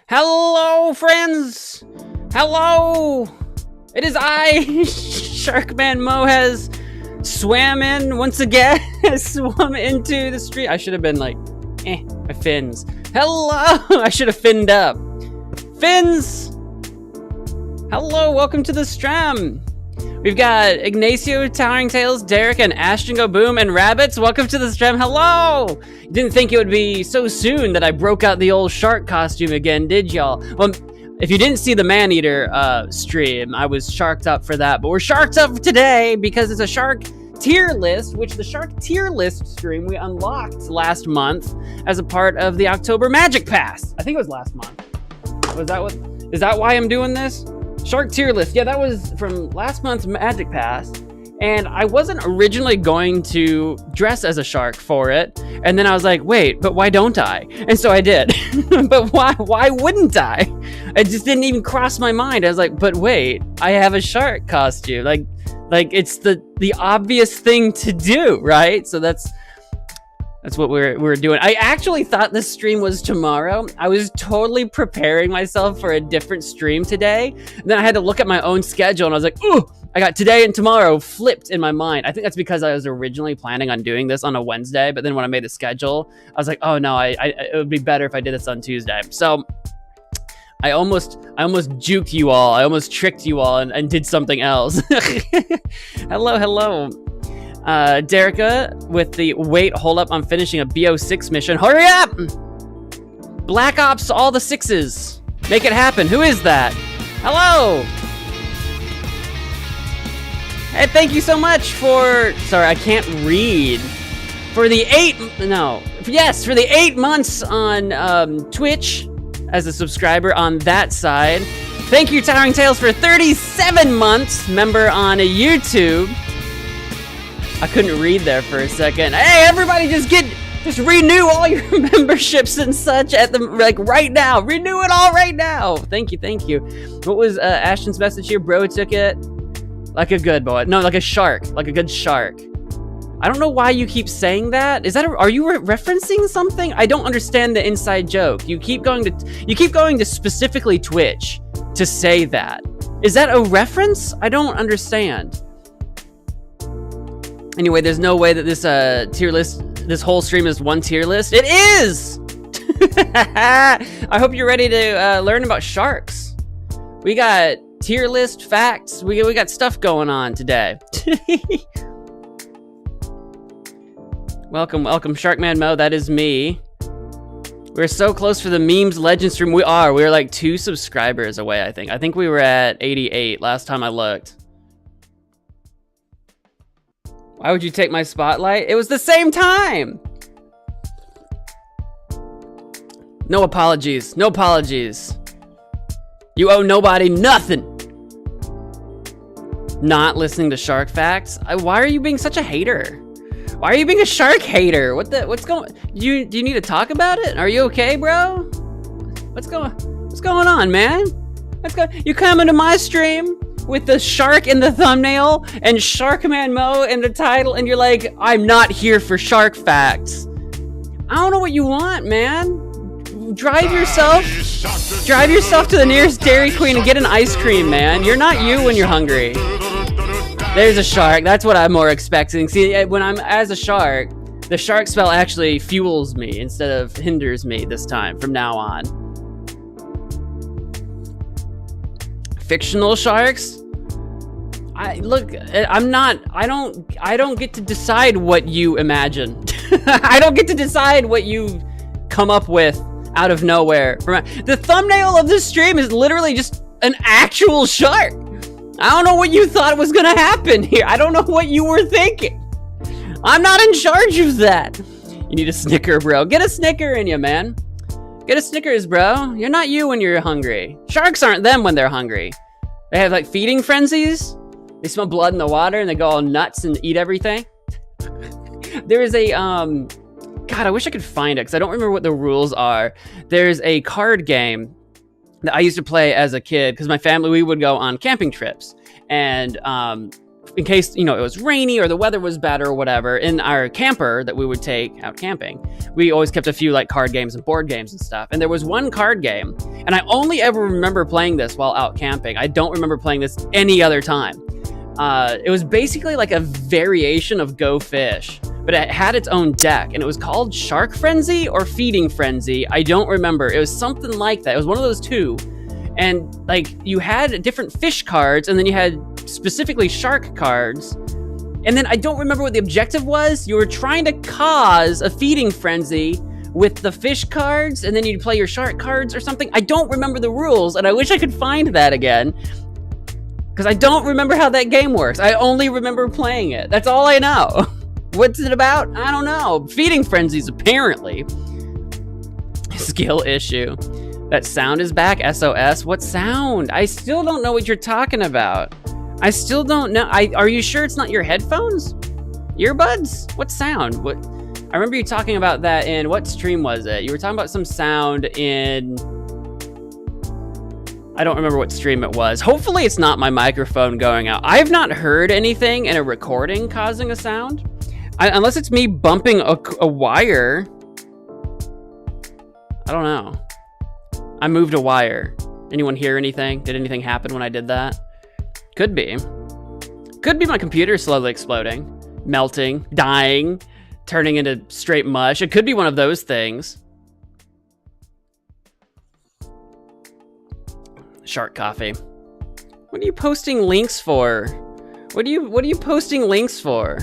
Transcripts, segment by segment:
Hello, friends. Hello. It is I, SharkManMo, has swam in once again. Swum into the street. I should have been like, my fins. Hello. I should have finned up. Fins. Hello. Welcome to the stream. We've got Ignacio, Towering Tales, Derek, and Ashton Go Boom, and Rabbits. Welcome to the stream. Hello! Didn't think it would be so soon that I broke out the old shark costume again, did y'all? Well, if you didn't see the Maneater stream, I was sharked up for that. But we're sharked up today because it's a shark tier list, which the shark tier list stream we unlocked last month as a part of the October Magic Pass. I think it was last month. Is that why I'm doing this? Shark tier list. Yeah, that was from last month's Magic Pass. And I wasn't originally going to dress as a shark for it. And then I was like, wait, but why don't I? And so I did. But why wouldn't I? It just didn't even cross my mind. I was like, but wait, I have a shark costume. Like it's the obvious thing to do, right? So that's what we're doing. I actually thought this stream was tomorrow. I was totally preparing myself for a different stream today. And then I had to look at my own schedule and I was like, ooh, I got today and tomorrow flipped in my mind. I think that's because I was originally planning on doing this on a Wednesday, but then when I made the schedule, I was like, oh no, it would be better if I did this on Tuesday. So I almost juked you all. I almost tricked you all and did something else. Hello. Derica with the wait, hold up, I'm finishing a BO6 mission. Hurry up! Black Ops, all the sixes. Make it happen. Who is that? Hello! Hey, thank you so much for... Sorry, I can't read. For the 8 months on Twitch as a subscriber on that side. Thank you, Towering Tales, for 37 months member on YouTube. I couldn't read there for a second. Hey, everybody, just renew all your memberships and such at the right now. Renew it all right now. Thank you. What was Ashton's message here? Bro took it like a good boy. No, like a shark, like a good shark. I don't know why you keep saying that. Are you referencing something? I don't understand the inside joke. You keep going to specifically Twitch to say that. Is that a reference? I don't understand. Anyway, there's no way that this tier list, this whole stream is one tier list. It is! I hope you're ready to learn about sharks. We got tier list facts. We got stuff going on today. Welcome, SharkManMo. That is me. We're so close for the memes legend stream. We're like 2 subscribers away, I think. I think we were at 88 last time I looked. Why would you take my spotlight? It was the same time! No apologies. You owe nobody nothing! Not listening to shark facts? Why are you being such a hater? Why are you being a shark hater? What's going... Do you need to talk about it? Are you okay, bro? What's going on, man? You come into my stream with the shark in the thumbnail and SharkManMo in the title, and you're like, I'm not here for shark facts. I don't know what you want, man. Drive yourself to the nearest Dairy Queen and get an ice cream, man. You're not you when you're hungry. There's a shark. That's what I'm more expecting. See, when I'm as a shark, the shark spell actually fuels me instead of hinders me this time from now on. Fictional sharks? I don't get to decide what you imagine. I don't get to decide what you come up with out of nowhere. The thumbnail of this stream is literally just an actual shark. I don't know what you thought was gonna happen here. I don't know what you were thinking. I'm not in charge of that. You need a Snicker, bro. Get a Snicker in you, man. Get a Snickers, bro. You're not you when you're hungry. Sharks aren't them when they're hungry. They have like feeding frenzies. They smell blood in the water and they go all nuts and eat everything. There is a, God, I wish I could find it because I don't remember what the rules are. There's a card game that I used to play as a kid because my family, we would go on camping trips. And in case, you know, it was rainy or the weather was bad or whatever, in our camper that we would take out camping, we always kept a few like card games and board games and stuff. And there was one card game, and I only ever remember playing this while out camping. I don't remember playing this any other time. It was basically like a variation of Go Fish, but it had its own deck, and it was called Shark Frenzy or Feeding Frenzy. I don't remember. It was something like that. It was one of those two. And like you had different fish cards, and then you had specifically shark cards. And then I don't remember what the objective was. You were trying to cause a feeding frenzy with the fish cards, and then you'd play your shark cards or something. I don't remember the rules, and I wish I could find that again, because I don't remember how that game works. I only remember playing it. That's all I know. What's it about? I don't know. Feeding frenzies, apparently. Skill issue. That sound is back. SOS. What sound? I still don't know what you're talking about. I still don't know. Are you sure it's not your headphones? Earbuds? What sound? What? I remember you talking about that in, what stream was it? You were talking about some sound in, I don't remember what stream it was. Hopefully it's not my microphone going out. I've not heard anything in a recording causing a sound. Unless it's me bumping a wire. I don't know. I moved a wire. Anyone hear anything? Did anything happen when I did that? Could be. Could be my computer slowly exploding, melting, dying, turning into straight mush. It could be one of those things. Shark coffee. What are you posting links for? What are you posting links for?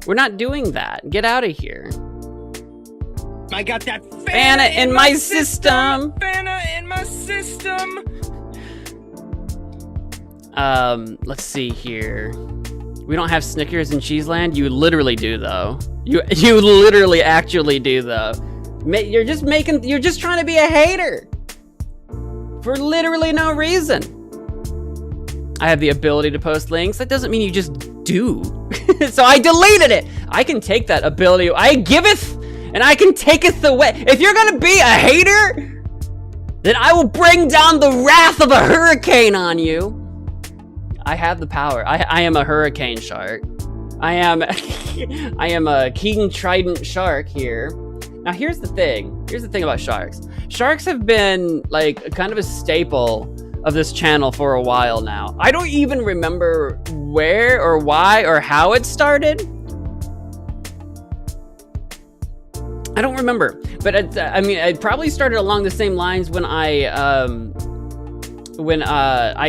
We're not doing that. Get out of here. I got that Fanta in my system. Fanta in my system. Let's see here. We don't have Snickers in Cheeseland. You literally do, though. You literally actually do, though. You're just trying to be a hater for literally no reason. I have the ability to post links. That doesn't mean you just do. So I deleted it. I can take that ability. I giveth and I can taketh away. If you're gonna be a hater, then I will bring down the wrath of a hurricane on you. I have the power. I am a hurricane shark. I am a King Trident shark here. Now here's the thing. Here's the thing about sharks. Sharks have been like kind of a staple of this channel for a while now. I don't even remember where or why or how it started. I don't remember, but it probably started along the same lines when I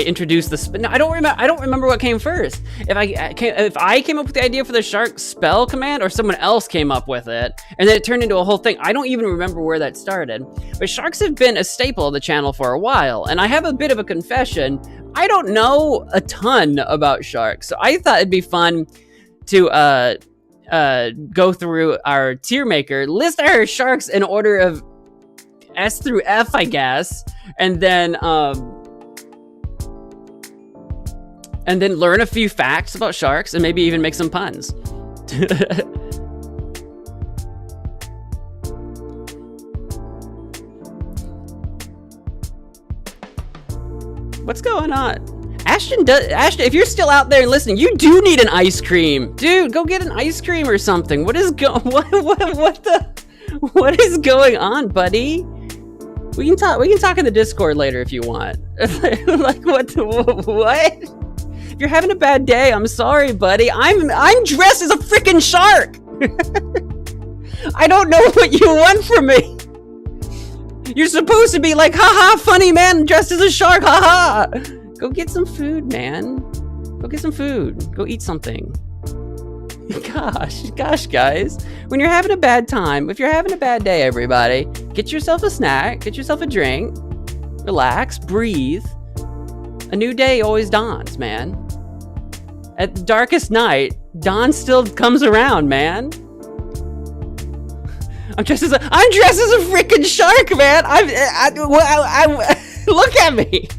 introduced the no, I don't remember what came first. If I came up with the idea for the shark spell command, or someone else came up with it, and then it turned into a whole thing. I don't even remember where that started. But sharks have been a staple of the channel for a while, and I have a bit of a confession. I don't know a ton about sharks, so I thought it'd be fun to go through our tier maker, list our sharks in order of S through F, I guess, and then learn a few facts about sharks and maybe even make some puns. What's going on? Ashton, if you're still out there listening, you do need an ice cream. Dude, go get an ice cream or something. What is going on, buddy? We can talk in the Discord later if you want. Like what? If you're having a bad day, I'm sorry, buddy. I'm dressed as a freaking shark. I don't know what you want from me. You're supposed to be like, haha, funny man dressed as a shark, haha. Go get some food, man. Go get some food. Go eat something. Gosh, guys. When you're having a bad time, if you're having a bad day, everybody, get yourself a snack, get yourself a drink, relax, breathe. A new day always dawns, man. At the darkest night, dawn still comes around, man. I'm dressed as a freaking shark, man. Look at me.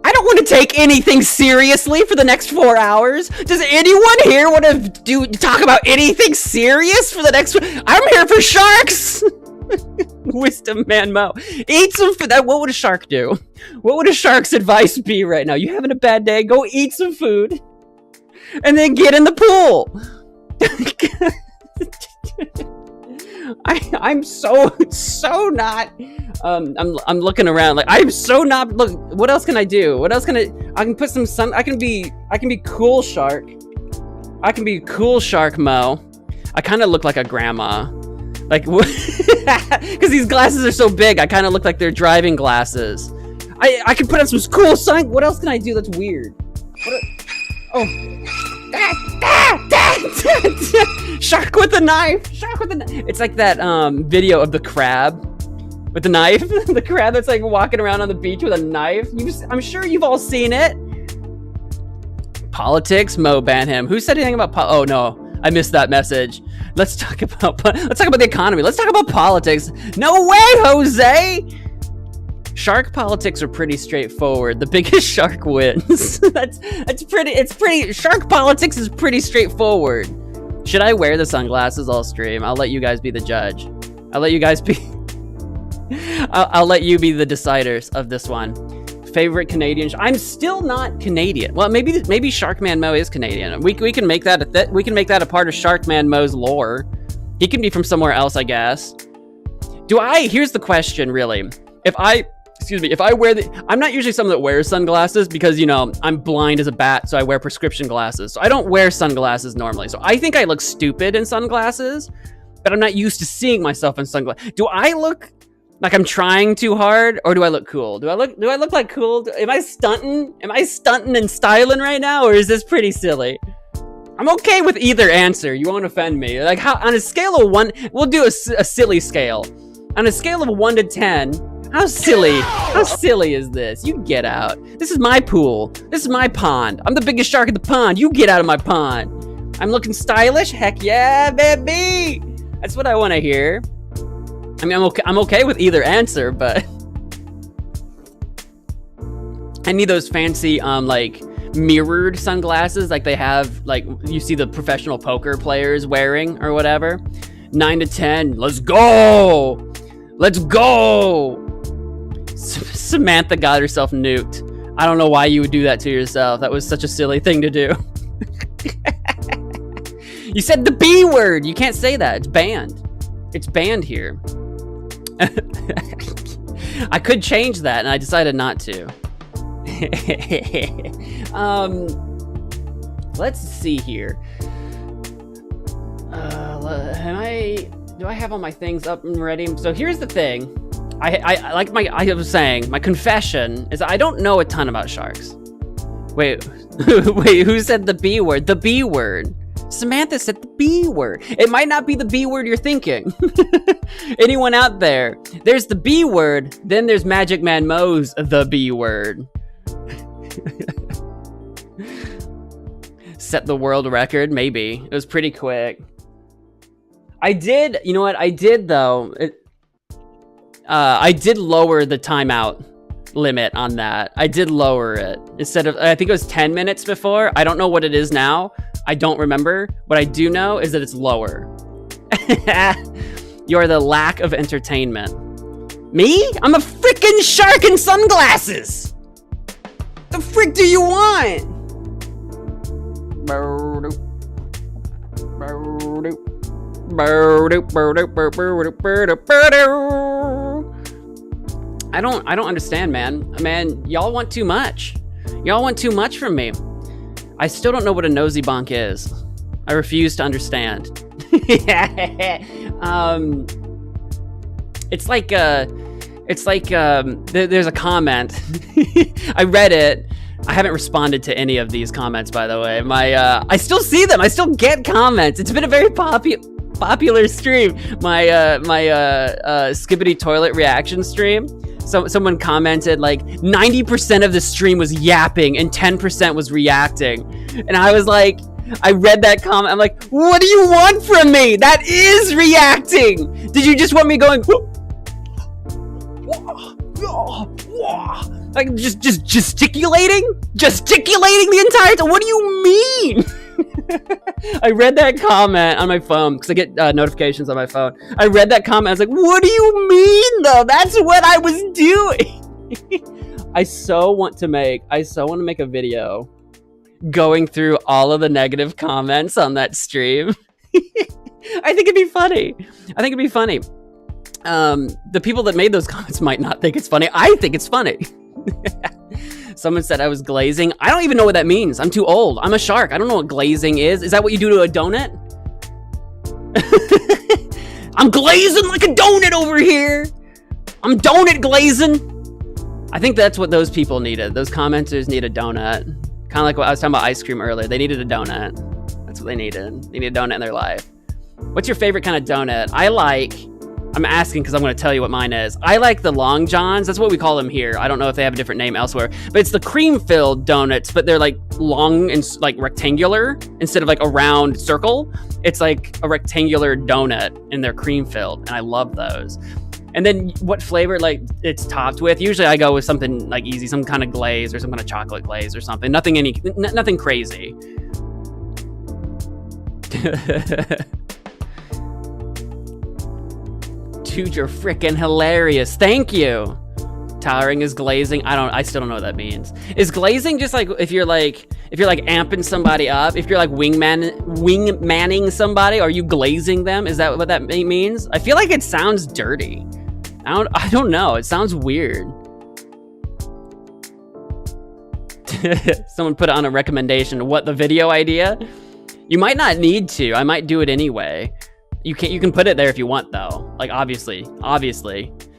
I don't want to take anything seriously for the next 4 hours. Does anyone here want to talk about anything serious for the next? I'm here for sharks. Wisdom man Mo. Eat some food. What would a shark do? What would a shark's advice be right now? You having a bad day? Go eat some food. And then get in the pool. I'm so not. I'm looking around like I'm so not. Look, what else can I do? What else can I can put some sun. I can be cool shark. I can be cool SharkMo. I kind of look like a grandma, like because these glasses are so big. I kind of look like they're driving glasses. I can put on some cool sun. What else can I do that's weird? Shark with a knife. Shark with a knife. It's like that video of the crab with the knife. The crab that's like walking around on the beach with a knife. I'm sure you've all seen it. Politics, Mo ban him. Who said anything about oh no, I missed that message. Let's talk about the economy. Let's talk about politics. No way, Jose. Shark politics are pretty straightforward. The biggest shark wins. It's pretty. Shark politics is pretty straightforward. Should I wear the sunglasses all stream? I'll let you guys be the judge. I'll let you guys be. I'll let you be the deciders of this one. Favorite Canadian? I'm still not Canadian. Well, maybe SharkManMo is Canadian. We can make that a part of SharkManMo's lore. He can be from somewhere else, I guess. Here's the question, really. If I wear I'm not usually someone that wears sunglasses because, you know, I'm blind as a bat, so I wear prescription glasses. So I don't wear sunglasses normally. So I think I look stupid in sunglasses, but I'm not used to seeing myself in sunglasses. Do I look like I'm trying too hard, or do I look cool? Do I look like cool? Am I stunting? Am I stunting and styling right now, or is this pretty silly? I'm okay with either answer. You won't offend me. Like, how on a scale of 1, we'll do a silly scale. On a scale of 1 to 10, how silly is this? You get out. This is my pool. This is my pond. I'm the biggest shark in the pond. You get out of my pond. I'm looking stylish. Heck yeah, baby. That's what I want to hear. I mean, I'm okay with either answer, but I need those fancy, like, mirrored sunglasses like they have, like, you see the professional poker players wearing or whatever. 9 to 10. Let's go. Let's go. Samantha got herself nuked. I don't know why you would do that to yourself. That was such a silly thing to do. You said the B word. You can't say that. It's banned. It's banned here. I could change that, and I decided not to. Let's see here. Do I have all my things up and ready? So here's the thing. I was saying, my confession is I don't know a ton about sharks. Wait, who said the B word? The B word. Samantha said the B word. It might not be the B word you're thinking. Anyone out there? There's the B word, then there's MagicManMo's the B word. Set the world record, maybe. It was pretty quick. You know what? I did, though. I did lower the timeout limit on that. I did lower it. Instead of, I think it was 10 minutes before. I don't know what it is now. I don't remember. What I do know is that it's lower. You're the lack of entertainment. Me? I'm a freaking shark in sunglasses! The frick do you want? I don't understand, man. Man, y'all want too much. Y'all want too much from me. I still don't know what a nosy bonk is. I refuse to understand. There's a comment. I read it. I haven't responded to any of these comments, by the way. I still see them. I still get comments. It's been a very popular stream. My Skibbity Toilet reaction stream. So someone commented like 90% of the stream was yapping and 10% was reacting. And I was like, I read that comment. I'm like, what do you want from me? That is reacting. Did you just want me going like just gesticulating the entire time? What do you mean? I read that comment on my phone because I get notifications on my phone. I read that comment. I was like, what do you mean, though? That's what I was doing. I so want to make a video going through all of the negative comments on that stream. I think it'd be funny. The people that made those comments might not think it's funny. I think it's funny. Someone said I was glazing. I don't even know what that means. I'm too old. I'm a shark. I don't know what glazing is. Is that what you do to a donut? I'm glazing like a donut over here. I'm donut glazing. I think that's what those people needed. Those commenters need a donut. Kind of like what I was talking about ice cream earlier. They needed a donut. That's what they needed. They need a donut in their life. What's your favorite kind of donut? I'm asking because I'm going to tell you what mine is. I like the Long Johns. That's what we call them here. I don't know if they have a different name elsewhere, but it's the cream-filled donuts, but they're like long and like rectangular instead of like a round circle. It's like a rectangular donut and they're cream-filled, and I love those. And then what flavor like it's topped with? Usually I go with something like easy, some kind of glaze or some kind of chocolate glaze or something. Nothing crazy. Dude, you're freaking hilarious. Thank you. Towering is glazing. I still don't know what that means. Is glazing just like if you're like amping somebody up, if you're like wingmanning somebody, are you glazing them? Is that what that means? I feel like it sounds dirty. I don't know. It sounds weird. Someone put on a recommendation. What, the video idea? You might not need to. I might do it anyway. You can put it there if you want though. Like obviously.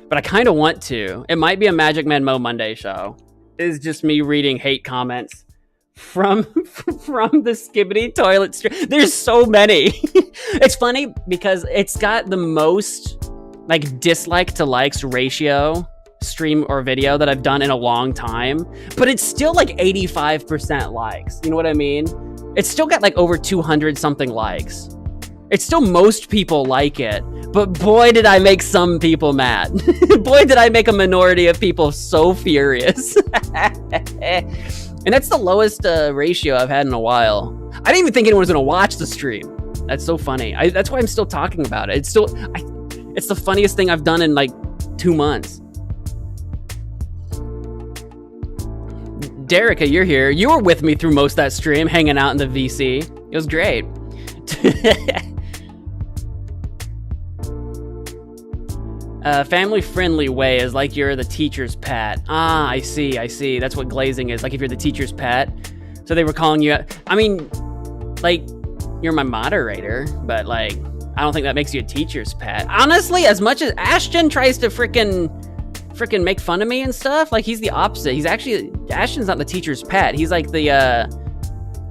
But I kind of want to. It might be a MagicManMo Monday show. It's just me reading hate comments from the Skibbity toilet stream. There's so many. It's funny because it's got the most like dislike to likes ratio stream or video that I've done in a long time, but it's still like 85% likes. You know what I mean? It's still got like over 200 something likes. It's still most people like it, but boy did I make some people mad. Boy did I make a minority of people so furious. And that's the lowest ratio I've had in a while. I didn't even think anyone was gonna watch the stream. That's so funny. That's why I'm still talking about it. It's the funniest thing I've done in like 2 months. Derica, you're here. You were with me through most of that stream, hanging out in the VC. It was great. Family-friendly way is like you're the teacher's pet. Ah, I see. That's what glazing is. Like if you're the teacher's pet. So they were calling you... I mean, like, you're my moderator, but like, I don't think that makes you a teacher's pet. Honestly, as much as Ashton tries to frickin' make fun of me and stuff, like he's the opposite. He's actually... Ashton's not the teacher's pet. He's like the I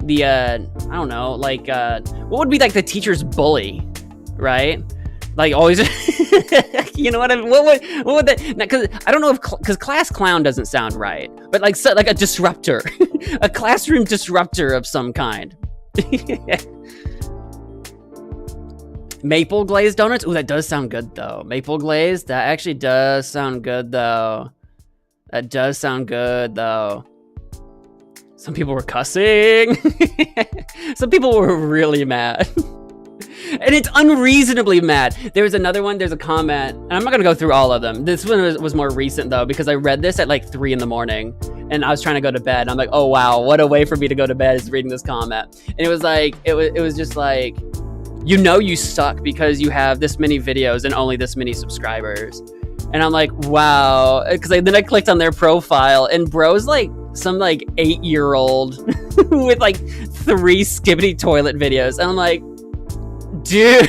don't know, like, what would be like the teacher's bully, right? Like always, you know what I mean? What would that? Because I don't know if because class clown doesn't sound right, but like a disruptor, a classroom disruptor of some kind. Maple glazed donuts. Ooh, that does sound good though. Maple glazed. That actually does sound good though. Some people were cussing. Some people were really mad. And it's unreasonably mad. There's another one, there's a comment, and I'm not gonna go through all of them. This one was more recent though, because I read this at like 3 a.m, and I was trying to go to bed. I'm like, oh wow, what a way for me to go to bed is reading this comment. And it was like, it was just like, you know you suck because you have this many videos and only this many subscribers. And I'm like, wow. Because then I clicked on their profile, and bro's like some like 8-year-old with like 3 Skibbity toilet videos. And I'm like, dude,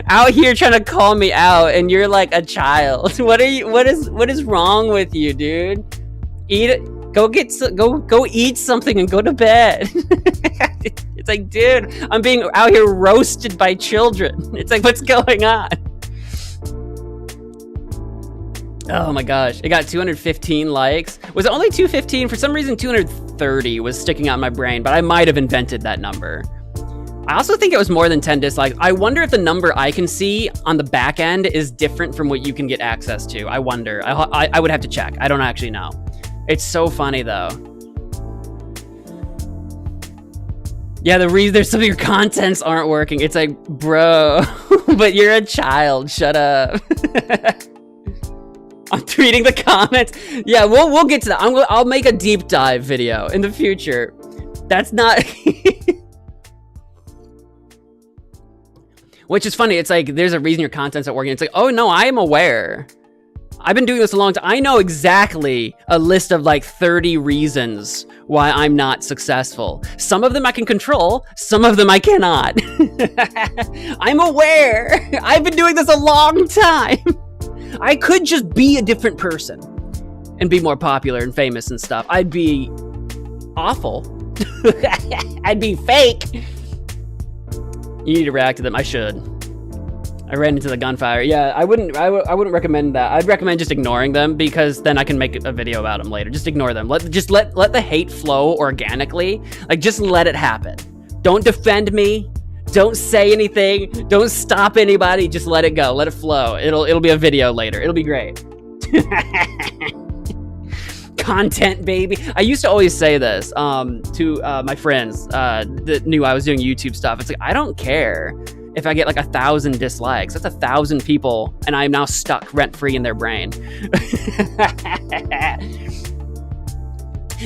out here trying to call me out, and you're like a child. What is wrong with you, dude? Eat it. Go eat something and go to bed. It's like, dude, I'm being out here roasted by children. It's like, what's going on? Oh my gosh, it got 215 likes. Was it only 215? For some reason, 230 was sticking out in my brain, but I might have invented that number. I also think it was more than 10 dislikes. I wonder if the number I can see on the back end is different from what you can get access to. I wonder. I would have to check. I don't actually know. It's so funny though. Yeah, the reason there's some of your contents aren't working. It's like, bro, but you're a child. Shut up. I'm reading the comments. Yeah, we'll get to that. I'll make a deep dive video in the future. That's not. Which is funny. It's like there's a reason your content's not working. It's like, oh no, I am aware. I've been doing this a long time. I know exactly a list of like 30 reasons why I'm not successful. Some of them I can control, some of them I cannot. I'm aware. I've been doing this a long time. I could just be a different person and be more popular and famous and stuff. I'd be awful. I'd be fake. You need to react to them. I should. I ran into the gunfire. Yeah, I wouldn't recommend that. I'd recommend just ignoring them, because then I can make a video about them later. Just ignore them. Let the hate flow organically. Like, just let it happen. Don't defend me. Don't say anything. Don't stop anybody. Just let it go. Let it flow. It'll be a video later. It'll be great. Content, baby. I used to always say this to my friends that knew I was doing YouTube stuff. It's like, I don't care if I get like 1,000 dislikes. That's 1,000 people, and I'm now stuck rent-free in their brain.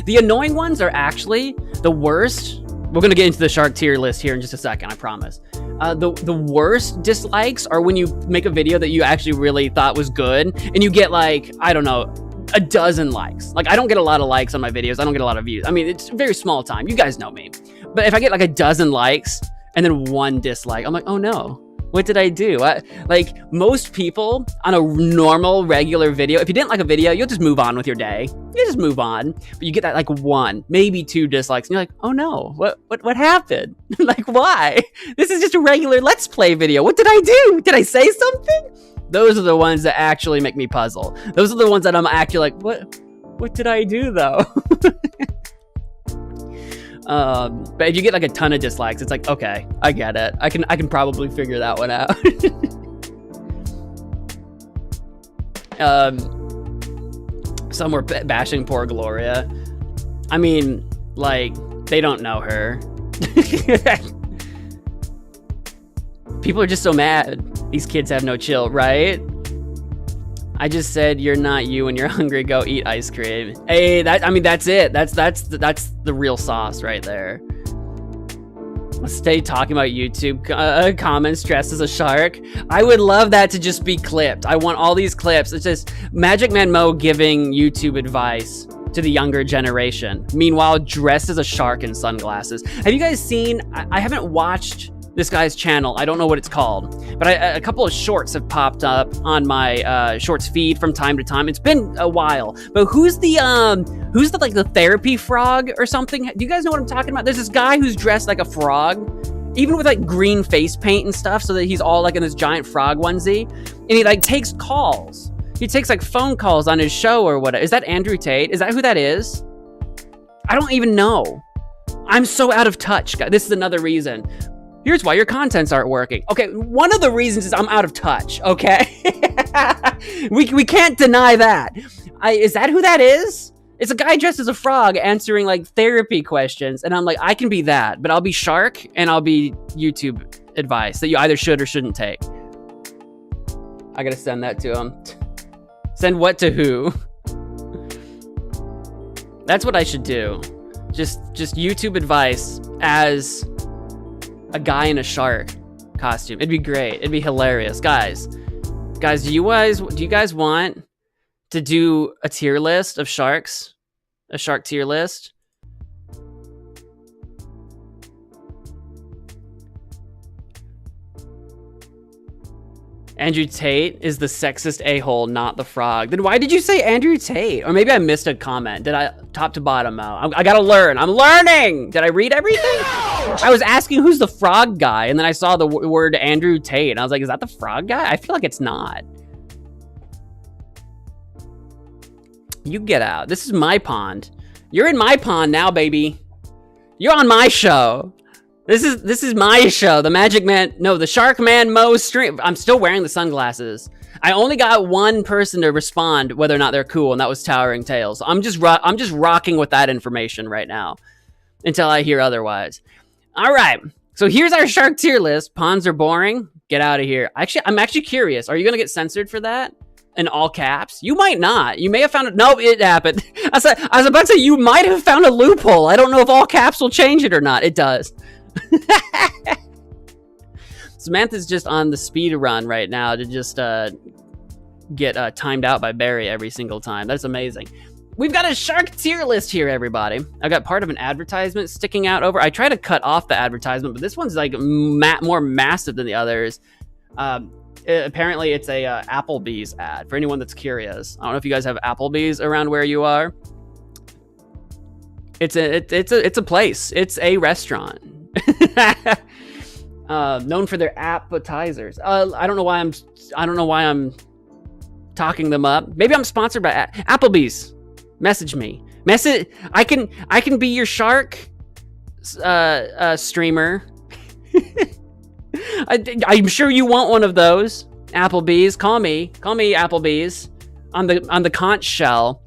The annoying ones are actually the worst. We're gonna get into the shark tier list here in just a second, I promise. The worst dislikes are when you make a video that you actually really thought was good, and you get like, I don't know, a dozen likes. Like, I don't get a lot of likes on my videos. I don't get a lot of views. I mean, it's very small time. You guys know me. But if I get like a dozen likes and then one dislike, I'm like, oh no, what did I do? Like, most people on a normal, regular video, if you didn't like a video, you'll just move on with your day. You just move on. But you get that like one, maybe two dislikes, and you're like, oh no, what happened? Like, why? This is just a regular Let's Play video. What did I do? Did I say something? Those are the ones that actually make me puzzle. Those are the ones that I'm actually like, what did I do though? But if you get like a ton of dislikes, it's like, okay, I get it. I can probably figure that one out. Some were bashing poor Gloria. I mean, like, they don't know her. People are just so mad. These kids have no chill, right? I just said you're not you. When you're hungry, go eat ice cream. Hey, that's it. That's the real sauce right there. Let's stay talking about YouTube comments dressed as a shark. I would love that to just be clipped. I want all these clips. It's just MagicManMo giving YouTube advice to the younger generation. Meanwhile, dressed as a shark in sunglasses. Have you guys seen? I haven't watched this guy's channel. I don't know what it's called, but a couple of shorts have popped up on my shorts feed from time to time. It's been a while, but who's the like the therapy frog or something? Do you guys know what I'm talking about? There's this guy who's dressed like a frog, even with like green face paint and stuff, so that he's all like in this giant frog onesie, and he like takes calls. He takes like phone calls on his show or what? Is that Andrew Tate? Is that who that is? I don't even know. I'm so out of touch, guys. This is another reason. Here's why your contents aren't working. Okay, one of the reasons is I'm out of touch, okay? we can't deny that. Is that who that is? It's a guy dressed as a frog answering like therapy questions, and I'm like, I can be that, but I'll be shark and I'll be YouTube advice that you either should or shouldn't take. I gotta send that to him. Send what to who? That's what I should do. Just YouTube advice as a guy in a shark costume. It'd be great. It'd be hilarious. Guys, do you guys want to do a tier list of sharks? A shark tier list? Andrew Tate is the sexist a-hole, not the frog. Then why did you say Andrew Tate? Or maybe I missed a comment. Did I top to bottom out? I gotta learn. I'm learning. Did I read everything? No! I was asking who's the frog guy, and then I saw the word Andrew Tate, and I was like, is that the frog guy? I feel like it's not. You get out. This is my pond. You're in my pond now, baby. You're on my show. This is my show, the SharkManMo stream. I'm still wearing the sunglasses. I only got one person to respond whether or not they're cool, and that was Towering Tales. I'm just rocking with that information right now until I hear otherwise. All right. So here's our shark tier list. Ponds are boring. Get out of here. I'm actually curious. Are you going to get censored for that? In all caps? You might not. You may have found it. Nope, it happened. I was about to say you might have found a loophole. I don't know if all caps will change it or not. It does. Samantha's just on the speed run right now to just get timed out by Barry every single time. That's amazing. We've got a shark tier list here, everybody. I got part of an advertisement sticking out over. I try to cut off the advertisement, but this one's like more massive than the others. Apparently, it's a Applebee's ad. For anyone that's curious, I don't know if you guys have Applebee's around where you are. It's a place. It's a restaurant. Known for their appetizers. I don't know why I'm talking them up. Maybe I'm sponsored by Applebee's. Message me. I can be your shark streamer. I'm sure you want one of those. Applebee's. Call me Applebee's on the conch shell,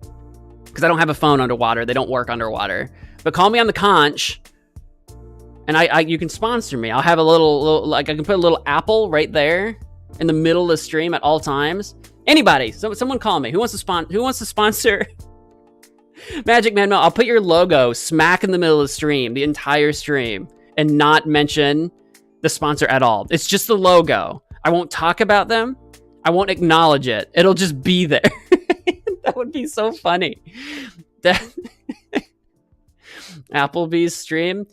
because I don't have a phone underwater. They don't work underwater. But call me on the conch, and you can sponsor me. I'll have a little like I can put a little apple right there in the middle of the stream at all times. Anybody, someone call me. Who wants to sponsor MagicManMo? I'll put your logo smack in the middle of the stream, the entire stream, and not mention the sponsor at all. It's just the logo. I won't talk about them. I won't acknowledge it. It'll just be there. That would be so funny. Applebee's stream?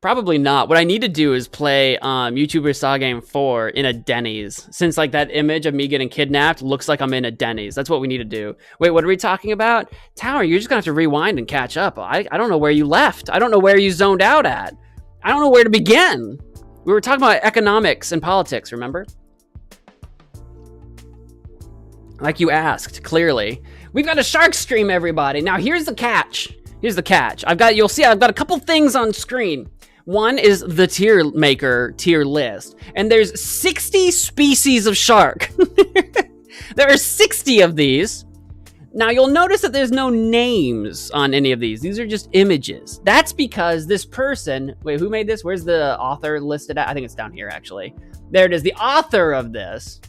Probably not. What I need to do is play YouTuber Saw Game 4 in a Denny's, since like that image of me getting kidnapped looks like I'm in a Denny's. That's what we need to do. Wait, what are we talking about? Tower, you're just gonna have to rewind and catch up. I don't know where you left. I don't know where you zoned out at. I don't know where to begin. We were talking about economics and politics, remember? Like you asked, clearly. We've got a shark stream, everybody. Now here's the catch. You'll see I've got a couple things on screen. One is the tier list, and there's 60 species of shark. There are 60 of these. Now you'll notice that there's no names on any of these. These are just images. That's because this person, wait, who made this? Where's the author listed at? I think it's down here, actually. There it is. The author of this,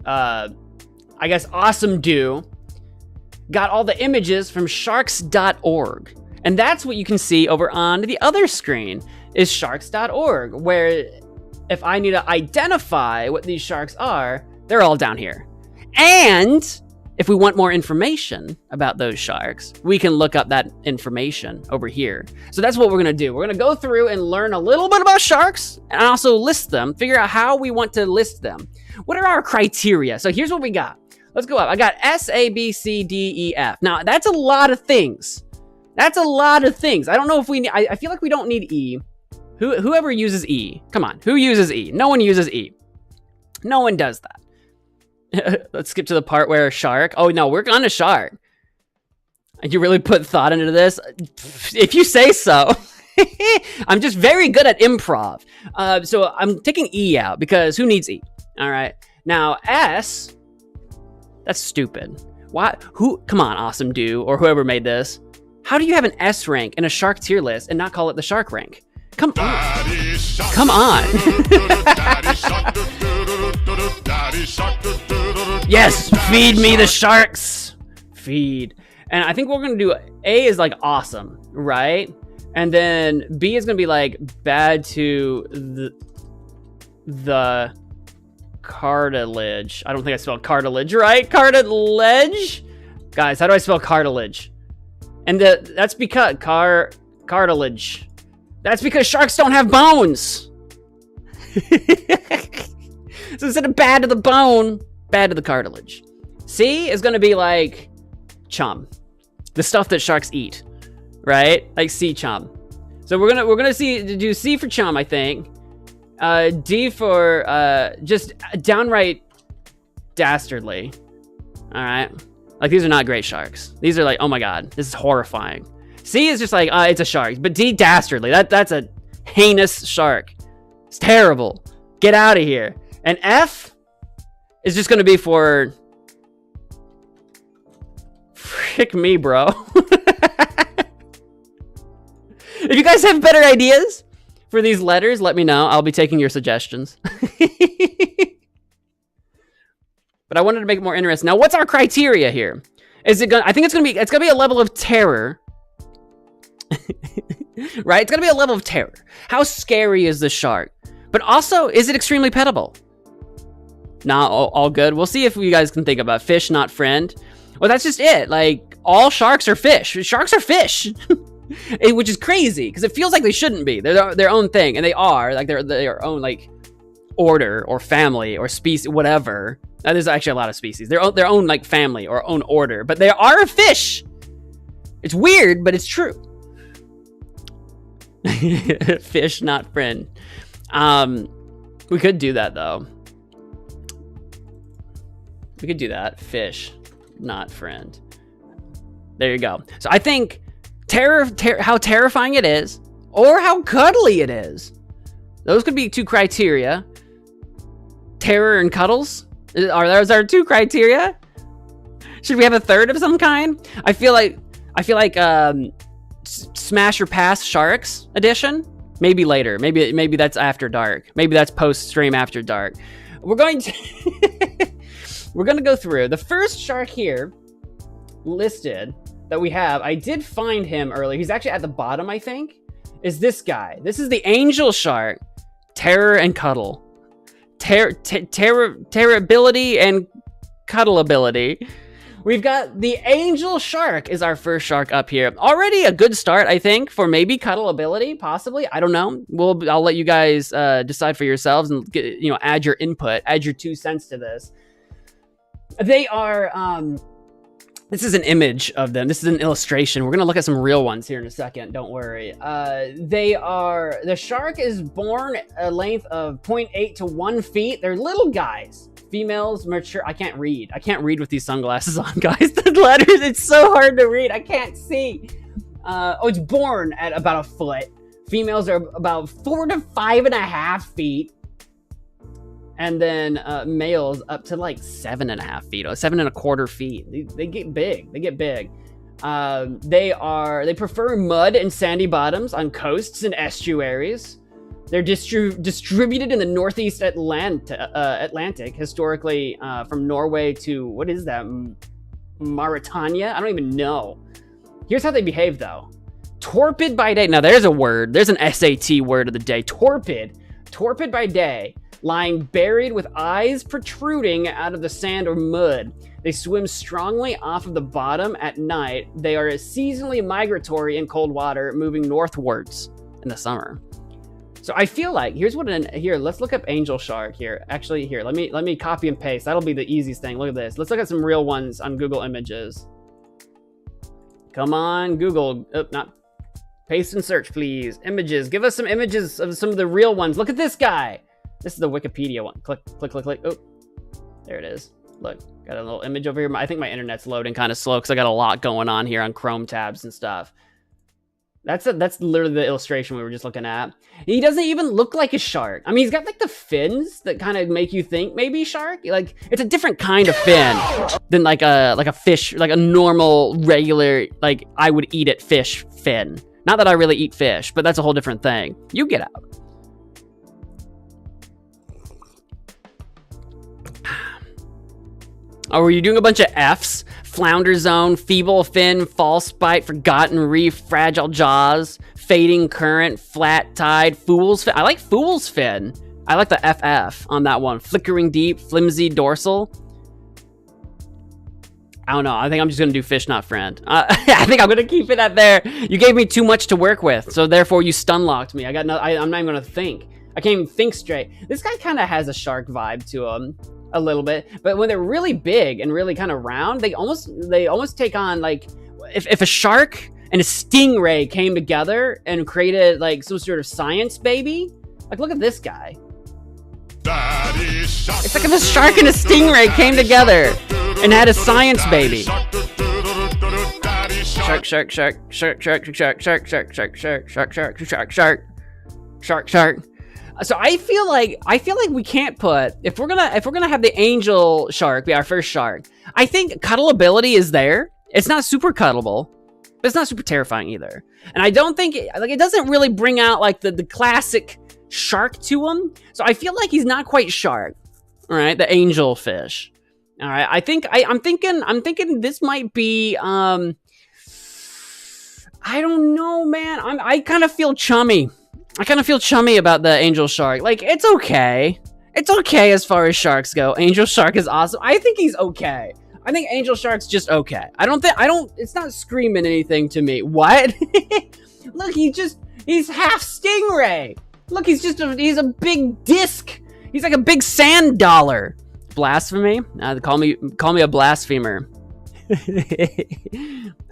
I guess Awesome Do, got all the images from sharks.org. And that's what you can see over on the other screen is sharks.org, where if I need to identify what these sharks are, they're all down here. And if we want more information about those sharks, we can look up that information over here. So that's what we're gonna do. We're gonna go through and learn a little bit about sharks and also list them, figure out how we want to list them. What are our criteria? So here's what we got. Let's go up. I got S, A, B, C, D, E, F. Now that's a lot of things. I don't know if we need, I feel like we don't need E. Whoever uses E, come on, who uses E? No one uses E. No one does that. Let's skip to the part where a shark. Oh no, we're on a shark. And you really put thought into this? If you say so. I'm just very good at improv. So I'm taking E out because who needs E? All right. Now S, that's stupid. Why? Come on, Awesome Do, or whoever made this. How do you have an S rank in a shark tier list and not call it the shark rank? Come on. Yes, feed me the sharks. Feed. And I think we're gonna do A is like awesome, right? And then B is gonna be like bad to the cartilage. I don't think I spelled cartilage right. Cartilage? Guys, how do I spell cartilage? And that's because cartilage. That's because sharks don't have bones. So instead of bad to the bone, bad to the cartilage. C is gonna be like chum, the stuff that sharks eat, right? Like sea chum. So we're gonna do C for chum, I think. D for just downright dastardly. All right. Like, these are not great sharks. These are like, oh my god, this is horrifying. C is just like, it's a shark. But D, dastardly. That's a heinous shark. It's terrible. Get out of here. And F is just gonna be for frick me, bro. If you guys have better ideas for these letters, let me know. I'll be taking your suggestions. But I wanted to make it more interesting. Now, what's our criteria here? Is it gonna? I think it's gonna be a level of terror, right? It's gonna be a level of terror. How scary is the shark? But also, is it extremely petable? Nah, all good. We'll see if you guys can think about fish, not friend. Well, that's just it. Like, all sharks are fish. Sharks are fish, which is crazy because it feels like they shouldn't be. They're their own thing, and they are. Like, they're their own like order or family or species, whatever. Now, there's actually a lot of species. Their own like family or own order, but they are a fish. It's weird, but it's true. Fish, not friend. We could do that though. We could do that. Fish, not friend. There you go. So I think how terrifying it is, or how cuddly it is. Those could be two criteria. Terror and cuddles. Are those our two criteria? Should we have a third of some kind? I feel like Smash or Pass Sharks edition. Maybe later. Maybe that's after dark. Maybe that's post stream after dark. We're going to go through the first shark here listed that we have. I did find him earlier. He's actually at the bottom, I think. Is this guy? This is the angel shark. Terror and cuddle. Terrorability and cuddleability. We've got the angel shark is our first shark up here. Already a good start, I think, for maybe cuddleability, possibly. I don't know. I'll let you guys decide for yourselves and add your input, add your 2 cents to this. They are. This is an image of them. This is an illustration. We're gonna look at some real ones here in a second. Don't worry. The shark is born a length of 0.8 to 1 feet. They're little guys. Females mature. I can't read with these sunglasses on, guys. The letters, it's so hard to read. I can't see. It's born at about a foot. Females are about 4 to 5.5 feet. And then males up to like 7.5 feet, or 7.25 feet. They get big. They prefer mud and sandy bottoms on coasts and estuaries. They're distributed in the northeast Atlantic, historically from Norway to, what is that, Mauritania? I don't even know. Here's how they behave, though. Torpid by day. Now, there's a word. There's an SAT word of the day. Torpid. Torpid by day, lying buried with eyes protruding out of the sand or mud. They swim strongly off of the bottom at night. They are seasonally migratory in cold water, moving northwards in the summer. So I feel like here. Let's look up angel shark here. Actually, here, let me copy and paste. That'll be the easiest thing. Look at this. Let's look at some real ones on Google Images. Come on, Google. Not paste and search, please. Images. Give us some images of some of the real ones. Look at this guy. This is the Wikipedia one. Click. Oh, there it is. Look, got a little image over here. I think my internet's loading kind of slow because I got a lot going on here on Chrome tabs and stuff. That's literally the illustration we were just looking at. He doesn't even look like a shark. I mean, he's got like the fins that kind of make you think maybe shark. Like, it's a different kind of fin than like a fish, like a normal, regular, like I would eat it fish fin. Not that I really eat fish, but that's a whole different thing. You get out. Oh, were you doing a bunch of Fs? Flounder zone, feeble fin, false bite, forgotten reef, fragile jaws, fading current, flat tide, fool's fin. I like fool's fin. I like the FF on that one. Flickering deep, flimsy dorsal. I don't know. I think I'm just going to do fish, not friend. I think I'm going to keep it at there. You gave me too much to work with, so therefore you stun locked me. I'm not even going to think. I can't even think straight. This guy kind of has a shark vibe to him. A little bit, but when they're really big and really kind of round, they almost take on, like, if a shark and a stingray came together and created like some sort of science baby. Like, look at this guy. It's like if a shark and a stingray came together and had a science baby. Shark, shark, shark, shark, shark, shark, shark, shark, shark, shark, shark, shark, shark, shark, shark, shark. So I feel like we can't put, if we're gonna have the angel shark be our first shark, I think cuddleability is there. It's not super cuddleable, but it's not super terrifying either. And I don't think it doesn't really bring out like the classic shark to him. So I feel like he's not quite shark. All right, the angelfish. All right, I'm thinking this might be I don't know, man. I kind of feel chummy. I kind of feel chummy about the angel shark. Like, it's okay. It's okay as far as sharks go. Angel shark is awesome. I think he's okay. I think angel shark's just okay. It's not screaming anything to me. What? Look, he's half stingray. Look, he's a big disc. He's like a big sand dollar. Blasphemy? Call me a blasphemer.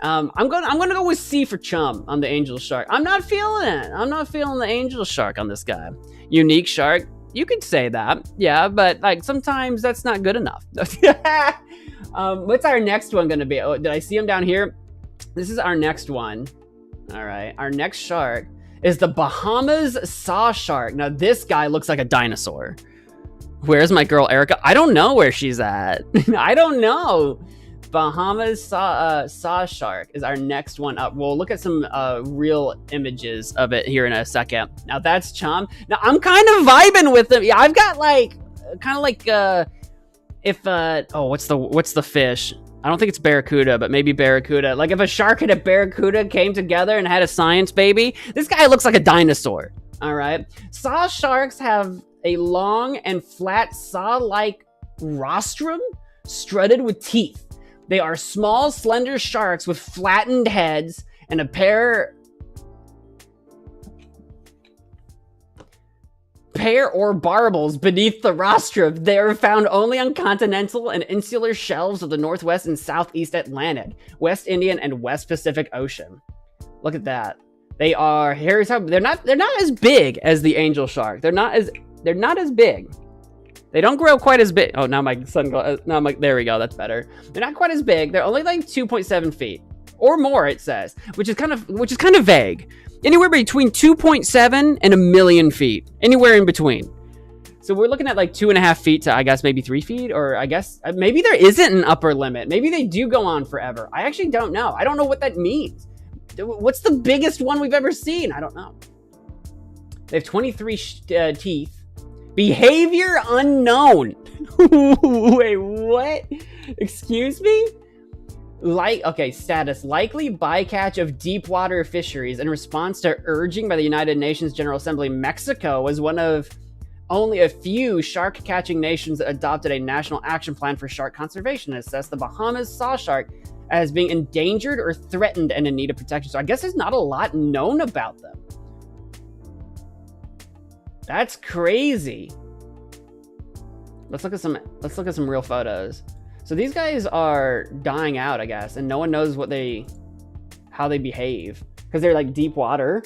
I'm gonna go with C for chum on the angel shark. I'm not feeling it. I'm not feeling the angel shark on this guy. Unique shark. You could say that, yeah, but like sometimes that's not good enough. What's our next one gonna be? Oh, did I see him down here? This is our next one. All right, our next shark is the Bahamas saw shark. Now this guy looks like a dinosaur. Where's my girl Erica? I don't know where she's at. I don't know. Bahamas saw shark is our next one up. We'll look at some real images of it here in a second. Now that's chum. Now I'm kind of vibing with them. Yeah, I've got like kind of like what's the fish? I don't think it's barracuda, but maybe barracuda. Like if a shark and a barracuda came together and had a science baby, this guy looks like a dinosaur. All right. Saw sharks have a long and flat saw-like rostrum studded with teeth. They are small, slender sharks with flattened heads and a pair or barbels beneath the rostrum. They are found only on continental and insular shelves of the Northwest and Southeast Atlantic, West Indian, and West Pacific Ocean. Look at that. They're not as big as the angel shark. They're not as big. They don't grow quite as big. Oh, now my son, there we go. That's better. They're not quite as big. They're only like 2.7 feet or more, it says, which is kind of vague. Anywhere between 2.7 and 1 million feet, anywhere in between. So we're looking at like 2.5 feet to, I guess, maybe 3 feet, or I guess maybe there isn't an upper limit. Maybe they do go on forever. I actually don't know. I don't know what that means. What's the biggest one we've ever seen? I don't know. They have 23 teeth. Behavior unknown. Wait, what? Excuse me? Status. Likely bycatch of deep water fisheries in response to urging by the United Nations General Assembly. Mexico was one of only a few shark catching nations that adopted a national action plan for shark conservation and assessed the Bahamas saw shark as being endangered or threatened and in need of protection. So I guess there's not a lot known about them. That's crazy. Let's look at some real photos. So these guys are dying out, I guess, and no one knows how they behave because they're like deep water.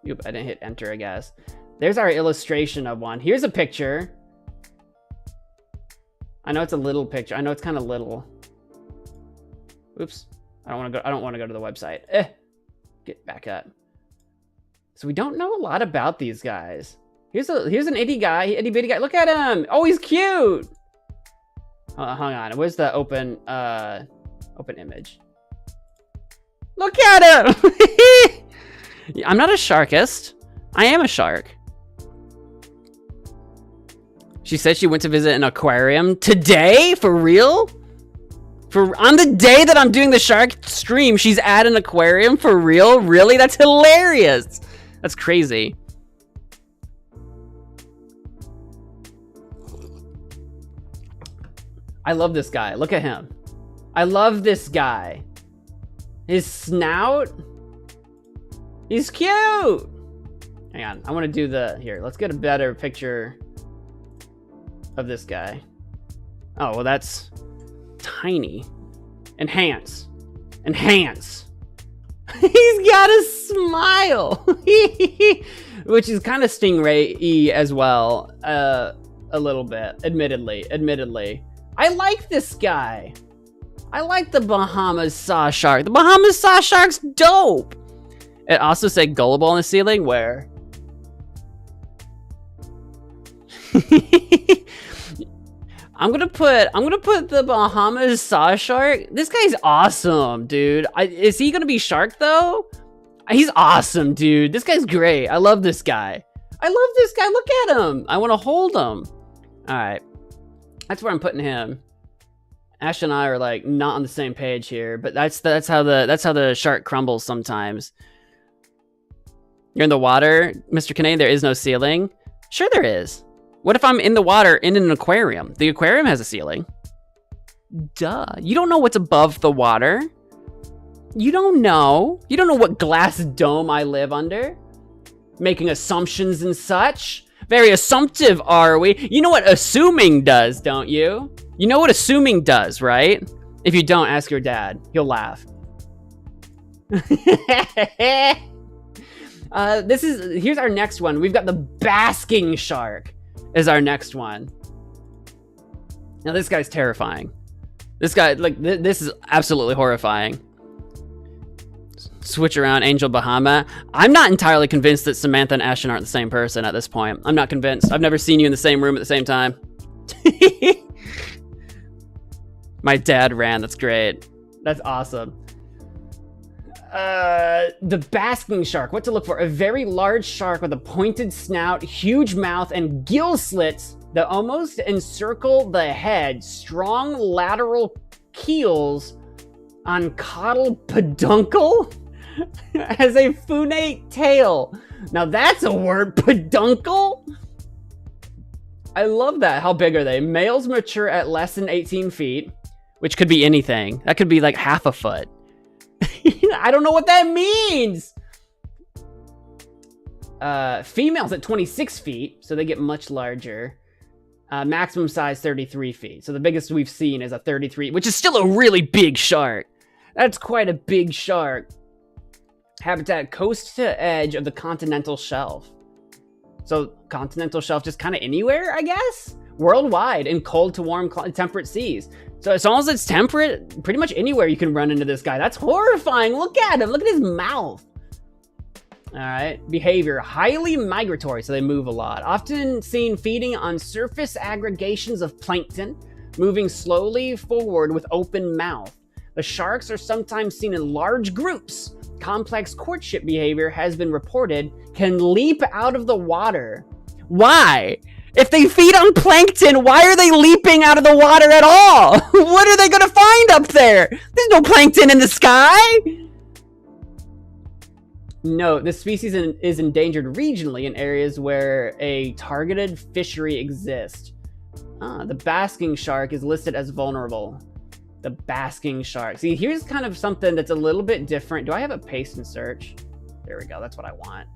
Oop, I didn't hit enter, I guess. There's our illustration of one. Here's a picture. I know it's a little picture. I know it's kind of little. Oops. I don't want to go to the website. Get back up. So we don't know a lot about these guys. Here's an itty bitty guy. Look at him. Oh, he's cute. Hang on. Where's the open image? Look at him. I'm not a sharkist. I am a shark. She said she went to visit an aquarium today. For real? On the day that I'm doing the shark stream, she's at an aquarium for real? Really? That's hilarious. That's crazy. I love this guy. Look at him. I love this guy. His snout. He's cute. Hang on. I want to do here. Let's get a better picture of this guy. Oh, well, that's tiny. Enhance. He's got a smile. Which is kind of stingray-y as well. A little bit. Admittedly. I like this guy. I like the Bahamas saw shark. The Bahamas saw shark's dope. It also said gullible on the ceiling. Where? I'm gonna put the Bahamas saw shark. This guy's awesome, dude. Is he gonna be shark though? He's awesome, dude. This guy's great. I love this guy. I love this guy. Look at him. I want to hold him. All right, that's where I'm putting him. Ash and I are like not on the same page here, but that's how the shark crumbles sometimes. You're in the water, Mr. Canadian. There is no ceiling. Sure, there is. What if I'm in the water in an aquarium? The aquarium has a ceiling. Duh. You don't know what's above the water. You don't know. You don't know what glass dome I live under. Making assumptions and such. Very assumptive, are we? You know what assuming does, don't you? You know what assuming does, right? If you don't, ask your dad. He'll laugh. Here's our next one. We've got the basking shark is our next one. Now this guy's terrifying. This guy, like, this is absolutely horrifying. Switch around, Angel Bahama. I'm not entirely convinced that Samantha and Ashton aren't the same person at this point. I'm not convinced. I've never seen you in the same room at the same time. My dad ran. That's great. That's awesome. The basking shark. What to look for? A very large shark with a pointed snout, huge mouth, and gill slits that almost encircle the head. Strong lateral keels on caudal peduncle. Has a funate tail. Now that's a word, peduncle. I love that. How big are they? Males mature at less than 18 feet, which could be anything. That could be like half a foot. I don't know what that means. Females at 26 feet, so they get much larger. Maximum size 33 feet. So the biggest we've seen is a 33, which is still a really big shark. That's quite a big shark. Habitat coast to edge of the continental shelf. So continental shelf just kind of anywhere, I guess? Worldwide in cold to warm temperate seas. So as long as it's temperate, pretty much anywhere you can run into this guy. That's horrifying. Look at him. Look at his mouth. All right. Behavior, highly migratory, so they move a lot. Often seen feeding on surface aggregations of plankton, moving slowly forward with open mouth. The sharks are sometimes seen in large groups. Complex courtship behavior has been reported, can leap out of the water. Why? If they feed on plankton, why are they leaping out of the water at all? What are they going to find up there? There's no plankton in the sky. No, this species is endangered regionally in areas where a targeted fishery exists. The basking shark is listed as vulnerable. The basking shark. See, here's kind of something that's a little bit different. Do I have a paste and search? There we go. That's what I want.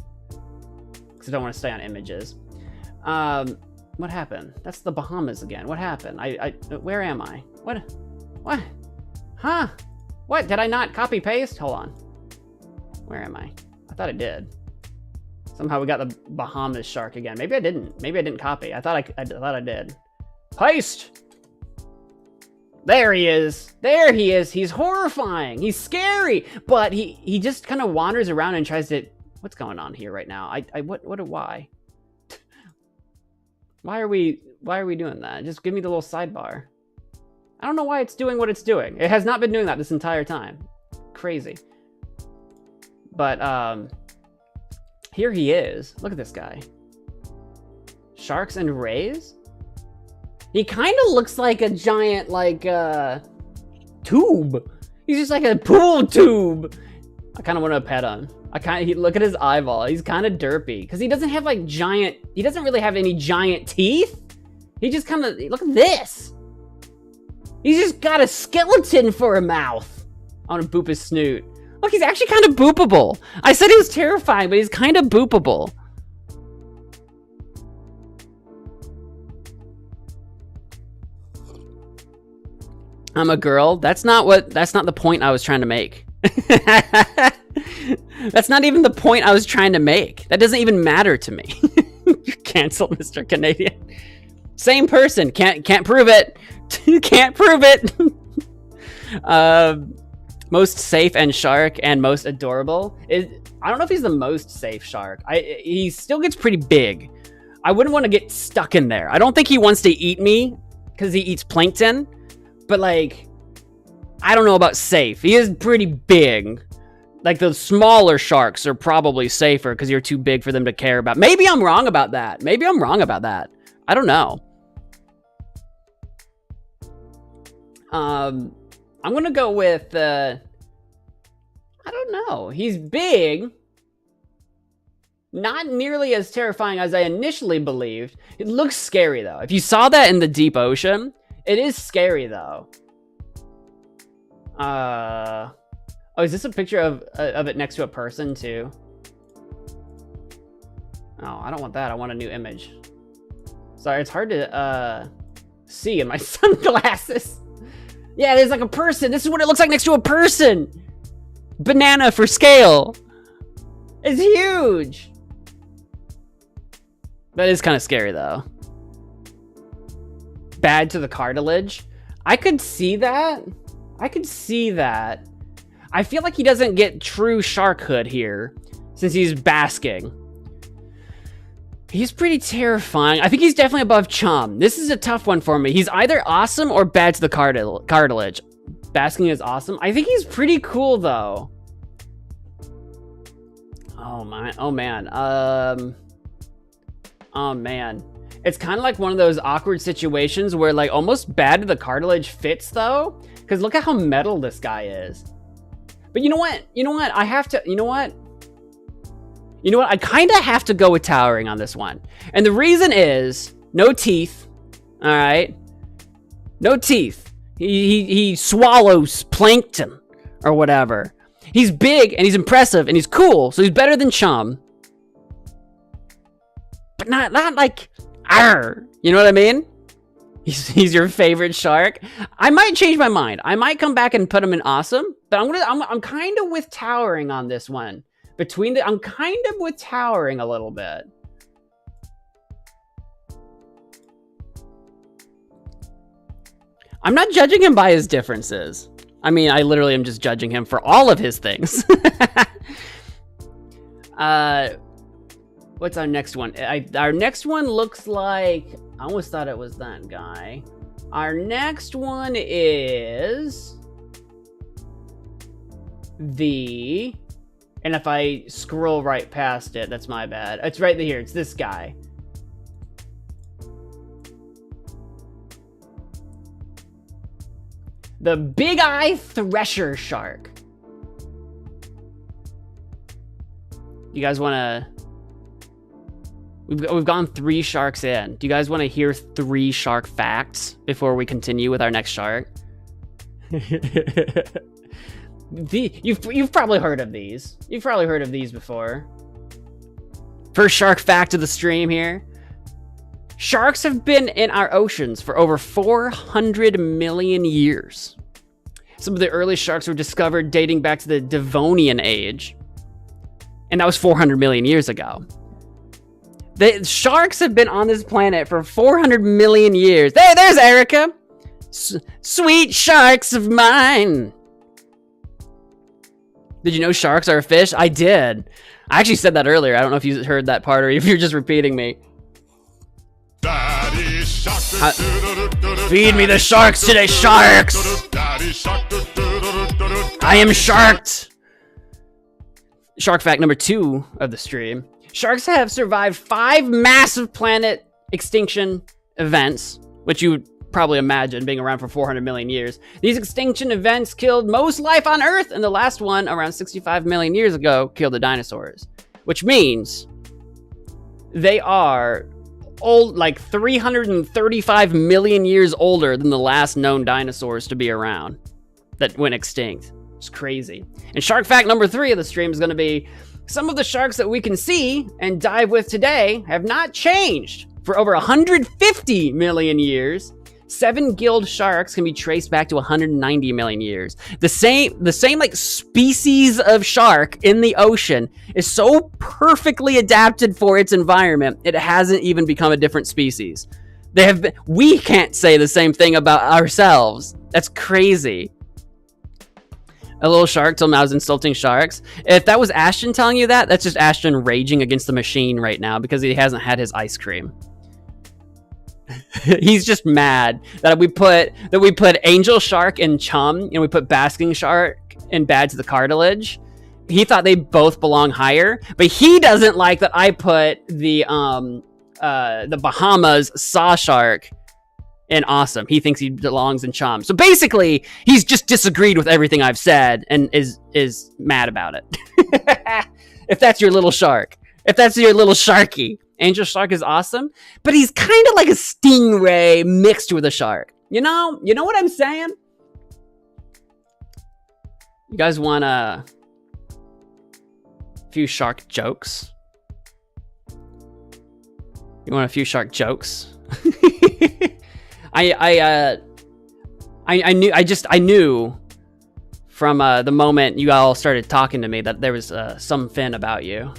Because I don't want to stay on images. What happened? That's the Bahamas again. What happened? Where am I? What? Huh? What? Did I not copy paste? Hold on. Where am I? I thought I did. Somehow we got the Bahamas shark again. Maybe I didn't. Maybe I didn't copy. I thought I did. Paste! There he is. There he is. He's horrifying. He's scary. But he just kind of wanders around and tries to... What's going on here right now? Why? Why are we doing that? Just give me the little sidebar. I don't know why it's doing what it's doing. It has not been doing that this entire time. Crazy. But here he is. Look at this guy. Sharks and rays? He kind of looks like a giant, like, tube. He's just like a pool tube. I kind of want to pet him. Look at his eyeball. He's kind of derpy because he doesn't have like he doesn't really have any giant teeth. He just kind of, look at this. He's just got a skeleton for a mouth. I want to boop his snoot. Look, he's actually kind of boopable. I said he was terrifying, but he's kind of boopable. I'm a girl. That's not the point I was trying to make. That's not even the point I was trying to make. That doesn't even matter to me. Cancel, Mr. Canadian. Same person. Can't prove it. Can't prove it. Most safe and shark and most adorable is, I don't know if he's the most safe shark. He still gets pretty big. I wouldn't want to get stuck in there. I don't think he wants to eat me. because he eats plankton. But like, I don't know about safe. He is pretty big. Like the smaller sharks are probably safer because you're too big for them to care about. Maybe I'm wrong about that. I don't know. I'm gonna go with, I don't know. He's big. Not nearly as terrifying as I initially believed. It looks scary though. If you saw that in the deep ocean, it is scary though. Oh, is this a picture of it next to a person too? Oh, I don't want that. I want a new image. Sorry, it's hard to see in my sunglasses. Yeah, there's like a person. This is what it looks like next to a person. Banana for scale. It's huge. That is kind of scary though. Bad to the cartilage. I could see that. I feel like he doesn't get true sharkhood here since he's basking. He's pretty terrifying. I think he's definitely above Chum. This is a tough one for me. He's either awesome or bad to the cartilage. Basking is awesome. I think he's pretty cool though. Oh man. It's kind of like one of those awkward situations where like almost bad to the cartilage fits though. Because look at how metal this guy is. But you know what? I have to, I kind of have to go with towering on this one. And the reason is no teeth. All right. No teeth. He swallows plankton or whatever. He's big and he's impressive and he's cool. So he's better than Chum. But not like, arr, you know what I mean? He's your favorite shark. I might change my mind. I might come back and put him in awesome, but I'm kind of with towering on this one. I'm kind of with towering a little bit. I'm not judging him by his differences. I mean, I literally am just judging him for all of his things. What's our next one? Our next one looks like... I almost thought it was that guy. Our next one is... the... And if I scroll right past it, that's my bad. It's right here. It's this guy. The Big Eye Thresher Shark. You guys want to... We've gone 3 sharks in. Do you guys want to hear 3 shark facts before we continue with our next shark? You've probably heard of these. You've probably heard of these before. First shark fact of the stream here. Sharks have been in our oceans for over 400 million years. Some of the earliest sharks were discovered dating back to the Devonian age. And that was 400 million years ago. The sharks have been on this planet for 400 million years. There's Erica. Sweet sharks of mine. Did you know sharks are a fish? I did. I actually said that earlier. I don't know if you heard that part or if you're just repeating me. Feed me the sharks today, sharks! I am sharked! Shark fact number 2 of the stream. Sharks have survived 5 massive planet extinction events, which you would probably imagine being around for 400 million years. These extinction events killed most life on Earth, and the last one, around 65 million years ago, killed the dinosaurs. Which means they are old, like 335 million years older than the last known dinosaurs to be around that went extinct. It's crazy. And shark fact number 3 of the stream is going to be some of the sharks that we can see and dive with today have not changed for over 150 million years. 7-gilled sharks can be traced back to 190 million years. The same like species of shark in the ocean is so perfectly adapted for its environment, it hasn't even become a different species. We can't say the same thing about ourselves. That's crazy. A little shark told me I was insulting sharks. If that was Ashton telling you that, that's just Ashton raging against the machine right now because he hasn't had his ice cream. He's just mad that we put Angel Shark in Chum and we put Basking Shark in Bad to the Cartilage. He thought they both belong higher, but he doesn't like that I put the Bahamas Saw Shark in Awesome. He thinks he belongs in Chum. So basically, he's just disagreed with everything I've said and is mad about it. If that's your little shark. If that's your little sharky. Angel Shark is awesome, but he's kind of like a stingray mixed with a shark. You know what I'm saying? You guys want a few shark jokes? You want a few shark jokes? I knew from the moment you all started talking to me that there was some fin about you.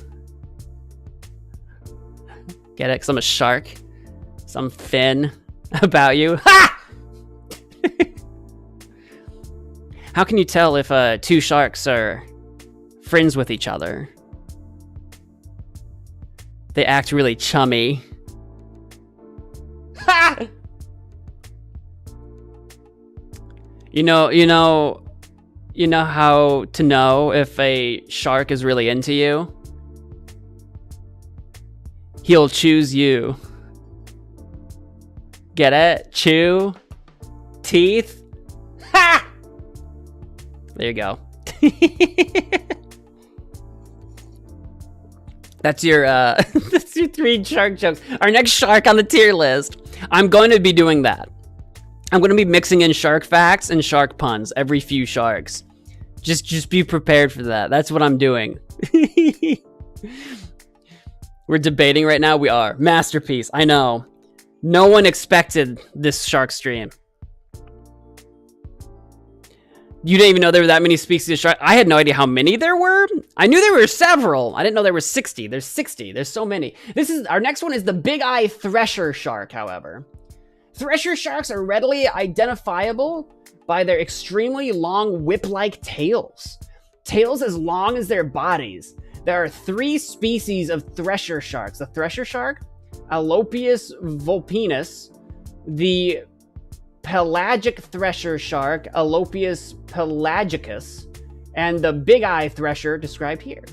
Get it? 'Cause I'm a shark. Some fin about you. Ha! How can you tell if two sharks are friends with each other? They act really chummy. Ha! You know how to know if a shark is really into you? He'll choose you. Get it? Chew? Teeth? Ha! There you go. That's your that's your 3 shark jokes. Our next shark on the tier list. I'm going to be doing that. I'm going to be mixing in shark facts and shark puns every few sharks. Just be prepared for that. That's what I'm doing. We're debating right now. We are. Masterpiece. I know. No one expected this shark stream. You didn't even know there were that many species of shark. I had no idea how many there were. I knew there were several. I didn't know there were 60. There's 60. There's so many. Our next one is the big eye thresher shark, however. Thresher sharks are readily identifiable by their extremely long whip-like tails. Tails as long as their bodies. There are 3 species of thresher sharks. The thresher shark, Alopius vulpinus, the pelagic thresher shark, Alopius pelagicus, and the big eye thresher described here.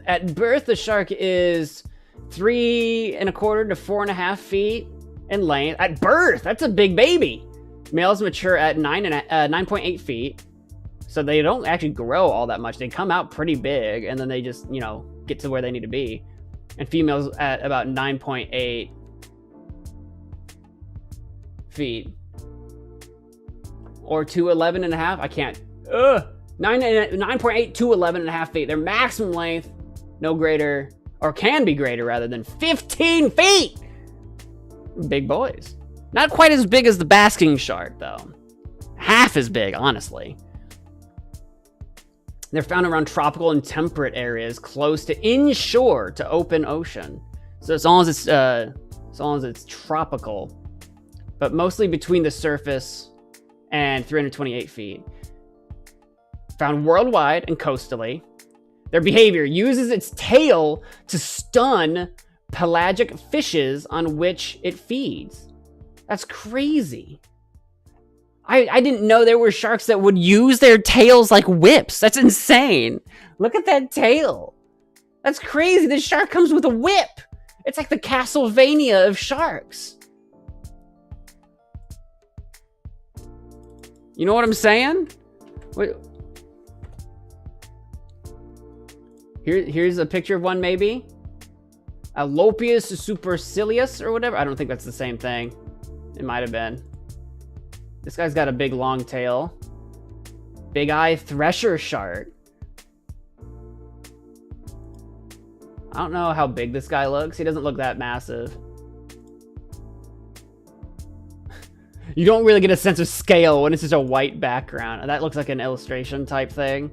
At birth, the shark is 3 1/4 to 4.5 feet in length. At birth, that's a big baby. Males mature at 9.8 feet. So they don't actually grow all that much. They come out pretty big, and then they just, get to where they need to be. And females at about 9.8 feet. Or to 11.5. I can't. 9.8 to 11.5 feet. Their maximum length, no greater, or can be greater rather, than 15 feet. Big boys. Not quite as big as the basking shark, though. Half as big, honestly. They're found around tropical and temperate areas close to inshore to open ocean. So as long as it's tropical, but mostly between the surface and 328 feet. Found worldwide and coastally. Their behavior uses its tail to stun pelagic fishes on which it feeds. That's crazy. I didn't know there were sharks that would use their tails like whips. That's insane. Look at that tail. That's crazy. This shark comes with a whip. It's like the Castlevania of sharks. You know what I'm saying? Wait. Here's a picture of one, maybe. Alopius supercilius or whatever. I don't think that's the same thing. It might have been. This guy's got a big long tail. Big eye thresher shark. I don't know how big this guy looks. He doesn't look that massive. You don't really get a sense of scale when it's just a white background. That looks like an illustration type thing.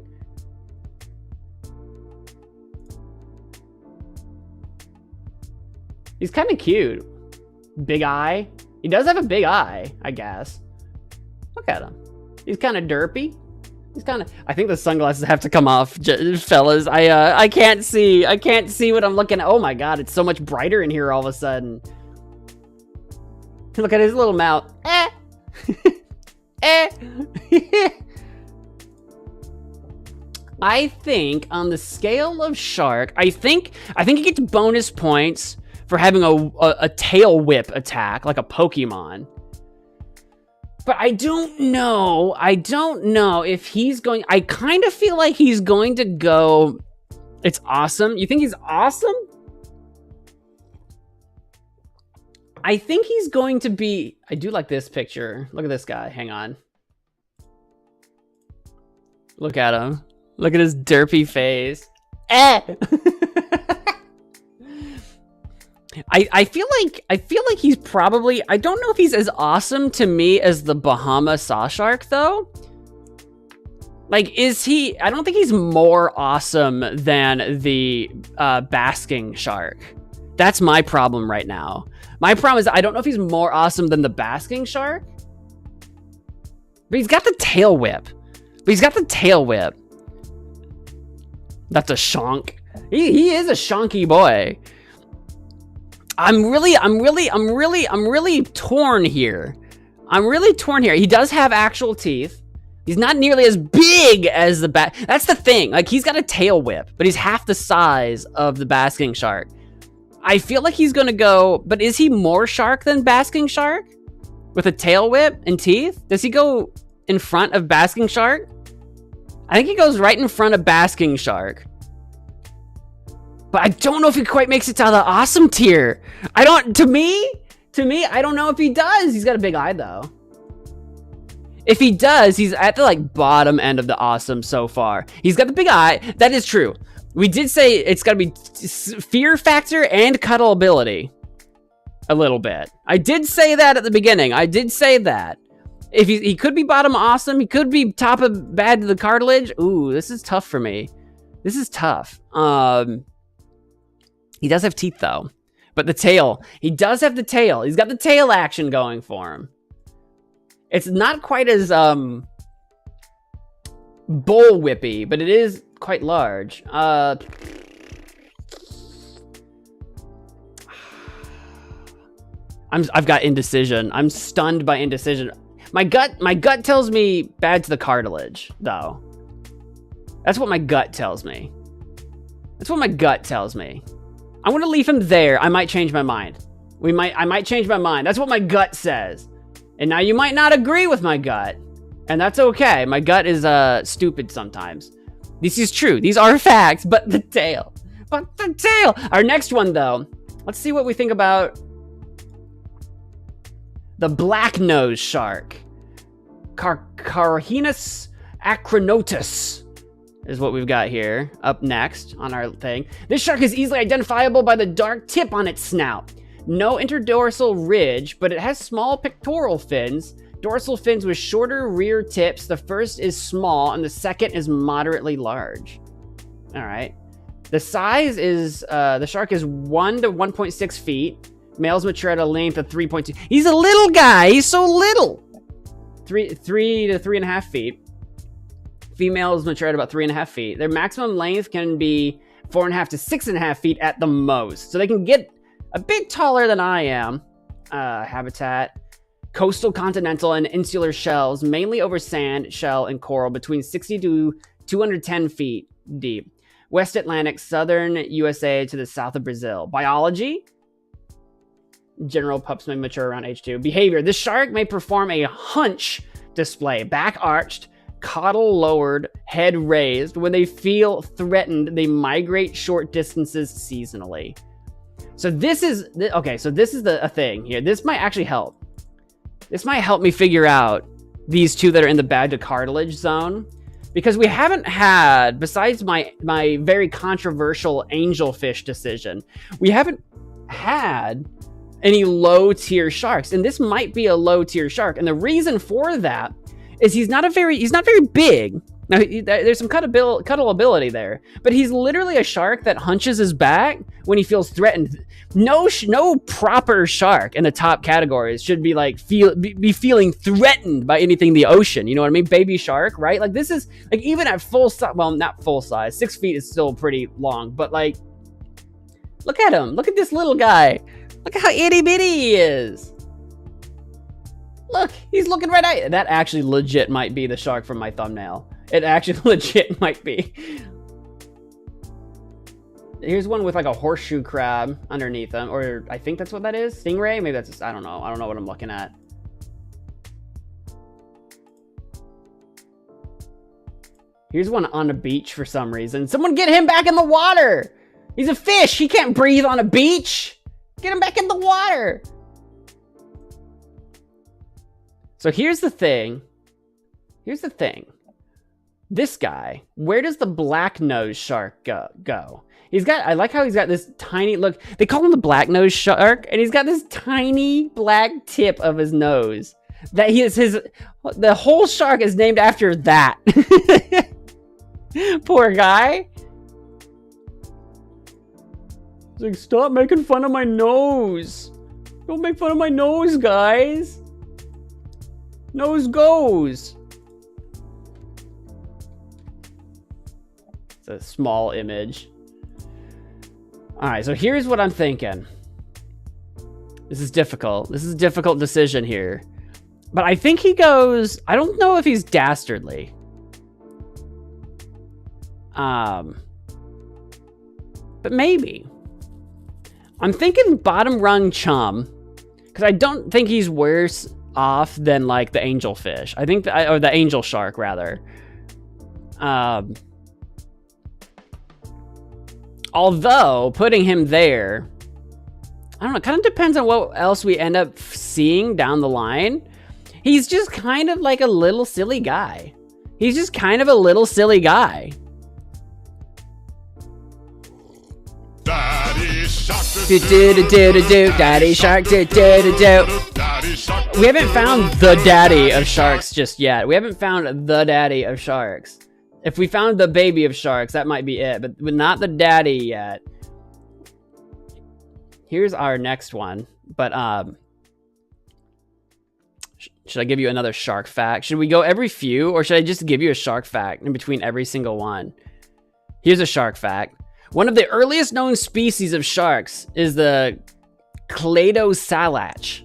He's kind of cute. Big eye. He does have a big eye, I guess. Look at him. He's kind of derpy. He's kind of. I think the sunglasses have to come off, fellas. I can't see. I can't see what I'm looking at. Oh my god, it's so much brighter in here all of a sudden. Look at his little mouth. Eh. Eh. I think on the scale of shark, I think he gets bonus points for having a tail whip attack like a Pokemon. But I don't know if he's going. I kind of feel like he's going to go. It's awesome. You think he's awesome? I think he's going to be. I do like this picture. Look at this guy. Hang on. Look at him. Look at his derpy face. Eh. I feel like he's probably. I don't know if he's as awesome to me as the Bahama saw shark though. Like, is he? I don't think he's more awesome than the basking shark. That's my problem right now. My problem is I don't know if he's more awesome than the basking shark. But he's got the tail whip. That's a shonk. He is a shonky boy. I'm really torn here. He does have actual teeth. He's not nearly as big as the bat. That's the thing. Like, he's got a tail whip, but he's half the size of the basking shark. I feel like he's gonna go, but is he more shark than basking shark? With a tail whip and teeth? Does he go in front of basking shark? I think he goes right in front of basking shark. But I don't know if he quite makes it to the awesome tier. To me, I don't know if he does. He's got a big eye though. If he does, he's at the like bottom end of the awesome so far. He's got the big eye. That is true. We did say it's got to be fear factor and cuddle ability. A little bit. I did say that at the beginning. I did say that. If he could be bottom awesome, he could be top of bad to the cartilage. Ooh, this is tough for me. This is tough. He does have teeth though. But the tail, he does have the tail. He's got the tail action going for him. It's not quite as bull whippy, but it is quite large. I've got indecision. I'm stunned by indecision. My gut tells me bad to the cartilage, though. That's what my gut tells me. I want to leave him there. I might change my mind. I might change my mind. That's what my gut says. And now you might not agree with my gut. And that's okay. My gut is stupid sometimes. This is true. These are facts, but the tail. Our next one, though. Let's see what we think about the black nose shark. Carhinus acronotus is what we've got here up next on our thing. This shark is easily identifiable by the dark tip on its snout. No interdorsal ridge, but it has small pectoral fins. Dorsal fins with shorter rear tips. The first is small and the second is moderately large. All right. The size is, the shark is 1 to 1.6 feet. Males mature at a length of 3.2. He's a little guy. He's so little. 3 to 3.5 feet. Females mature at about 3.5 feet. Their maximum length can be 4.5 to 6.5 feet at the most. So they can get a bit taller than I am. Habitat. Coastal, continental, and insular shells, mainly over sand, shell, and coral, between 60 to 210 feet deep. West Atlantic, southern USA to the south of Brazil. Biology. General pups may mature around age 2. Behavior. This shark may perform a hunch display. Back arched, caudal lowered, head raised. When they feel threatened, they migrate short distances seasonally. So this is, okay, so this is a thing here. This might actually help. This might help me figure out these two that are in the bad to cartilage zone. Because we haven't had, besides my very controversial angelfish decision, we haven't had any low tier sharks. And this might be a low tier shark. And the reason for that is he's not very big. Now, there's some cuddle ability there, but he's literally a shark that hunches his back when he feels threatened. No proper shark in the top categories should be like be feeling threatened by anything in the ocean. You know what I mean? Baby shark, right? Like this is like even at full size. Well, not full size. 6 feet is still pretty long, but like, look at him. Look at this little guy. Look at how itty bitty he is. Look, he's looking right at you. That actually legit might be the shark from my thumbnail. It actually legit might be. Here's one with like a horseshoe crab underneath him, or I think that's what that is. Stingray? Maybe that's, I don't know. I don't know what I'm looking at. Here's one on a beach for some reason. Someone get him back in the water. He's a fish. He can't breathe on a beach. Get him back in the water. So here's the thing. Here's the thing. This guy, where does the black nose shark go? He's got, I like how he's got this tiny, look, they call him the black nose shark, and he's got this tiny black tip of his nose. That he is the whole shark is named after that. Poor guy. He's like, stop making fun of my nose. Don't make fun of my nose, guys. Nose goes. It's a small image. All right, so here's what I'm thinking. This is difficult. This is a difficult decision here. But I think he goes, I don't know if he's dastardly. But maybe. I'm thinking bottom rung chum, because I don't think he's worse off than like the angelfish. I think, or the angel shark rather. Although putting him there, I don't know, kind of depends on what else we end up seeing down the line. He's just kind of like a little silly guy. He's just kind of a little silly guy. Daddy shark, Do do do do do do, daddy shark, do do do do. daddy shark. We haven't found the daddy of sharks just yet. We haven't found the daddy of sharks. If we found the baby of sharks, that might be it, but not the daddy yet. Here's our next one, but should I give you another shark fact? Should we go every few, or should I just give you a shark fact in between every single one? Here's a shark fact. One of the earliest known species of sharks is the Cladosalach.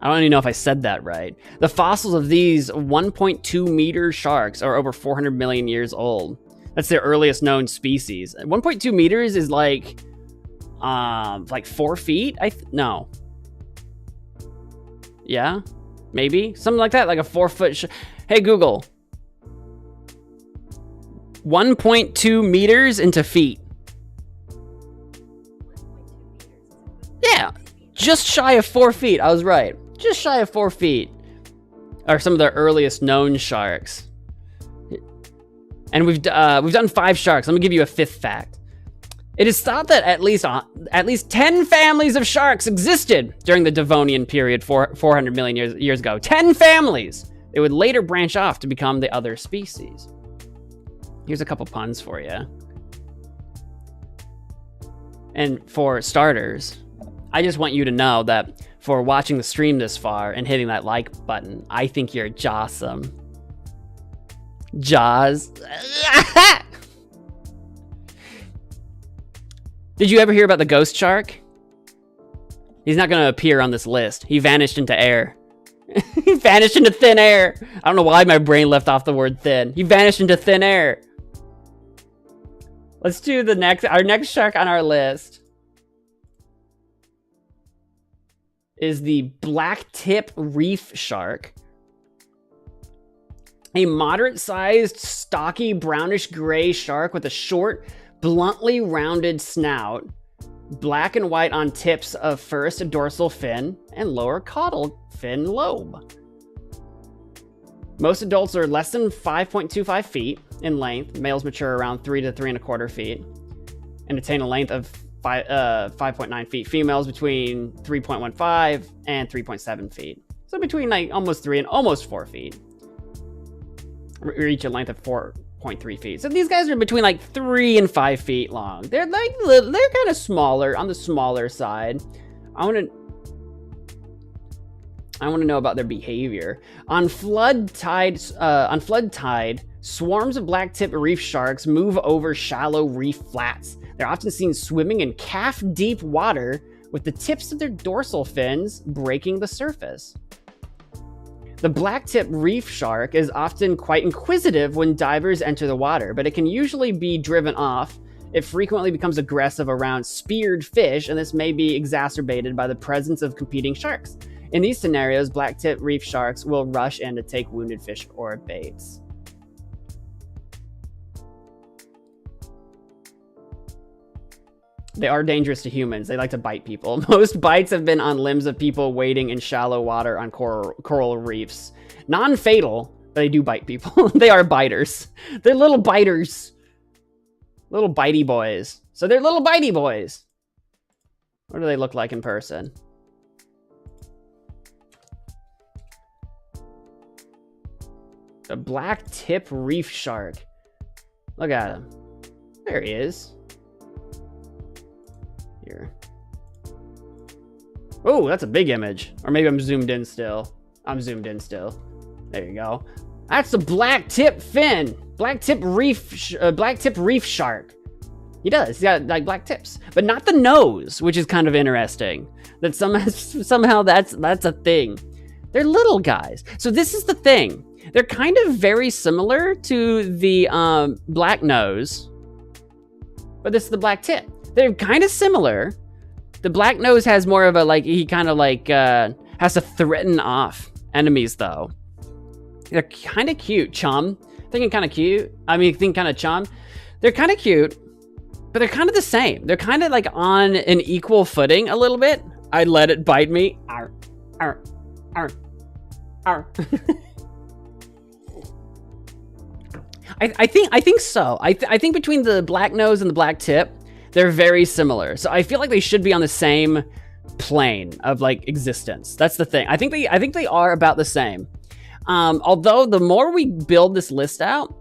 I don't even know if I said that right. The fossils of these 1.2 meter sharks are over 400 million years old. That's their earliest known species. 1.2 meters is like 4 feet? No. Yeah, maybe something like that, like a 4 foot. Hey Google, 1.2 meters into feet. Yeah, just shy of 4 feet. I was right. Just shy of 4 feet are some of the earliest known sharks. And we've done 5 sharks. Let me give you a 5th fact. It is thought that at least 10 families of sharks existed during the Devonian period 400 million years ago. 10 families. They would later branch off to become the other species. Here's a couple puns for you. And for starters, I just want you to know that for watching the stream this far and hitting that like button, I think you're jawsome. Jaws. Did you ever hear about the ghost shark? He's not going to appear on this list. He vanished into air. He vanished into thin air. I don't know why my brain left off the word thin. He vanished into thin air. Let's do our next shark on our list. Is the black tip reef shark. A moderate-sized, stocky, brownish-gray shark with a short, bluntly rounded snout, black and white on tips of first dorsal fin and lower caudal fin lobe. Most adults are less than 5.25 feet in length. Males mature around 3 to 3.25 feet and attain a length of 5.9 feet. Females between 3.15 and 3.7 feet. So between like almost 3 and almost 4 feet. Reach a length of 4.3 feet. So these guys are between like 3 and 5 feet long. They're kind of smaller, on the smaller side. I want to know about their behavior. On flood tide, swarms of black-tip reef sharks move over shallow reef flats. They're often seen swimming in calf-deep water with the tips of their dorsal fins breaking the surface. The black-tip reef shark is often quite inquisitive when divers enter the water, but it can usually be driven off. It frequently becomes aggressive around speared fish, and this may be exacerbated by the presence of competing sharks. In these scenarios, black-tip reef sharks will rush in to take wounded fish or baits. They are dangerous to humans. They like to bite people. Most bites have been on limbs of people wading in shallow water on coral reefs. Non-fatal, but they do bite people. They are biters. They're little biters. Little bitey boys. So they're little bitey boys. What do they look like in person? The black tip reef shark. Look at him. There he is. Here. Oh, that's a big image. Or maybe I'm zoomed in still. I'm zoomed in still. There you go. That's the black tip fin. Black tip reef shark. He does. He's got like black tips, but not the nose, which is kind of interesting. That somehow that's a thing. They're little guys. So this is the thing. They're kind of very similar to the black nose, but this is the black tip. They're kind of similar. The black nose has more of a, like, he kind of like has to threaten off enemies though. They're kind of cute, chum. Thinking kind of cute. I mean, think kind of chum. They're kind of cute, but they're kind of the same. They're kind of like on an equal footing a little bit. I let it bite me. Arr, arr, arr, arr. I think so. I think between the black nose and the black tip, they're very similar. So I feel like they should be on the same plane of like existence. That's the thing. I think they are about the same. Although the more we build this list out,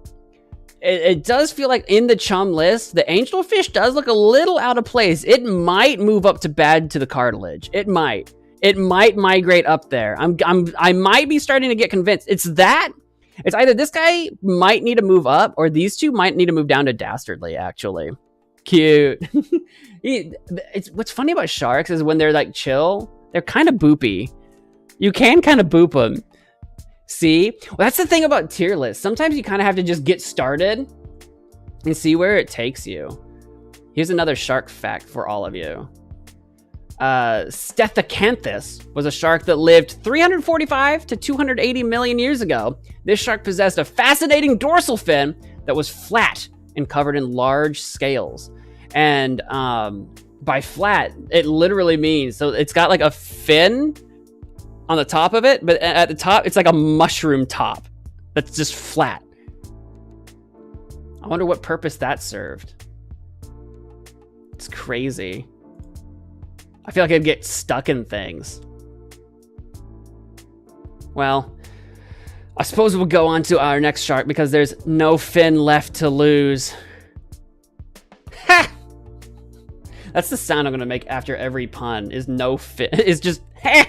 it does feel like in the chum list, the angelfish does look a little out of place. It might move up to bad to the cartilage. It might migrate up there. I might be starting to get convinced. It's either this guy might need to move up or these two might need to move down to dastardly, actually. Cute. What's funny about sharks is when they're like chill, they're kind of boopy. You can kind of boop them. See? Well, that's the thing about tier lists. Sometimes you kind of have to just get started and see where it takes you. Here's another shark fact for all of you. Stethecanthus was a shark that lived 345 to 280 million years ago. This shark possessed a fascinating dorsal fin that was flat and covered in large scales. And by flat, it literally means, so it's got like a fin on the top of it, but at the top, it's like a mushroom top that's just flat. I wonder what purpose that served. It's crazy. I feel like I'd get stuck in things. Well, I suppose we'll go on to our next shark because there's no fin left to lose. Ha! That's the sound I'm gonna make after every pun. Is no fin. Is just ha!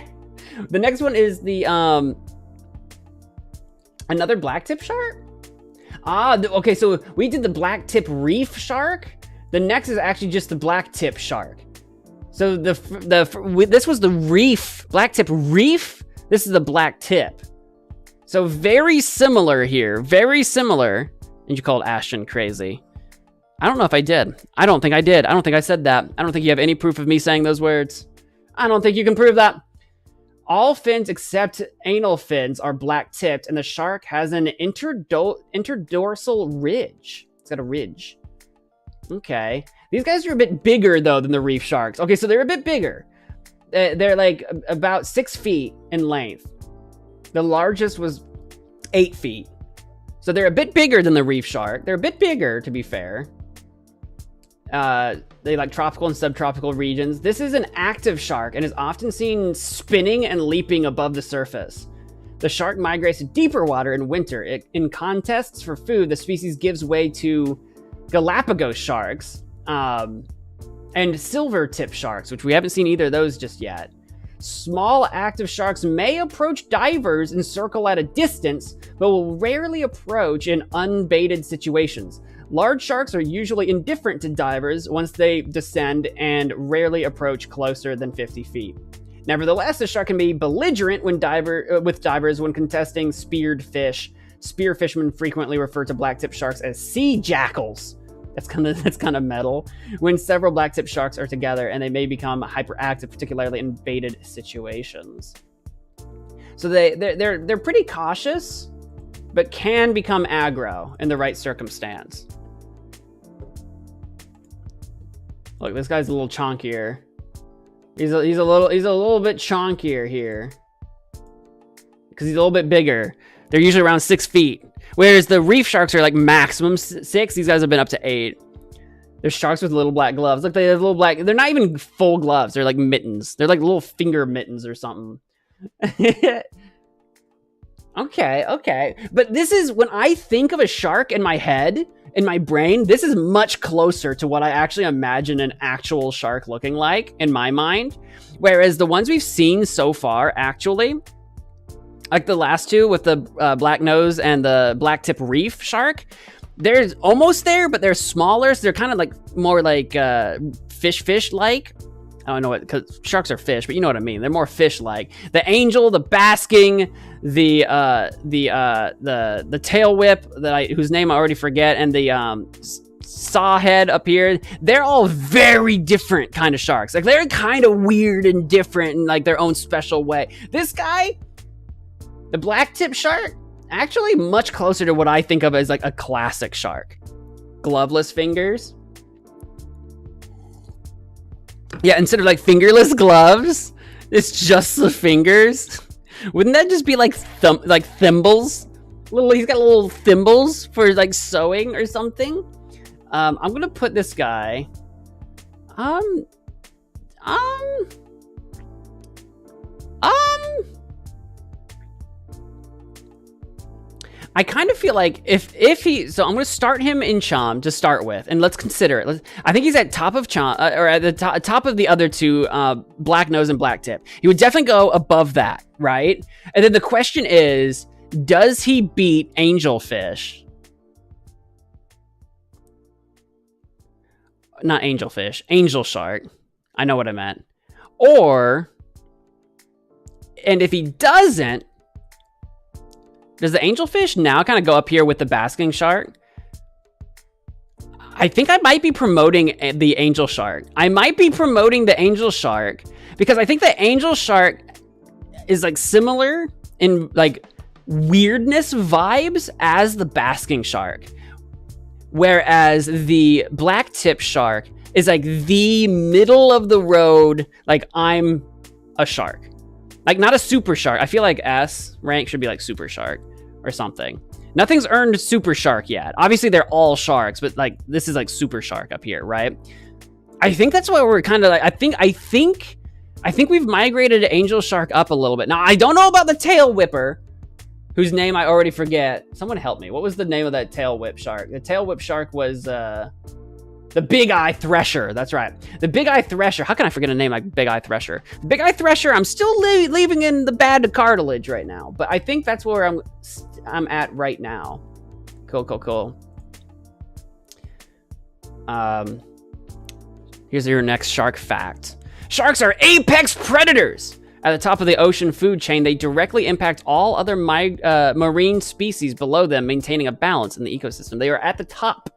The next one is the another black tip shark. Okay. So we did the black tip reef shark. The next is actually just the black tip shark. So this was the reef, black tip reef. This is the black tip. So very similar here, very similar. And you called Ashton crazy. I don't know if I did. I don't think I did. I don't think I said that. I don't think you have any proof of me saying those words. I don't think you can prove that. All fins except anal fins are black tipped, and the shark has an interdorsal ridge. It's got a ridge. Okay. These guys are a bit bigger, though, than the reef sharks. Okay, so they're a bit bigger. They're like about 6 feet in length. The largest was 8 feet. So they're a bit bigger than the reef shark. They're a bit bigger, to be fair. They like tropical and subtropical regions. This is an active shark and is often seen spinning and leaping above the surface. The shark migrates to deeper water in winter. In contests for food, the species gives way to Galapagos sharks and silver tip sharks, which we haven't seen either of those just yet. Small active sharks may approach divers and circle at a distance, but will rarely approach in unbaited situations. Large sharks are usually indifferent to divers once they descend and rarely approach closer than 50 feet. Nevertheless, the shark can be belligerent with divers when contesting speared fish. Spear fishermen frequently refer to blacktip sharks as sea jackals. That's kind of metal. When several blacktip sharks are together, and they may become hyperactive, particularly in baited situations. So they're pretty cautious, but can become aggro in the right circumstance. Look, this guy's a little chonkier. He's a little bit chonkier here because he's a little bit bigger. They're usually around 6 feet, whereas the reef sharks are like maximum 6. These guys have been up to 8. There's sharks with little black gloves. Look, they have little black. They're not even full gloves. They're like mittens. They're like little finger mittens or something. Okay. But this is, when I think of a shark in my head, in my brain, this is much closer to what I actually imagine an actual shark looking like in my mind. Whereas the ones we've seen so far, actually, like the last two with the black nose and the black tip reef shark, they're almost there, but they're smaller. So they're kind of like more like fish-like. I don't know what, because sharks are fish, but you know what I mean. They're more fish-like. The angel, the basking, the tail whip whose name I already forget, and the sawhead up here. They're all very different kind of sharks. Like they're kind of weird and different in like their own special way. This guy, the black tip shark, actually much closer to what I think of as like a classic shark. Gloveless fingers. Yeah, instead of like fingerless gloves, it's just the fingers. Wouldn't that just be like thimbles? He's got little thimbles for like sewing or something. I'm gonna put this guy. I kind of feel like if he, so I'm going to start him in Chom to start with, and let's consider it. I think he's at top of Chom, or at the top of the other two, Black Nose and Black Tip. He would definitely go above that, right? And then the question is, does he beat Angelfish? Not Angelfish, Angel Shark. I know what I meant. And if he doesn't, does the angelfish now kind of go up here with the basking shark? I think I might be promoting the angel shark. I might be promoting the angel shark because I think the angel shark is like similar in like weirdness vibes as the basking shark. Whereas the black tip shark is like the middle of the road. Like I'm a shark, like not a super shark. I feel like S rank should be like super shark or something. Nothing's earned super shark yet. Obviously they're all sharks, but like this is like super shark up here, right? I think that's what we're kind of like. I think we've migrated Angel Shark up a little bit. Now I don't know about the tail whipper, whose name I already forget. Someone help me. What was the name of that tail whip shark? The tail whip shark was the Big Eye Thresher. That's right. The Big Eye Thresher. How can I forget a name like Big Eye Thresher? The Big Eye Thresher, I'm still leaving in the bad cartilage right now. But I think that's where I'm at right now. Cool. Here's your next shark fact. Sharks are apex predators. At the top of the ocean food chain, they directly impact all other marine species below them, maintaining a balance in the ecosystem. They are at the top.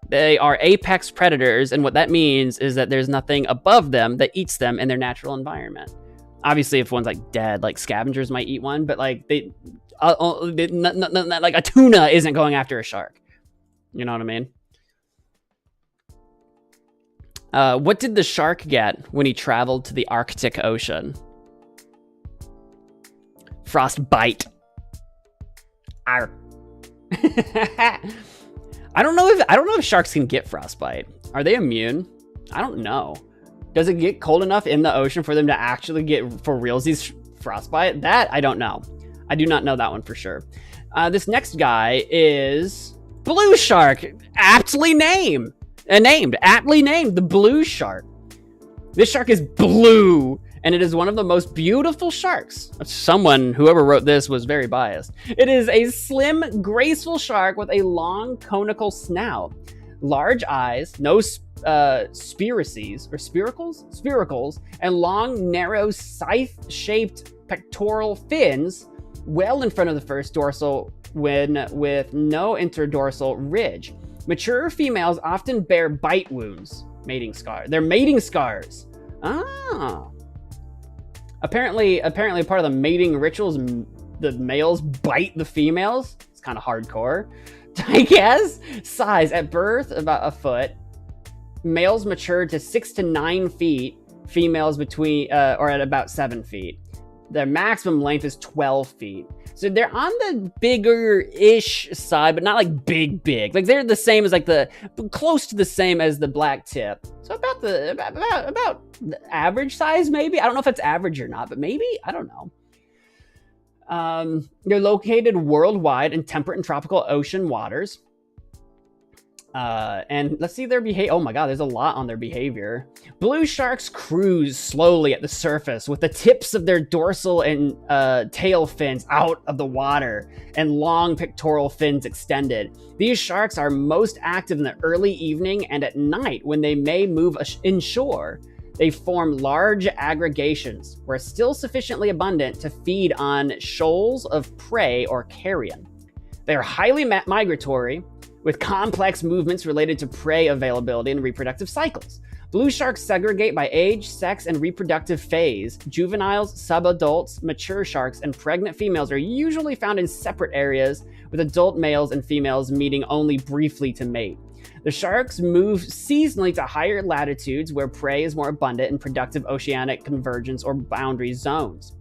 They are apex predators, and what that means is that there's nothing above them that eats them in their natural environment. Obviously, if one's like dead, like scavengers might eat one, but like like a tuna isn't going after a shark. You know what I mean? What did the shark get when he traveled to the Arctic Ocean? Frostbite. Arr. I don't know if sharks can get frostbite. Are they immune? I don't know. Does it get cold enough in the ocean for them to actually get for realsies frostbite? That I don't know. I do not know that one for sure. This next guy is Blue Shark, aptly named, the Blue Shark. This shark is blue, and it is one of the most beautiful sharks. Whoever wrote this was very biased. It is a slim, graceful shark with a long, conical snout, large eyes, no spiracles, and long, narrow, scythe-shaped pectoral fins well in front of the first dorsal fin with no interdorsal ridge. Mature females often bear bite wounds, mating scars. They're mating scars. Ah. Apparently part of the mating rituals, the males bite the females. It's kind of hardcore, I guess. Size at birth about a foot. Males mature to 6 to 9 feet. Females between or at about 7 feet. Their maximum length is 12 feet. So they're on the bigger-ish side, but not like big. Like they're the same as like close to the same as the black tip. So about the average size, maybe. I don't know if it's average or not, but maybe, I don't know. They're located worldwide in temperate and tropical ocean waters. And let's see their behavior. Oh my god, there's a lot on their behavior. Blue sharks cruise slowly at the surface with the tips of their dorsal and tail fins out of the water and long pectoral fins extended. These sharks are most active in the early evening and at night when they may move inshore. They form large aggregations where still sufficiently abundant to feed on shoals of prey or carrion. They are highly migratory, with complex movements related to prey availability and reproductive cycles. Blue sharks segregate by age, sex, and reproductive phase. Juveniles, subadults, mature sharks, and pregnant females are usually found in separate areas, with adult males and females meeting only briefly to mate. The sharks move seasonally to higher latitudes where prey is more abundant in productive oceanic convergence or boundary zones.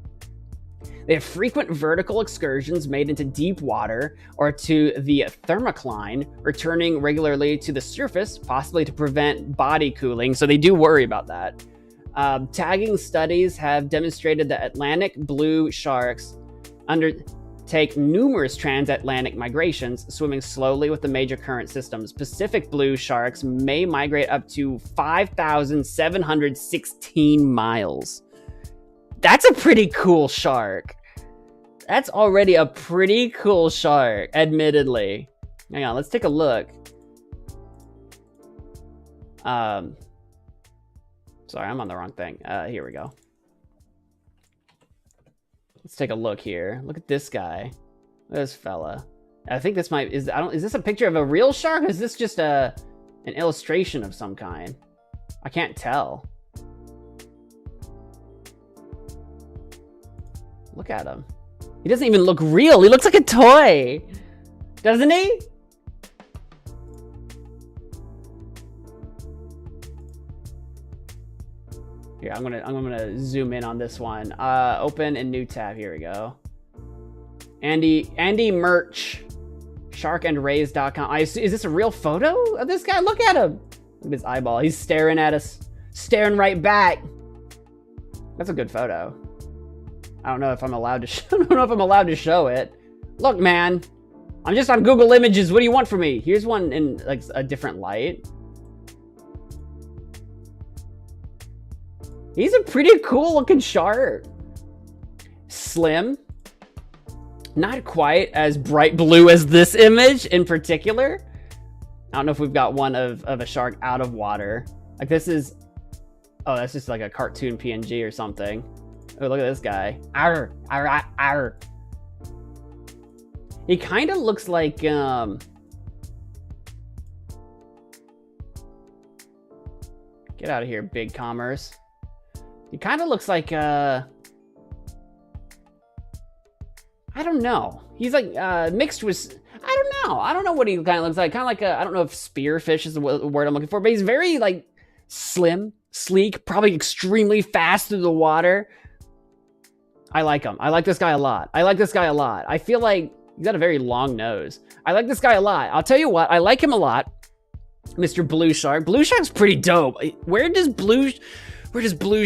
They have frequent vertical excursions made into deep water or to the thermocline, returning regularly to the surface, possibly to prevent body cooling. So they do worry about that. Tagging studies have demonstrated that Atlantic blue sharks undertake numerous transatlantic migrations, swimming slowly with the major current systems. Pacific blue sharks may migrate up to 5,716 miles. That's a pretty cool shark. That's already a pretty cool shark, admittedly. Hang on, let's take a look. Sorry, I'm on the wrong thing. Here we go. Let's take a look here. Look at this guy. Look at this fella. I think this might is this a picture of a real shark? Or is this just an illustration of some kind? I can't tell. Look at him. He doesn't even look real. He looks like a toy. Doesn't he? Here, I'm gonna zoom in on this one. Open a new tab. Here we go. Andy Merch. Sharkandrays.com. Is this a real photo of this guy? Look at him. Look at his eyeball. He's staring at us. Staring right back. That's a good photo. I don't know if I'm allowed to show it. Look, man, I'm just on Google Images. What do you want from me? Here's one in like a different light. He's a pretty cool looking shark. Slim. Not quite as bright blue as this image in particular. I don't know if we've got one of a shark out of water. Like this is, oh, that's just like a cartoon PNG or something. Oh, look at this guy. Arr, arr, arr, arr. He kind of looks like, get out of here, Big Commerce. He kind of looks like, I don't know. He's like, mixed with, I don't know. I don't know what he kind of looks like. Kind of like I don't know if spearfish is the word I'm looking for, but he's very like slim, sleek, probably extremely fast through the water. I like him. I like this guy a lot. I feel like he's got a very long nose. I like this guy a lot. I'll tell you what, I like him a lot. Mr. Blue Shark. Blue Shark's pretty dope. Where does Blue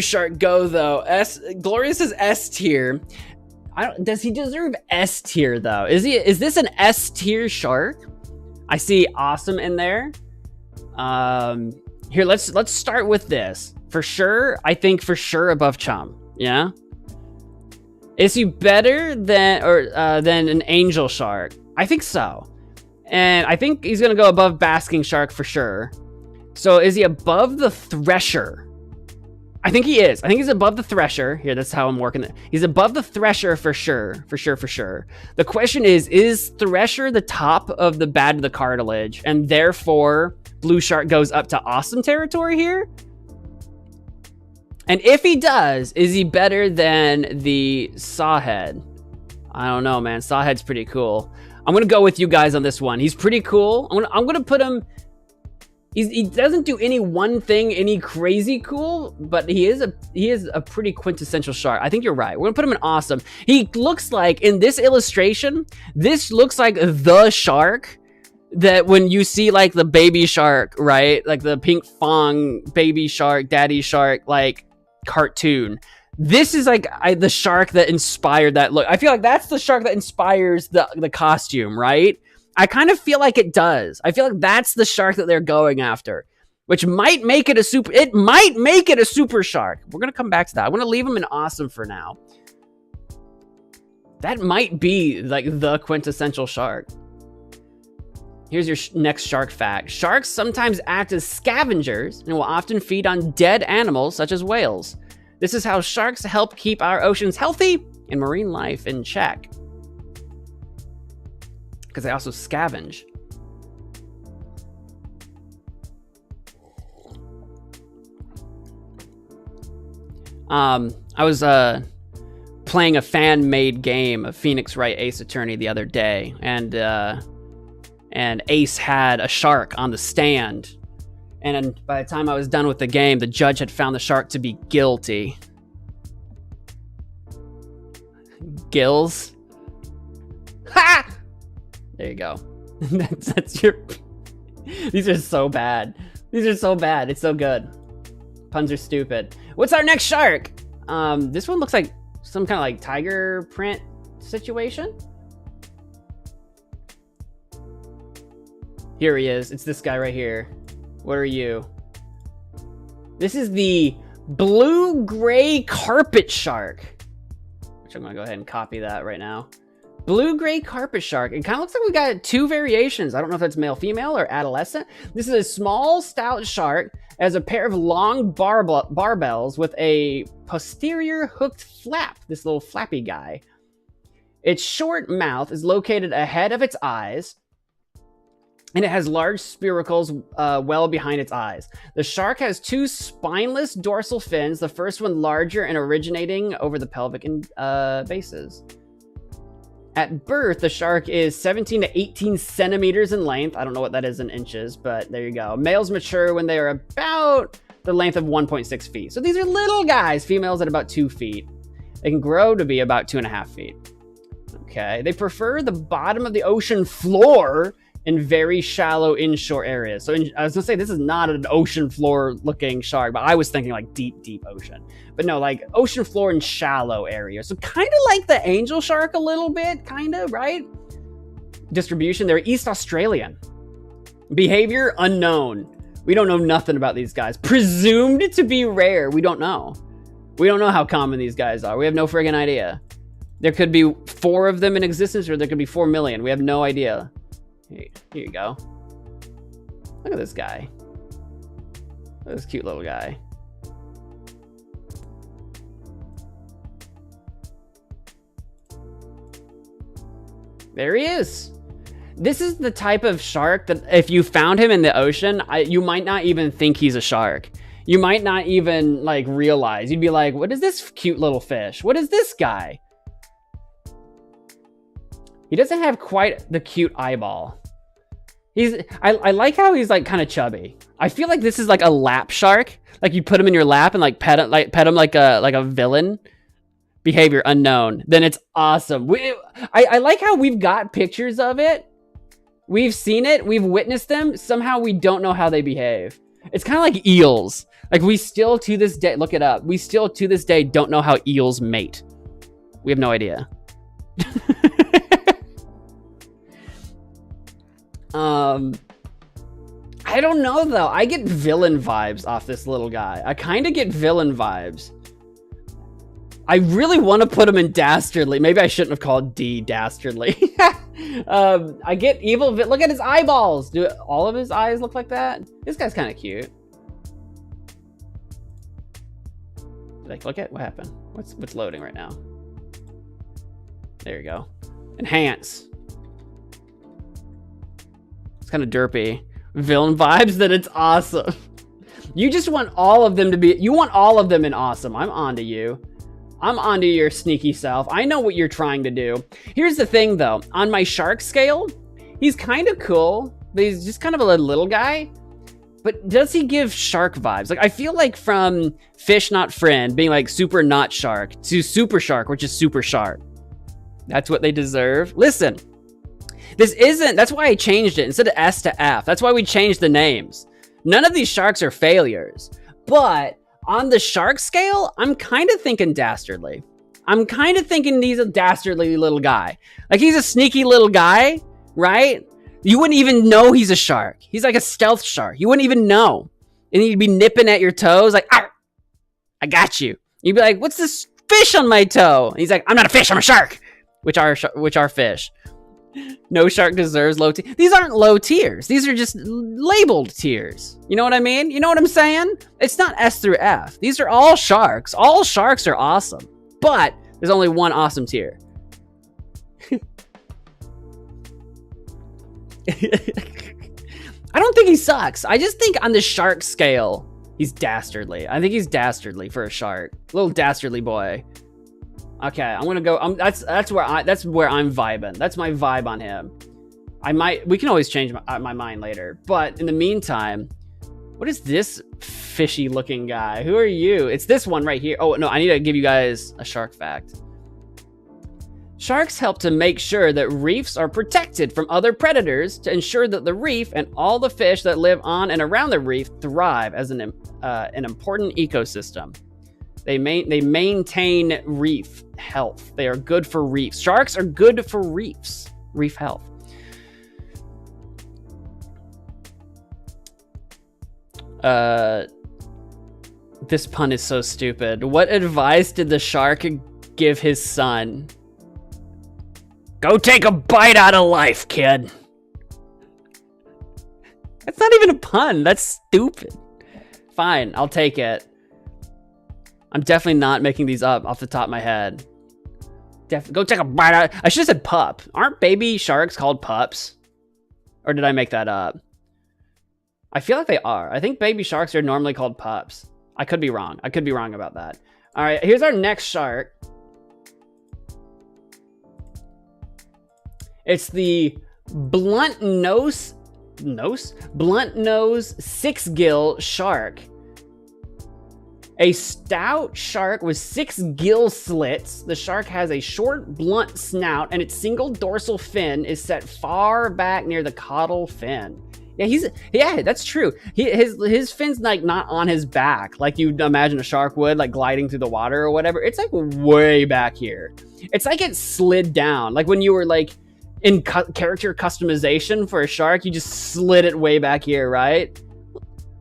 Shark go though? Gloria says S tier. Does he deserve S tier though? Is this an S tier shark? I see awesome in there. Here, let's start with this. For sure, I think for sure above Chum. Yeah. Is he better than an angel shark? I think so. And I think he's gonna go above basking shark for sure. So is he above the thresher? I think he is. I think he's above the thresher. Here, that's how I'm working it. He's above the thresher for sure. For sure. The question is thresher the top of the bad to the cartilage? And therefore, blue shark goes up to awesome territory here? And if he does, is he better than the sawhead? I don't know, man. Sawhead's pretty cool. I'm going to go with you guys on this one. He's pretty cool. I'm going to put him... He doesn't do any one thing, any crazy cool, but he is a pretty quintessential shark. I think you're right. We're gonna put him in awesome. He looks like, in this illustration, this looks like the shark that when you see like the baby shark, right? Like the pink fong baby shark, daddy shark, like cartoon. This is like the shark that inspired that look. I feel like that's the shark that inspires the costume, right? I kind of feel like it does. I feel like that's the shark that they're going after, which might make it a super... It might make it a super shark. We're going to come back to that. I want to leave him in awesome for now. That might be like the quintessential shark. Here's your next shark fact. Sharks sometimes act as scavengers and will often feed on dead animals such as whales. This is how sharks help keep our oceans healthy and marine life in check. Because they also scavenge. I was playing a fan-made game of Phoenix Wright Ace Attorney the other day, and Ace had a shark on the stand. And by the time I was done with the game, the judge had found the shark to be guilty. Gills? Ha! There you go. that's your... These are so bad. These are so bad. It's so good. Puns are stupid. What's our next shark? This one looks like some kind of like tiger print situation. Here he is. It's this guy right here. What are you? This is the blue-gray carpet shark. Which I'm gonna go ahead and copy that right now. Blue-gray carpet shark. It kind of looks like we got two variations. I don't know if that's male-female or adolescent. This is a small, stout shark. It has a pair of long barbels with a posterior hooked flap. This little flappy guy. Its short mouth is located ahead of its eyes, and it has large spiracles well behind its eyes. The shark has two spineless dorsal fins, the first one larger and originating over the pelvic bases. At birth, the shark is 17 to 18 centimeters in length. I don't know what that is in inches, but there you go. Males mature when they are about the length of 1.6 feet. So these are little guys, females at about 2 feet. They can grow to be about 2.5 feet. Okay, they prefer the bottom of the ocean floor in very shallow inshore areas. So I was gonna say, this is not an ocean floor looking shark, but I was thinking like deep, deep ocean. But no, like ocean floor in shallow areas. So kind of like the angel shark a little bit, kind of, right? Distribution, they're East Australian. Behavior, unknown. We don't know nothing about these guys. Presumed to be rare, we don't know. We don't know how common these guys are. We have no friggin' idea. There could be 4 of them in existence, or there could be 4 million. We have no idea. Here you go. Look at this guy. Look at this cute little guy. There he is. This is the type of shark that if you found him in the ocean, you might not even think he's a shark. You might not even like realize. You'd be like, what is this cute little fish? What is this guy? He doesn't have quite the cute eyeball. I like how he's like kind of chubby. I feel like this is like a lap shark. Like you put him in your lap and like pet him like a villain. Behavior unknown. Then it's awesome. I like how we've got pictures of it. We've seen it. We've witnessed them. Somehow we don't know how they behave. It's kind of like eels. Like we still to this day, look it up. We still to this day don't know how eels mate. We have no idea. I don't know though. I get villain vibes off this little guy. I kind of get villain vibes. I really want to put him in dastardly. Maybe I shouldn't have called D dastardly. I get evil. Look at his eyeballs. Do all of his eyes look like that? This guy's kind of cute. Like, look at what happened. What's loading right now? There you go. Enhance. It's kind of derpy. Villain vibes. That it's awesome. You just want all of them to be. You want all of them in awesome. I'm onto you. I'm onto your sneaky self. I know what you're trying to do. Here's the thing, though. On my shark scale, he's kind of cool, but he's just kind of a little guy. But does he give shark vibes? Like, I feel like from fish not friend being like super not shark to super shark, which is super shark. That's what they deserve. Listen, this isn't. That's why I changed it instead of S to F. That's why we changed the names. None of these sharks are failures, but on the shark scale, I'm kind of thinking dastardly. I'm kind of thinking he's a dastardly little guy. Like, he's a sneaky little guy, right? You wouldn't even know he's a shark. He's like a stealth shark. You wouldn't even know. And he'd be nipping at your toes like, "Arr, I got you." You'd be like, "What's this fish on my toe?" And he's like, "I'm not a fish, I'm a shark." Which are fish. No shark deserves low tier. These aren't low tiers. These are just labeled tiers. You know what I mean? You know what I'm saying? It's not S through F. These are all sharks. All sharks are awesome. But there's only one awesome tier. I don't think he sucks. I just think on the shark scale, he's dastardly. I think he's dastardly for a shark. Little dastardly boy. Okay, I'm gonna go. That's where I'm vibing. That's my vibe on him. We can always change my mind later. But in the meantime, what is this fishy looking guy? Who are you? It's this one right here. Oh no, I need to give you guys a shark fact. Sharks help to make sure that reefs are protected from other predators to ensure that the reef and all the fish that live on and around the reef thrive as an important ecosystem. They maintain reef health. They are good for reefs. Sharks are good for reefs. Reef health. This pun is so stupid. What advice did the shark give his son? Go take a bite out of life, kid. That's not even a pun. That's stupid. Fine, I'll take it. I'm definitely not making these up off the top of my head. Go take a bite out. I should have said pup. Aren't baby sharks called pups? Or did I make that up? I feel like they are. I think baby sharks are normally called pups. I could be wrong. I could be wrong about that. All right, here's our next shark. It's the blunt nose 6-gill shark. A stout shark with 6 gill slits. The shark has a short, blunt snout, and its single dorsal fin is set far back near the caudal fin. Yeah, that's true. His fin's like not on his back like you'd imagine a shark would, like gliding through the water or whatever. It's like way back here. It's like it slid down. Like when you were like in character customization for a shark, you just slid it way back here, right?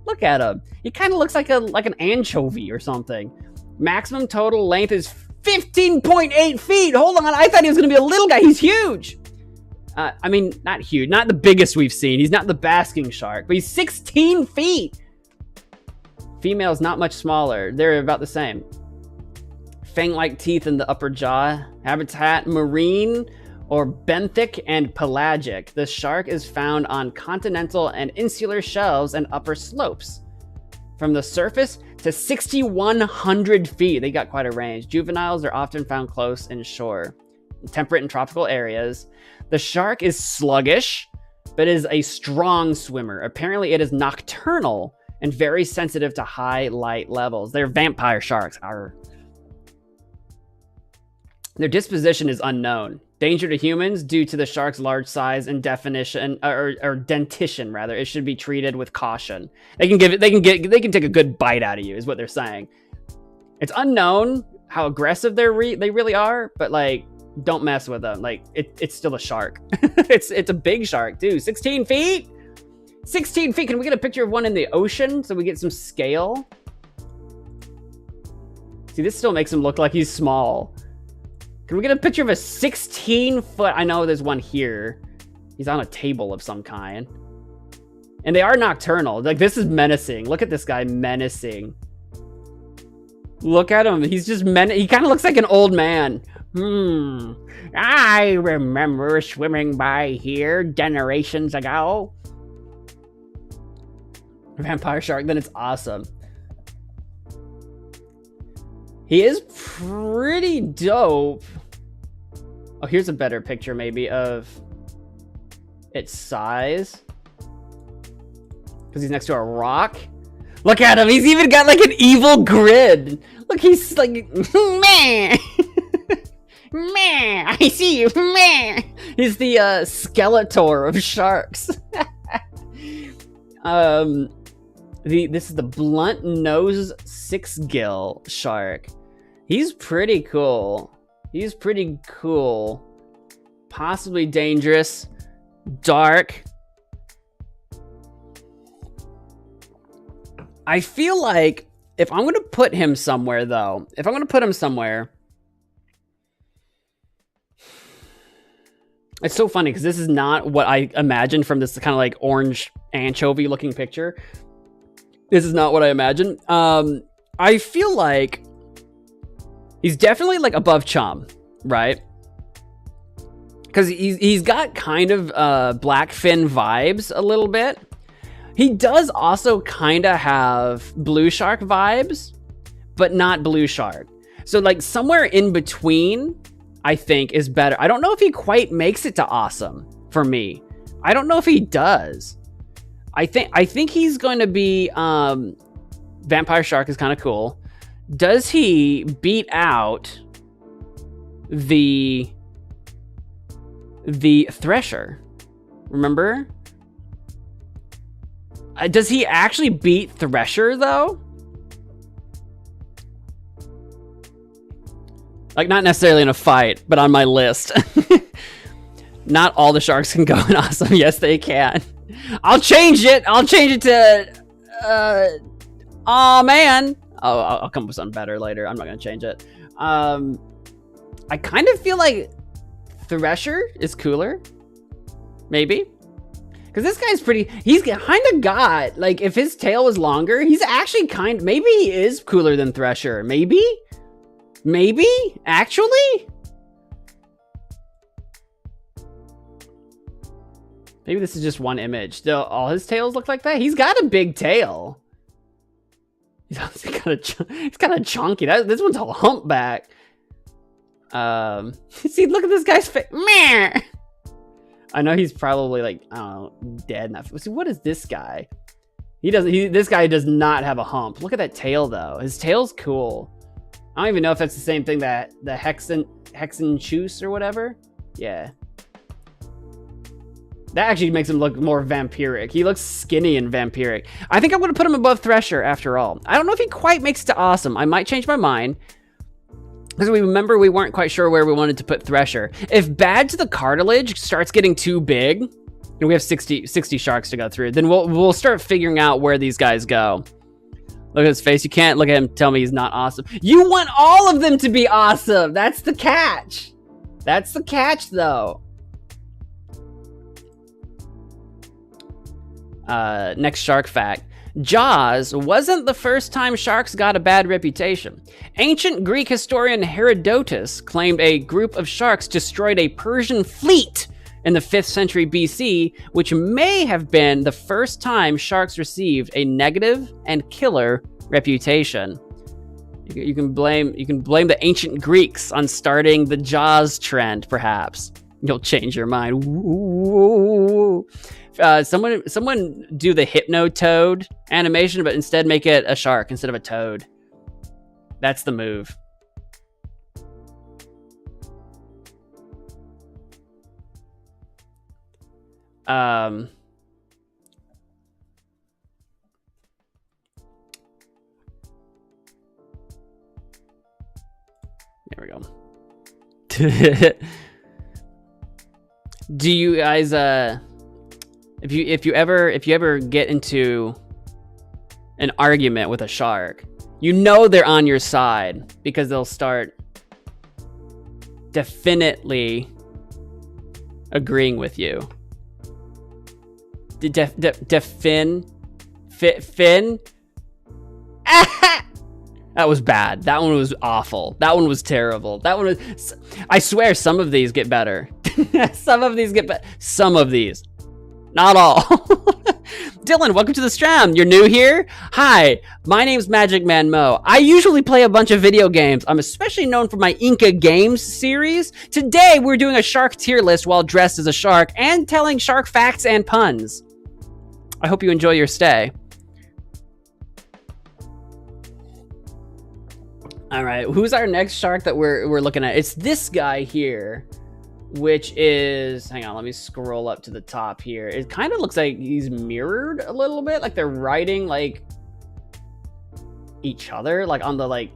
Look at him. He kind of looks like an anchovy or something. Maximum total length is 15.8 feet. Hold on, I thought he was gonna be a little guy. He's huge. I mean, not huge, not the biggest we've seen. He's not the basking shark, but he's 16 feet. Female's not much smaller. They're about the same. Fang-like teeth in the upper jaw. Habitat marine or benthic and pelagic. The shark is found on continental and insular shelves and upper slopes. From the surface to 6,100 feet. They got quite a range. Juveniles are often found close inshore. Temperate and tropical areas. The shark is sluggish, but is a strong swimmer. Apparently it is nocturnal and very sensitive to high light levels. They're vampire sharks. Arr. Their disposition is unknown. Danger to humans due to the shark's large size and definition, or dentition rather. It should be treated with caution. They can take a good bite out of you, is what they're saying. It's unknown how aggressive they really are, but like, don't mess with them. Like, it's still a shark. it's a big shark too. 16 feet. 16 feet. Can we get a picture of one in the ocean so we get some scale? See, this still makes him look like he's small. Can we get a picture of a 16-foot? I know there's one here. He's on a table of some kind. And they are nocturnal. Like, this is menacing. Look at this guy, menacing. Look at him. He's just he kind of looks like an old man. I remember swimming by here generations ago. Vampire shark, then it's awesome. He is pretty dope. Oh, here's a better picture maybe of its size. Because he's next to a rock. Look at him. He's even got like an evil grin. Look, he's like, man. Man, I see you. Man. He's the Skeletor of sharks. This is the blunt nose 6-gill shark. He's pretty cool. He's pretty cool. Possibly dangerous. Dark. I feel like if I'm going to put him somewhere, though, if I'm going to put him somewhere, it's so funny because this is not what I imagined from this kind of like orange anchovy looking picture. This is not what I imagined. I feel like he's definitely like above Chum, right? Because he's got kind of Blackfin vibes a little bit. He does also kind of have Blue Shark vibes, but not Blue Shark. So like somewhere in between, I think is better. I don't know if he quite makes it to awesome for me. I don't know if he does. I think he's going to be Vampire Shark is kind of cool. Does he beat out the Thresher? Remember? Does he actually beat Thresher, though? Like, not necessarily in a fight, but on my list. Not all the sharks can go in awesome. Yes, they can. I'll change it. I'll change it to... Aw, man. Oh, I'll come up with something better later. I'm not going to change it. I kind of feel like Thresher is cooler. Maybe. Because this guy's pretty... He's kind of got... Like, if his tail was longer, he's actually kind... Maybe he is cooler than Thresher. Maybe? Maybe? Actually? Maybe this is just one image. Do all his tails look like that? He's got a big tail. He's kind of chunky. This one's a humpback. See, look at this guy's face. Meh. I know he's probably like, I don't know, dead enough. See, what is this guy? This guy does not have a hump. Look at that tail though. His tail's cool. I don't even know if that's the same thing that the Hexenchoose or whatever. Yeah. That actually makes him look more vampiric. He looks skinny and vampiric. I think I'm going to put him above Thresher after all. I don't know if he quite makes it to awesome. I might change my mind. Because we weren't quite sure where we wanted to put Thresher. If Bad to the Cartilage starts getting too big, and we have 60 sharks to go through, then we'll start figuring out where these guys go. Look at his face. You can't look at him and tell me he's not awesome. You want all of them to be awesome. That's the catch. That's the catch, though. Next shark fact. Jaws wasn't the first time sharks got a bad reputation. Ancient Greek historian Herodotus claimed a group of sharks destroyed a Persian fleet in the 5th century BC, which may have been the first time sharks received a negative and killer reputation. You can blame the ancient Greeks on starting the Jaws trend, perhaps. You'll change your mind. Ooh. Someone do the Hypnotoad animation, but instead make it a shark instead of a toad. That's the move. There we go. Do you guys if you ever get into an argument with a shark, you know they're on your side because they'll start definitely agreeing with you. Finn? That was bad. That one was awful. That one was terrible. That one was... I swear some of these get better. Some of these get better. Some of these. Not all. Dylan, welcome to the stream. You're new here? Hi, my name's MagicManMo. I usually play a bunch of video games. I'm especially known for my Inca Games series. Today, we're doing a shark tier list while dressed as a shark and telling shark facts and puns. I hope you enjoy your stay. All right, who's our next shark that we're looking at? It's this guy here, which is, hang on, let me scroll up to the top here. It kind of looks like he's mirrored a little bit, like they're riding like each other, like on the like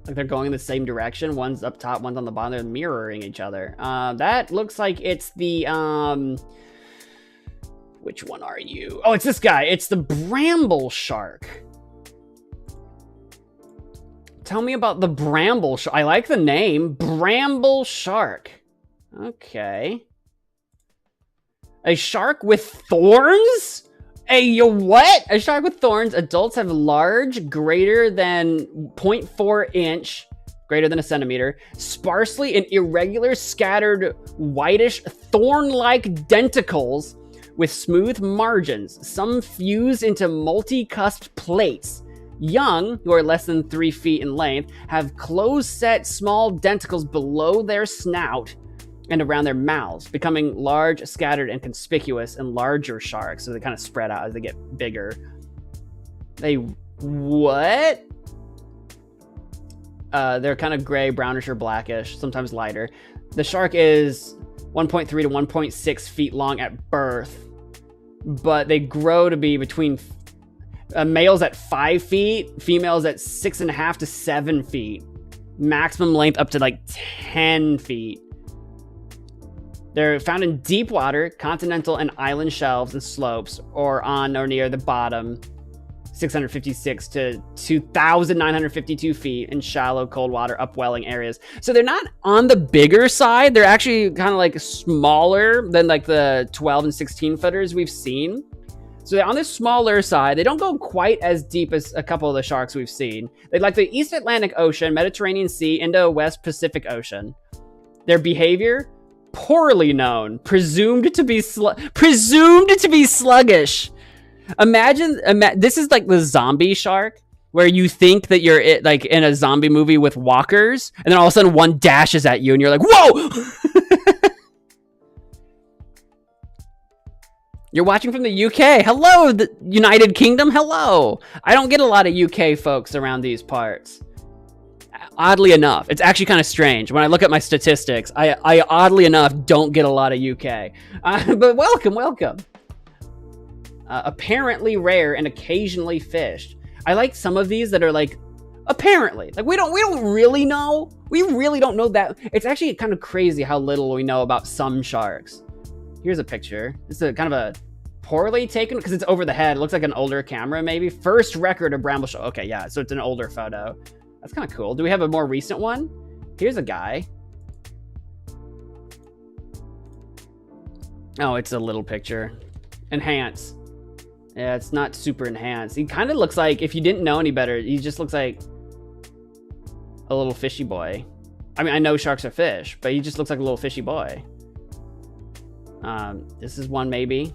they're going in the same direction. One's up top, one's on the bottom. They're mirroring each other. That looks like it's the which one are you? Oh, it's this guy. It's the bramble shark. Tell me about the bramble shark. I like the name, bramble shark. Okay. A shark with thorns? A what? A shark with thorns. Adults have large, greater than 0.4 inch, greater than a centimeter, sparsely and irregular scattered whitish thorn-like denticles with smooth margins. Some fuse into multi-cusped plates. Young, who are less than 3 feet in length, have close-set small denticles below their snout and around their mouths, becoming large, scattered, and conspicuous in larger sharks. So they kind of spread out as they get bigger. They what? They're kind of gray, brownish, or blackish, sometimes lighter. The shark is 1.3 to 1.6 feet long at birth, but they grow to be between males at 5 feet, females at 6.5 to 7 feet. Maximum length up to like 10 feet. They're found in deep water, continental and island shelves and slopes, or on or near the bottom, 656 to 2,952 feet in shallow, cold water, upwelling areas. So they're not on the bigger side. They're actually kind of like smaller than like the 12 and 16 footers we've seen. So they're on the smaller side. They don't go quite as deep as a couple of the sharks we've seen. They like the East Atlantic Ocean, Mediterranean Sea, Indo-West Pacific Ocean. Their behavior, poorly known, presumed to be sluggish. Imagine this is like the zombie shark, where you think that you're like in a zombie movie with walkers, and then all of a sudden one dashes at you, and you're like, "Whoa!" You're watching from the UK. Hello, the United Kingdom. Hello. I don't get a lot of UK folks around these parts. Oddly enough, it's actually kind of strange. When I look at my statistics, I oddly enough don't get a lot of UK. But welcome. Apparently rare and occasionally fished. I like some of these that are like apparently. Like we don't really know. We really don't know that. It's actually kind of crazy how little we know about some sharks. Here's a picture. This is a kind of a poorly taken because it's over the head. It looks like an older camera maybe. First record of bramble shark. Okay, yeah, so it's an older photo. That's kind of cool. Do we have a more recent one? Here's a guy. Oh, it's a little picture. Enhance. Yeah, it's not super enhanced. He kind of looks like, if you didn't know any better, he just looks like a little fishy boy. I mean, I know sharks are fish, but he just looks like a little fishy boy. This is one maybe.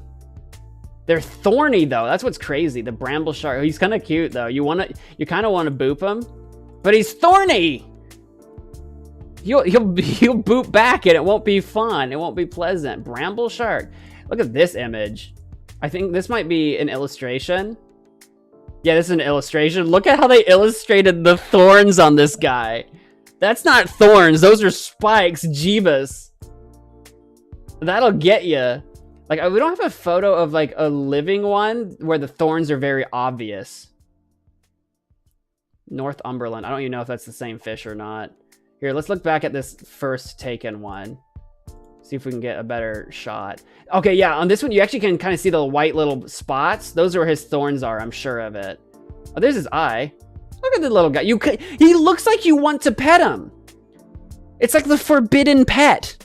They're thorny though. That's what's crazy. The bramble shark. He's kind of cute though. You kind of want to boop him, but he's thorny. He'll boop back, and it won't be fun. It won't be pleasant. Bramble shark. Look at this image. I think this might be an illustration. Yeah, this is an illustration. Look at how they illustrated the thorns on this guy. That's not thorns. Those are spikes. Jeebus. That'll get you. Like, we don't have a photo of like a living one where the thorns are very obvious. Northumberland. I don't even know if that's the same fish or not. Here, let's look back at this first taken one. See if we can get a better shot. Okay, yeah, on this one, you actually can kind of see the white little spots. Those are where his thorns are, I'm sure of it. Oh, there's his eye. Look at the little guy. He looks like you want to pet him. It's like the forbidden pet.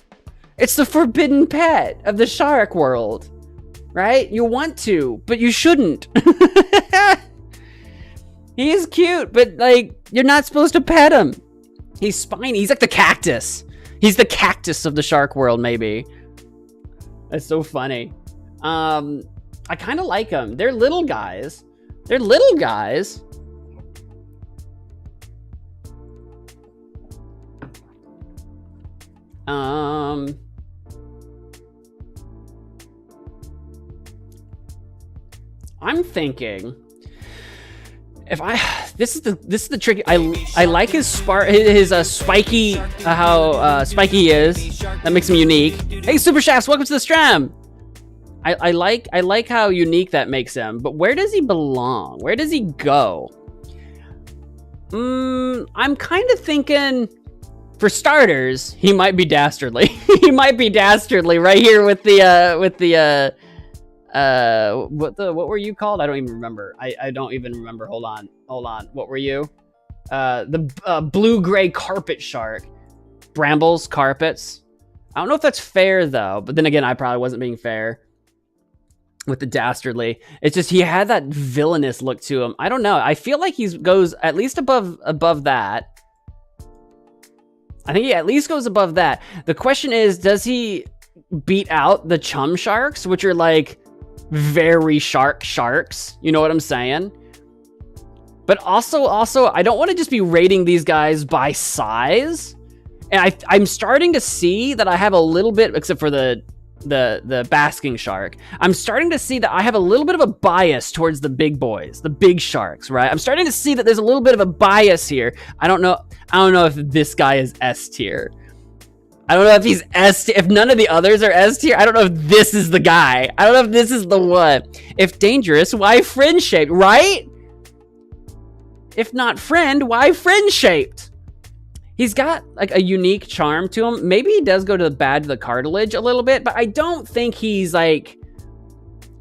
It's the forbidden pet of the shark world, right? You want to, but you shouldn't. He is cute, but like, you're not supposed to pet him. He's spiny. He's like the cactus. He's the cactus of the shark world, maybe. That's so funny. I kind of like them. They're little guys. They're little guys. I'm thinking if this is the trick. I like his spiky how spiky he is. That makes him unique. Hey, Super Shafts, welcome to the stream. I like how unique that makes him. But where does he belong? Where does he go? I'm kind of thinking, for starters, he might be dastardly. He might be dastardly right here with the what were you called? I don't even remember. I don't even remember. Hold on. What were you? The blue-gray carpet shark. Brambles, carpets. I don't know if that's fair though, but then again, I probably wasn't being fair with the dastardly. It's just he had that villainous look to him. I don't know. I feel like he goes at least above that. I think he at least goes above that. The question is, does he beat out the chum sharks, which are like very sharks? You know what I'm saying? But also, I don't want to just be rating these guys by size. And I'm starting to see that I have a little bit, except for the basking shark, I'm starting to see that I have a little bit of a bias towards the big boys, the big sharks, right? I'm starting to see that there's a little bit of a bias here. I don't know if this guy is S tier. I don't know if he's S tier. If none of the others are S tier, I don't know if this is the guy. I don't know if this is the one. If dangerous, why friend shaped, right? If not friend, why friend shaped? He's got like a unique charm to him. Maybe he does go to the bad to the cartilage a little bit, but I don't think he's like,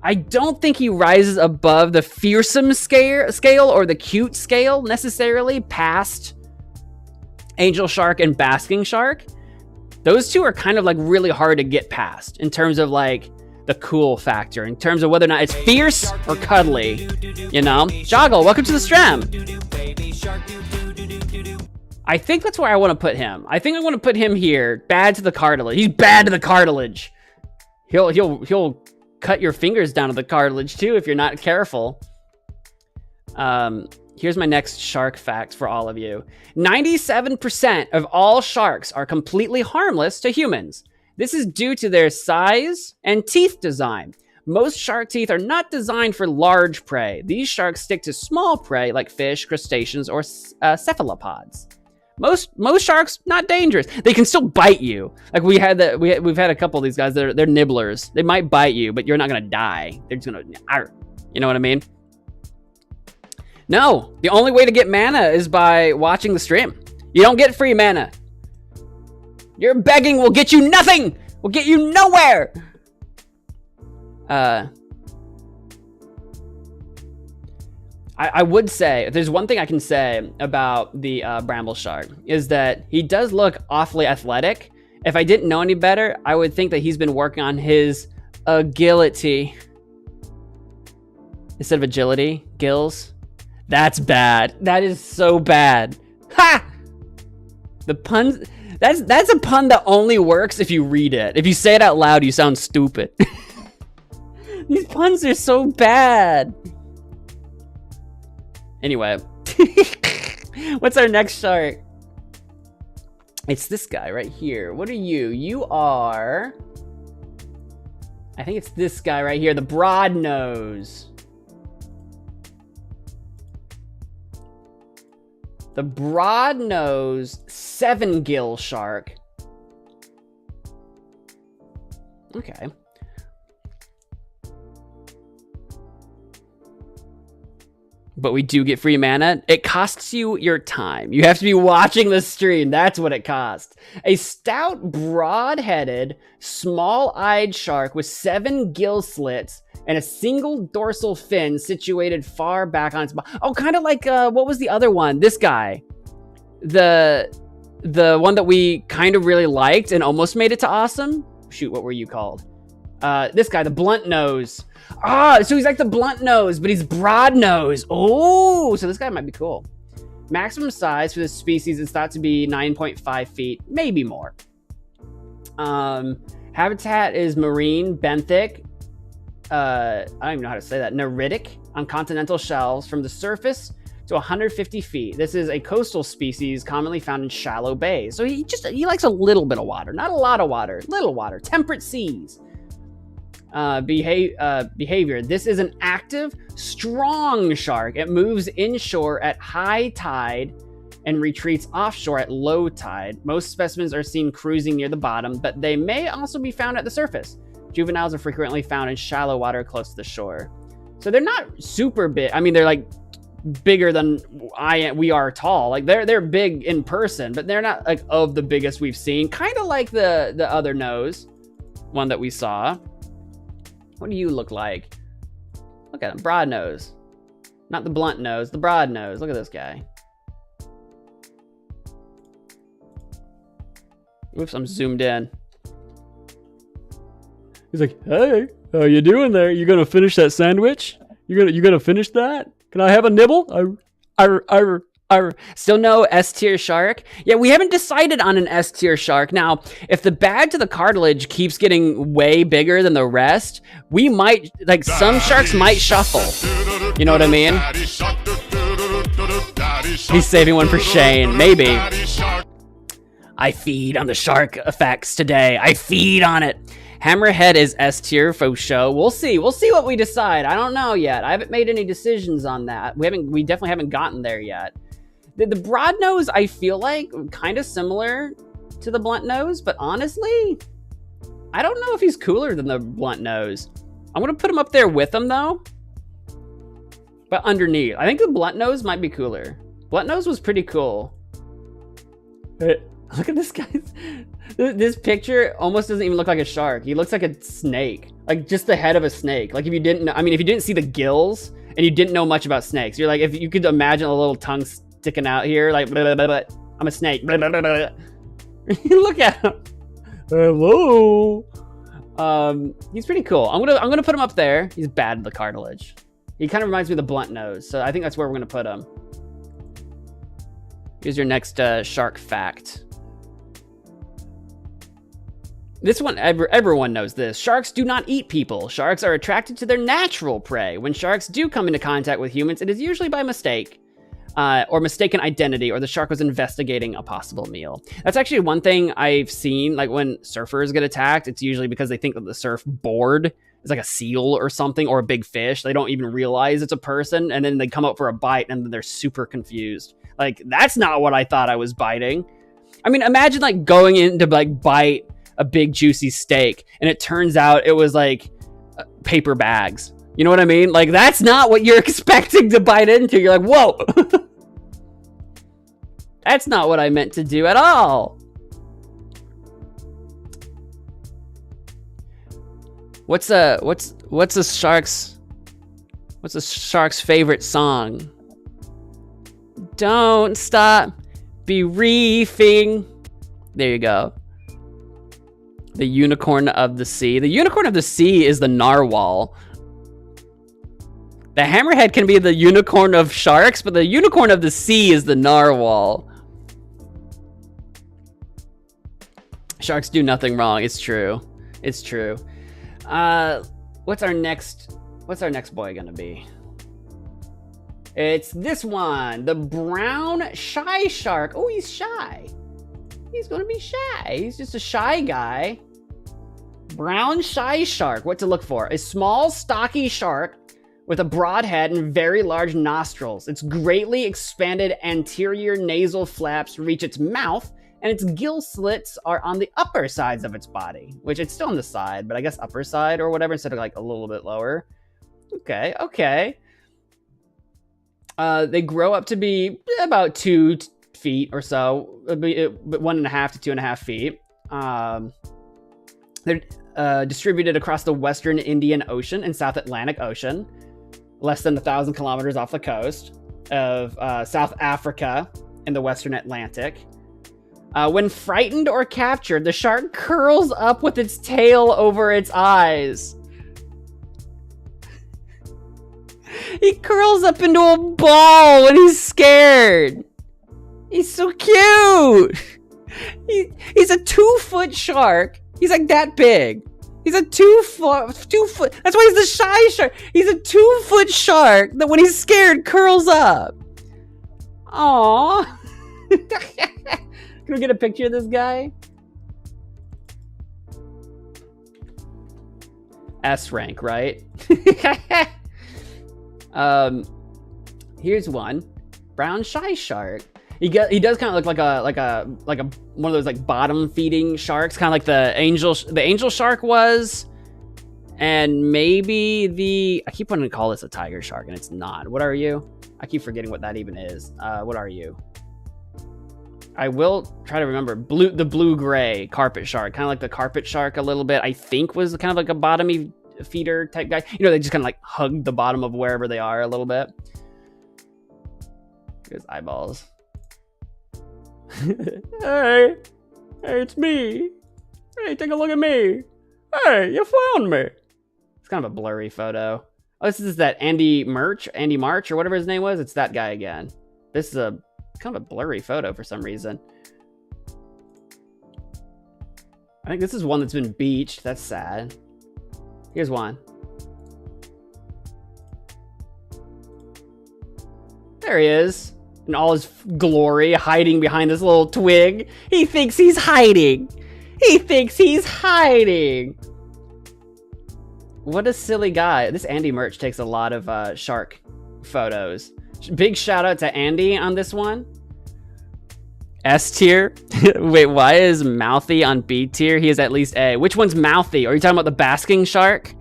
I don't think he rises above the fearsome scale or the cute scale necessarily past angel shark and basking shark. Those two are kind of like really hard to get past in terms of like the cool factor, in terms of whether or not it's fierce or cuddly, you know? Joggle, welcome to the stream. I think that's where I want to put him. I think I want to put him here. Bad to the cartilage. He's bad to the cartilage. He'll cut your fingers down to the cartilage too if you're not careful. Here's my next shark fact for all of you. 97% of all sharks are completely harmless to humans. This is due to their size and teeth design. Most shark teeth are not designed for large prey. These sharks stick to small prey like fish, crustaceans, or cephalopods. Most sharks not dangerous. They can still bite you. Like we've had a couple of these guys. They're nibblers. They might bite you, but you're not gonna die. They're just gonna, you know what I mean? No, the only way to get mana is by watching the stream. You don't get free mana. Your begging will get you nothing. Will get you nowhere. I would say, if there's one thing I can say about the bramble shark, is that he does look awfully athletic. If I didn't know any better, I would think that he's been working on his agility. Instead of agility, gills. That's bad. That is so bad. Ha! The puns, that's a pun that only works if you read it. If you say it out loud, you sound stupid. These puns are so bad. Anyway, what's our next shark? It's this guy right here. What are you? You are, I think it's this guy right here, the broad nose. The broad nose 7-gill shark. Okay. But we do get free mana. It costs you your time. You have to be watching the stream. That's what it costs. A stout, broad-headed, small-eyed shark with 7 gill slits and a single dorsal fin situated far back on its body. Oh, kind of like, what was the other one? This guy. The the one that we kind of really liked and almost made it to awesome. Shoot, what were you called? This guy, the blunt nose. So he's like the blunt nose, but he's broad nose. Oh, so this guy might be cool. Maximum size for this species is thought to be 9.5 feet, maybe more. Habitat is marine, benthic. I don't even know how to say that. Neritic on continental shelves from the surface to 150 feet. This is a coastal species commonly found in shallow bays. So he likes a little bit of water, not a lot of water, little water, temperate seas. Behavior. This is an active, strong shark. It moves inshore at high tide and retreats offshore at low tide. Most specimens are seen cruising near the bottom, but they may also be found at the surface. Juveniles are frequently found in shallow water close to the shore. So they're not super big. I mean, they're like bigger than we are tall. Like they're big in person, but they're not like of the biggest we've seen. Kind of like the other nose one that we saw. What do you look like? Look at him, broad nose. Not the blunt nose, the broad nose. Look at this guy. Oops, I'm zoomed in. He's like, hey, how you doing there? You gonna finish that sandwich? You gonna finish that? Can I have a nibble? Still no S-tier shark? Yeah, we haven't decided on an S-tier shark. Now, if the bag to the cartilage keeps getting way bigger than the rest, we might, like, some sharks might shuffle. You know what I mean? He's saving one for Shane. Maybe. I feed on the shark effects today. I feed on it. Hammerhead is S-tier for show. We'll see. We'll see what we decide. I don't know yet. I haven't made any decisions on that. We definitely haven't gotten there yet. The broad nose, I feel like, kind of similar to the blunt nose, but honestly, I don't know if he's cooler than the blunt nose. I'm going to put him up there with him, though. But underneath. I think the blunt nose might be cooler. Blunt nose was pretty cool. Hey, look at this guy. This picture almost doesn't even look like a shark. He looks like a snake. Like, just the head of a snake. Like, if you didn't know, I mean, if you didn't see the gills and you didn't know much about snakes, you're like, if you could imagine a little tongue sticking out here, like, blah, blah, blah, blah. I'm a snake. Blah, blah, blah, blah. Look at him. Hello. He's pretty cool. I'm gonna put him up there. He's bad at the cartilage. He kind of reminds me of the blunt nose, so I think that's where we're gonna put him. Here's your next shark fact. This one, everyone knows this. Sharks do not eat people. Sharks are attracted to their natural prey. When sharks do come into contact with humans, it is usually by mistake. Or mistaken identity, or the shark was investigating a possible meal. That's actually one thing I've seen, like when surfers get attacked, it's usually because they think that the surfboard is like a seal or something, or a big fish. They don't even realize it's a person, and then they come up for a bite, and then they're super confused. Like, that's not what I thought I was biting. I mean, imagine like going in to like bite a big juicy steak, and it turns out it was like paper bags. You know what I mean? Like, that's not what you're expecting to bite into. You're like, whoa. That's not what I meant to do at all. What's a shark's favorite song? Don't stop, be reefing. There you go. The unicorn of the sea. The unicorn of the sea is the narwhal. The hammerhead can be the unicorn of sharks, but the unicorn of the sea is the narwhal. Sharks do nothing wrong. It's true. It's true. What's our next boy gonna be? It's this one, the brown shy shark. Oh, he's shy. He's gonna be shy. He's just a shy guy. Brown shy shark. What to look for? A small, stocky shark with a broad head and very large nostrils. Its greatly expanded anterior nasal flaps reach its mouth, and its gill slits are on the upper sides of its body, which it's still on the side, but I guess upper side or whatever instead of like a little bit lower. Okay. They grow up to be about 2 feet or so, 1.5 to 2.5 feet. They're distributed across the western Indian Ocean and South Atlantic Ocean, less than 1,000 kilometers off the coast of South Africa in the western Atlantic. When frightened or captured, the shark curls up with its tail over its eyes. He curls up into a ball when he's scared. He's so cute. He's a 2-foot shark. He's like that big. He's a 2-foot. That's why he's the shy shark. He's a 2-foot shark that when he's scared curls up. Aww. Can we get a picture of this guy? S rank, right? Here's one. Brown shy shark. He does kind of look like a one of those like bottom feeding sharks, kind of like the angel shark was, and maybe I keep wanting to call this a tiger shark, and it's not. What are you? I keep forgetting what that even is. What are you? I will try to remember. The blue-gray carpet shark, kind of like the carpet shark a little bit. I think was kind of like a bottomy feeder type guy. You know, they just kind of like hug the bottom of wherever they are a little bit. His eyeballs. Hey, it's me. Hey, take a look at me. Hey, you found me. It's kind of a blurry photo. Oh, this is that Andy March, or whatever his name was. It's that guy again. This is a kind of a blurry photo for some reason. I think this is one that's been beached. That's sad. Here's one. There he is. In all his glory, hiding behind this little twig. He thinks he's hiding. He thinks he's hiding. What a silly guy. This Andy Merch takes a lot of shark photos. Big shout out to Andy on this one. S tier. Wait, why is Mouthy on B tier? He is at least A. Which one's Mouthy? Are you talking about the basking shark?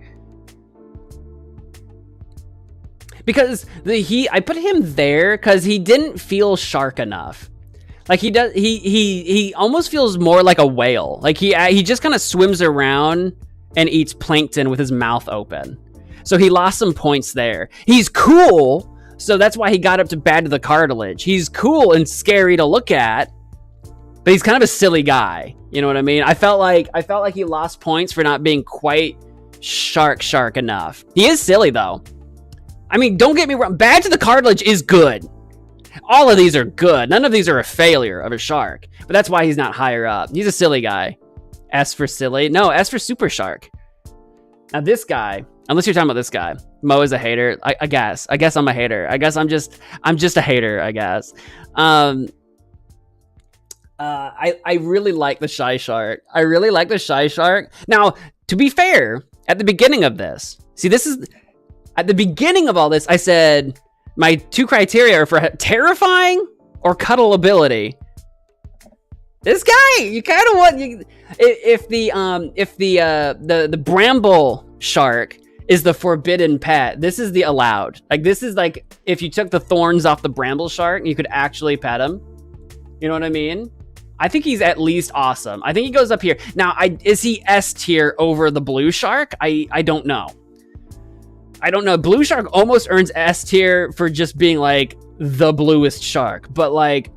Because I put him there because he didn't feel shark enough. Like he almost feels more like a whale. Like he just kind of swims around and eats plankton with his mouth open. So he lost some points there. He's cool, so that's why he got up to bad to the cartilage. He's cool and scary to look at, but he's kind of a silly guy. You know what I mean? I felt like he lost points for not being quite shark enough. He is silly though. I mean, don't get me wrong. Bad to the cartilage is good. All of these are good. None of these are a failure of a shark. But that's why he's not higher up. He's a silly guy. S for silly. No, S for super shark. Now this guy, unless you're talking about this guy, Mo is a hater. I guess I'm a hater. I guess I'm just a hater, I guess. I really like the shy shark. I really like the shy shark. Now, to be fair, at the beginning of this, see, this is... At the beginning of all this, I said my 2 criteria are for terrifying or cuddleability. This guy, you kind of want if the bramble shark is the forbidden pet, this is the allowed. Like this is like if you took the thorns off the bramble shark, you could actually pet him. You know what I mean? I think he's at least awesome. I think he goes up here. Now, is he S tier over the blue shark? I don't know. I don't know. Blue shark almost earns S tier for just being like the bluest shark, but like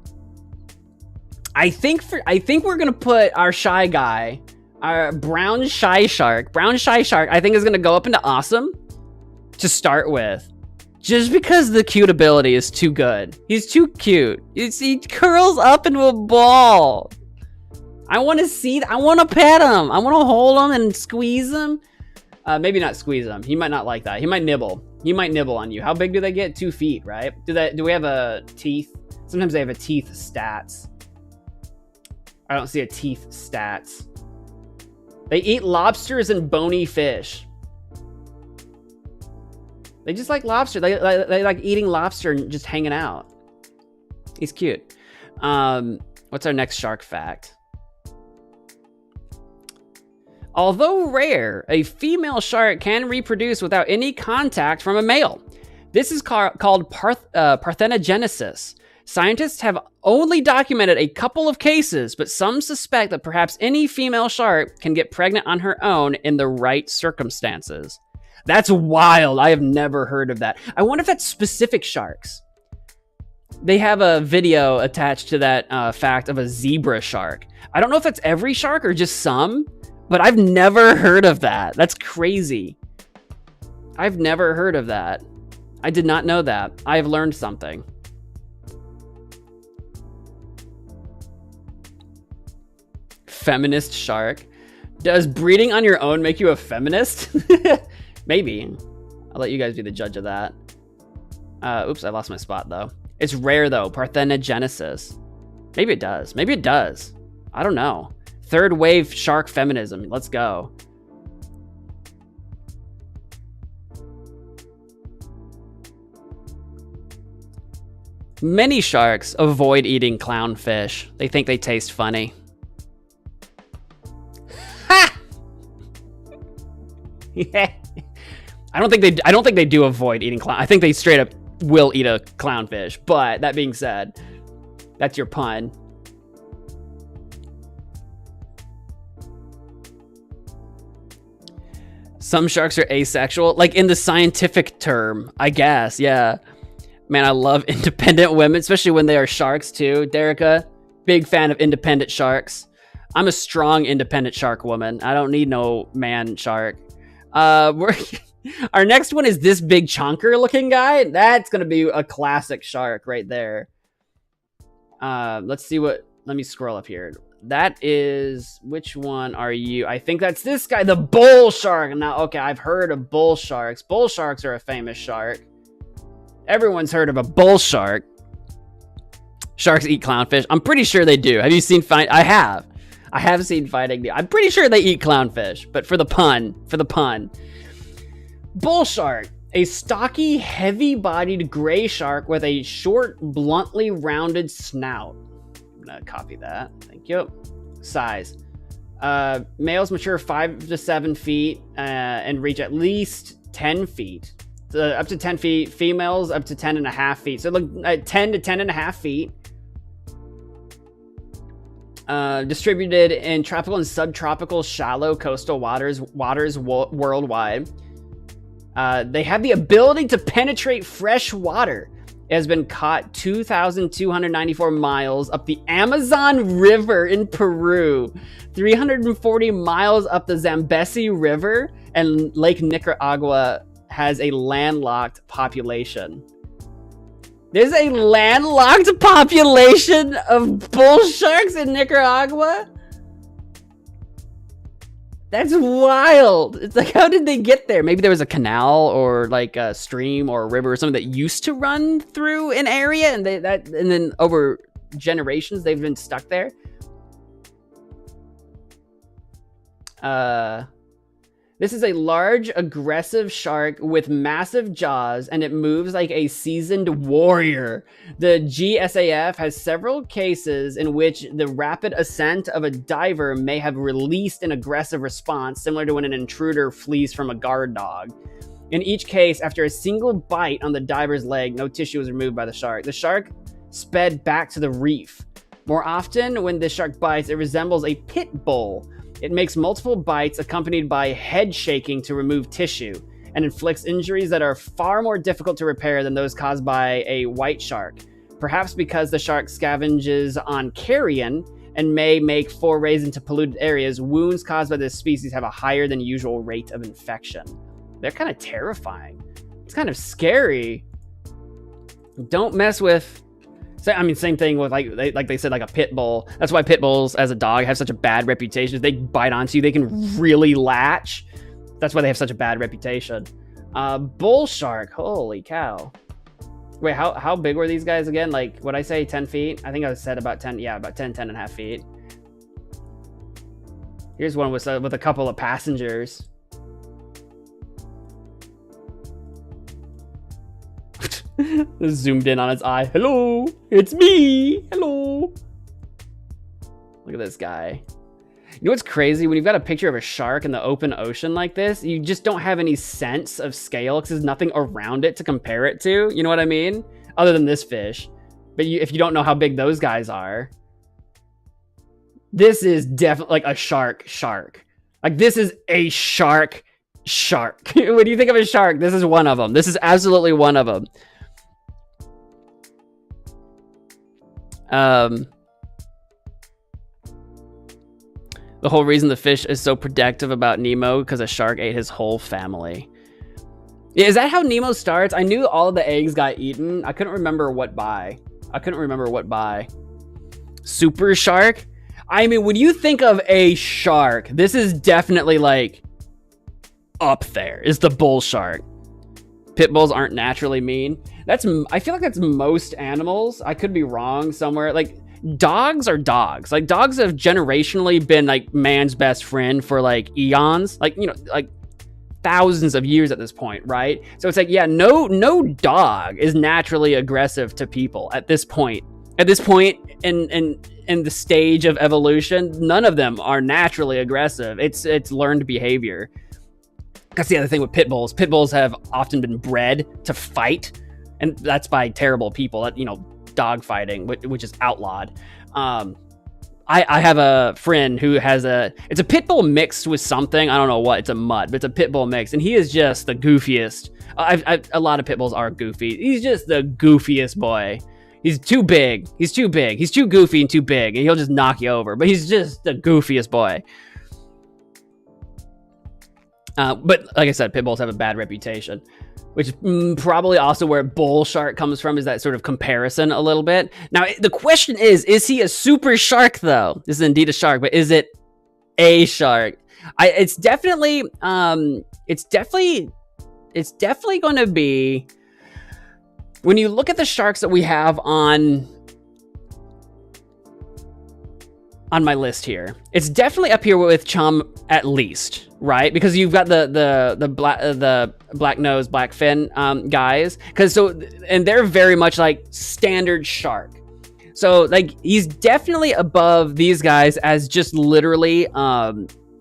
I think we're gonna put our shy guy, our brown shy shark, I think is gonna go up into awesome to start with, just because the cute ability is too good. He's too cute. He curls up into a ball. I want to pet him. I want to hold him and squeeze him. Maybe not squeeze him. He might not like that. He might nibble. He might nibble on you. How big do they get? 2 feet, right? Do we have a teeth? Sometimes they have a teeth stats. I don't see a teeth stats. They eat lobsters and bony fish. They just like lobster. They like eating lobster and just hanging out. He's cute. What's our next shark fact? Although rare, a female shark can reproduce without any contact from a male. This is called parthenogenesis. Scientists have only documented a couple of cases, but some suspect that perhaps any female shark can get pregnant on her own in the right circumstances. That's wild. I have never heard of that. I wonder if that's specific sharks. They have a video attached to that fact of a zebra shark. I don't know if that's every shark or just some, but I've never heard of that. That's crazy. I've never heard of that. I did not know that. I have learned something. Feminist shark. Does breeding on your own make you a feminist? Maybe. I'll let you guys be the judge of that. Oops, I lost my spot though. It's rare though, parthenogenesis. Maybe it does. Maybe it does. I don't know. Third wave shark feminism. Let's go. Many sharks avoid eating clownfish. They think they taste funny. Ha! Yeah. I don't think they do avoid eating clown. I think they straight up will eat a clownfish. But that being said, that's your pun. Some sharks are asexual, like in the scientific term, I guess. Yeah. Man, I love independent women, especially when they are sharks too. Derica, big fan of independent sharks. I'm a strong independent shark woman. I don't need no man shark. Our next one is this big chonker looking guy. That's going to be a classic shark right there. Let's see what, let me scroll up here. That is, which one are you? I think that's this guy, the bull shark. Now, okay, I've heard of bull sharks. Bull sharks are a famous shark. Everyone's heard of a bull shark. Sharks eat clownfish. I'm pretty sure they do. Have you seen I have. I have seen Finding. I'm pretty sure they eat clownfish, but for the pun. Bull shark, a stocky, heavy-bodied gray shark with a short, bluntly rounded snout. I'm gonna copy that. Thank you. Size. Males mature 5 to 7 feet and reach at least 10 feet. Up to 10 feet. Females up to 10.5 feet. So look at 10 to 10.5 feet. Distributed in tropical and subtropical shallow coastal waters worldwide. They have the ability to penetrate fresh water. It has been caught 2,294 miles up the Amazon River in Peru, 340 miles up the Zambezi River, and Lake Nicaragua has a landlocked population. There's a landlocked population of bull sharks in Nicaragua? That's wild. It's like, how did they get there? Maybe there was a canal or like a stream or a river or something that used to run through an area, and and then over generations they've been stuck there. This is a large, aggressive shark with massive jaws, and it moves like a seasoned warrior. The GSAF has several cases in which the rapid ascent of a diver may have released an aggressive response, similar to when an intruder flees from a guard dog. In each case, after a single bite on the diver's leg, no tissue was removed by the shark. The shark sped back to the reef. More often, when the shark bites, it resembles a pit bull. It makes multiple bites accompanied by head shaking to remove tissue, and inflicts injuries that are far more difficult to repair than those caused by a white shark. Perhaps because the shark scavenges on carrion and may make forays into polluted areas, wounds caused by this species have a higher than usual rate of infection. They're kind of terrifying. It's kind of scary. Don't mess with... I mean, same thing with like they said, like a pit bull. That's why pit bulls as a dog have such a bad reputation. If they bite onto you, they can really latch. That's why they have such a bad reputation. Bull shark, holy cow. Wait, how big were these guys again? Like, what I say, 10 feet? I think I said about 10, yeah, about 10.5 feet. Here's one with a couple of passengers. Zoomed in on its eye. Hello, it's me. Hello. Look at this guy. You know what's crazy? When you've got a picture of a shark in the open ocean like this, you just don't have any sense of scale because there's nothing around it to compare it to. You know what I mean? Other than this fish. But if you don't know how big those guys are, this is definitely like a shark. Like, this is a shark. When you think of a shark, this is one of them. This is absolutely one of them. The whole reason the fish is so protective about Nemo because a shark ate his whole family. Yeah, is that how Nemo starts? I knew all of the eggs got eaten. I couldn't remember what by. Super shark? I mean, when you think of a shark, this is definitely like up there. Is the bull shark. Pit bulls aren't naturally mean. I feel like that's most animals. I could be wrong somewhere. Like, dogs are dogs. Like, dogs have generationally been like man's best friend for like eons. Like, you know, like thousands of years at this point, right? So it's like, yeah, no dog is naturally aggressive to people at this point. At this point in the stage of evolution, none of them are naturally aggressive. It's learned behavior. That's the other thing with pit bulls. Pit bulls have often been bred to fight, and that's by terrible people. That, you know, dog fighting, which is outlawed. I have a friend who has it's a pit bull mixed with something. I don't know what. It's a mutt, but it's a pit bull mix, and he is just the goofiest. A lot of pit bulls are goofy. He's just the goofiest boy. He's too big. He's too goofy and too big, and he'll just knock you over. But he's just the goofiest boy. But like I said, pit bulls have a bad reputation, which is probably also where bull shark comes from, is that sort of comparison a little bit. Now, the question is he a super shark, though? This is indeed a shark, but is it a shark? It's definitely going to be, when you look at the sharks that we have on my list here, it's definitely up here with chum at least, right? Because you've got the black nose, black fin guys, and they're very much like standard shark. So like he's definitely above these guys as just literally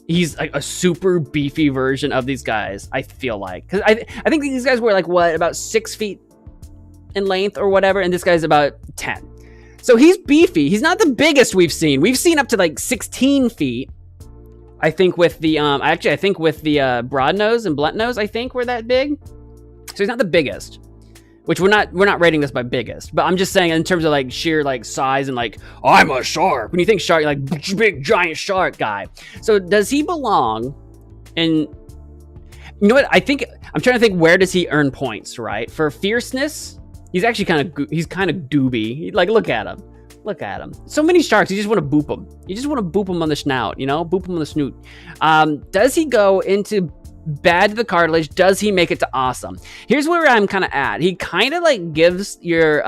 he's like a super beefy version of these guys. I feel like, because I think these guys were like about 6 feet in length or whatever, and this guy's about 10. So he's beefy. He's not the biggest we've seen. We've seen up to like 16 feet. I think with the I think with the broad nose and blunt nose, I think we're that big. So he's not the biggest, which we're not rating this by biggest, but I'm just saying in terms of like sheer like size and like, oh, I'm a shark. When you think shark, you're like big giant shark guy. So does he belong in, you know what? I'm trying to think, where does he earn points, right? For fierceness, he's actually kind of doobie. Like, look at him. So many sharks, you just want to boop them. You just want to boop them on the snout, you know? Boop them on the snoot. Does he go into bad to the cartilage? Does he make it to awesome? Here's where I'm kind of at. He kind of like gives your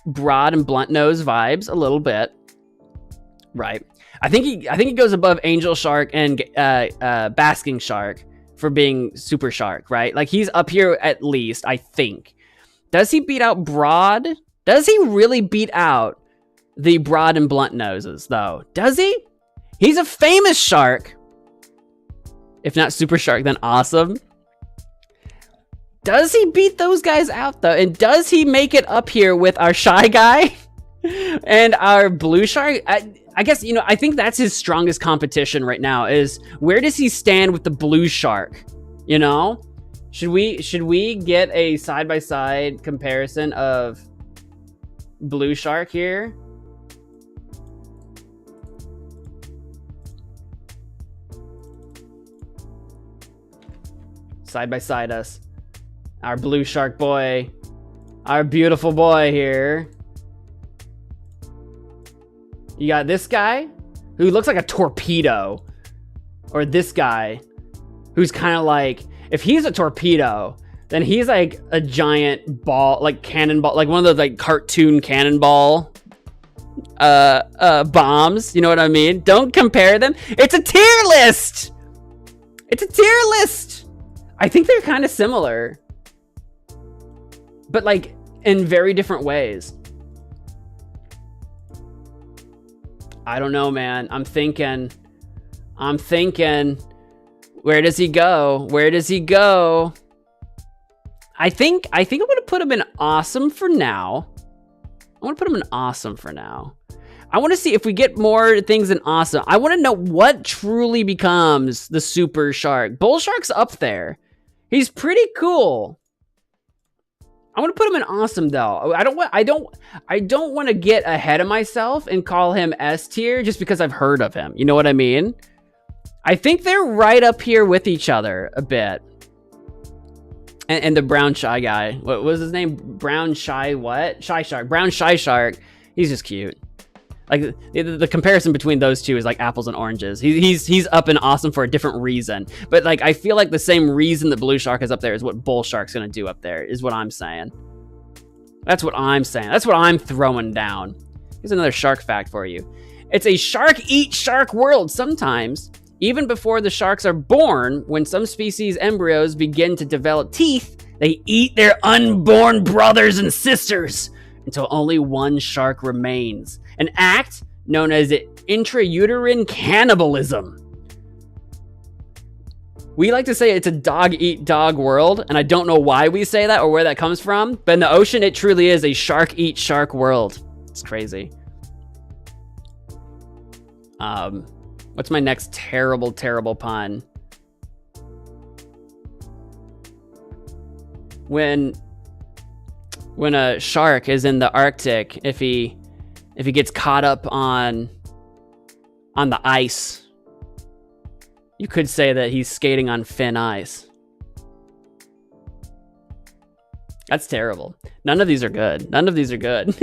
broad and blunt nose vibes a little bit, right? I think he goes above angel shark and basking shark for being super shark, right? Like he's up here at least, I think. Does he beat out broad? Does he really beat out the broad and blunt noses, though? Does he? He's a famous shark. If not super shark, then awesome. Does he beat those guys out, though? And does he make it up here with our shy guy and our blue shark? I guess, you know, I think that's his strongest competition right now, is where does he stand with the blue shark? You know? Should we get a side-by-side comparison of blue shark here? Side by side us. Our blue shark boy. Our beautiful boy here. You got this guy who looks like a torpedo. Or this guy who's kind of like, if he's a torpedo, then he's like a giant ball, like cannonball, like one of those like cartoon cannonball bombs. You know what I mean? Don't compare them. It's a tier list. I think they're kind of similar, but like in very different ways. I don't know, man. I'm thinking, where does he go? I think I'm going to put him in awesome for now. I want to see if we get more things in awesome. I want to know what truly becomes the super shark. Bull shark's up there. He's pretty cool. I want to put him in awesome though. I don't want to get ahead of myself and call him S tier just because I've heard of him. You know what I mean? I think they're right up here with each other a bit. And the brown shy guy. What was his name? Brown shy what? Shy shark. Brown shy shark. He's just cute. Like the comparison between those two is like apples and oranges. He's up and awesome for a different reason. But like I feel like the same reason that blue shark is up there is what bull shark's gonna do up there, is what I'm saying. That's what I'm saying. That's what I'm throwing down. Here's another shark fact for you. It's a shark eat shark world. Sometimes, even before the sharks are born, when some species embryos begin to develop teeth, they eat their unborn brothers and sisters until only one shark remains. An act known as intrauterine cannibalism. We like to say it's a dog-eat-dog world, and I don't know why we say that or where that comes from, but in the ocean, it truly is a shark-eat-shark world. It's crazy. What's my next terrible, terrible pun? When a shark is in the Arctic, if he gets caught up on the ice, you could say that he's skating on thin ice. That's terrible. None of these are good. None of these are good.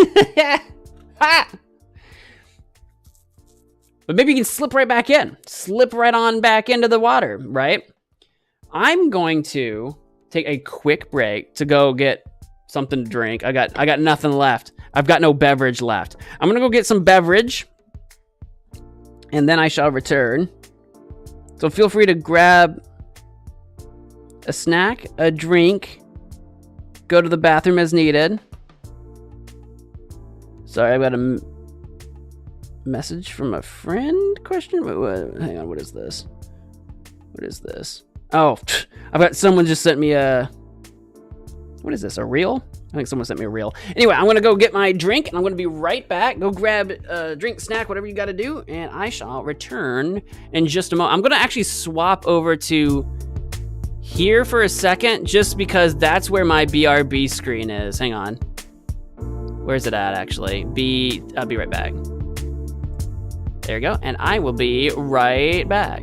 But maybe you can slip right back in. Slip right on back into the water, right? I'm going to take a quick break to go get something to drink. I got nothing left. I've got no beverage left. I'm gonna go get some beverage, and then I shall return. So feel free to grab a snack, a drink, go to the bathroom as needed. Sorry, I've got a message from a friend? Question? Hang on, what is this? What is this? Oh, I've got someone just sent me a... What is this, a reel? I think someone sent me a reel. Anyway, I'm gonna go get my drink, and I'm gonna be right back. Go grab a drink, snack, whatever you gotta do, and I shall return in just a moment. I'm gonna actually swap over to here for a second, just because that's where my BRB screen is. Hang on. Where's it at, actually? I'll be right back. There you go, and I will be right back.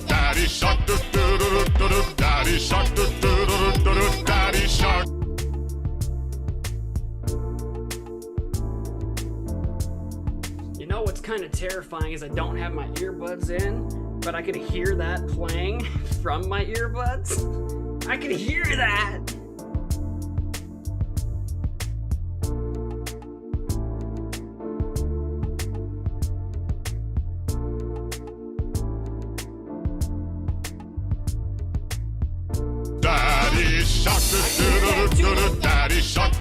Daddy shark, Daddy shark, Daddy shark. You know what's kind of terrifying is I don't have my earbuds in, but I could hear that playing from my earbuds. I could hear that. Daddy shark, Daddy shark,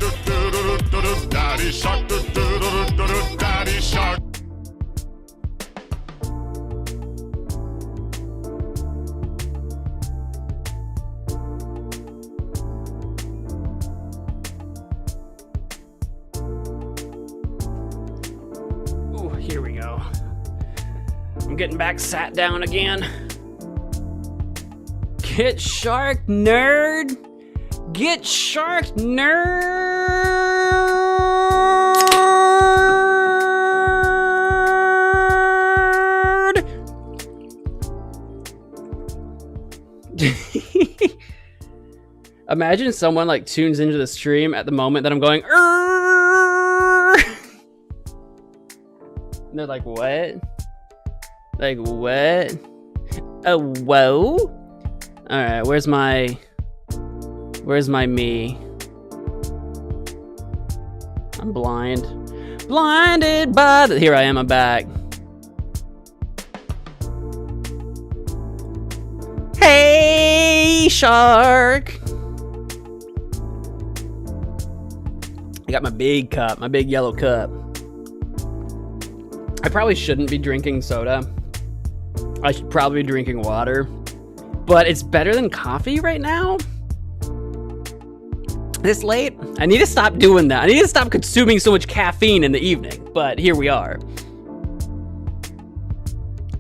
Daddy shark, Daddy shark. Ooh, here we go. I'm getting back sat down again. Get shark, nerd! Get shark, nerd! Imagine someone like tunes into the stream at the moment that I'm going, and they're like, what? Like, what? Oh, whoa? Alright, where's my me? I'm blind. Blinded by the... Here I am, I'm back. Hey, shark! I got my big cup, my big yellow cup. I probably shouldn't be drinking soda. I should probably be drinking water. But it's better than coffee right now? This late? I need to stop doing that. I need to stop consuming so much caffeine in the evening. But here we are.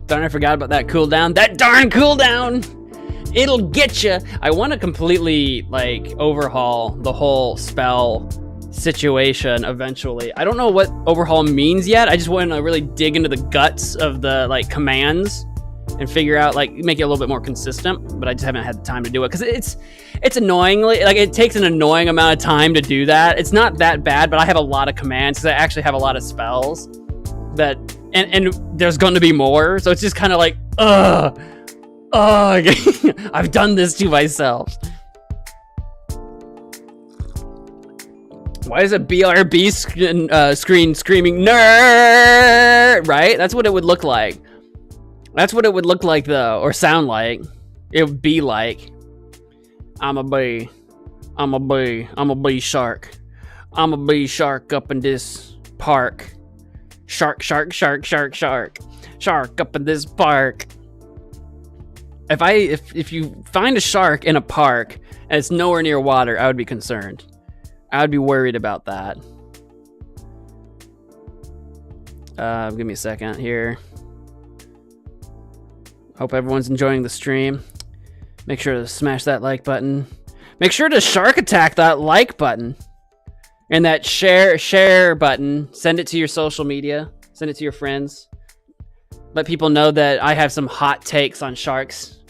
Darn, I forgot about that cooldown. That darn cooldown! It'll get you. I want to completely, like, overhaul the whole spell situation eventually. I don't know what overhaul means yet. I just want to really dig into the guts of the, like, commands and figure out, like, make it a little bit more consistent, but I just haven't had the time to do it because it's annoyingly, like, it takes an annoying amount of time to do that. It's not that bad, but I have a lot of commands because I actually have a lot of spells that, and there's going to be more, so it's just kind of like, I've done this to myself. Why is a BRB screen screaming nerd? Right? That's what it would look like. That's what it would look like, though, or sound like. It would be like, I'm a bee shark. I'm a bee shark up in this park. Shark up in this park. If you find a shark in a park and it's nowhere near water, I would be concerned. I would be worried about that. Give me a second here. Hope everyone's enjoying the stream. Make sure to smash that like button. Make sure to shark attack that like button. And that share button. Send it to your social media. Send it to your friends. Let people know that I have some hot takes on sharks.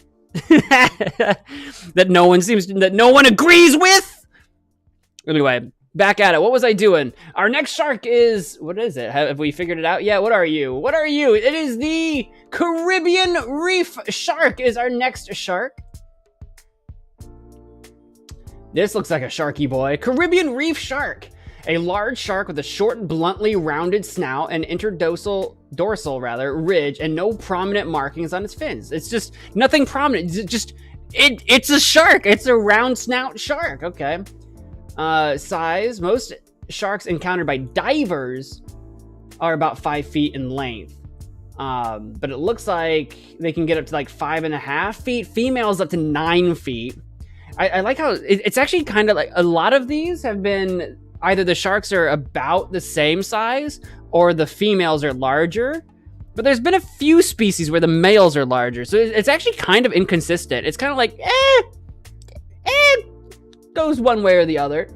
that no one agrees with. Anyway, back at it. What was I doing? Our next shark is, what is it? Have we figured it out yet? What are you? What are you? It is the Caribbean Reef Shark is our next shark. This looks like a sharky boy. Caribbean Reef Shark. A large shark with a short, bluntly rounded snout and dorsal ridge and no prominent markings on its fins. It's just nothing prominent. It's a shark. It's a round snout shark. Okay. Size. Most sharks encountered by divers are about 5 feet in length. But it looks like they can get up to like 5.5 feet. Females up to 9 feet. I like how it's actually kind of like a lot of these have been either the sharks are about the same size or the females are larger. But there's been a few species where the males are larger. So it's actually kind of inconsistent. It's kind of like, goes one way or the other.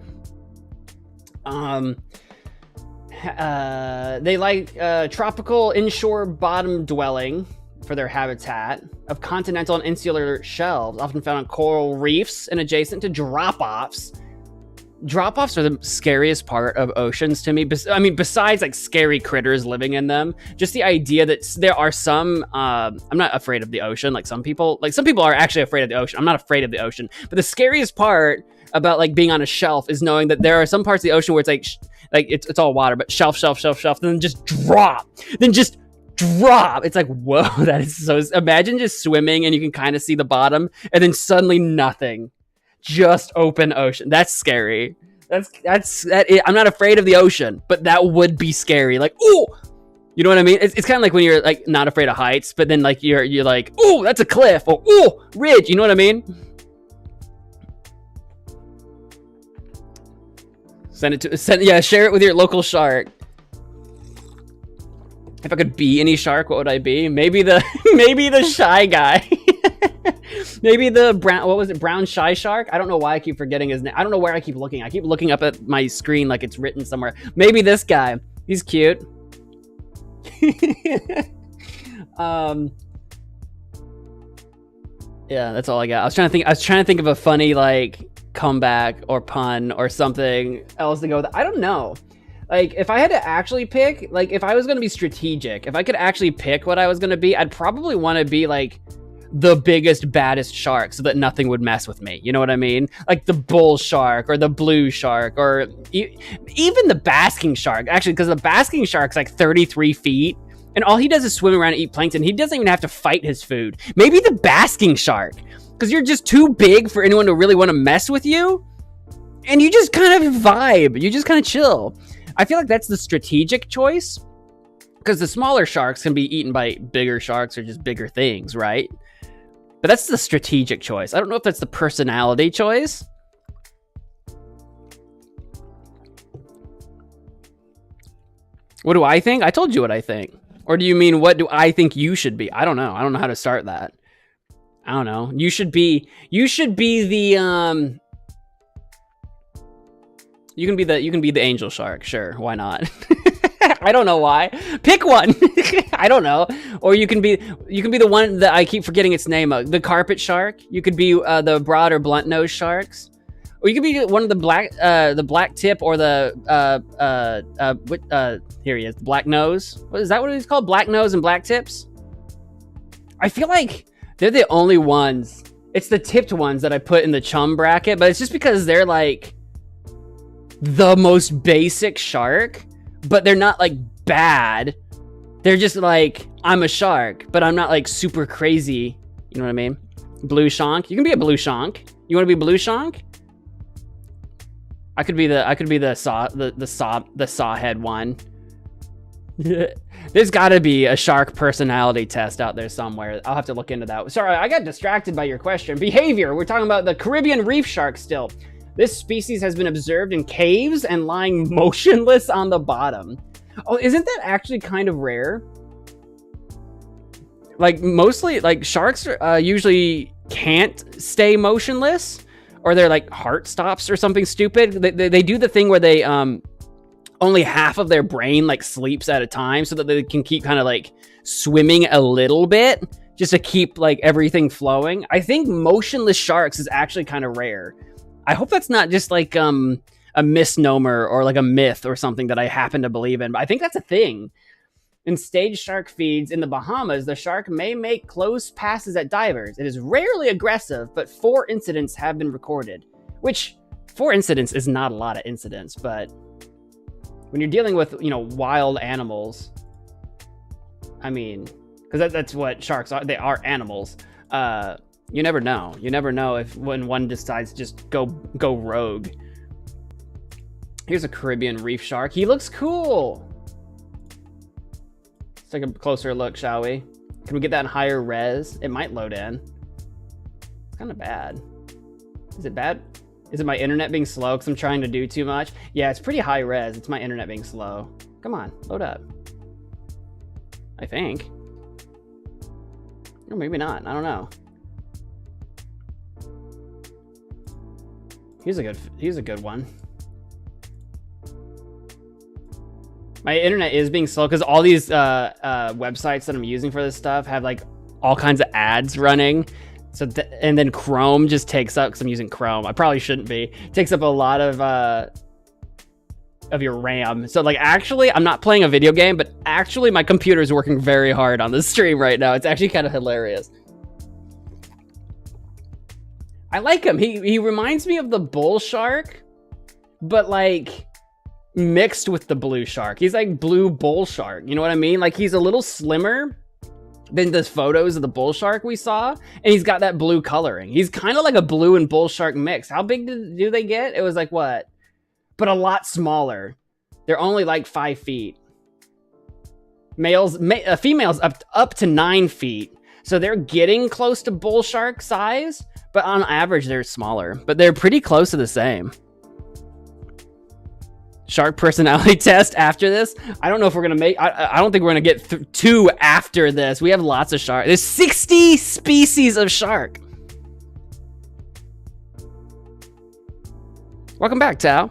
They like tropical inshore bottom dwelling for their habitat. of continental and insular shelves, often found on coral reefs and adjacent to drop-offs. Drop-offs are the scariest part of oceans to me. I mean, besides like scary critters living in them, just the idea that there are some, I'm not afraid of the ocean. Like some people are actually afraid of the ocean. I'm not afraid of the ocean, but the scariest part about like being on a shelf is knowing that there are some parts of the ocean where it's like it's all water, but shelf, then just drop. It's like, whoa, that is so, imagine just swimming and you can kind of see the bottom and then suddenly nothing. Just open ocean. That's scary. I'm not afraid of the ocean, but that would be scary. Like, ooh, you know what I mean? It's kind of like when you're like not afraid of heights, but then like you're like, ooh, that's a cliff, or ooh, ridge. You know what I mean? Share it with your local shark. If I could be any shark, what would I be? Maybe the shy guy. Maybe the brown shy shark? I don't know why I keep forgetting his name. I don't know where I keep looking. I keep looking up at my screen like it's written somewhere. Maybe this guy. He's cute. Yeah, that's all I got. I was trying to think of a funny like comeback or pun or something else to go with. I don't know. Like, if I had to actually pick, like, if I was going to be strategic, if I could actually pick what I was going to be, I'd probably want to be, like, the biggest, baddest shark so that nothing would mess with me. You know what I mean? Like the bull shark or the blue shark or even the basking shark. Actually, because the basking shark's, like, 33 feet. And all he does is swim around and eat plankton. He doesn't even have to fight his food. Maybe the basking shark. Because you're just too big for anyone to really want to mess with you. And you just kind of vibe. You just kind of chill. I feel like that's the strategic choice, because the smaller sharks can be eaten by bigger sharks or just bigger things, right? But that's the strategic choice. I don't know if that's the personality choice. What do I think? I told you what I think. Or do you mean what do I think you should be? I don't know. I don't know how to start that. I don't know. You should be the You can be the angel shark, sure. Why not? I don't know why. Pick one. I don't know. Or you can be the one that I keep forgetting its name. The carpet shark. You could be the broad or blunt nose sharks. Or you could be one of the black tip or the here he is, black nose. What is that? What he's called? Black nose and black tips. I feel like they're the only ones. It's the tipped ones that I put in the chum bracket, but it's just because they're like the most basic shark, but they're not like bad. They're just like, I'm a shark, but I'm not like super crazy. You know what I mean? Blue shank. You can be a blue shank. You want to be blue shank? I could be the saw head one. There's got to be a shark personality test out there somewhere. I'll have to look into that. Sorry, I got distracted by your question. Behavior. We're talking about the Caribbean reef shark still. This species has been observed in caves and lying motionless on the bottom. Oh, isn't that actually kind of rare? Like, mostly, like, sharks usually can't stay motionless, or their, like, heart stops or something stupid. They do the thing where they, only half of their brain, like, sleeps at a time so that they can keep kind of, like, swimming a little bit just to keep, like, everything flowing. I think motionless sharks is actually kind of rare. I hope that's not just like a misnomer or like a myth or something that I happen to believe in, but I think that's a thing. In stage shark feeds in the Bahamas, the shark may make close passes at divers. It is rarely aggressive, but 4 incidents have been recorded. Which, 4 incidents is not a lot of incidents, but when you're dealing with, you know, wild animals, I mean, because that's what sharks are. They are animals. You never know. You never know if when one decides to just go rogue. Here's a Caribbean reef shark. He looks cool. Let's take a closer look, shall we? Can we get that in higher res? It might load in. It's kind of bad. Is it bad? Is it my internet being slow because I'm trying to do too much? Yeah, it's pretty high res. It's my internet being slow. Come on, load up. I think. Or maybe not. I don't know. He's a good one. My internet is being slow because all these websites that I'm using for this stuff have like all kinds of ads running. So and then Chrome just takes up, because I'm using Chrome. I probably shouldn't be. Takes up a lot of your RAM. So like, actually, I'm not playing a video game, but actually my computer is working very hard on this stream right now. It's actually kind of hilarious. I like him. He reminds me of the bull shark, but like mixed with the blue shark. He's like blue bull shark. You know what I mean? Like he's a little slimmer than the photos of the bull shark we saw, and he's got that blue coloring. He's kind of like a blue and bull shark mix. How big do they get? It was like what? But a lot smaller. They're only like 5 feet. Females up to 9 feet. So they're getting close to bull shark size, but on average they're smaller. But they're pretty close to the same. Shark personality test after this. I don't know if we're gonna make. I don't think we're gonna get 2 after this. We have lots of shark. There's 60 species of shark. Welcome back, Tao.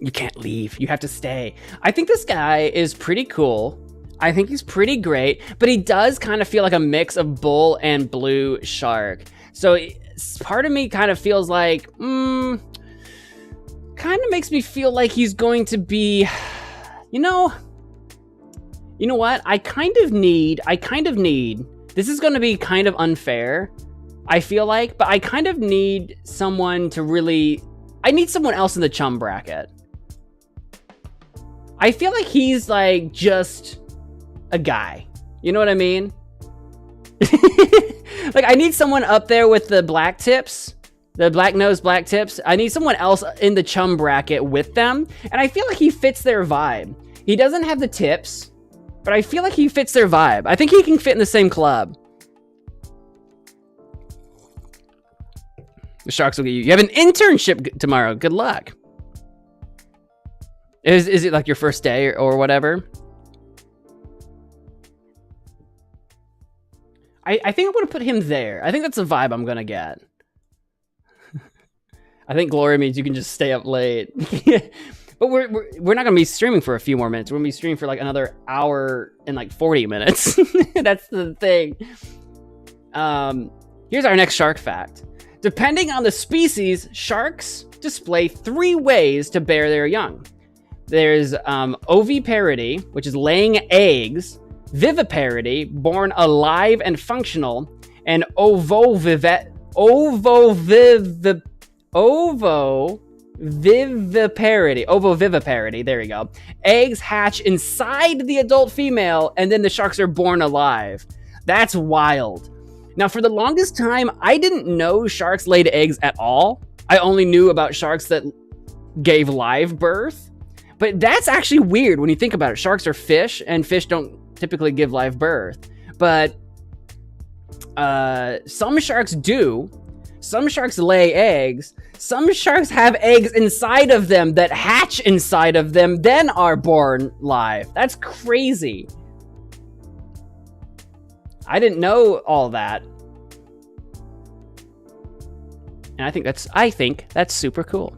You can't leave. You have to stay. I think this guy is pretty cool. I think he's pretty great, but he does kind of feel like a mix of bull and blue shark. So part of me kind of feels like, kind of makes me feel like he's going to be, you know what? I kind of need, this is going to be kind of unfair, I feel like, but I kind of need someone to really, I need someone else in the chum bracket. I feel like he's like just a guy. You know what I mean? Like I need someone up there with the black tips, the black nose, black tips. I need someone else in the chum bracket with them. And I feel like he fits their vibe. He doesn't have the tips, but I feel like he fits their vibe. I think he can fit in the same club. The sharks will get you. You have an internship tomorrow. Good luck. Is it like your first day or whatever? I think I'm going to put him there. I think that's the vibe I'm going to get. I think glory means you can just stay up late. But we're not going to be streaming for a few more minutes. We're going to be streaming for like another hour and like 40 minutes. That's the thing. Here's our next shark fact. Depending on the species, sharks display 3 ways to bear their young. There's oviparity, which is laying eggs, viviparity, born alive and functional, and ovoviviparity, there you go. Eggs hatch inside the adult female, and then the sharks are born alive. That's wild. Now, for the longest time, I didn't know sharks laid eggs at all. I only knew about sharks that gave live birth. But that's actually weird when you think about it. Sharks are fish, and fish don't typically give live birth. But some sharks do. Some sharks lay eggs. Some sharks have eggs inside of them that hatch inside of them, then are born live. That's crazy. I didn't know all that. And I think that's super cool.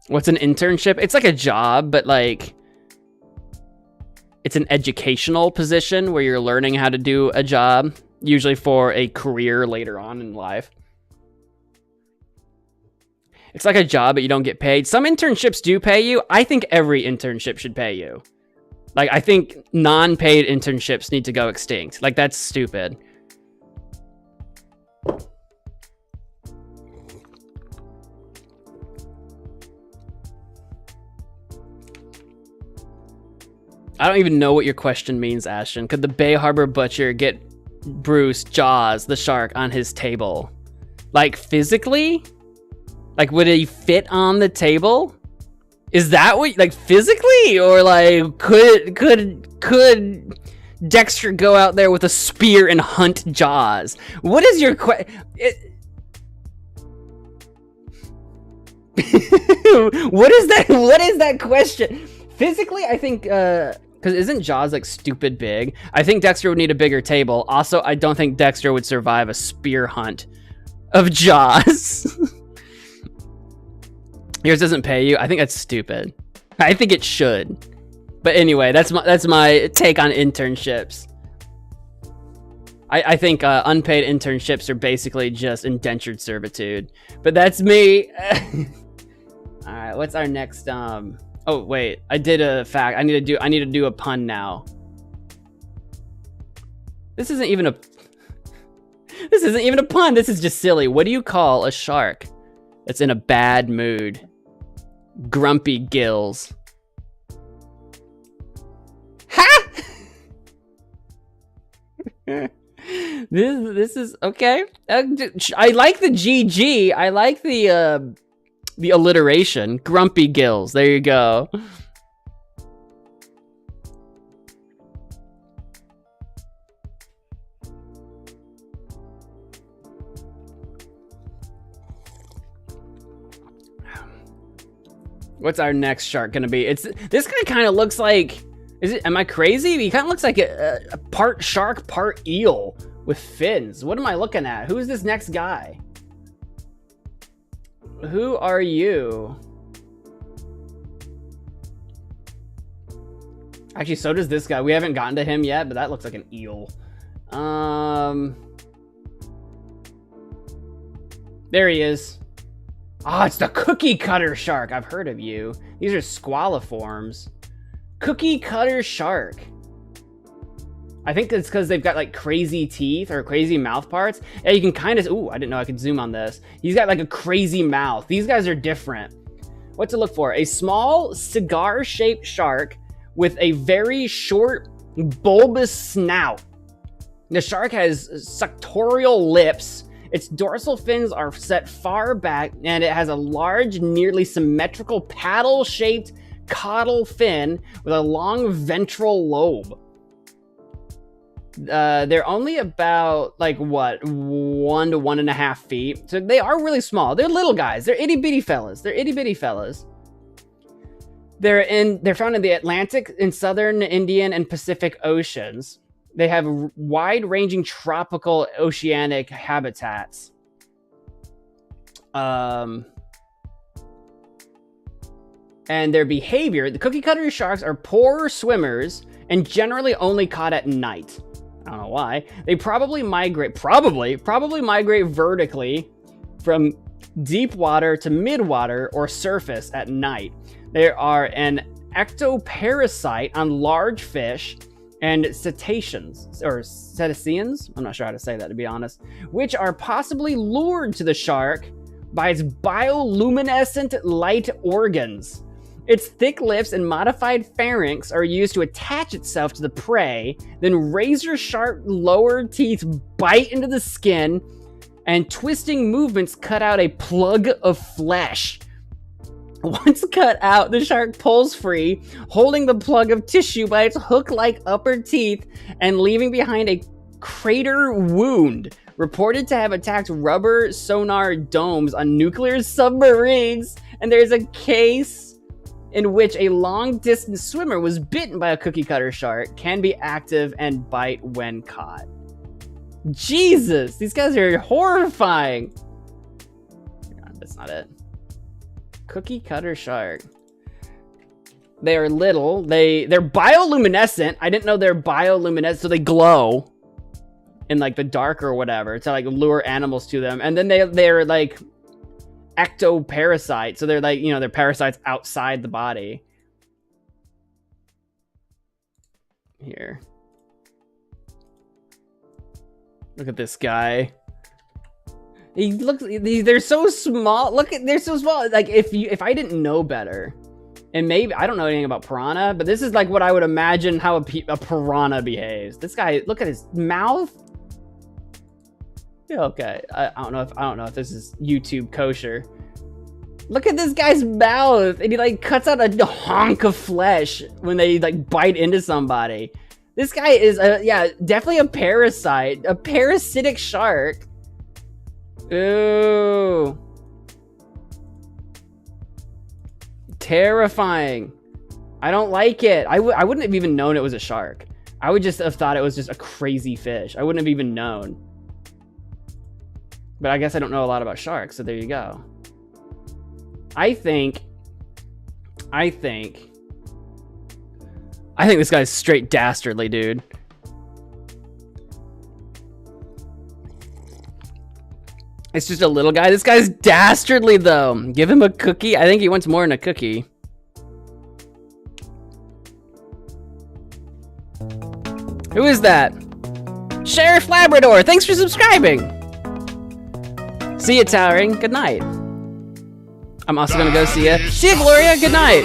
What's an internship? It's like a job, but like it's an educational position where you're learning how to do a job, usually for a career later on in life. It's like a job, but you don't get paid. Some internships do pay you. I think every internship should pay you. Like, I think non-paid internships need to go extinct. Like, that's stupid. I don't even know what your question means, Ashton. Could the Bay Harbor Butcher get Bruce Jaws, the shark, on his table? Like, physically? Like, would he fit on the table? Is that what, like, physically? Or, like, could Dexter go out there with a spear and hunt Jaws? What is your question? What is that question? Physically, I think, because isn't Jaws like stupid big? I think Dexter would need a bigger table. Also, I don't think Dexter would survive a spear hunt of Jaws. Yours doesn't pay you? I think that's stupid. I think it should. But anyway, that's my take on internships. I think unpaid internships are basically just indentured servitude. But that's me. All right, what's our next? Oh wait, I did a fact. I need to do a pun now. This isn't even a pun. This is just silly. What do you call a shark that's in a bad mood? Grumpy gills. Ha! This is okay. I like the GG. I like the alliteration. Grumpy gills. There you go. What's our next shark gonna be? This guy kind of looks like, am I crazy? He kind of looks like a part shark, part eel with fins. What am I looking at? Who's this next guy? Who are you? Actually, so does this guy. We haven't gotten to him yet, but that looks like an eel. There he is. Oh, it's the cookie cutter shark. I've heard of you. These are squaliforms. Cookie cutter shark. I think it's because they've got like crazy teeth or crazy mouth parts. Yeah, you can kind of, ooh, I didn't know I could zoom on this. He's got like a crazy mouth. These guys are different. What to look for? A small cigar-shaped shark with a very short, bulbous snout. The shark has suctorial lips. Its dorsal fins are set far back, and it has a large, nearly symmetrical paddle-shaped caudal fin with a long ventral lobe. They're only about, like, what, 1 to 1.5 feet. So they are really small. They're little guys. They're itty-bitty fellas. They're found in the Atlantic and Southern Indian and Pacific Oceans. They have wide-ranging tropical oceanic habitats. And their behavior, the cookie cutter sharks are poor swimmers and generally only caught at night. I don't know why. They probably migrate vertically from deep water to mid-water or surface at night. They are an ectoparasite on large fish and cetaceans, or cetaceans, I'm not sure how to say that, to be honest, which are possibly lured to the shark by its bioluminescent light organs. Its thick lips and modified pharynx are used to attach itself to the prey, then razor-sharp lower teeth bite into the skin, and twisting movements cut out a plug of flesh. Once cut out, the shark pulls free, holding the plug of tissue by its hook-like upper teeth and leaving behind a crater wound, reported to have attacked rubber sonar domes on nuclear submarines. And there's a case in which a long-distance swimmer was bitten by a cookie-cutter shark, can be active and bite when caught. Jesus, these guys are horrifying. That's not it. Cookie cutter shark. They are little. They're bioluminescent. I didn't know they're bioluminescent, so they glow in like the dark or whatever to like lure animals to them. And then they're like ectoparasites, so they're like, you know, they're parasites outside the body. Here. Look at this guy. They're so small. Look at, they're so small. Like if I didn't know better, and maybe I don't know anything about piranha, but this is like what I would imagine how a piranha behaves. This guy, look at his mouth. Yeah, okay. I don't know if this is YouTube kosher. Look at this guy's mouth, and he like cuts out a honk of flesh when they like bite into somebody. This guy is definitely a parasite, a parasitic shark. Ooh. Terrifying. I don't like it. I wouldn't have even known it was a shark. I would just have thought it was just a crazy fish. I wouldn't have even known. But I guess I don't know a lot about sharks, so there you go. I think this guy's straight dastardly, dude. It's just a little guy. This guy's dastardly, though. Give him a cookie. I think he wants more than a cookie. Who is that? Sheriff Labrador. Thanks for subscribing. See ya, Towering. Good night. I'm also gonna go see ya. See ya, Gloria. Good night.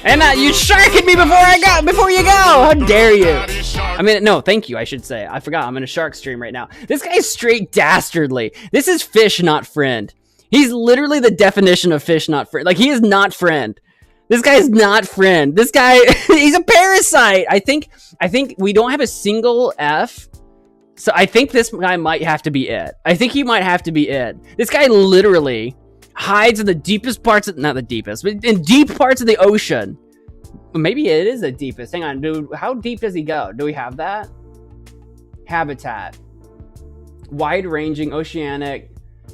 And you sharked me before you go. How dare you? I mean, no, thank you, I should say. I forgot, I'm in a shark stream right now. This guy's straight dastardly. This is fish, not friend. He's literally the definition of fish, not friend. Like, he is not friend. This guy is not friend. This guy, he's a parasite. I think we don't have a single F. So I think this guy might have to be it. I think he might have to be it. This guy literally hides in the deepest parts of, not the deepest, but in deep parts of the ocean. Maybe it is the deepest. Hang on, dude. How deep does he go? Do we have that? Habitat. Wide-ranging, oceanic.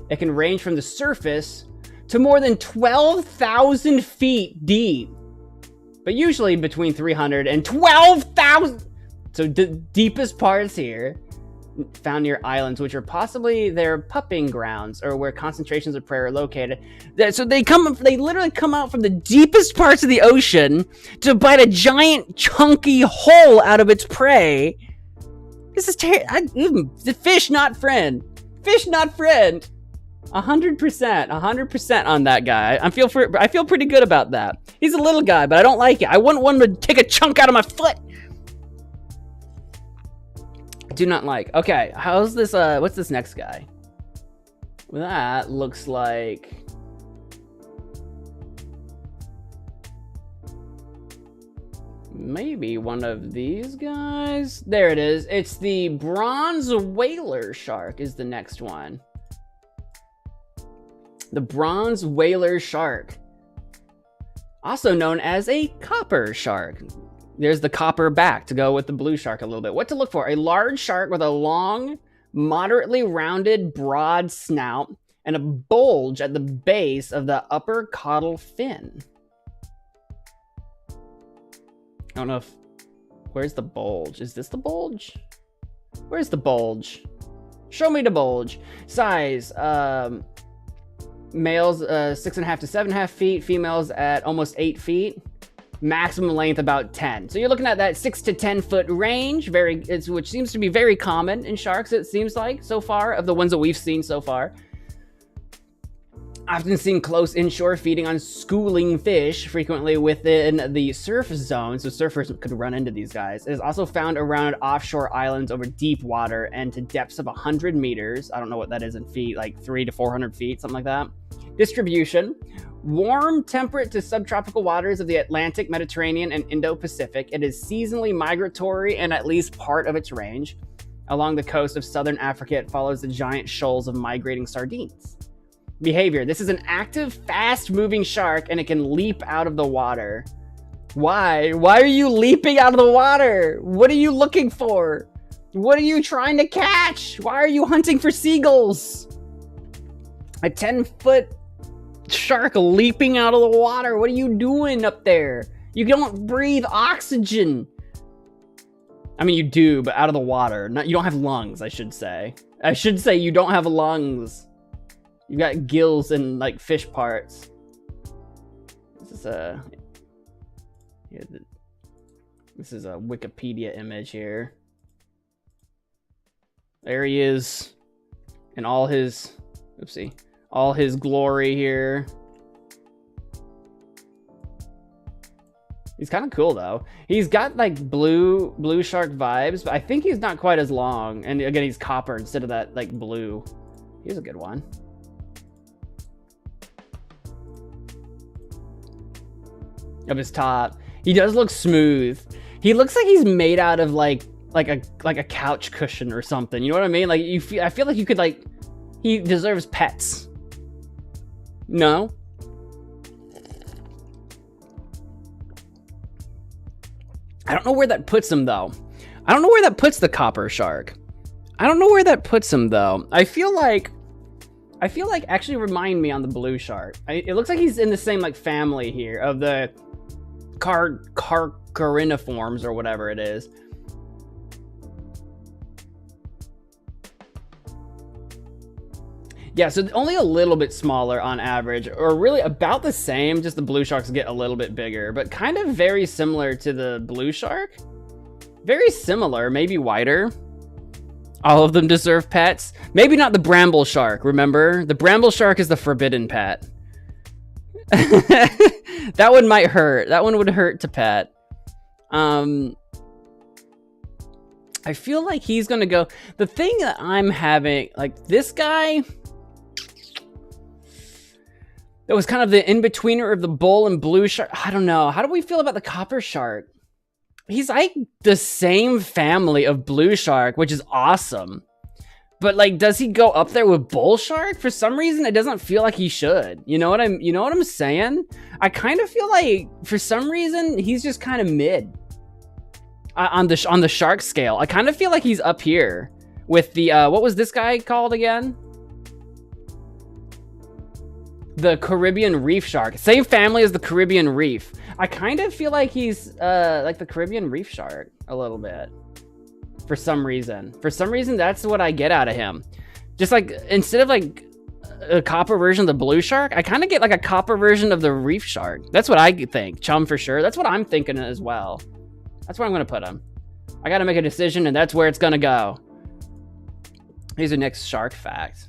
It can range from the surface to more than 12,000 feet deep. But usually between 300 and 12,000. So the deepest parts here, found near islands, which are possibly their pupping grounds or where concentrations of prey are located. So they literally come out from the deepest parts of the ocean to bite a giant chunky hole out of its prey. This is the fish, not friend. Fish, not friend. 100% on that guy. I feel pretty good about that. He's a little guy, but I don't like it. I wouldn't want him to take a chunk out of my foot. Do not like. Okay, how's this? What's this next guy? That looks like maybe one of these guys. There it is. It's the bronze whaler shark is the next one. The bronze whaler shark, also known as a copper shark. There's the copper back to go with the blue shark a little bit. What to look for? A large shark with a long, moderately rounded, broad snout and a bulge at the base of the upper caudal fin. I don't know if... Where's the bulge? Is this the bulge? Where's the bulge? Show me the bulge. Size. Males 6.5 to 7.5 feet. Females at almost 8 feet. Maximum length about 10. So you're looking at that 6 to 10 foot range, which seems to be very common in sharks, it seems like, so far, of the ones that we've seen so far. Often seen close inshore, feeding on schooling fish, frequently within the surf zone, so surfers could run into these guys. It is also found around offshore islands over deep water and to depths of 100 meters. I don't know what that is in feet, like 300 to 400 feet, something like that. Distribution. Warm, temperate to subtropical waters of the Atlantic, Mediterranean, and Indo-Pacific. It is seasonally migratory in at least part of its range. Along the coast of southern Africa, it follows the giant shoals of migrating sardines. Behavior. This is an active, fast-moving shark, and it can leap out of the water. Why? Why are you leaping out of the water? What are you looking for? What are you trying to catch? Why are you hunting for seagulls? A 10-foot shark leaping out of the water. What are you doing up there? You don't breathe oxygen. I mean, you do, but out of the water. You don't have lungs, I should say. I should say you don't have lungs. You've got gills and, like, fish parts. This is a... Yeah, this is a Wikipedia image here. There he is. In all his... Oopsie. All his glory here. He's kind of cool, though. He's got, like, blue shark vibes, but I think he's not quite as long. And, again, he's copper instead of that, like, blue. Here's a good one. Of his top. He does look smooth. He looks like he's made out of, like a couch cushion or something. You know what I mean? Like, I feel like you could, like... He deserves pets. No? I don't know where that puts him, though. I don't know where that puts the copper shark. I don't know where that puts him, though. I feel like I feel like actually remind me on the blue shark. It looks like he's in the same like family here of the cariniforms or whatever it is. Yeah, so only a little bit smaller on average, or really about the same, just the blue sharks get a little bit bigger, but kind of very similar to the blue shark. Very similar, maybe wider. All of them deserve pets. Maybe not the bramble shark, remember? The bramble shark is the forbidden pet. That one might hurt. That one would hurt to pet. I feel like he's gonna go... The thing that I'm having, like this guy... That was kind of the in-betweener of the bull and blue shark. I don't know. How do we feel about the copper shark? He's like the same family of blue shark, which is awesome. But like, does he go up there with bull shark? For some reason, it doesn't feel like he should. You know what I'm saying? I kind of feel like for some reason he's just kind of mid on the shark scale. I kind of feel like he's up here with the what was this guy called again? The Caribbean reef shark. Same family as the Caribbean reef. I kind of feel like he's like the Caribbean reef shark a little bit. For some reason. For some reason, that's what I get out of him. Just like, instead of like a copper version of the blue shark, I kind of get like a copper version of the reef shark. That's what I think. Chum for sure. That's what I'm thinking as well. That's where I'm going to put him. I got to make a decision, and that's where it's going to go. Here's the next shark fact.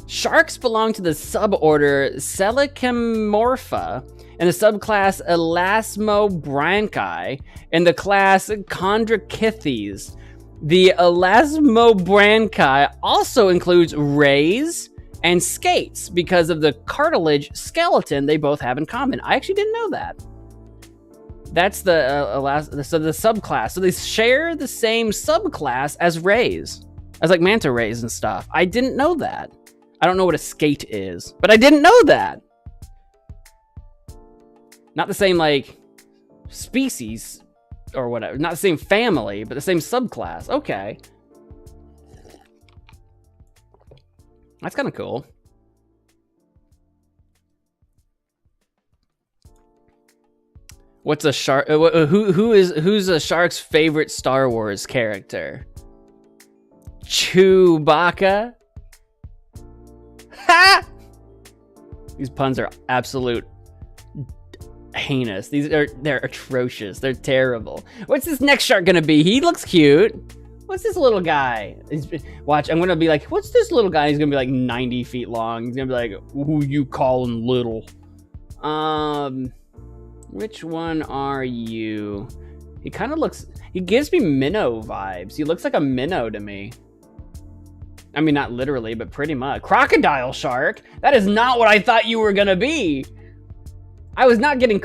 Sharks belong to the suborder Selachimorpha and the subclass Elasmobranchi and the class Chondrochythes. The Elasmobranchi also includes rays and skates because of the cartilage skeleton they both have in common. I actually didn't know that. That's the subclass. So they share the same subclass as rays, as like manta rays and stuff. I didn't know that. I don't know what a skate is, but I didn't know that. Not the same, like, species or whatever. Not the same family, but the same subclass. Okay. That's kind of cool. What's a shark? Who's a shark's favorite Star Wars character? Chewbacca? Ha! These puns are absolute heinous. They're atrocious. They're terrible. What's this next shark gonna be? He looks cute. What's this little guy? Watch, I'm gonna be like, what's this little guy? He's gonna be like 90 feet long. He's gonna be like, who you calling little? Which one are you? He kind of looks, he gives me minnow vibes. He looks like a minnow to me. I mean, not literally, but pretty much. Crocodile shark? That is not what I thought you were gonna be. I was not getting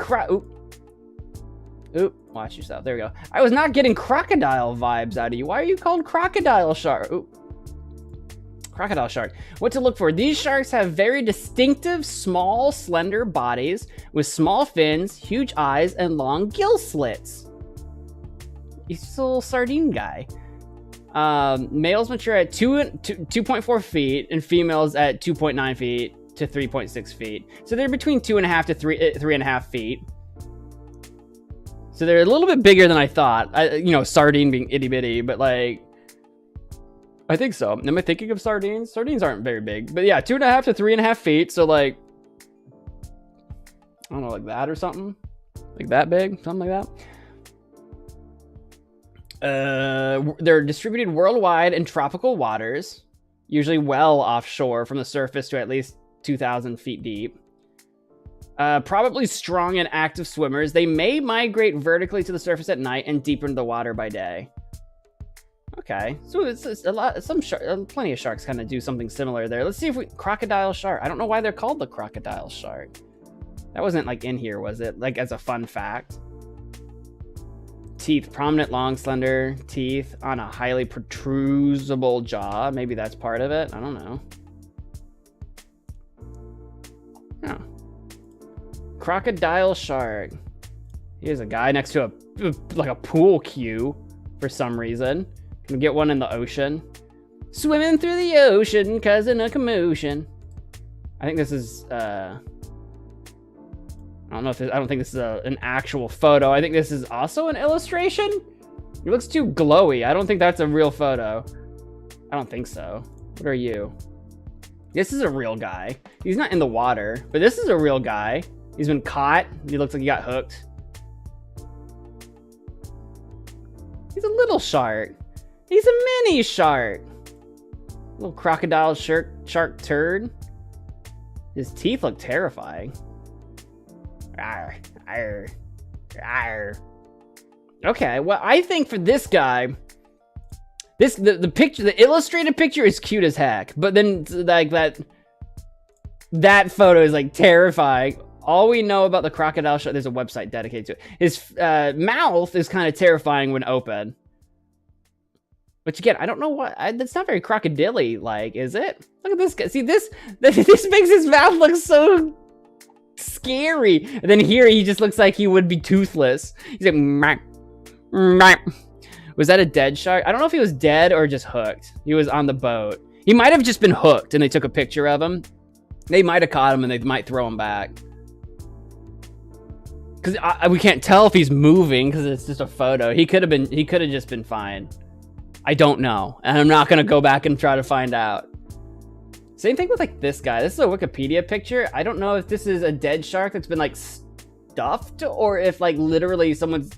Oop, watch yourself. There we go. I was not getting crocodile vibes out of you. Why are you called crocodile shark? Oop. Crocodile shark. What to look for? These sharks have very distinctive, small, slender bodies with small fins, huge eyes, and long gill slits. He's a little sardine guy. Males mature at 2.4 feet and females at 2.9 feet to 3.6 feet. So they're between 2.5 to 3.5 feet. So they're a little bit bigger than I thought. Sardine being itty bitty, but like, I think so. Am I thinking of sardines? Sardines aren't very big, but yeah, 2.5 to 3.5 feet. So like, I don't know, like that or something, like that big, something like that. They're distributed worldwide in tropical waters, usually well offshore from the surface to at least 2,000 feet deep. Probably strong and active swimmers. They may migrate vertically to the surface at night and deeper into the water by day. Okay, so it's a lot. Plenty of sharks kind of do something similar there. Let's see if crocodile shark. I don't know why they're called the crocodile shark. That wasn't like in here, was it? Like as a fun fact. Teeth, prominent, long, slender teeth on a highly protrusible jaw. Maybe that's part of it. I don't know. Oh. Crocodile shark. Here's a guy next to a pool cue for some reason. Can we get one in the ocean? Swimming through the ocean, causing a commotion. I think this is, I don't know if this, I don't think this is an actual photo. I think this is also an illustration. It looks too glowy. I don't think that's a real photo. I don't think so. What are you? This is a real guy. He's not in the water, but this is a real guy. He's been caught. He looks like he got hooked. He's a little shark. He's a mini shark. Little crocodile shark turd. His teeth look terrifying. Arr, arr, arr. Okay, well, I think for this guy, the picture, the illustrated picture is cute as heck, but then like that photo is like terrifying. All we know about the crocodile shark, there's a website dedicated to it. His mouth is kind of terrifying when open. Which again, I don't know what, that's not very crocodile-y, like, is it? Look at this guy. See, this makes his mouth look so scary. And then here, he just looks like he would be toothless. He's like, meh, meh. Was that a dead shark? I don't know if he was dead or just hooked. He was on the boat. He might have just been hooked and they took a picture of him. They might have caught him and they might throw him back. Because we can't tell if he's moving because it's just a photo. He could have just been fine. I don't know. And I'm not going to go back and try to find out. Same thing with like this guy. This is a Wikipedia picture. I don't know if this is a dead shark that's been like stuffed or if like literally someone's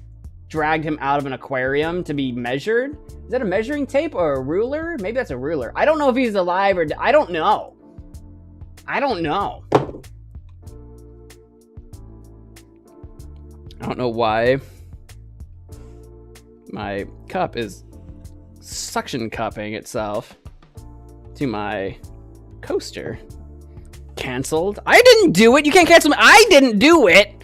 dragged him out of an aquarium to be measured. Is that a measuring tape or a ruler? Maybe that's a ruler. I don't know if he's alive or I don't know. I don't know. I don't know why my cup is suction cupping itself to my coaster. Canceled. I didn't do it. You can't cancel me. I didn't do it.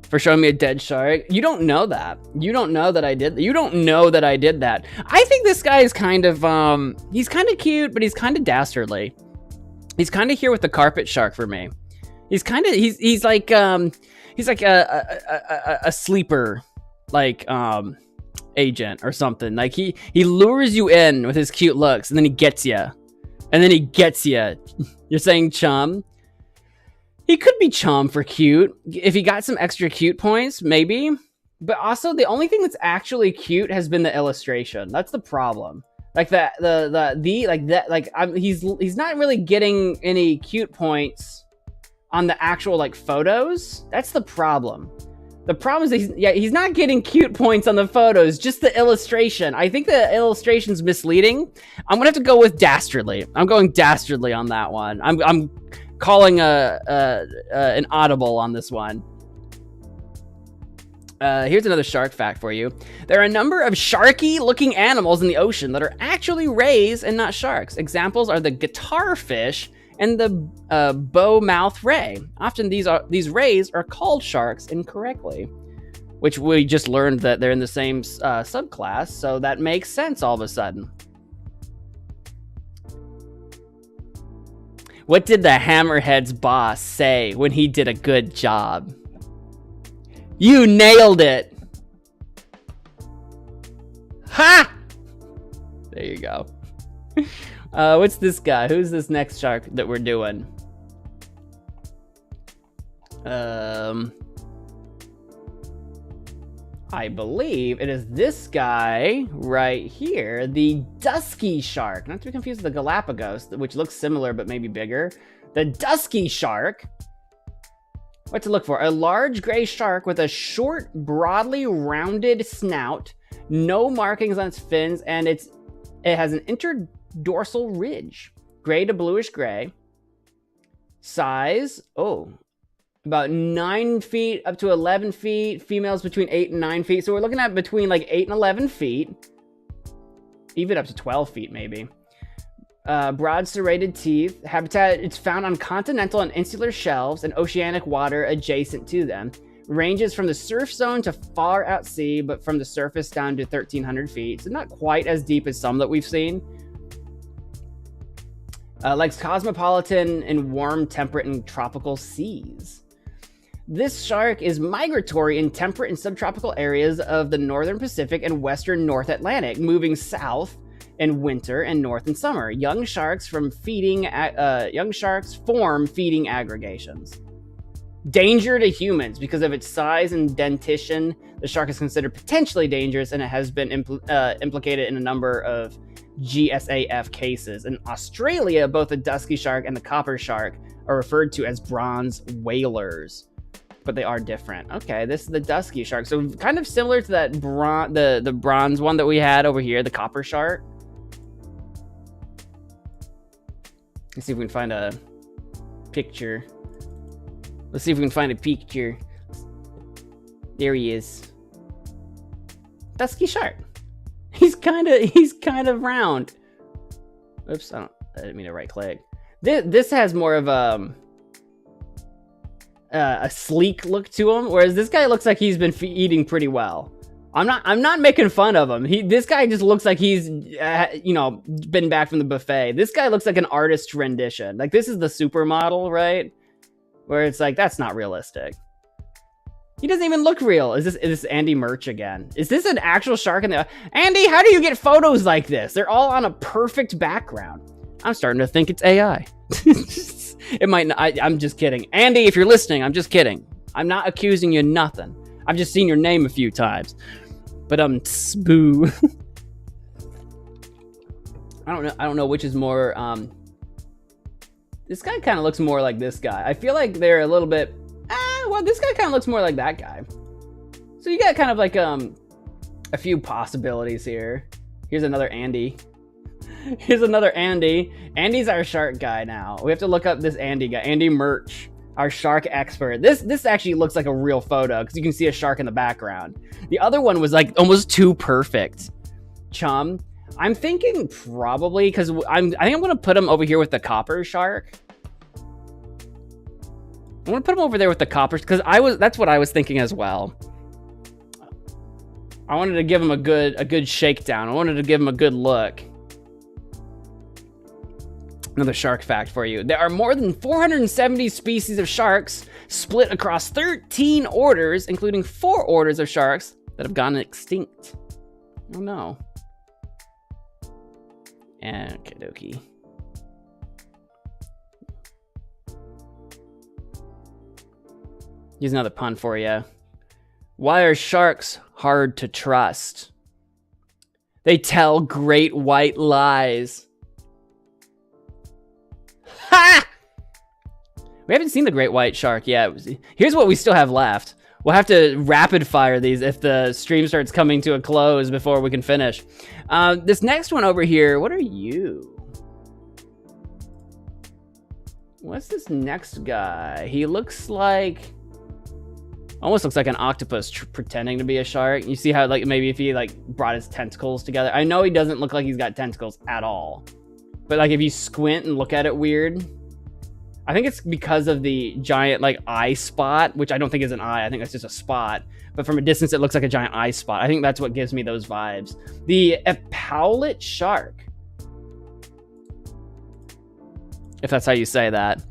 For showing me a dead shark. You don't know that. You don't know that I did. You don't know that I did that. I think this guy is kind of he's kind of cute, but he's kind of dastardly. He's kind of here with the carpet shark for me. He's kind of he's like a sleeper like agent or something. Like he lures you in with his cute looks and then he gets you. And then he gets you. You're saying chum? He could be chum for cute. If he got some extra cute points, maybe. But also the only thing that's actually cute has been the illustration. That's the problem. Like he's not really getting any cute points on the actual like photos. That's the problem. The problem is that he's not getting cute points on the photos, just the illustration. I think the illustration's misleading. I'm gonna have to go with dastardly. I'm going dastardly on that one. I'm calling an audible on this one. Here's another shark fact for you. There are a number of sharky-looking animals in the ocean that are actually rays and not sharks. Examples are the guitar fish and the bow-mouth ray. Often these rays are called sharks incorrectly, which we just learned that they're in the same subclass, so that makes sense all of a sudden. What did the Hammerhead's boss say when he did a good job? You nailed it! Ha! There you go. What's this guy? Who's this next shark that we're doing? I believe it is this guy right here, the dusky shark. Not to be confused with the Galapagos, which looks similar but maybe bigger. The dusky shark. What to look for? A large gray shark with a short, broadly rounded snout, no markings on its fins, and it has an interdorsal ridge. Gray to bluish gray. Size, about 9 feet up to 11 feet. Females between 8 and 9 feet. So we're looking at between like 8 and 11 feet. Even up to 12 feet maybe. Broad serrated teeth. Habitat, it's found on continental and insular shelves and oceanic water adjacent to them. Ranges from the surf zone to far out sea, but from the surface down to 1,300 feet. So not quite as deep as some that we've seen. Likes cosmopolitan and warm, temperate, and tropical seas. This shark is migratory in temperate and subtropical areas of the northern Pacific and western North Atlantic, moving south in winter and north and summer. Young sharks form feeding aggregations. Danger to humans because of its size and dentition. The shark is considered potentially dangerous, and it has been implicated in a number of GSAF cases. In Australia, both the dusky shark and the copper shark are referred to as bronze whalers, but they are different. Okay, this is the dusky shark, so kind of similar to that the bronze one that we had over here, the copper shark. Let's see if we can find a picture. Let's see if we can find a picture. There he is. Dusky shark. He's kind of round. Oops, I didn't mean to right click. This has more of a sleek look to him, whereas this guy looks like he's been eating pretty well. I'm not making fun of him. This guy just looks like he's been back from the buffet. This guy looks like an artist rendition. Like, this is the supermodel, right? Where it's like, that's not realistic. He doesn't even look real. Is this Andy Murch again? Is this an actual shark in the... Andy, how do you get photos like this? They're all on a perfect background. I'm starting to think it's AI. It might not... I'm just kidding. Andy, if you're listening, I'm just kidding. I'm not accusing you of nothing. I've just seen your name a few times. But boo. I don't know which is more... This guy kind of looks more like this guy. I feel like they're a little bit... well, this guy kind of looks more like that guy. So you got kind of like a few possibilities here. Here's another Andy. Here's another Andy. Andy's our shark guy now. We have to look up this Andy guy. Andy Murch, our shark expert. This actually looks like a real photo because you can see a shark in the background. The other one was like almost too perfect. Chum. I'm thinking probably because I think I'm gonna put him over here with the copper shark. I'm gonna put him over there with the coppers because that's what I was thinking as well. I wanted to give him a good shakedown. I wanted to give him a good look. Another shark fact for you. There are more than 470 species of sharks split across 13 orders, including 4 orders of sharks that have gone extinct. Oh no. Okay, dokie. Here's another pun for you. Why are sharks hard to trust? They tell great white lies. Ha! We haven't seen the great white shark yet. Here's what we still have left. We'll have to rapid fire these if the stream starts coming to a close before we can finish. This next one over here, what are you? What's this next guy? He looks like... almost looks like an octopus pretending to be a shark. You see how, like, maybe if he, like, brought his tentacles together. I know he doesn't look like he's got tentacles at all. But, like, if you squint and look at it weird... I think it's because of the giant, like, eye spot, which I don't think is an eye. I think that's just a spot. But from a distance, it looks like a giant eye spot. I think that's what gives me those vibes. The Epaulet shark. If that's how you say that.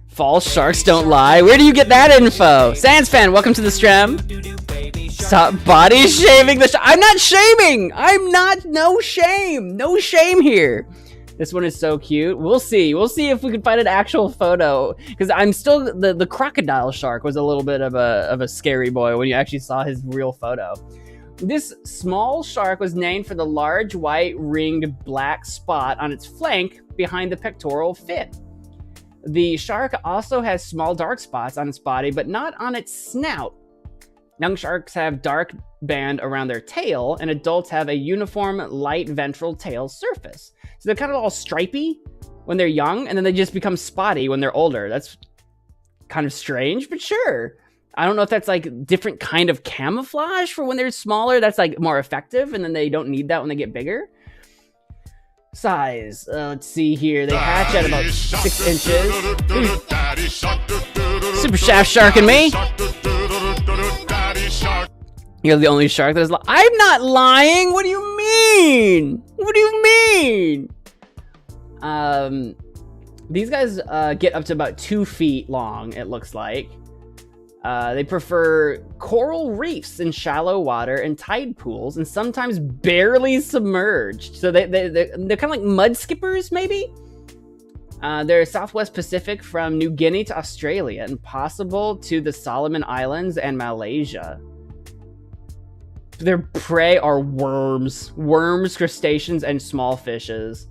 False sharks don't lie. Where do you get that info? Sans fan, welcome to the stream. Stop body shaming the I'm not shaming. I'm not. No shame. No shame here. This one is so cute. We'll see. We'll see if we can find an actual photo. Because I'm still... The crocodile shark was a little bit of a scary boy when you actually saw his real photo. This small shark was named for the large white ringed black spot on its flank behind the pectoral fin. The shark also has small dark spots on its body, but not on its snout. Young sharks have dark band around their tail, and adults have a uniform light ventral tail surface. So they're kind of all stripy when they're young, and then they just become spotty when they're older. That's kind of strange, but sure. I don't know if that's like different kind of camouflage for when they're smaller. That's like more effective, and then they don't need that when they get bigger. Size. Let's see here. They hatch at about 6 inches. Super Shaft Shark and me. You're the only shark that is I'm not lying. What do you mean? What do you mean? These guys get up to about 2 feet long, it looks like. They prefer coral reefs in shallow water and tide pools, and sometimes barely submerged. So they're kind of like mud skippers, maybe? They're Southwest Pacific from New Guinea to Australia, and possible to the Solomon Islands and Malaysia. Their prey are worms, crustaceans, and small fishes.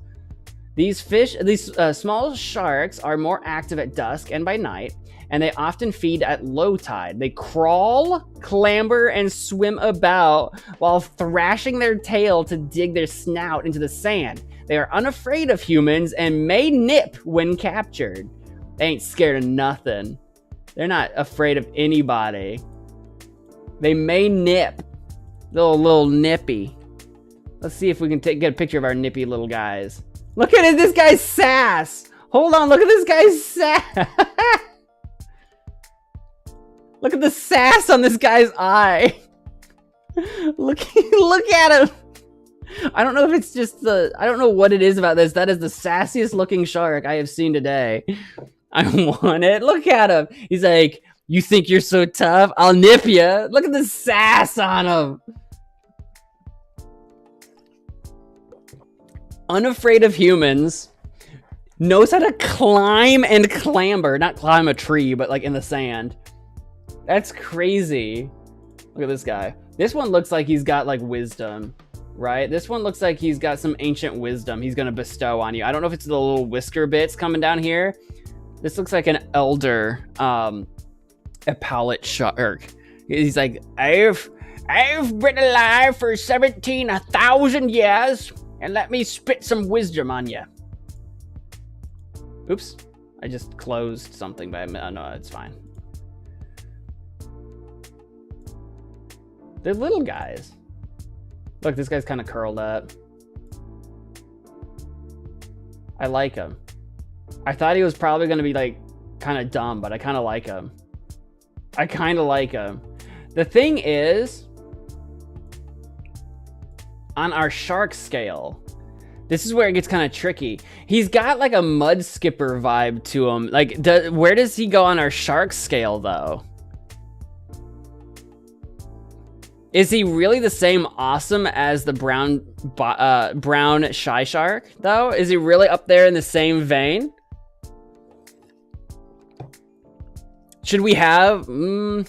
These small sharks are more active at dusk and by night, and they often feed at low tide. They crawl, clamber, and swim about while thrashing their tail to dig their snout into the sand. They are unafraid of humans and may nip when captured. They ain't scared of nothing. They're not afraid of anybody. They may nip. Little nippy. Let's see if we can get a picture of our nippy little guys. Look at it, this guy's sass. Hold on, look at this guy's sass. Look at the sass on this guy's eye. Look at him. I don't know if it's just I don't know what it is about this. That is the sassiest looking shark I have seen today. I want it. Look at him. He's like, you think you're so tough? I'll nip you. Look at the sass on him. Unafraid of humans. Knows how to climb and clamber. Not climb a tree, but like in the sand. That's crazy. Look at this guy. This one looks like he's got like wisdom, right? This one looks like he's got some ancient wisdom he's gonna bestow on you. I don't know if it's the little whisker bits coming down here. This looks like an elder, Epaulet shark. He's like, I've been alive for 17,000 years, and let me spit some wisdom on you. Oops, I just closed something, but no, it's fine. They're little guys. Look, this guy's kind of curled up. I like him. I thought he was probably going to be like kind of dumb, but I kind of like him. The thing is, on our shark scale, this is where it gets kind of tricky. He's got like a mud skipper vibe to him. Like, where does he go on our shark scale though? Is he really the same awesome as the brown shy shark though? Is he really up there in the same vein? Should we have well,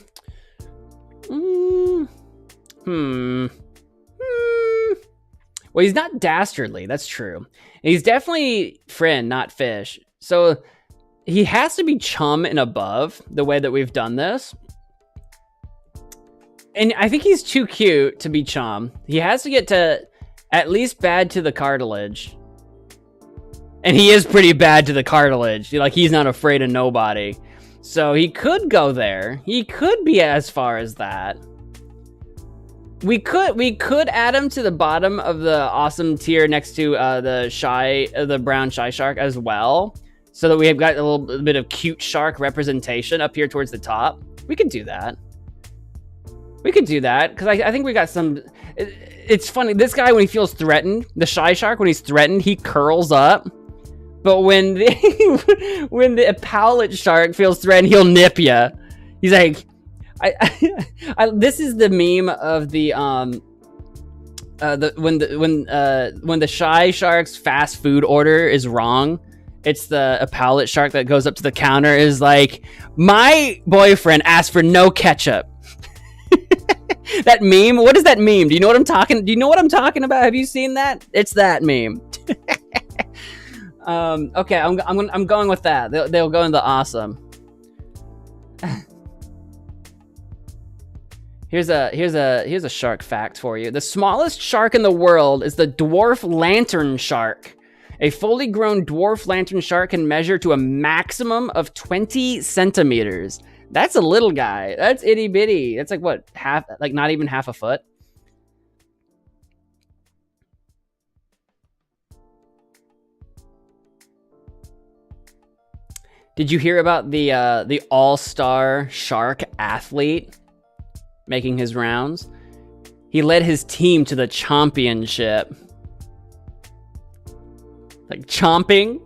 he's not dastardly, that's true. He's definitely friend, not fish. So he has to be chum and above the way that we've done this. And I think he's too cute to be chum. He has to get to at least bad to the cartilage. And he is pretty bad to the cartilage. Like, he's not afraid of nobody. So he could go there. He could be as far as that. We could add him to the bottom of the awesome tier next to the brown shy shark as well. So that we have got a little bit of cute shark representation up here towards the top. We could do that. Because I think we got some... It's funny, this guy, when he feels threatened, the shy shark, when he's threatened, he curls up. But when the Epaulet shark feels threatened, he'll nip you. He's like... this is the meme of the when the shy shark's fast food order is wrong. It's the Epaulet shark that goes up to the counter is like, my boyfriend asked for no ketchup. That meme? What is that meme? Do you know what I'm talking about? Have you seen that? It's that meme. Okay, I'm going with that. They'll go into awesome. Here's a shark fact for you. The smallest shark in the world is the dwarf lantern shark. A fully grown dwarf lantern shark can measure to a maximum of 20 centimeters. That's a little guy. That's itty bitty. That's like what, not even half a foot. Did you hear about the all-star shark athlete making his rounds? He led his team to the championship. Like chomping.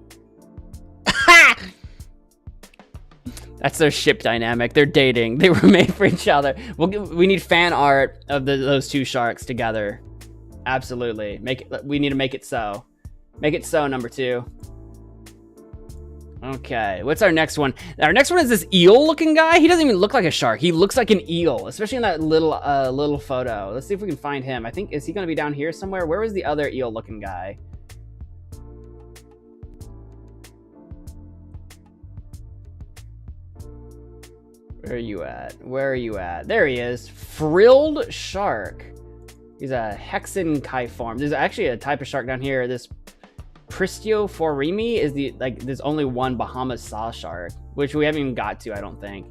That's their ship dynamic. They're dating. They were made for each other. We need fan art of those two sharks together. Absolutely. We need to make it so. Make it so, number 2. Okay, what's our next one? Our next one is this eel-looking guy. He doesn't even look like a shark. He looks like an eel, especially in that little photo. Let's see if we can find him. I think, is he going to be down here somewhere? Where was the other eel-looking guy? Where are you at? Where are you at? There he is. Frilled shark. He's a hexenchiform. There's actually a type of shark down here. This Pristioforemi is there's only one Bahamas saw shark, which we haven't even got to, I don't think.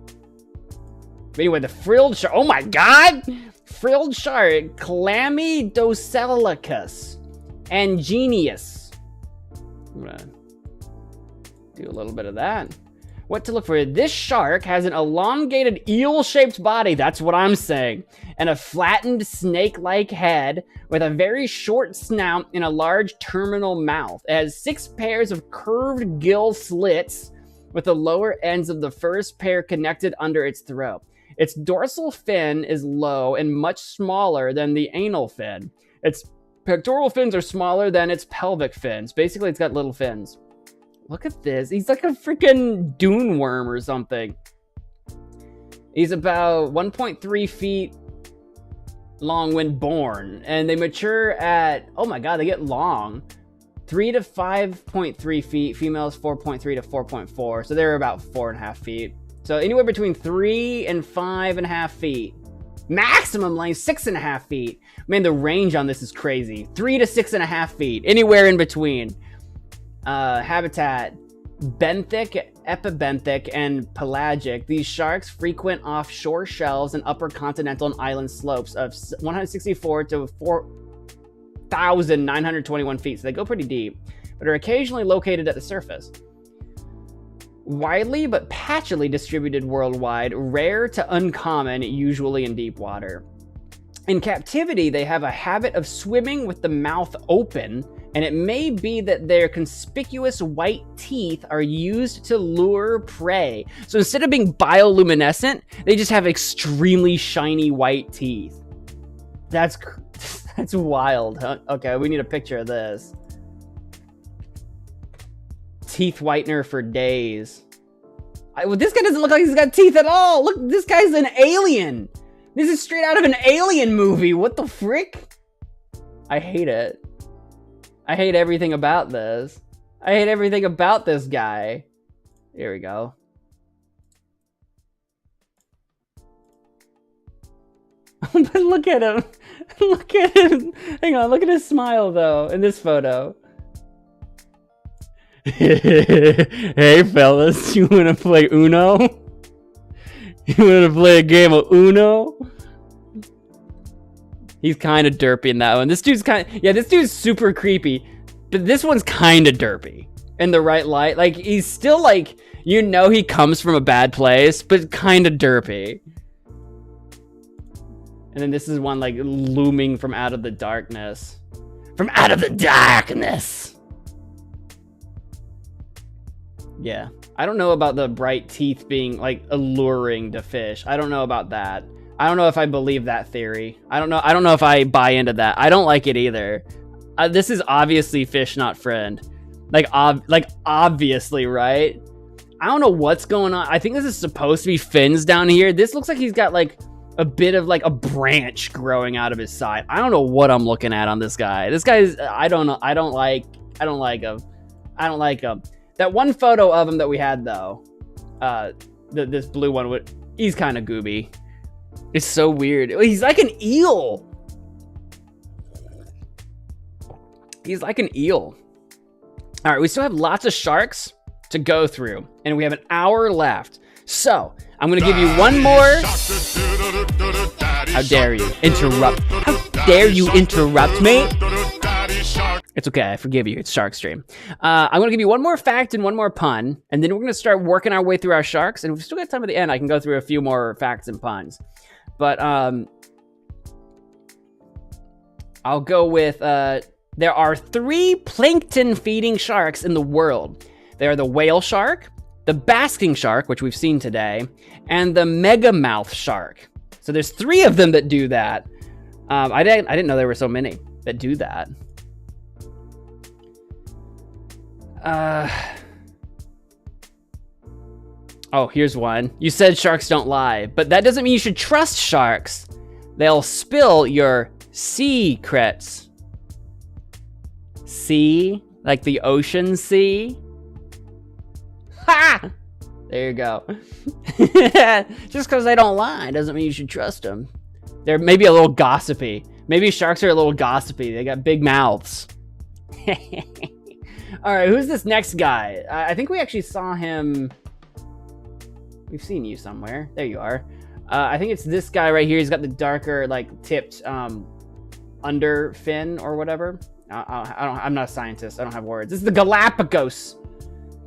But anyway, the frilled shark. Oh my god! Frilled shark, Chlamydocelicus angenius. I'm gonna do a little bit of that. What to look for? This shark has an elongated eel-shaped body, that's what I'm saying, and a flattened snake-like head with a very short snout and a large terminal mouth. It has 6 pairs of curved gill slits with the lower ends of the first pair connected under its throat. Its dorsal fin is low and much smaller than the anal fin. Its pectoral fins are smaller than its pelvic fins. Basically, it's got little fins. Look at this. He's like a freaking dune worm or something. He's about 1.3 feet long when born, and they mature at, oh my god, they get long. 3 to 5.3 feet. Females 4.3 to 4.4. So they're about 4.5 feet. So anywhere between 3 and 5.5 feet. Maximum length 6.5 feet. Man, the range on this is crazy. 3 to 6.5 feet. Anywhere in between. Habitat: benthic, epibenthic, and pelagic. These sharks frequent offshore shelves and upper continental and island slopes of 164 to 4,921 feet. So they go pretty deep, but are occasionally located at the surface. Widely but patchily distributed worldwide, rare to uncommon, usually in deep water. In captivity, they have a habit of swimming with the mouth open, and it may be that their conspicuous white teeth are used to lure prey. So instead of being bioluminescent, they just have extremely shiny white teeth. That's wild, huh? Okay, we need a picture of this. Teeth whitener for days. Well, this guy doesn't look like he's got teeth at all. Look, this guy's an alien. This is straight out of an Alien movie. What the frick? I hate it. I hate everything about this. I hate everything about this guy. Here we go. But look at him. Look at him. Hang on, look at his smile though in this photo. Hey fellas, you wanna play Uno? You wanna play a game of Uno? He's kind of derpy in that one. This dude's this dude's super creepy, but this one's kind of derpy in the right light. Like, he's still like, you know, he comes from a bad place, but kind of derpy. And then this is one like looming from out of the darkness. From out of the darkness. Yeah. I don't know about the bright teeth being like alluring to fish. I don't know about that. I don't know if I believe that theory. I don't know if I buy into that. I don't like it either. This is obviously fish, not friend. Like obviously, right? I don't know what's going on. I think this is supposed to be fins down here. This looks like he's got like a bit of like a branch growing out of his side. I don't know what I'm looking at on this guy. This guy's, I don't know. I don't like him. That one photo of him that we had though, this blue one, he's kind of gooby. It's so weird. He's like an eel. He's like an eel. All right, we still have lots of sharks to go through, and we have an hour left. So I'm gonna give you one more. How dare you interrupt? How dare you interrupt me? It's okay, I forgive you. It's Shark Stream. I'm gonna give you one more fact and one more pun, and then we're gonna start working our way through our sharks. And if we still got time at the end, I can go through a few more facts and puns. But I'll go with there are 3 plankton feeding sharks in the world. They are the whale shark, the basking shark, which we've seen today, and the mega mouth shark. So there's 3 of them that do that. I didn't know there were so many that do that. Oh, here's one. You said sharks don't lie, but that doesn't mean you should trust sharks. They'll spill your secrets. Sea? Like the ocean sea? Ha! There you go. Just because they don't lie doesn't mean you should trust them. They're maybe a little gossipy. Maybe sharks are a little gossipy. They got big mouths. All right, who's this next guy? I think we actually saw him. We've seen you somewhere. There you are. I think it's this guy right here. He's got the darker, like, tipped under fin or whatever. I'm not a scientist. I don't have words. This is the Galapagos.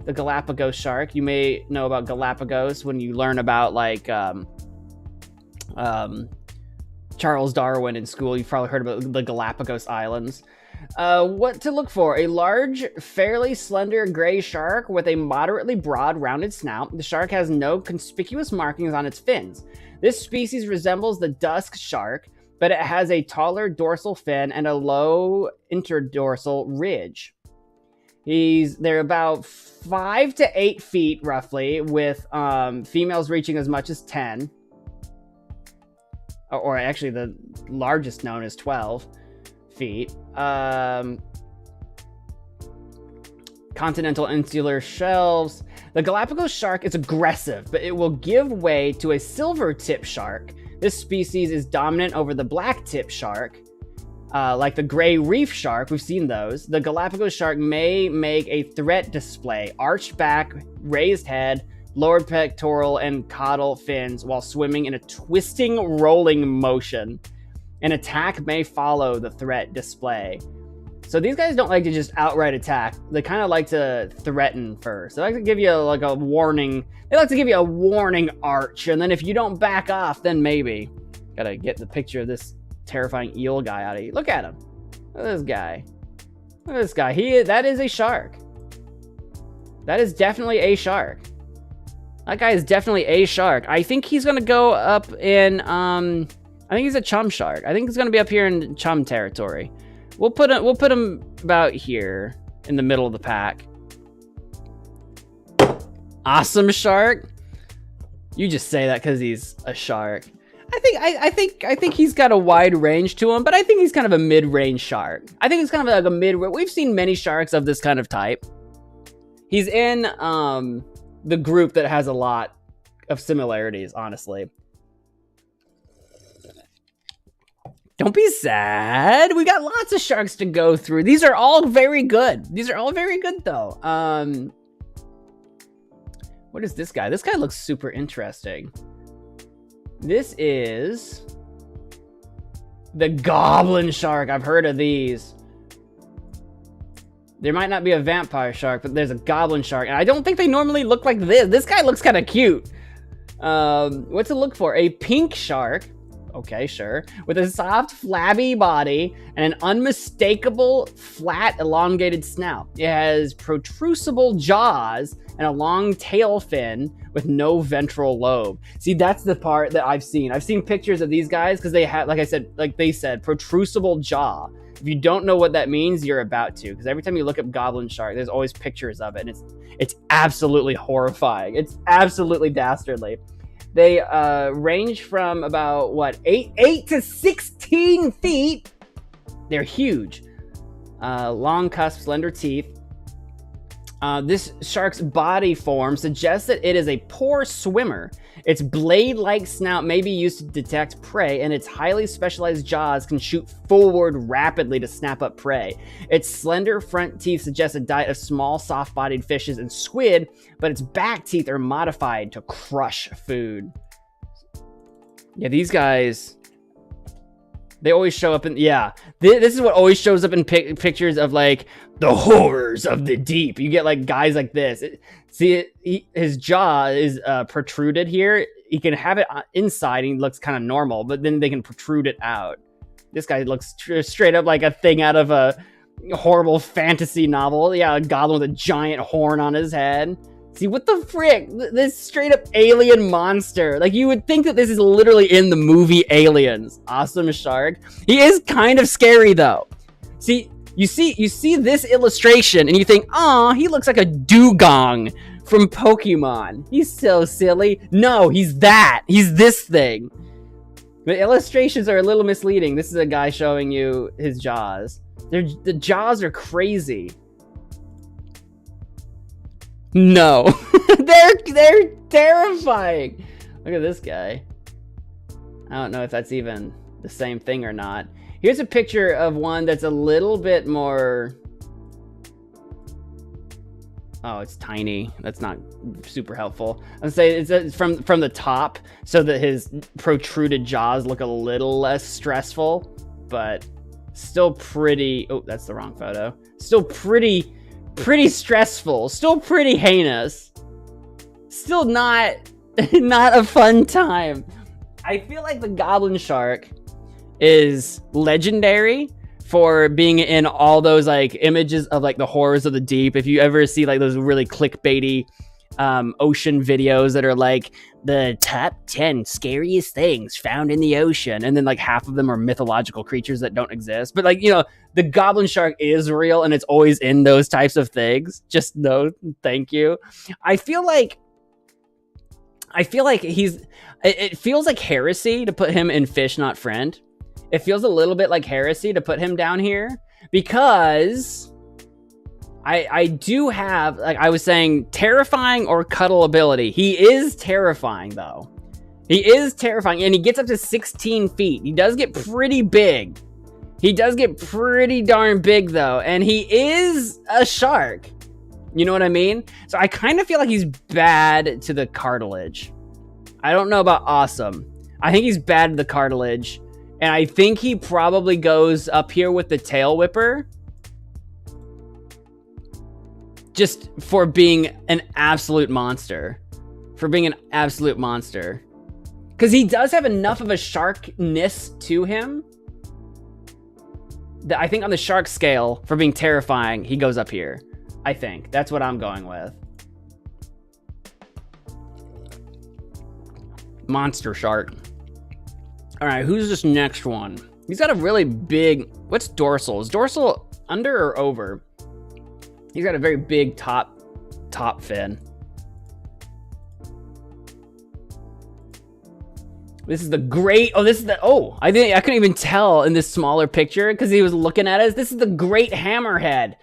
The Galapagos shark. You may know about Galapagos when you learn about, like, Charles Darwin in school. You've probably heard about the Galapagos Islands. What to look for? A large, fairly slender gray shark with a moderately broad, rounded snout. The shark has no conspicuous markings on its fins. This species resembles the dusk shark, but it has a taller dorsal fin and a low interdorsal ridge. They're about 5 to 8 feet, roughly, with females reaching as much as 10. Or actually, the largest known is 12 feet. Continental insular shelves. The Galapagos shark is aggressive, but it will give way to a silver tip shark. This species is dominant over the black tip shark, like the gray reef shark. We've seen those. The Galapagos shark may make a threat display, arched back, raised head, lowered pectoral and caudal fins while swimming in a twisting, rolling motion. An attack may follow the threat display. So these guys don't like to just outright attack. They kind of like to threaten first. They like to give you like a warning. They like to give you a warning arch, and then if you don't back off, then maybe. Gotta get the picture of this terrifying eel guy out of you. Look at him. Look at this guy. Look at this guy. That is a shark. That is definitely a shark. That guy is definitely a shark. I think he's gonna go up in I think he's a chum shark. I think he's gonna be up here in chum territory. We'll put him about here in the middle of the pack. Awesome shark. You just say that because he's a shark. I think he's got a wide range to him, but I think he's kind of a mid-range shark. I think it's kind of like a mid. We've seen many sharks of this kind of type. He's in the group that has a lot of similarities, honestly. Don't be sad. We got lots of sharks to go through. These are all very good. These are all very good, though. What is this guy? This guy looks super interesting. This is the goblin shark. I've heard of these. There might not be a vampire shark, but there's a goblin shark. And I don't think they normally look like this. This guy looks kind of cute. What to look for? A pink shark. Okay, sure. With a soft, flabby body and an unmistakable, flat, elongated snout. It has protrusible jaws and a long tail fin with no ventral lobe. See, that's the part that I've seen. I've seen pictures of these guys because they have, like they said, protrusible jaw. If you don't know what that means, you're about to. Because every time you look up goblin shark, there's always pictures of it. And it's absolutely horrifying. It's absolutely dastardly. They range from about, 8 to 16 feet. They're huge. Long cusp, slender teeth. This shark's body form suggests that it is a poor swimmer. Its blade-like snout may be used to detect prey, and its highly specialized jaws can shoot forward rapidly to snap up prey. Its slender front teeth suggest a diet of small, soft-bodied fishes and squid, but its back teeth are modified to crush food. Yeah, these guys, they always show up in, this is what always shows up in pictures of, like, the horrors of the deep. You get, like, guys like this. His jaw is protruded here. He can have it inside and he looks kind of normal, but then they can protrude it out. This guy looks straight up like a thing out of a horrible fantasy novel. Yeah, a goblin with a giant horn on his head. See, what the frick? This straight up alien monster. Like, you would think that this is literally in the movie Aliens. Awesome shark. He is kind of scary, though. See, you see this illustration, and you think, "Aw, he looks like a dugong from Pokemon. He's so silly." No, he's that. He's this thing. The illustrations are a little misleading. This is a guy showing you his jaws. The jaws are crazy. No. they're terrifying. Look at this guy. I don't know if that's even the same thing or not. Here's a picture of one that's a little bit more... Oh, it's tiny. That's not super helpful. I'd say it's from the top, so that his protruded jaws look a little less stressful, but still pretty... Oh, that's the wrong photo. Still pretty stressful. Still pretty heinous. Still not a fun time. I feel like the goblin shark is legendary for being in all those like images of like the horrors of the deep. If you ever see like those really clickbaity ocean videos that are like the top 10 scariest things found in the ocean, and then like half of them are mythological creatures that don't exist, but like, you know, the goblin shark is real and it's always in those types of things. Just no thank you. I feel like it feels like heresy to put him in Fish Not Friend. It feels a little bit like heresy to put him down here, because I do have, like I was saying, terrifying or cuddle ability. He is terrifying, though. He is terrifying, and he gets up to 16 feet. He does get pretty big. He does get pretty darn big, though, and he is a shark. You know what I mean? So I kind of feel like he's bad to the cartilage. I don't know about awesome. I think he's bad to the cartilage, and I think he probably goes up here with the tail whipper, just for being an absolute monster. Because he does have enough of a sharkness to him that I think on the shark scale, for being terrifying, he goes up here. I think. That's what I'm going with. Monster shark. All right, who's this next one? He's got a really big... What's dorsal? Is dorsal under or over? He's got a very big top fin. This is the great... Oh, this is the... Oh, I couldn't even tell in this smaller picture because he was looking at us. This is the great hammerhead.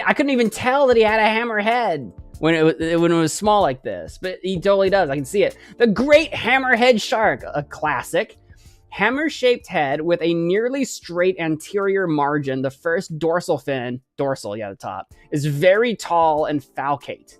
I couldn't even tell that he had a hammerhead when it was small like this, but he totally does. I can see it. The great hammerhead shark, a classic. Hammer-shaped head with a nearly straight anterior margin. The first dorsal fin, the top, is very tall and falcate.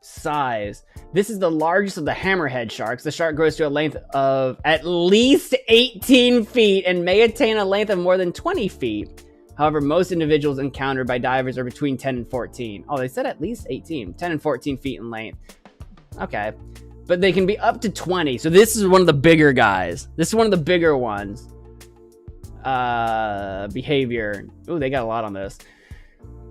Size. This is the largest of the hammerhead sharks. The shark grows to a length of at least 18 feet and may attain a length of more than 20 feet. However, most individuals encountered by divers are between 10 and 14. Oh, they said at least 18. 10 and 14 feet in length. Okay. But they can be up to 20. So this is one of the bigger guys. This is one of the bigger ones. Behavior. Ooh, they got a lot on this.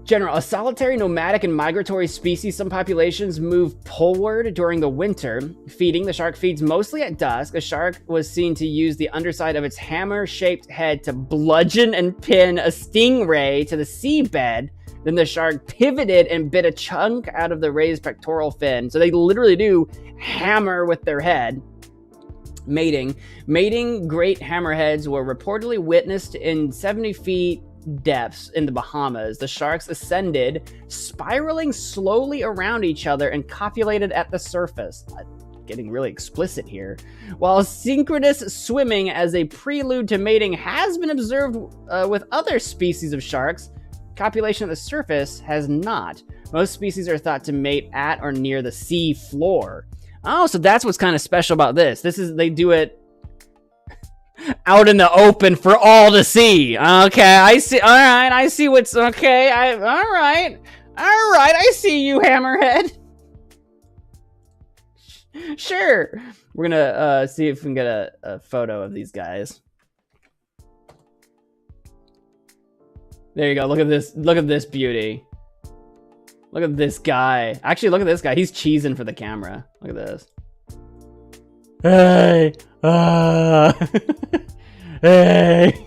General, a solitary, nomadic, and migratory species. Some populations move poleward during the winter. Feeding. The shark feeds mostly at dusk. A shark was seen to use the underside of its hammer-shaped head to bludgeon and pin a stingray to the seabed. Then the shark pivoted and bit a chunk out of the raised pectoral fin. So they literally do hammer with their head. Mating. Great hammerheads were reportedly witnessed in 70 feet depths in the Bahamas. The sharks ascended, spiraling slowly around each other and copulated at the surface. Getting really explicit here. While synchronous swimming as a prelude to mating has been observed with other species of sharks, copulation at the surface has not. Most species are thought to mate at or near the sea floor. Oh, so that's what's kind of special about this. They do it out in the open for all to see. Okay, I see. All right, I see what's okay. All right, I see you, hammerhead. Sure. We're gonna see if we can get a photo of these guys. There you go. Look at this beauty. Look at this guy. Actually, look at this guy. He's cheesing for the camera. Look at this. Hey. Hey.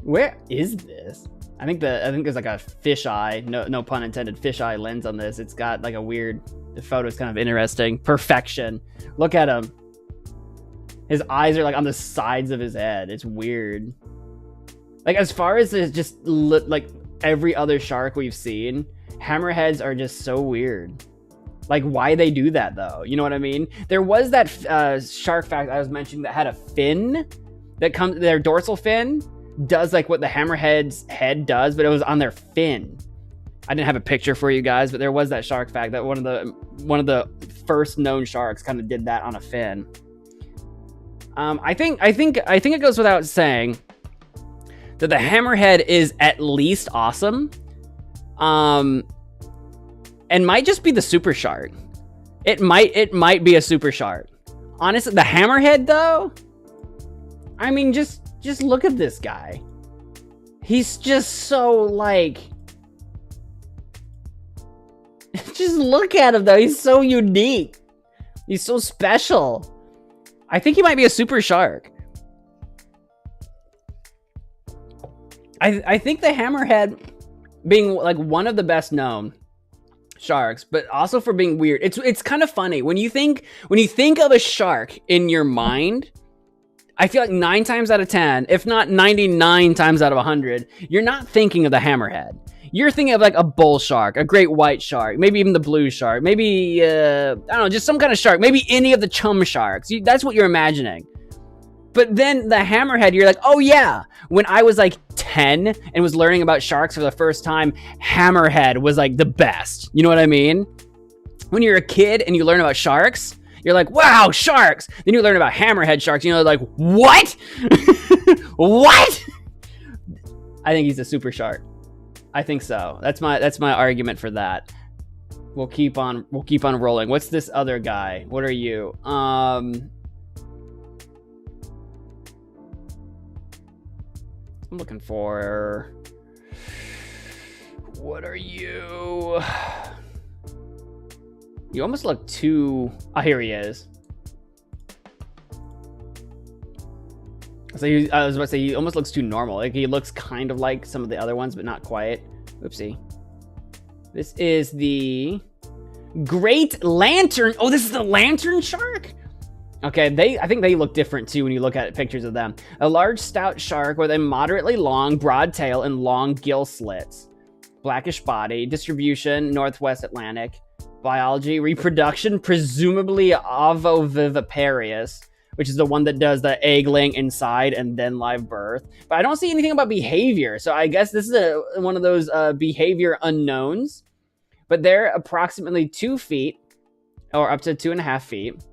Where is this? I think there's like a fisheye, no pun intended, fisheye lens on this. It's got like a weird, the photo's kind of interesting. Perfection. Look at him. His eyes are like on the sides of his head. It's weird. Like as far as it's just like every other shark we've seen, hammerheads are just so weird. Like why they do that though? You know what I mean? There was that shark fact I was mentioning that had a fin that comes, their dorsal fin does like what the hammerhead's head does, but it was on their fin. I didn't have a picture for you guys, but there was that shark fact that one of the first known sharks kind of did that on a fin. I think it goes without saying that the hammerhead is at least awesome, and might just be the super shark. It might be a super shark. Honestly, the hammerhead though, I mean, just look at this guy. He's just so like, just look at him though. He's so unique. He's so special. I think he might be a super shark. I think the hammerhead being like one of the best known sharks, but also for being weird. It's kind of funny when you think of a shark in your mind. I feel like 9 times out of 10, if not 99 times out of 100, you're not thinking of the hammerhead. You're thinking of like a bull shark, a great white shark, maybe even the blue shark, maybe, I don't know, just some kind of shark, maybe any of the chum sharks. That's what you're imagining. But then the hammerhead, you're like, oh yeah, when I was like 10 and was learning about sharks for the first time, hammerhead was like the best. You know what I mean? When you're a kid and you learn about sharks, you're like, wow, sharks. Then you learn about hammerhead sharks. You know, like, what? What? I think he's a super shark. I think so. That's my argument for that. We'll keep on rolling. What's this other guy? What are you? I'm looking for. What are you? You almost look too... Oh, here he is. So I was about to say, he almost looks too normal. Like, he looks kind of like some of the other ones, but not quite. Oopsie. This is the Great Lantern. Oh, this is the Lantern Shark? Okay, I think they look different, too, when you look at pictures of them. A large, stout shark with a moderately long, broad tail and long gill slits. Blackish body. Distribution, Northwest Atlantic. Biology, reproduction, presumably ovoviviparous, which is the one that does the egg laying inside and then live birth. But I don't see anything about behavior, so I guess this is one of those behavior unknowns. But they're approximately 2 feet, or up to 2.5 feet,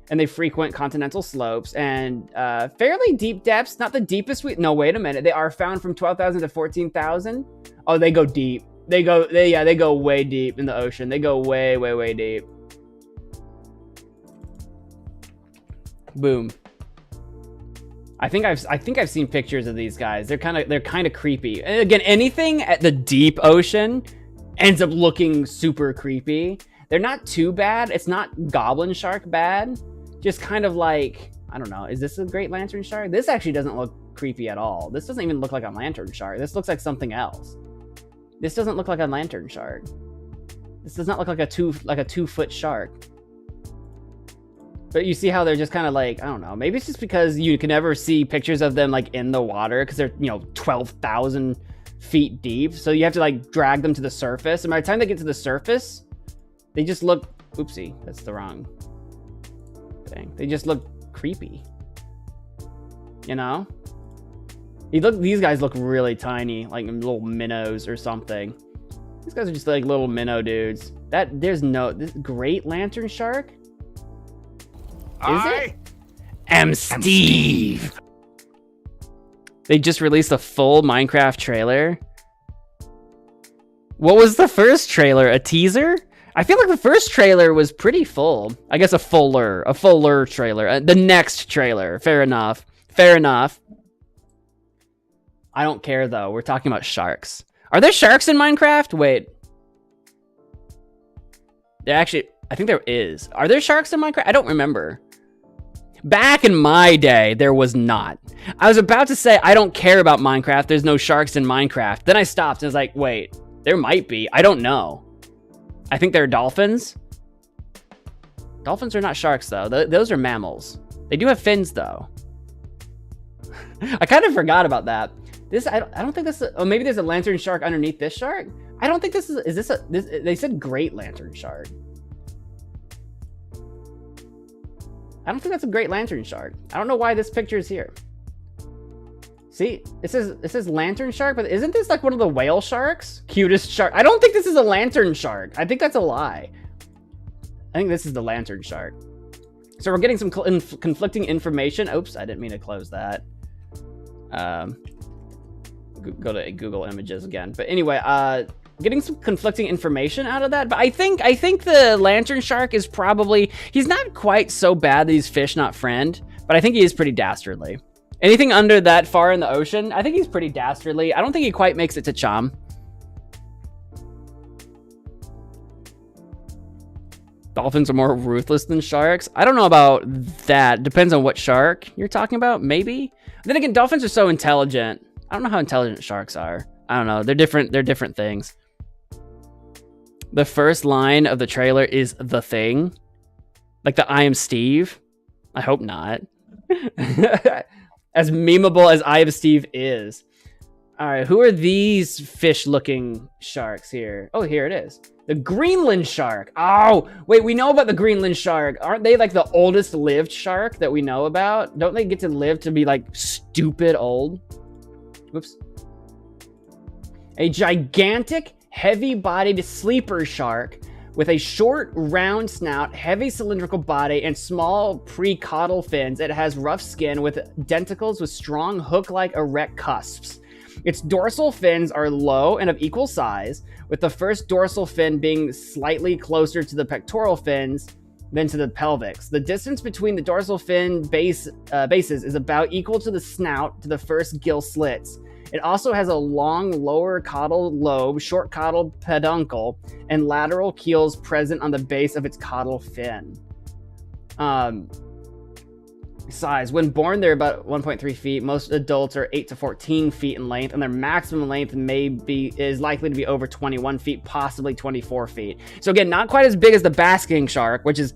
and they frequent continental slopes and fairly deep depths. Not the deepest. No, wait a minute. They are found from 12,000 to 14,000. Oh, they go deep. They go way deep in the ocean. They go way, way, way deep. Boom. I think I've seen pictures of these guys. They're kind of creepy. And again, anything at the deep ocean ends up looking super creepy. They're not too bad. It's not goblin shark bad. Just kind of like, I don't know. Is this a great lantern shark? This actually doesn't look creepy at all. This doesn't even look like a lantern shark. This looks like something else. This doesn't look like a lantern shark. This does not look like a 2-foot shark. But you see how they're just kind of like, I don't know. Maybe it's just because you can never see pictures of them like in the water because they're, 12,000 feet deep. So you have to like drag them to the surface. And by the time they get to the surface, they just look, oopsie, that's the wrong thing. They just look creepy. You know? These guys look really tiny, like little minnows or something. These guys are just like little minnow dudes. This great lantern shark? Is it? I'm Steve. They just released a full Minecraft trailer. What was the first trailer? A teaser? I feel like the first trailer was pretty full. I guess a fuller trailer. The next trailer. Fair enough. I don't care though. We're talking about sharks. Are there sharks in Minecraft? Wait. Actually, I think there is. Are there sharks in Minecraft? I don't remember. Back in my day, there was not. I was about to say, I don't care about Minecraft. There's no sharks in Minecraft. Then I stopped and was like, wait, there might be. I don't know. I think there are dolphins. Dolphins are not sharks, though. Those are mammals. They do have fins, though. I kind of forgot about that. I don't think this is, oh, maybe there's a lantern shark underneath this shark? I don't think this is they said great lantern shark. I don't think that's a great lantern shark. I don't know why this picture is here. See, it says lantern shark, but isn't this like one of the whale sharks? Cutest shark. I don't think this is a lantern shark. I think that's a lie. I think this is the lantern shark. So we're getting some conflicting information. Oops, I didn't mean to close that. Go to Google Images again. But anyway, getting some conflicting information out of that. But I think the lantern shark is probably, he's not quite so bad that he's fish not friend, but I think he is pretty dastardly. Anything under that far in the ocean, I think he's pretty dastardly. I don't think he quite makes it to Cham. Dolphins are more ruthless than sharks. I don't know about that. Depends on what shark you're talking about, maybe. Then again, dolphins are so intelligent. I don't know how intelligent sharks are. I don't know. They're different things. The first line of the trailer is the thing. Like the I am Steve. I hope not. As memeable as I am Steve is. All right, who are these fish-looking sharks here? Oh, here it is. The Greenland shark. Oh, wait, we know about the Greenland shark. Aren't they like the oldest lived shark that we know about? Don't they get to live to be like stupid old? Whoops. A gigantic, heavy-bodied sleeper shark with a short, round snout, heavy cylindrical body, and small pre-caudal fins. It has rough skin with denticles with strong hook-like erect cusps. Its dorsal fins are low and of equal size, with the first dorsal fin being slightly closer to the pectoral fins than to the pelvics. The distance between the dorsal fin bases is about equal to the snout to the first gill slits. It also has a long lower caudal lobe, short caudal peduncle, and lateral keels present on the base of its caudal fin. Size. When born, they're about 1.3 feet. Most adults are 8 to 14 feet in length, and their maximum length is likely to be over 21 feet, possibly 24 feet. So again, not quite as big as the basking shark, which is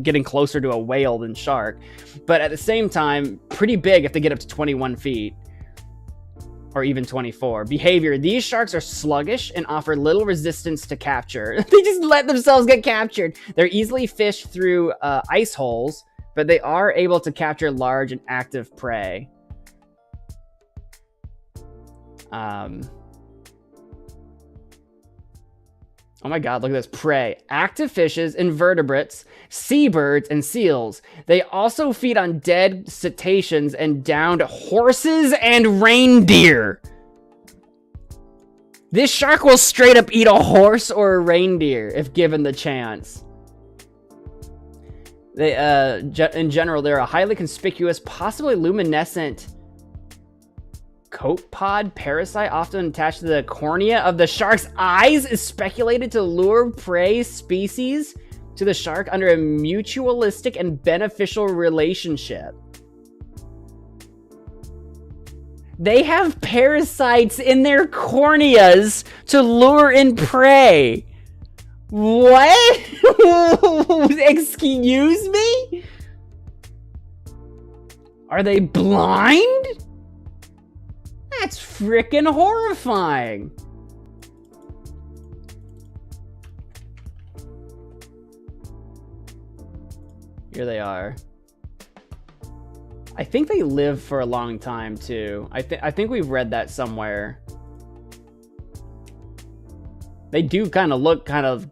getting closer to a whale than shark, but at the same time, pretty big if they get up to 21 feet. Or even 24. Behavior. These sharks are sluggish and offer little resistance to capture. They just let themselves get captured. They're easily fished through ice holes, but they are able to capture large and active prey. Oh my god, look at this. Prey. Active fishes, invertebrates, seabirds, and seals. They also feed on dead cetaceans and downed horses and reindeer. This shark will straight up eat a horse or a reindeer if given the chance. They, in general, they're a highly conspicuous, possibly luminescent copepod parasite often attached to the cornea of the shark's eyes is speculated to lure prey species to the shark under a mutualistic and beneficial relationship. They have parasites in their corneas to lure in prey. What? Excuse me? Are they blind? That's freaking horrifying. Here they are. I think they live for a long time too. I think we've read that somewhere. They do kind of look kind of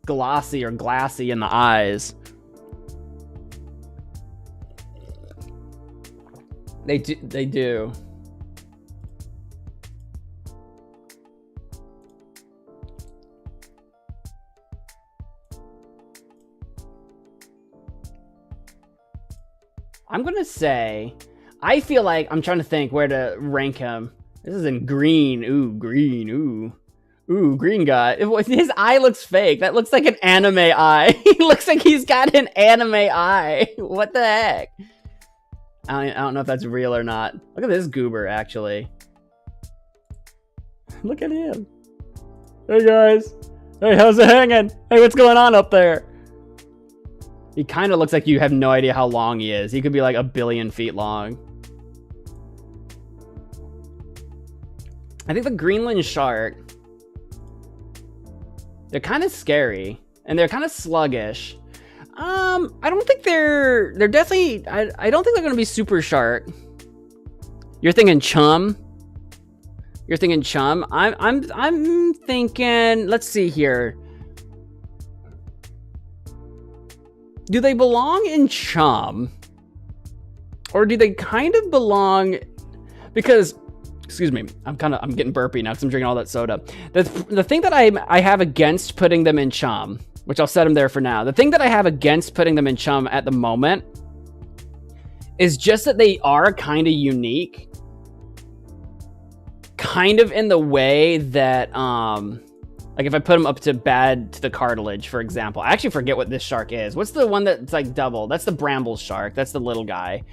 glossy or glassy in the eyes. They do. I'm gonna say, I feel like, I'm trying to think where to rank him. This is in green. Ooh, green, ooh. Ooh, green guy. His eye looks fake. That looks like an anime eye. He looks like he's got an anime eye. What the heck? I don't know if that's real or not. Look at this goober, actually. Look at him. Hey, guys. Hey, how's it hanging? Hey, what's going on up there? He kind of looks like you have no idea how long he is. He could be like 1 billion feet long. I think the Greenland shark... They're kind of scary, and they're kind of sluggish. I don't think they're definitely, I don't think they're gonna be super shark. You're thinking chum? You're thinking chum? I'm thinking, let's see here. Do they belong in chum? Or do they kind of belong, because, excuse me, I'm getting burpy now because I'm drinking all that soda. The thing that I have against putting them in chum, which I'll set them there for now. The thing that I have against putting them in chum at the moment is just that they are kind of unique. Kind of in the way that, like if I put them up to the cartilage, for example. I actually forget what this shark is. What's the one that's like double? That's the bramble shark. That's the little guy.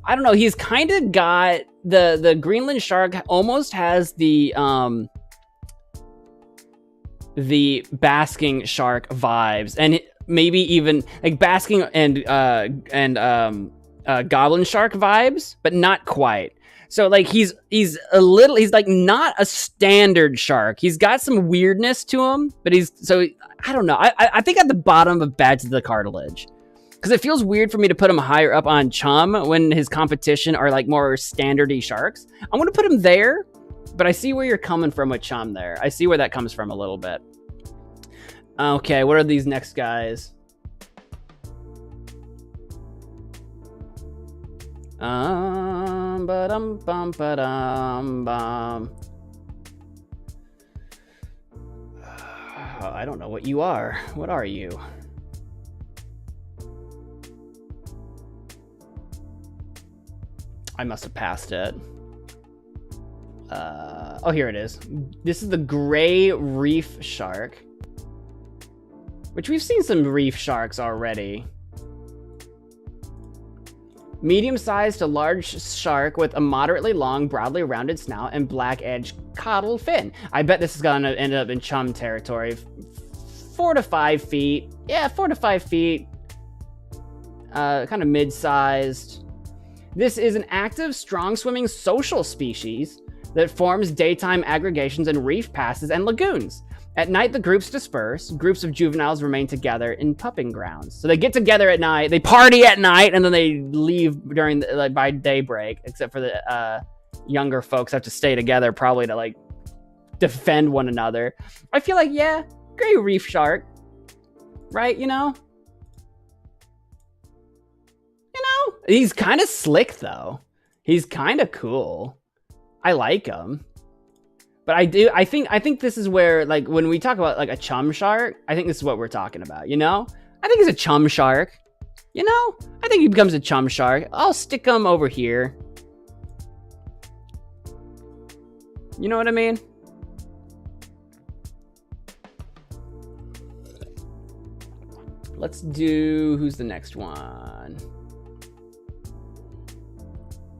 I don't know. He's kind of got the Greenland shark almost has the basking shark vibes, and maybe even like basking and goblin shark vibes, but not quite. So like he's like not a standard shark. He's got some weirdness to him, but I don't know. I think at the bottom of Bad to the Cartilage. Because it feels weird for me to put him higher up on chum when his competition are like more standardy sharks. I'm going to put him there, but I see where you're coming from with chum there. I see where that comes from a little bit. Okay, what are these next guys? I don't know what you are. What are you? I must have passed it. Oh, here it is. This is the gray reef shark, which we've seen some reef sharks already. Medium-sized to large shark with a moderately long, broadly rounded snout and black-edged caudal fin. I bet this is gonna end up in chum territory. 4 to 5 feet. Yeah, 4 to 5 feet. Kind of mid-sized. This is an active, strong-swimming social species that forms daytime aggregations in reef passes and lagoons. At night, the groups disperse. Groups of juveniles remain together in pupping grounds. So they get together at night, they party at night, and then they leave during by daybreak. Except for the younger folks have to stay together, probably to like defend one another. I feel like, yeah, gray reef shark, right? You know, he's kind of slick though. He's kind of cool. I like him. But I think this is where, like, when we talk about like a chum shark, I think this is what we're talking about, you know? I think he's a chum shark. You know? I think he becomes a chum shark. I'll stick him over here. You know what I mean? Let's do, who's the next one?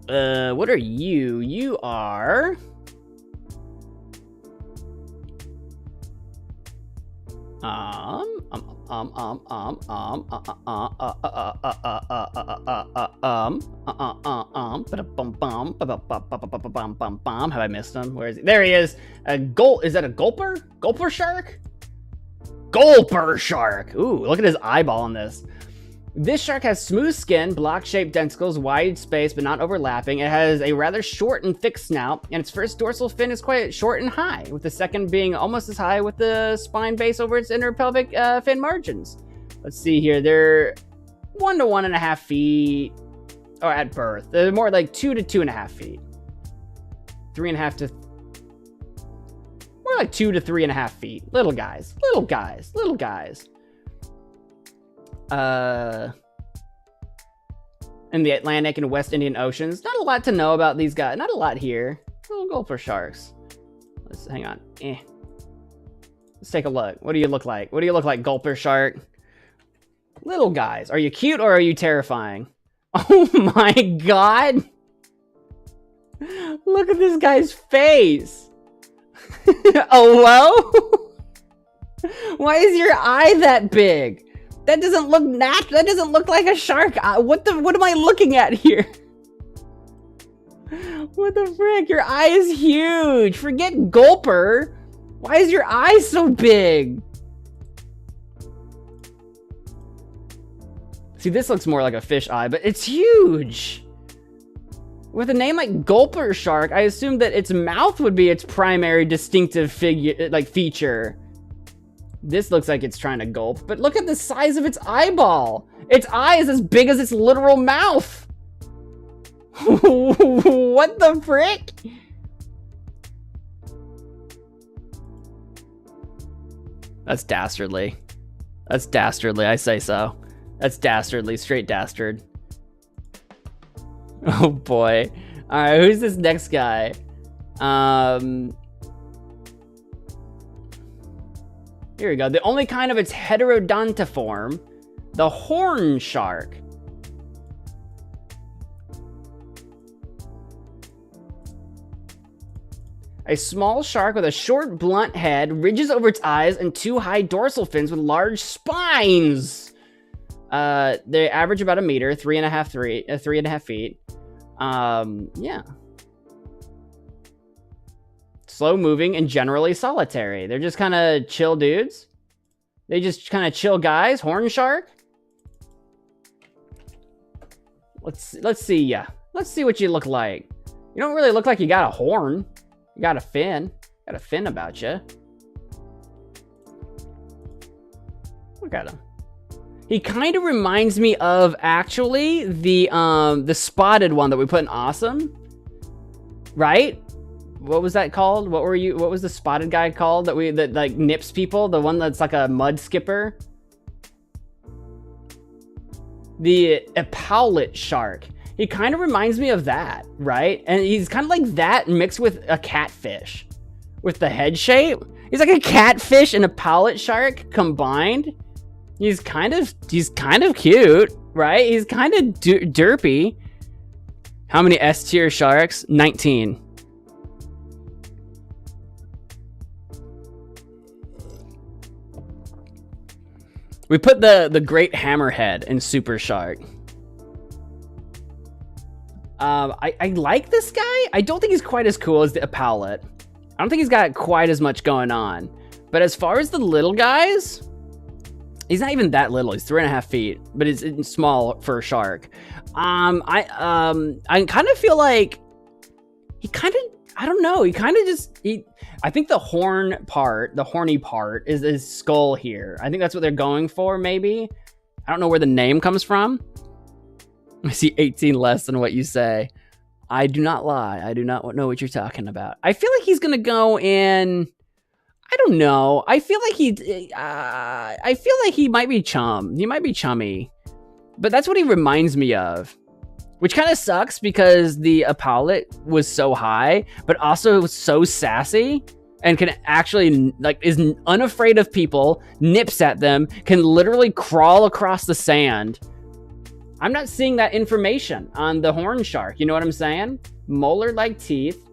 What are you? You are... Have I missed him? Where is he? There he is. Is that a gulper? Gulper shark? Gulper shark. Ooh, look at his eyeball on this. This shark has smooth skin, block-shaped denticles, wide space but not overlapping. It has a rather short and thick snout, and its first dorsal fin is quite short and high, with the second being almost as high with the spine base over its inner pelvic fin margins. Let's see here. They're 1 to 1.5 feet, or at birth. They're more like 2 to 2.5 feet. 3.5 to... More like 2 to 3.5 feet. Little guys. Little guys. Little guys. In the Atlantic and West Indian Oceans. Not a lot to know about these guys. Not a lot here. Little gulper sharks. Let's hang on. Let's take a look. What do you look like? What do you look like, gulper shark? Little guys. Are you cute or are you terrifying? Oh my god. Look at this guy's face. Oh, whoa. Why is your eye that big? That doesn't look natural. That doesn't look like a shark eye. What am I looking at here? What the frick? Your eye is huge. Forget gulper. Why is your eye so big? See, this looks more like a fish eye, but it's huge. With a name like Gulper Shark, I assumed that its mouth would be its primary distinctive feature. This looks like it's trying to gulp, but look at the size of its eyeball. Its eye is as big as its literal mouth. What the frick? That's dastardly. That's dastardly, I say so. That's dastardly, straight dastard. Oh boy. Alright, who's this next guy? Here we go. The only kind of its heterodontiform, the horn shark. A small shark with a short, blunt head, ridges over its eyes, and two high dorsal fins with large spines. They average about a meter, 3.5 feet. Yeah. Slow moving and generally solitary. They're just kind of chill dudes. They just kind of chill guys. Horn shark. Let's see ya. Let's see what you look like. You don't really look like you got a horn. You got a fin. Got a fin about you. Look at him. He kind of reminds me of actually the spotted one that we put in Awesome, right? What was that called? What was the spotted guy called that like nips people? The one that's like a mud skipper. The epaulet shark. He kind of reminds me of that, right? And he's kind of like that mixed with a catfish, with the head shape. He's like a catfish and a epaulet shark combined. He's kind of cute, right? He's kind of derpy. How many S tier sharks? 19. We put the great hammerhead in Super Shark. I like this guy. I don't think he's quite as cool as the epaulet. I don't think he's got quite as much going on. But as far as the little guys, he's not even that little. He's 3.5 feet, but it's small for a shark. I kind of feel like I don't know. I think the horny part is his skull here. I think that's what they're going for, maybe. I don't know where the name comes from. I see 18 less than what you say. I do not lie. I do not know what you're talking about. I feel like he's gonna go in. I don't know. I feel like he might be chum. He might be chummy, but that's what he reminds me of. Which kind of sucks because the epaulet was so high, but also it was so sassy and can actually, like, is unafraid of people, nips at them, can literally crawl across the sand. I'm not seeing that information on the horn shark. You know what I'm saying? Molar-like teeth.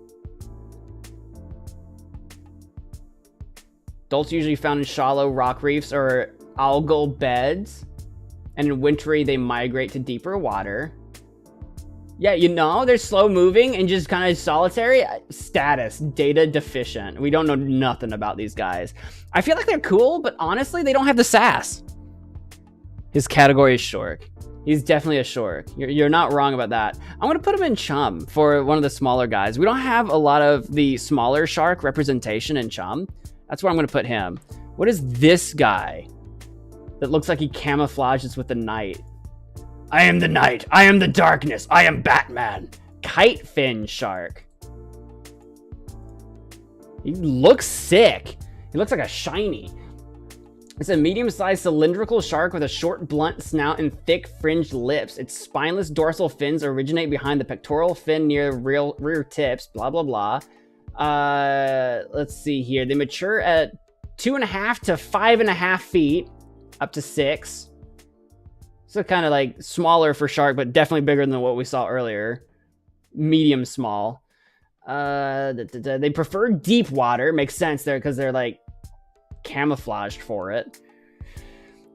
Adults usually found in shallow rock reefs or algal beds. And in wintry, they migrate to deeper water. Yeah, you know, they're slow moving and just kind of solitary. Status, data deficient. We don't know nothing about these guys. I feel like they're cool, but honestly, they don't have the sass. His category is shark. He's definitely a shark. You're not wrong about that. I'm gonna put him in chum for one of the smaller guys. We don't have a lot of the smaller shark representation in chum. That's where I'm gonna put him. What is this guy that looks like he camouflages with the night? I am the night. I am the darkness. I am Batman. Kite fin shark. He looks sick. He looks like a shiny. It's a medium-sized cylindrical shark with a short, blunt snout and thick, fringed lips. Its spineless dorsal fins originate behind the pectoral fin near rear tips. Blah, blah, blah. Let's see here. They mature at 2.5 to 5.5 feet, up to 6. So kind of like smaller for shark, but definitely bigger than what we saw earlier. Medium small. They prefer deep water. Makes sense there because they're like camouflaged for it.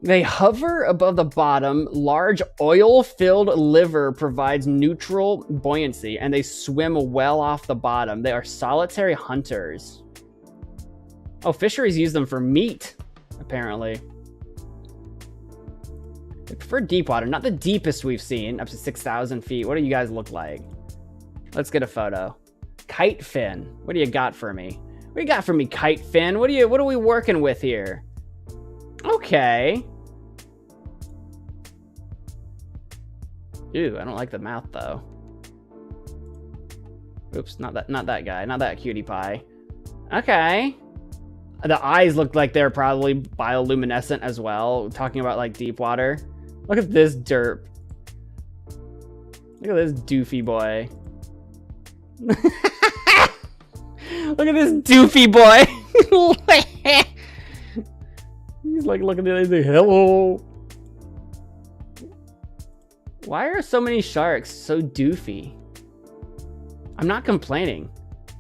They hover above the bottom. Large oil-filled liver provides neutral buoyancy, and they swim well off the bottom. They are solitary hunters. Oh, fisheries use them for meat, apparently. They prefer deep water, not the deepest we've seen, up to 6,000 feet. What do you guys look like? Let's get a photo. Kite fin. What do you got for me? What do you got for me, kite fin? What are we working with here? Okay. Ew, I don't like the mouth though. Oops, not that guy, not that cutie pie. Okay. The eyes look like they're probably bioluminescent as well. Talking about like deep water. Look at this derp. Look at this doofy boy. Look at this doofy boy. He's like looking at it, he's like, hello. Why are so many sharks so doofy? I'm not complaining.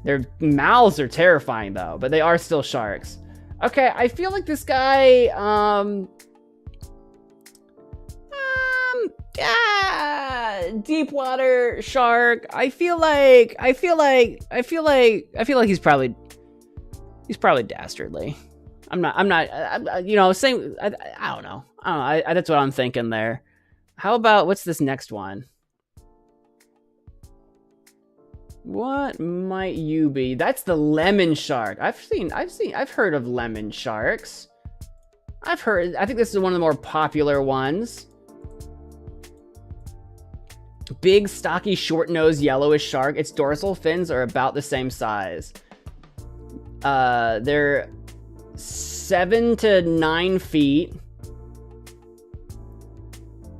Their mouths are terrifying though, but they are still sharks. Okay, I feel like this guy, deep water shark. I feel like he's probably dastardly. I'm not, you know, same. I don't know. That's what I'm thinking there. How about, what's this next one? What might you be? That's the lemon shark. I've heard of lemon sharks. I think this is one of the more popular ones. Big, stocky, short-nosed, yellowish shark. Its dorsal fins are about the same size. They're 7 to 9 feet.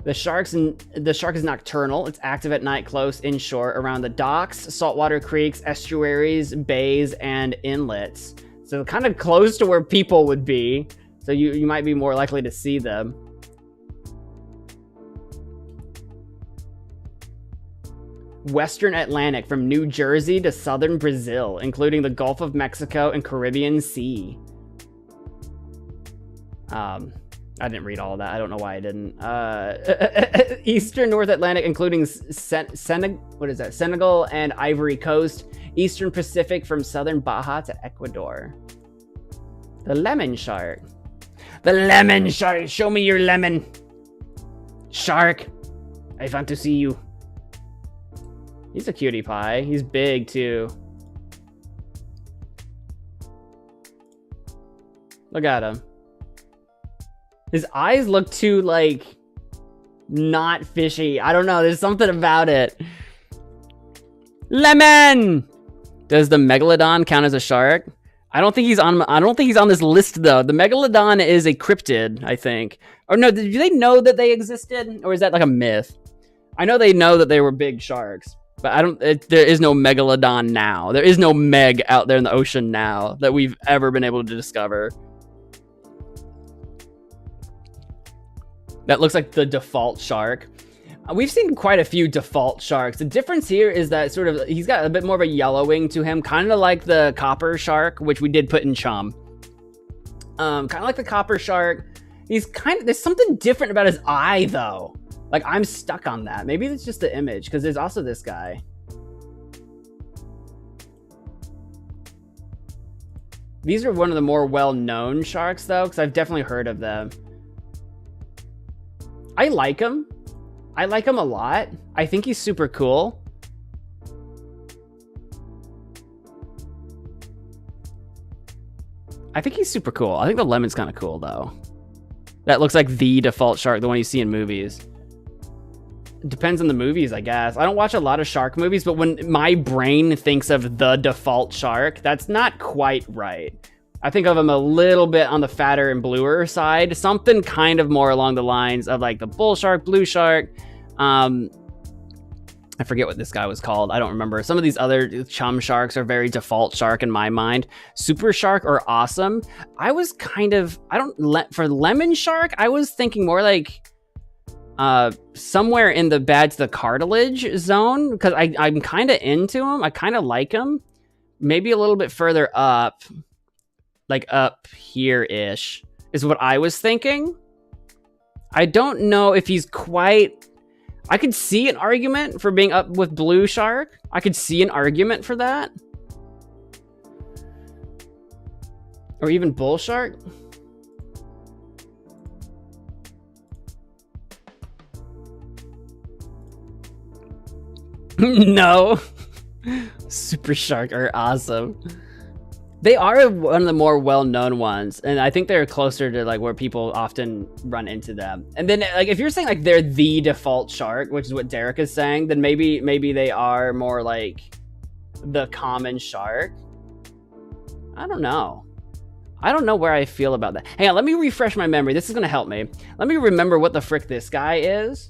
The shark is nocturnal. It's active at night, close inshore, around the docks, saltwater creeks, estuaries, bays, and inlets. So kind of close to where people would be. So you might be more likely to see them. Western Atlantic, from New Jersey to southern Brazil, including the Gulf of Mexico and Caribbean Sea. I didn't read all of that. I don't know why I didn't. Eastern North Atlantic, including Senegal and Ivory Coast. Eastern Pacific, from southern Baja to Ecuador. The lemon shark. The lemon shark. Show me your lemon. Shark, I want to see you. He's a cutie pie. He's big too. Look at him. His eyes look too, like, not fishy. I don't know. There's something about it. Lemon! Does the megalodon count as a shark? I don't think he's on this list though. The megalodon is a cryptid, I think. Or no, do they know that they existed? Or is that like a myth? I know they know that they were big sharks. But there is no megalodon now. There is no meg out there in the ocean now that we've ever been able to discover. That looks like the default shark. We've seen quite a few default sharks. The difference here is that sort of he's got a bit more of a yellowing to him, kind of like the copper shark, which we did put in Chum. Kind of like the copper shark. There's something different about his eye though. Like, I'm stuck on that. Maybe it's just the image, because there's also this guy. These are one of the more well-known sharks, though, because I've definitely heard of them. I like him. I like him a lot. I think he's super cool. I think he's super cool. I think the lemon's kind of cool, though. That looks like the default shark, the one you see in movies. Depends on the movies, I guess. I don't watch a lot of shark movies, but when my brain thinks of the default shark, that's not quite right. I think of him a little bit on the fatter and bluer side. Something kind of more along the lines of like the bull shark, blue shark. I forget what this guy was called. I don't remember. Some of these other chum sharks are very default shark in my mind. Super shark or awesome. I was kind of, for lemon shark, I was thinking more like somewhere in the bad to the cartilage zone, because I'm kind of into him. I kind of like him. Maybe a little bit further up, like up here-ish, is what I was thinking. I don't know if he's quite... I could see an argument for being up with blue shark. I could see an argument for that. Or even bull shark. No. Super shark are awesome. They are one of the more well-known ones, and I think they're closer to like where people often run into them. And then like if you're saying like they're the default shark, which is what Derek is saying, then maybe they are more like the common shark. I don't know. I don't know where I feel about that. Hang on, let me refresh my memory. This is gonna help me. Let me remember what the frick this guy is.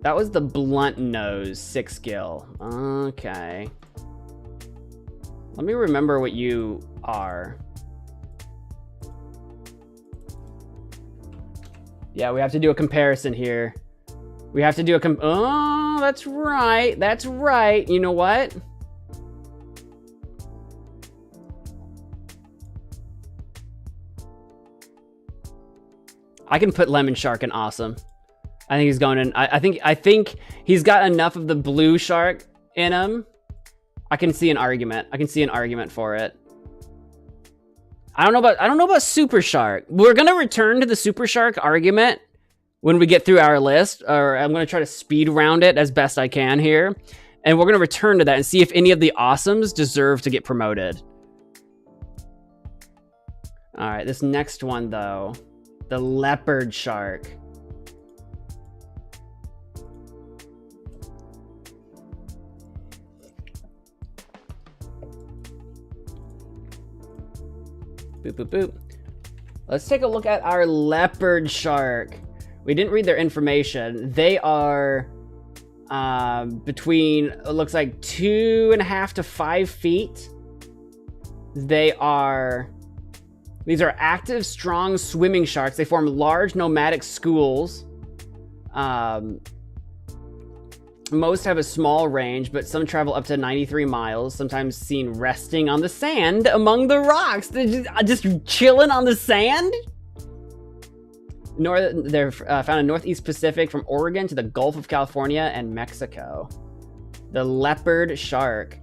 That was the blunt nose 6 gill. Okay. Let me remember what you are. Yeah, we have to do a comparison here. We have to do a oh, that's right. That's right. You know what? I can put lemon shark in awesome. I think he's going in. I think he's got enough of the blue shark in him. I can see an argument. I can see an argument for it. I don't know about super shark. We're gonna return to the super shark argument when we get through our list, or I'm gonna try to speed round it as best I can here, and we're gonna return to that and see if any of the awesomes deserve to get promoted. All right, this next one though, the leopard shark. Boop, boop, boop. Let's take a look at our leopard shark. We didn't read their information. They are between, it looks like 2.5 to 5 feet. These are active, strong swimming sharks. They form large nomadic schools. Most have a small range, but some travel up to 93 miles, sometimes seen resting on the sand among the rocks. They're just chilling on the sand? They're found in Northeast Pacific from Oregon to the Gulf of California and Mexico. The leopard shark.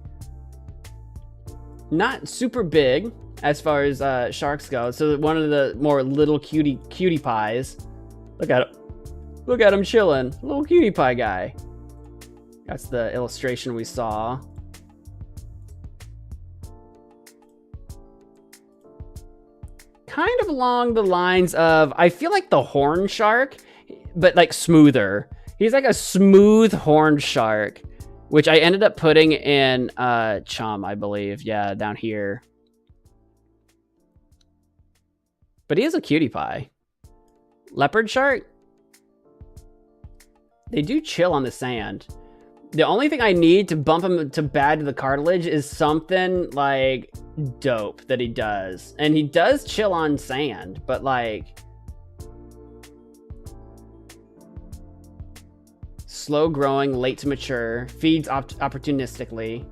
Not super big as far as sharks go, so one of the more little cutie pies. Look at him. Look at him chilling. Little cutie pie guy. That's the illustration we saw. Kind of along the lines of, I feel like the horn shark, but like smoother. He's like a smooth horned shark, which I ended up putting in chum, I believe. Yeah, down here. But he is a cutie pie. Leopard shark? They do chill on the sand. The only thing I need to bump him to bad to the cartilage is something like dope that he does. And he does chill on sand, but like slow growing, late to mature, feeds opportunistically.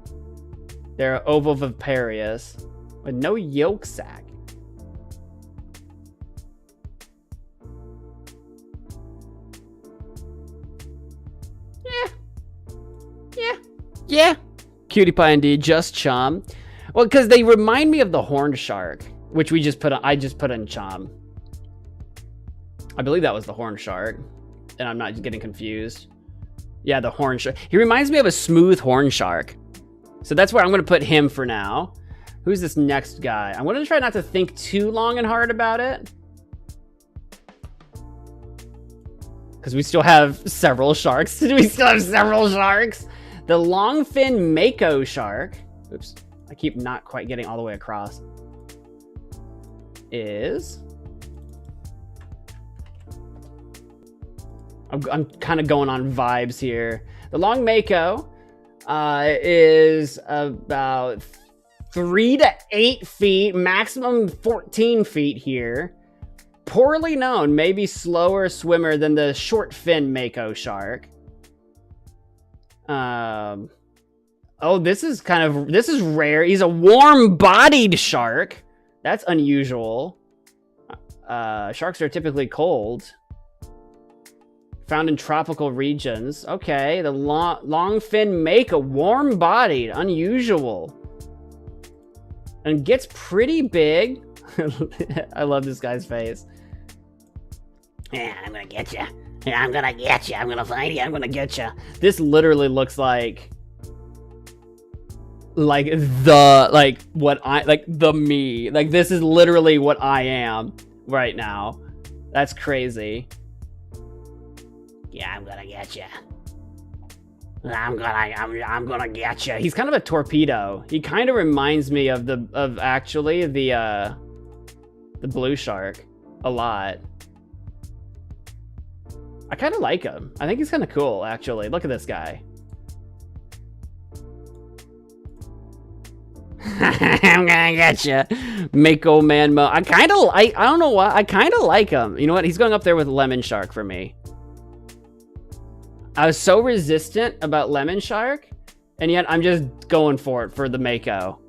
They're ovoviparous with no yolk sac. Yeah. Cutie pie indeed, just chum. Well, because they remind me of the horned shark, which I just put in chum. I believe that was the horned shark, and I'm not getting confused. Yeah, the horned shark. He reminds me of a smooth horned shark. So that's where I'm going to put him for now. Who's this next guy? I'm going to try not to think too long and hard about it, because we still have several sharks. The longfin mako shark, oops, I keep not quite getting all the way across, is I'm kind of going on vibes here. The long mako is about 3 to 8 feet, maximum 14 feet here. Poorly known, maybe slower swimmer than the short fin mako shark. Oh, this is rare. He's a warm-bodied shark. That's unusual. Sharks are typically cold. Found in tropical regions. Okay, the long fin mako, warm-bodied, unusual. And gets pretty big. I love this guy's face. Yeah, I'm gonna get you. Yeah, I'm gonna get you. I'm gonna find you. I'm gonna get you. This literally looks like the me. Like, this is literally what I am right now. That's crazy. Yeah, I'm gonna get you. I'm gonna get you. He's kind of a torpedo. He kind of reminds me of the blue shark a lot. I kind of like him. I think he's kind of cool, actually. Look at this guy. I'm gonna get you. MagicManMo. I don't know why. I kind of like him. You know what? He's going up there with lemon shark for me. I was so resistant about lemon shark, and yet I'm just going for it for the mako.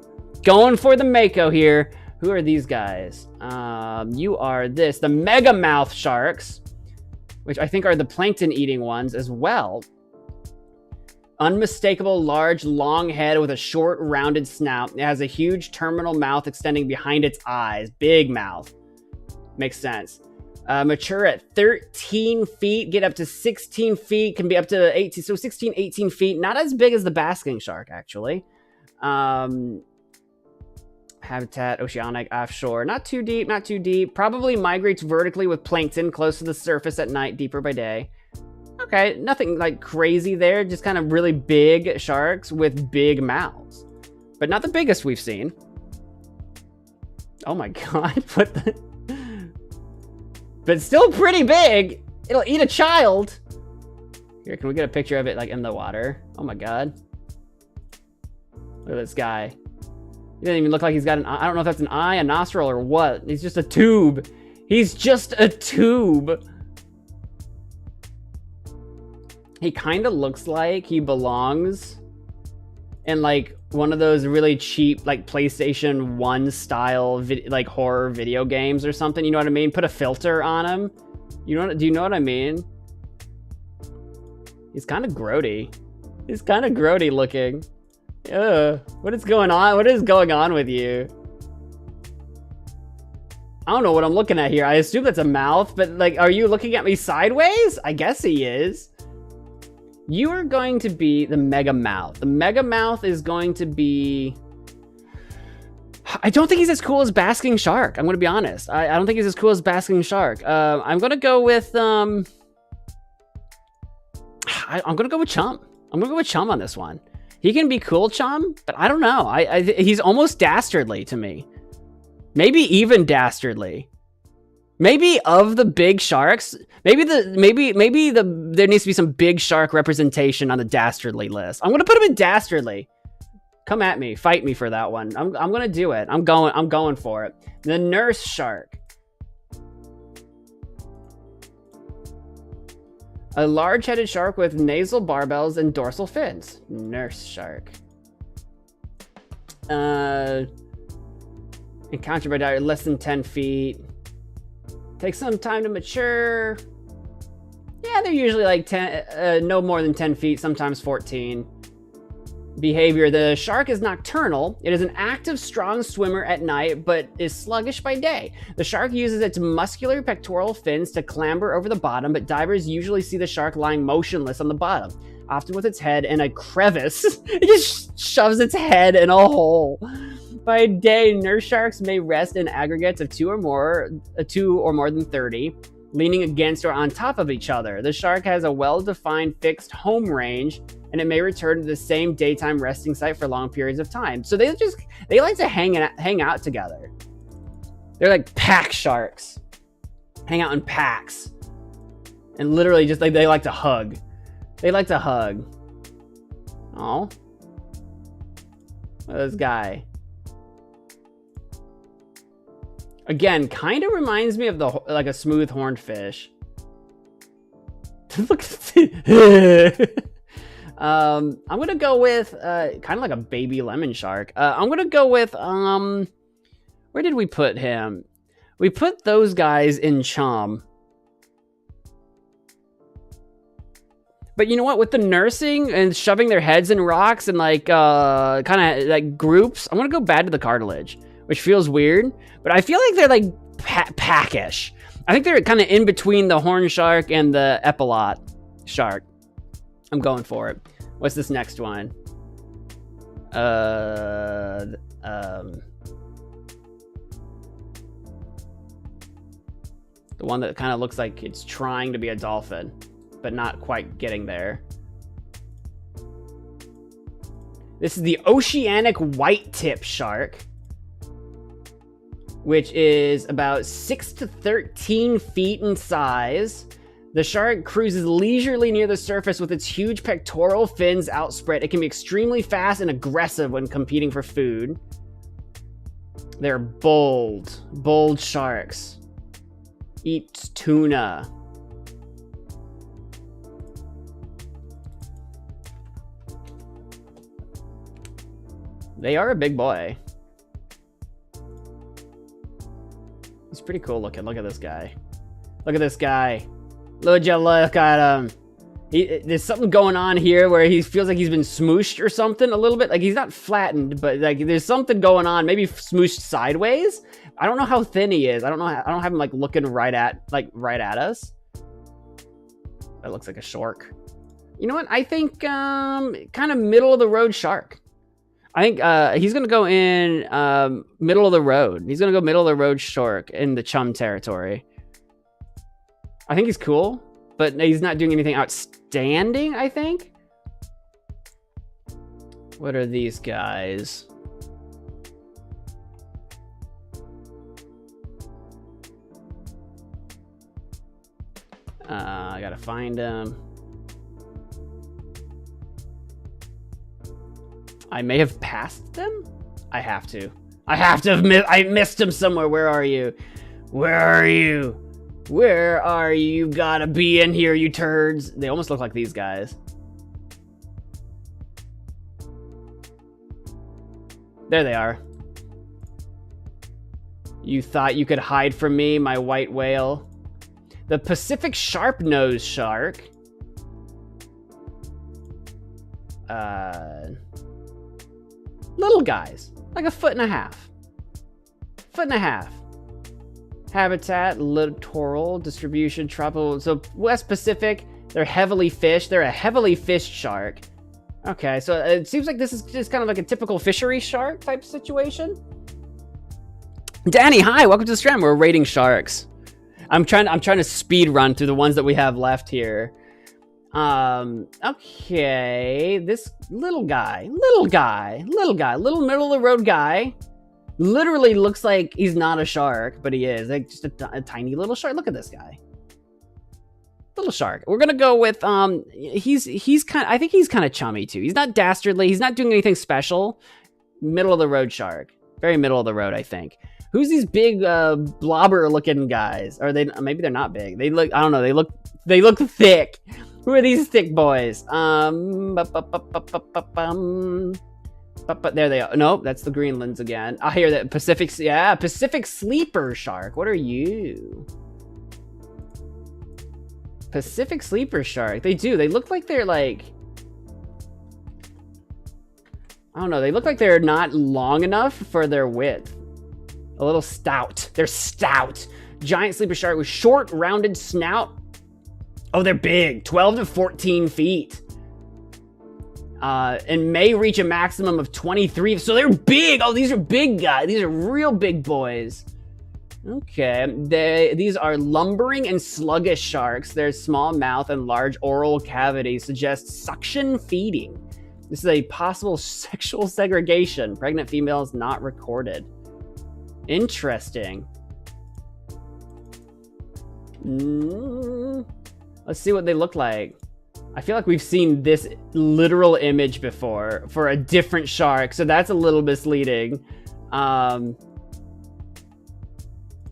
Going for the mako here. Who are these guys? You are the mega mouth sharks, which I think are the plankton eating ones as well. Unmistakable, large, long head with a short, rounded snout. It has a huge terminal mouth extending behind its eyes. Big mouth. Makes sense. Mature at 13 feet, get up to 16 feet, can be up to 18, so 16, 18 feet. Not as big as the basking shark, actually. Habitat, oceanic, offshore. Not too deep, not too deep. Probably migrates vertically with plankton, close to the surface at night, deeper by day. Okay, nothing like crazy there. Just kind of really big sharks with big mouths. But not the biggest we've seen. Oh my god, what the... But still pretty big. It'll eat a child. Here, can we get a picture of it like in the water? Oh my god. Look at this guy. He doesn't even look like he's got an eye. I don't know if that's an eye, a nostril, or what. He's just a tube. He's just a tube. He kind of looks like he belongs in like one of those really cheap like PlayStation 1 style like horror video games or something. You know what I mean? Put a filter on him. Do you know what I mean? He's kind of grody. He's kind of grody looking. Ugh. What is going on? What is going on with you? I don't know what I'm looking at here. I assume that's a mouth, but like, are you looking at me sideways? I guess he is. You are going to be the mega mouth. The mega mouth is going to be... I don't think he's as cool as basking shark. I'm going to be honest. I don't think he's as cool as basking shark. I'm going to go with... I'm going to go with Chum. I'm going to go with Chum on this one. He can be cool, Chum, but I don't know. He's almost dastardly to me. Maybe even dastardly. Maybe of the big sharks, maybe there needs to be some big shark representation on the dastardly list. I'm gonna put him in dastardly. Come at me, fight me for that one. I'm gonna do it. I'm going for it. The nurse shark. A large-headed shark with nasal barbels and dorsal fins. Nurse shark. Encountered by diver less than 10 feet. Takes some time to mature. Yeah, they're usually like 10, no more than 10 feet, sometimes 14. Behavior. The shark is nocturnal. It is an active, strong swimmer at night, but is sluggish by day. The shark uses its muscular pectoral fins to clamber over the bottom, but divers usually see the shark lying motionless on the bottom, often with its head in a crevice. It just shoves its head in a hole. By day, nurse sharks may rest in aggregates of two or more than 30, leaning against or on top of each other. The shark has a well-defined fixed home range, and it may return to the same daytime resting site for long periods of time. So they like to hang out together. They're like pack sharks. Hang out in packs. And literally just like they like to hug. They like to hug. Oh. This guy. Again, kind of reminds me of the like a smooth horned fish. Look. I'm gonna go with kind of like a baby lemon shark. I'm gonna go with where did we put him? We put those guys in Chum. But you know what? With the nursing and shoving their heads in rocks and like kind of like groups, I'm gonna go bad to the cartilage, which feels weird. But I feel like they're like packish. I think they're kind of in between the horn shark and the epilot shark. I'm going for it. What's this next one? The one that kind of looks like it's trying to be a dolphin, but not quite getting there. This is the oceanic white tip shark, which is about 6 to 13 feet in size. The shark cruises leisurely near the surface with its huge pectoral fins outspread. It can be extremely fast and aggressive when competing for food. They're bold sharks. Eats tuna. They are a big boy. He's pretty cool looking. Look at this guy. Look at this guy. Would you look at him? There's something going on here where he feels like he's been smooshed or something a little bit. Like he's not flattened, but like there's something going on. Maybe smooshed sideways. I don't know how thin he is. I don't know. I don't have him like looking right at us. That looks like a shark. You know what? I think kind of middle of the road shark. I think he's gonna go in middle of the road. He's gonna go middle of the road shark in the Chum territory. I think he's cool, but he's not doing anything outstanding, I think. What are these guys? I gotta find them. I may have passed them? I have to. I missed him somewhere. Where are you? Where are you? Where are you? You gotta be in here, you turds. They almost look like these guys. There they are. You thought you could hide from me, my white whale? The Pacific sharp-nosed shark. Little guys. Like a foot and a half. Foot and a half. Habitat, littoral, distribution, tropical. So West Pacific, they're heavily fished. They're a heavily fished shark. Okay, so it seems like this is just kind of like a typical fishery shark type situation. Danny, hi, welcome to the stream. We're rating sharks. I'm trying to speed run through the ones that we have left here. Okay, this little middle of the road guy. Literally looks like he's not a shark, but he is. Like just a tiny little shark. Look at this guy. Little shark. We're gonna go with he's kind of, I think he's kind of chummy too. He's not dastardly. He's not doing anything special. Middle of the road shark. Very middle of the road, I think. Who's these big blobber looking guys? Are they? Maybe they're not big. They look. I don't know. They look thick. Who are these thick boys? But there they are. Nope, that's the Greenlands again. I hear that Pacific. Yeah, Pacific sleeper shark. What are you? Pacific sleeper shark. They do. They look like they're like. I don't know. They look like they're not long enough for their width. A little stout. They're stout. Giant sleeper shark with short, rounded snout. Oh, they're big. 12 to 14 feet. And may reach a maximum of 23. So they're big. Oh, these are big guys. These are real big boys. Okay. These are lumbering and sluggish sharks. Their small mouth and large oral cavity suggest suction feeding. This is a possible sexual segregation. Pregnant females not recorded. Interesting. Let's see what they look like. I feel like we've seen this literal image before for a different shark, so that's a little misleading.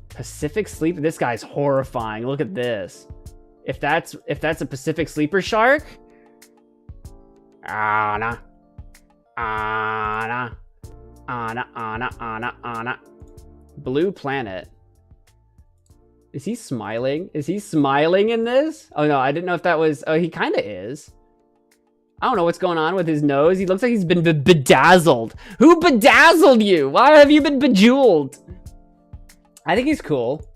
Pacific Sleeper. This guy's horrifying. Look at this. If that's a Pacific Sleeper shark. Anna. Blue Planet. Is he smiling? Is he smiling in this? Oh no, I didn't know if that was... Oh, he kind of is. I don't know what's going on with his nose. He looks like he's been bedazzled. Who bedazzled you? Why have you been bejeweled? I think he's cool.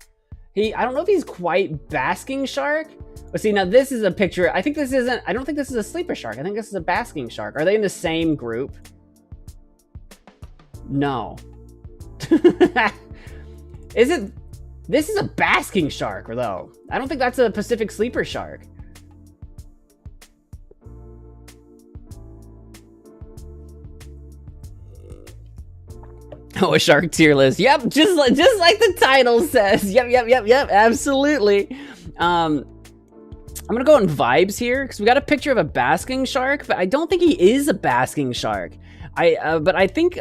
I don't know if he's quite basking shark. But see, now this is a picture. I think this isn't... I don't think this is a sleeper shark. I think this is a basking shark. Are they in the same group? No. Is it... This is a basking shark, though. I don't think that's a Pacific Sleeper shark. Oh, a shark tier list. Yep, just like the title says. Yep, absolutely. I'm gonna go on vibes here because we got a picture of a basking shark, but I don't think he is a basking shark. But I think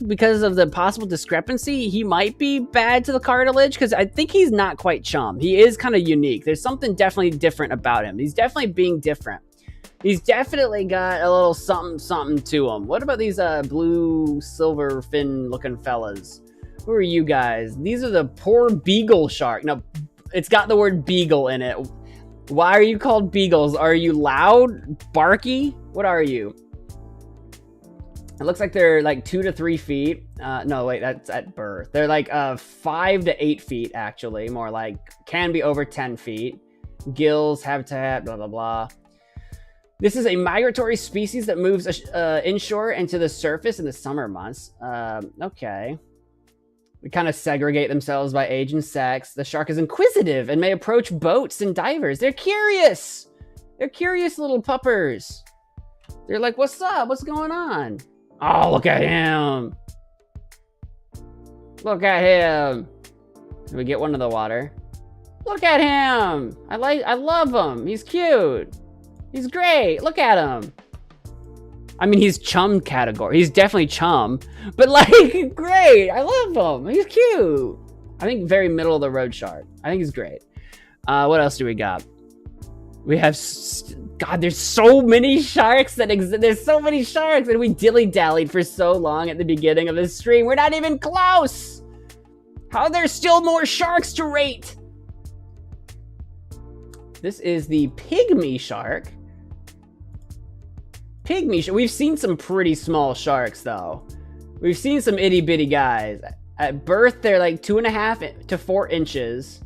because of the possible discrepancy, he might be bad to the cartilage because I think he's not quite chum. He is kind of unique. There's something definitely different about him. He's definitely being different. He's definitely got a little something to him. What about these blue silver fin looking fellas? Who are you guys? These are the poor beagle shark. No, it's got the word beagle in it. Why are you called beagles? Are you loud? Barky? What are you? It looks like they're like 2 to 3 feet. No, wait, that's at birth. They're like 5 to 8 feet, actually. More like, can be over 10 feet. Gills, habitat, blah, blah, blah. This is a migratory species that moves inshore and to the surface in the summer months. Okay. They kind of segregate themselves by age and sex. The shark is inquisitive and may approach boats and divers. They're curious. They're curious little puppers. They're like, what's up? What's going on? Oh, look at him. Look at him. Can we get one in the water? Look at him. I love him. He's cute. He's great. Look at him. I mean, he's chum category. He's definitely chum, but like, great. I love him. He's cute. I think very middle of the road shark. I think he's great. What else do we got? We have, God, there's so many sharks that exist. There's so many sharks, and we dilly-dallied for so long at the beginning of this stream. We're not even close. How are there still more sharks to rate? This is the pygmy shark. Pygmy shark. We've seen some pretty small sharks, though. We've seen some itty-bitty guys. At birth, they're like 2.5 to 4 inches.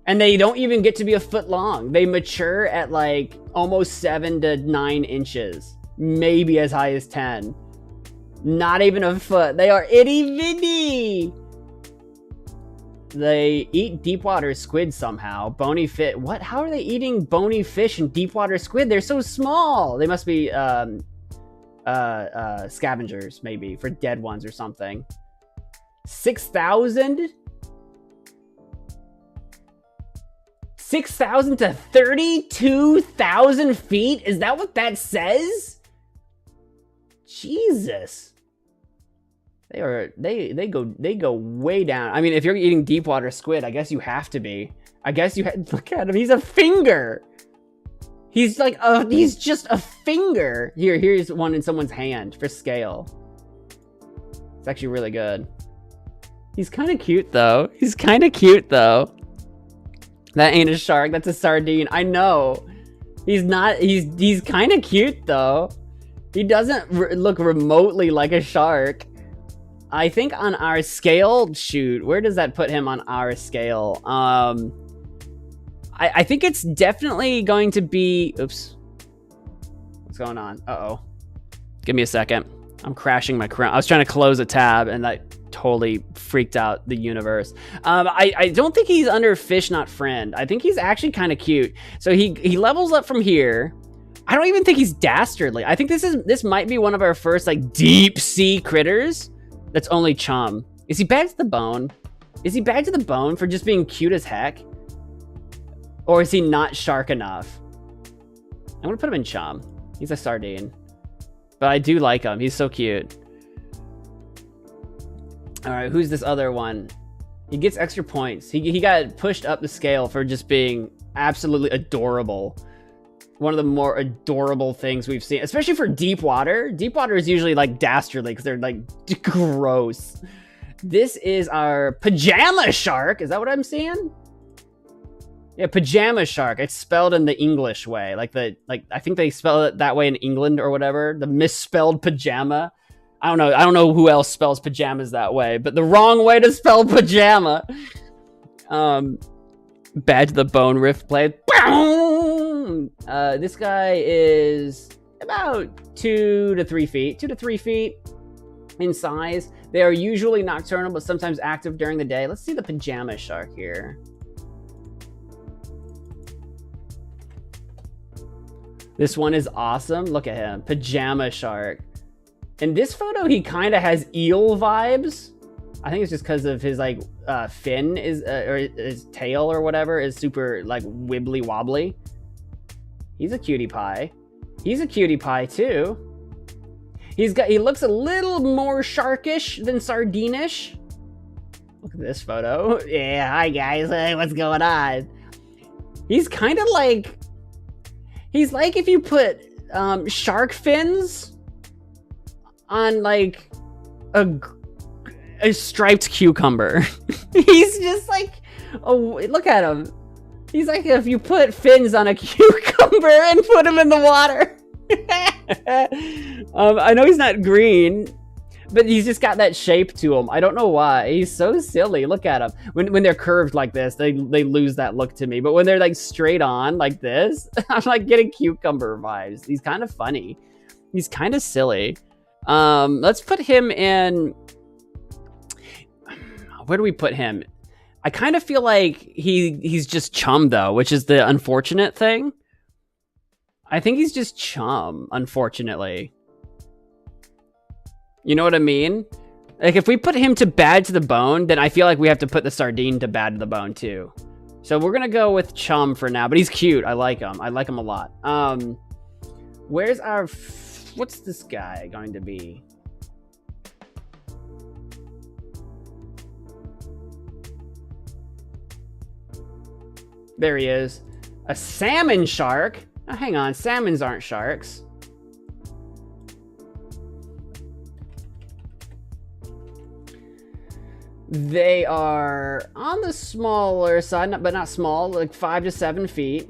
And they don't even get to be a foot long. They mature at like almost 7 to 9 inches. Maybe as high as 10. Not even a foot. They are itty bitty. They eat deep water squid somehow. Bony fish. What? How are they eating bony fish and deep water squid? They're so small. They must be scavengers, maybe, for dead ones or something. 6,000? 6,000 to 32,000 feet? Is that what that says? Jesus. They go way down. I mean, if you're eating deep water squid, I guess you have to be. I guess you had, look at him. He's a finger. He's like he's just a finger. Here's one in someone's hand for scale. It's actually really good. He's kind of cute though. That ain't a shark, that's a sardine. I know. He's not, he's kind of cute though. He doesn't look remotely like a shark. I think on our scale, shoot, where does that put him on our scale? I think it's definitely going to be, oops. What's going on? Uh-oh. Give me a second. I'm crashing my crown. I was trying to close a tab and I totally freaked out the universe. I don't think he's under fish not friend. I think he's actually kind of cute. So he levels up from here. I don't even think he's dastardly. I think this might be one of our first like deep sea critters that's only chum. Is he bad to the bone? Is he bad to the bone for just being cute as heck? Or is he not shark enough? I'm gonna put him in chum. He's a sardine. But I do like him. He's so cute. All right, who's this other one? He gets extra points. He got pushed up the scale for just being absolutely adorable. One of the more adorable things we've seen, especially for deep water. Deep water is usually like dastardly because they're like gross. This is our pajama shark. Is that what I'm seeing? Yeah, pajama shark. It's spelled in the English way. Like I think they spell it that way in England or whatever. The misspelled pajama. I don't know who else spells pajamas that way, but the wrong way to spell pajama. Bad to the bone riff played. This guy is about 2 to 3 feet. 2 to 3 feet in size. They are usually nocturnal, but sometimes active during the day. Let's see the pajama shark here. This one is awesome. Look at him. Pajama shark. In this photo, he kind of has eel vibes. I think it's just because of his like fin is or his tail or whatever is super like wibbly wobbly. He's a cutie pie. He's a cutie pie too. He looks a little more sharkish than sardinish. Look at this photo. Yeah, hi guys. Hey, what's going on? He's kind of like, he's like if you put shark fins on like a striped cucumber. He's just like, oh, look at him. He's like if you put fins on a cucumber and put him in the water. I know he's not green, but he's just got that shape to him. I don't know why. He's so silly. Look at him. When they're curved like this, they lose that look to me. But when they're like straight on like this, I'm like getting cucumber vibes. He's kind of funny. He's kind of silly. Let's put him in. Where do we put him? I kind of feel like he's just chum though, which is the unfortunate thing. I think he's just chum, unfortunately. You know what I mean? Like if we put him to bad to the bone, then I feel like we have to put the sardine to bad to the bone too. So we're gonna go with chum for now, but he's cute. I like him. I like him a lot. Where's our? What's this guy going to be? There he is. A salmon shark. Oh, hang on, salmons aren't sharks. They are on the smaller side, but not small, like 5 to 7 feet.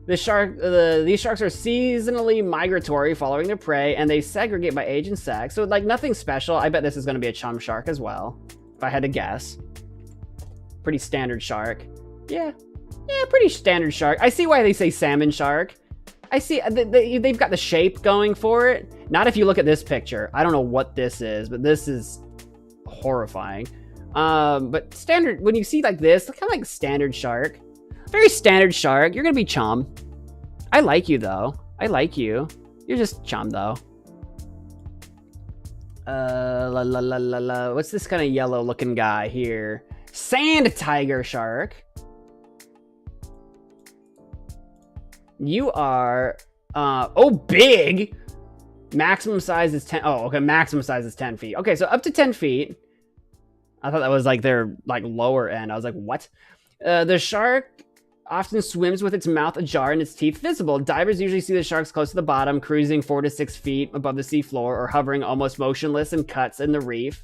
These sharks are seasonally migratory, following their prey, and they segregate by age and sex. So like nothing special. I bet this is going to be a chum shark as well, if I had to guess. Pretty standard shark. Yeah, pretty standard shark. I see why they say salmon shark. I see they've got the shape going for it. Not if you look at this picture. I don't know what this is, but this is horrifying. But standard, when you see like this, kind of like standard shark. Very standard shark. You're gonna be chum. I like you though. I like you. You're just chum though. What's this kind of yellow looking guy here? Sand tiger shark. You are, big. Maximum size is 10. Oh, okay. Maximum size is 10 feet. Okay, so up to 10 feet. I thought that was like their like lower end. I was like, what? The shark often swims with its mouth ajar and its teeth visible. Divers usually see the sharks close to the bottom, cruising 4 to 6 feet above the seafloor, or hovering almost motionless in cuts in the reef,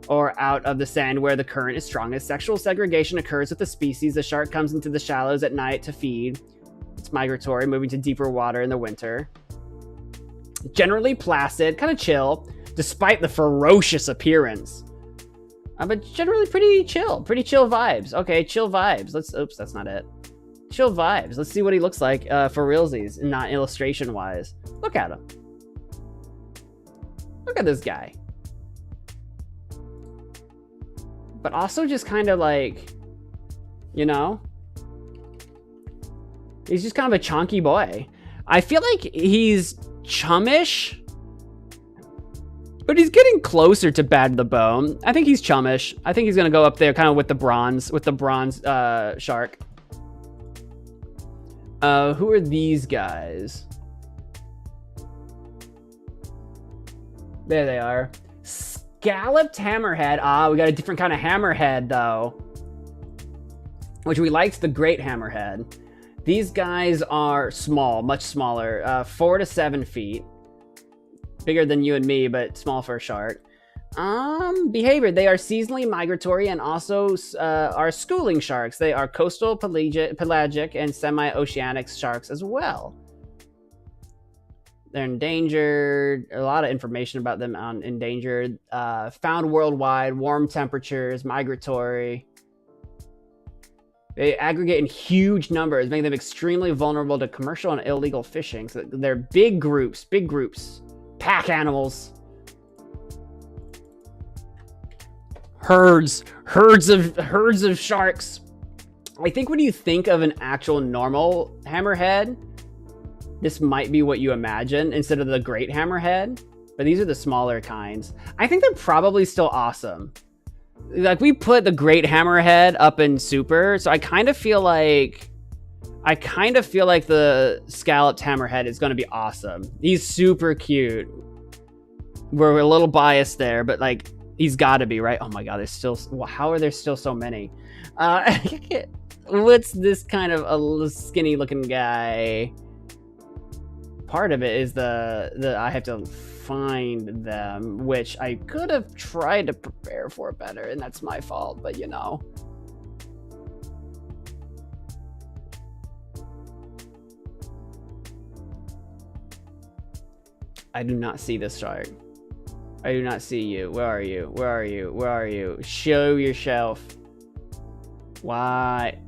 or out of the sand where the current is strongest. Sexual segregation occurs with the species. The shark comes into the shallows at night to feed. It's migratory, moving to deeper water in the winter. Generally placid, kind of chill, despite the ferocious appearance. But generally pretty chill vibes. Okay, chill vibes. Oops, that's not it. Chill vibes. Let's see what he looks like for realsies, not illustration-wise. Look at him. Look at this guy. But also just kind of like, you know? He's just kind of a chonky boy. I feel like he's chummish, but he's getting closer to bad to the bone. I think he's chummish. I think he's gonna go up there kind of with the bronze shark. Who are these guys? There they are. Scalloped hammerhead. Ah, we got a different kind of hammerhead though, which we liked the great hammerhead. These guys are small, much smaller, 4 to 7 feet. Bigger than you and me, but small for a shark. Behavior. They are seasonally migratory and also are schooling sharks. They are coastal, pelagic, and semi-oceanic sharks as well. They're endangered. A lot of information about them on endangered. Found worldwide, warm temperatures, migratory. They aggregate in huge numbers, making them extremely vulnerable to commercial and illegal fishing. So they're big groups, pack animals. Herds of sharks. I think when you think of an actual normal hammerhead, this might be what you imagine instead of the great hammerhead, but these are the smaller kinds. I think they're probably still awesome. Like, we put the great hammerhead up in super, so I kind of feel like the scalloped hammerhead is going to be awesome. He's super cute. We're a little biased there, but like, he's got to be, right? Oh my god, there's still, how are there still so many? What's this kind of a skinny looking guy? Part of it is the I have to find them, which I could have tried to prepare for better, and that's my fault, but you know. I do not see this shark. I do not see you. Where are you? Where are you? Where are you? Show yourself. Why?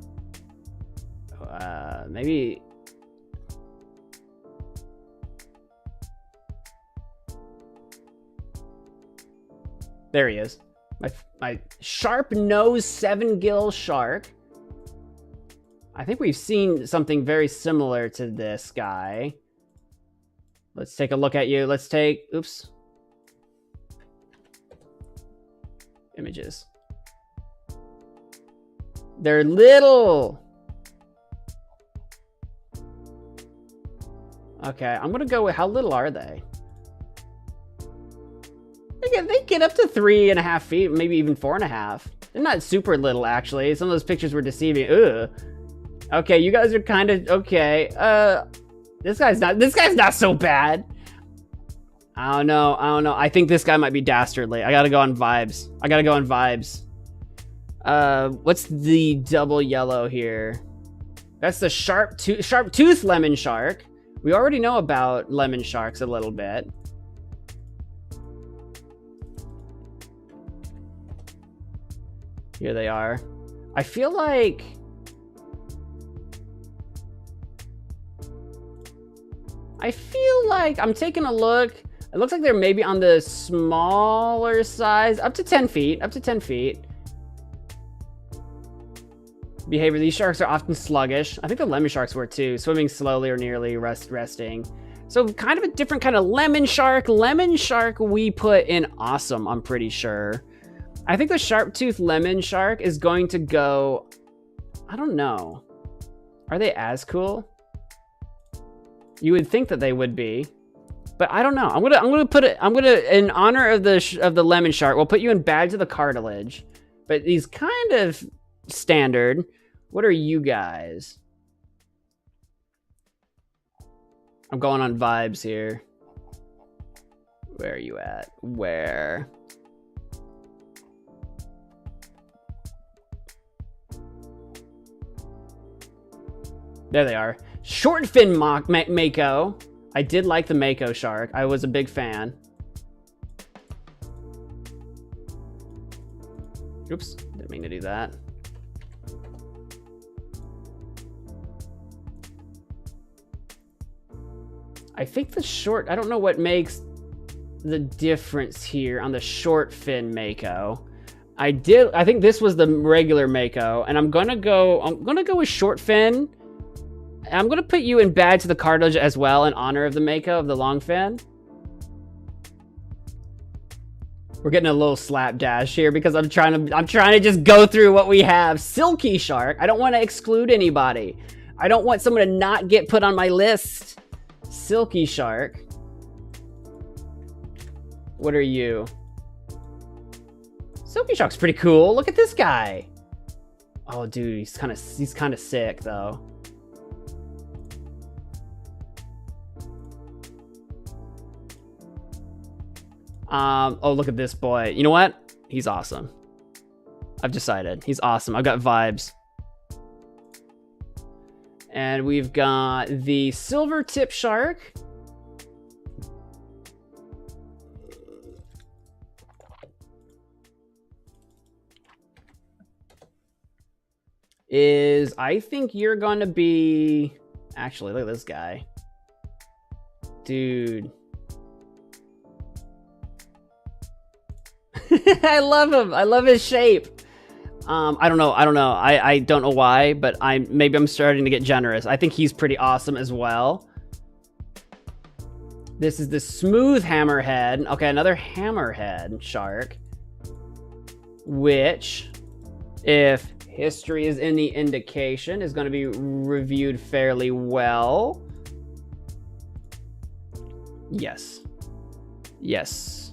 Maybe. There he is. My sharp nose 7-gill shark. I think we've seen something very similar to this guy. Let's take a look at you. Let's take, oops. Images. They're little. Okay, I'm gonna go with, how little are they? They get up to 3.5 feet, maybe even 4.5. They're not super little, actually. Some of those pictures were deceiving. Ugh. Okay, you guys are kind of okay. This guy's not so bad. I don't know. I think this guy might be dastardly. I gotta go on vibes. What's the double yellow here? That's the sharp tooth lemon shark. We already know about lemon sharks a little bit. Here they are. I feel like I'm taking a look. It looks like they're maybe on the smaller size, up to 10 feet. Behavior. These sharks are often sluggish. I think the lemon sharks were too, swimming slowly or nearly resting. So kind of a different kind of lemon shark. Lemon shark we put in awesome, I'm pretty sure. I think the sharp-toothed lemon shark is going to go, I don't know. Are they as cool? You would think that they would be, but I don't know. I'm gonna in honor of the lemon shark, we'll put you in Bags of the Cartilage. But he's kind of standard. What are you guys? I'm going on vibes here. Where are you at? Where? There they are. Short fin mako. I did like the mako shark. I was a big fan. Oops, didn't mean to do that. I think the short, I don't know what makes the difference here on the short fin mako. I think this was the regular mako, and I'm gonna go with short fin. I'm gonna put you in Bags of the Cartilage as well in honor of the mako of the long fin. We're getting a little slapdash here because I'm trying to just go through what we have. Silky shark. I don't want to exclude anybody. I don't want someone to not get put on my list. Silky shark. What are you? Silky shark's pretty cool. Look at this guy. Oh, dude, he's kind of sick though. Oh, look at this boy. You know what? He's awesome. I've decided. He's awesome. I've got vibes. And we've got the silver tip shark. I think you're going to be... Actually, look at this guy. Dude. I love him. I love his shape. I don't know. I don't know why, but maybe I'm starting to get generous. I think he's pretty awesome as well. This is the smooth hammerhead. Okay, another hammerhead shark. Which, if history is any indication, is going to be reviewed fairly well. Yes. Yes.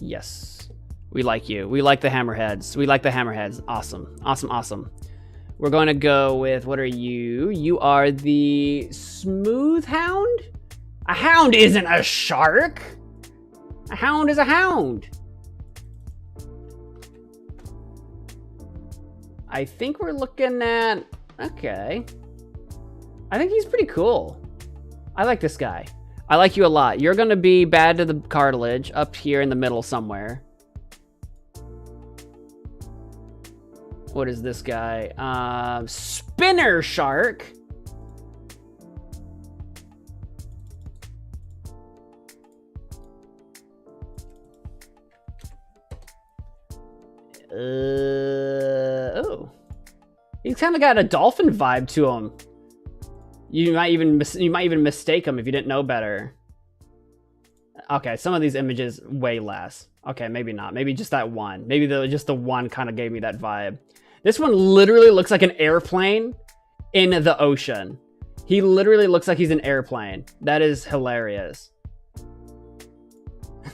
Yes. We like you. We like the hammerheads. We like the hammerheads. Awesome. Awesome, awesome. We're going to go with, what are you? You are the smooth hound? A hound isn't a shark. A hound is a hound. I think we're looking at... Okay. I think he's pretty cool. I like this guy. I like you a lot. You're going to be bad to the cartilage up here in the middle somewhere. What is this guy? Spinner shark. Oh. He's kind of got a dolphin vibe to him. You might even mistake him if you didn't know better. Okay, some of these images way less. Okay, maybe not. Maybe just that one. Maybe just the one kind of gave me that vibe. This one literally looks like an airplane in the ocean. He literally looks like he's an airplane. That is hilarious.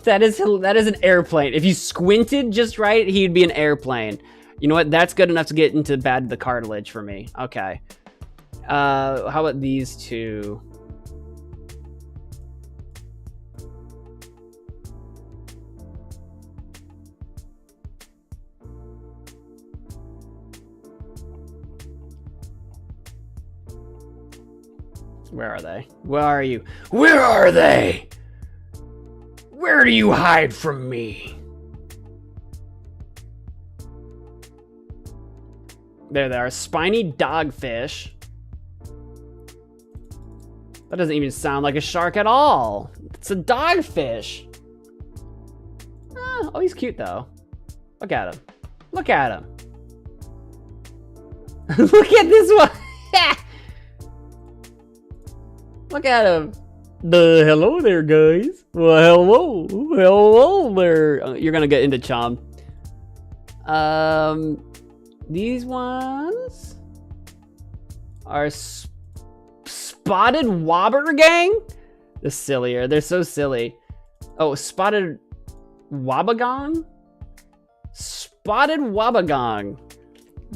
That is an airplane. If you squinted just right, he'd be an airplane. You know what? That's good enough to get into bad the cartilage for me. Okay. How about these two? Where are they? Where are you? Where are they? Where do you hide from me? There they are. Spiny dogfish. That doesn't even sound like a shark at all. It's a dogfish. Oh, he's cute though. Look at him. Look at him. Look at this one. Look at him. Hello there, guys. Well, hello there. You're gonna get into chom. These ones are spotted wobber gang. The sillier. They're so silly. Oh, spotted wabagong. Spotted wabagong.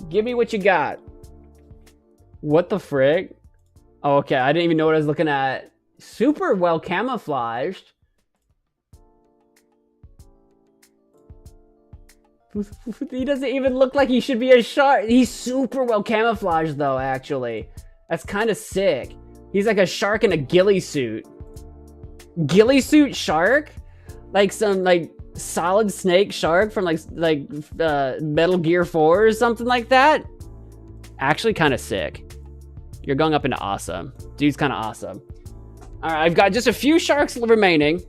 Give me what you got. What the frick? Oh, okay, I didn't even know what I was looking at. Super well camouflaged. He doesn't even look like he should be a shark. He's super well camouflaged though, actually. That's kind of sick. He's like a shark in a ghillie suit. Ghillie suit shark? Like some like solid snake shark from like Metal Gear 4 or something like that. Actually kind of sick. You're going up into awesome. Dude's kind of awesome. All right, I've got just a few sharks remaining.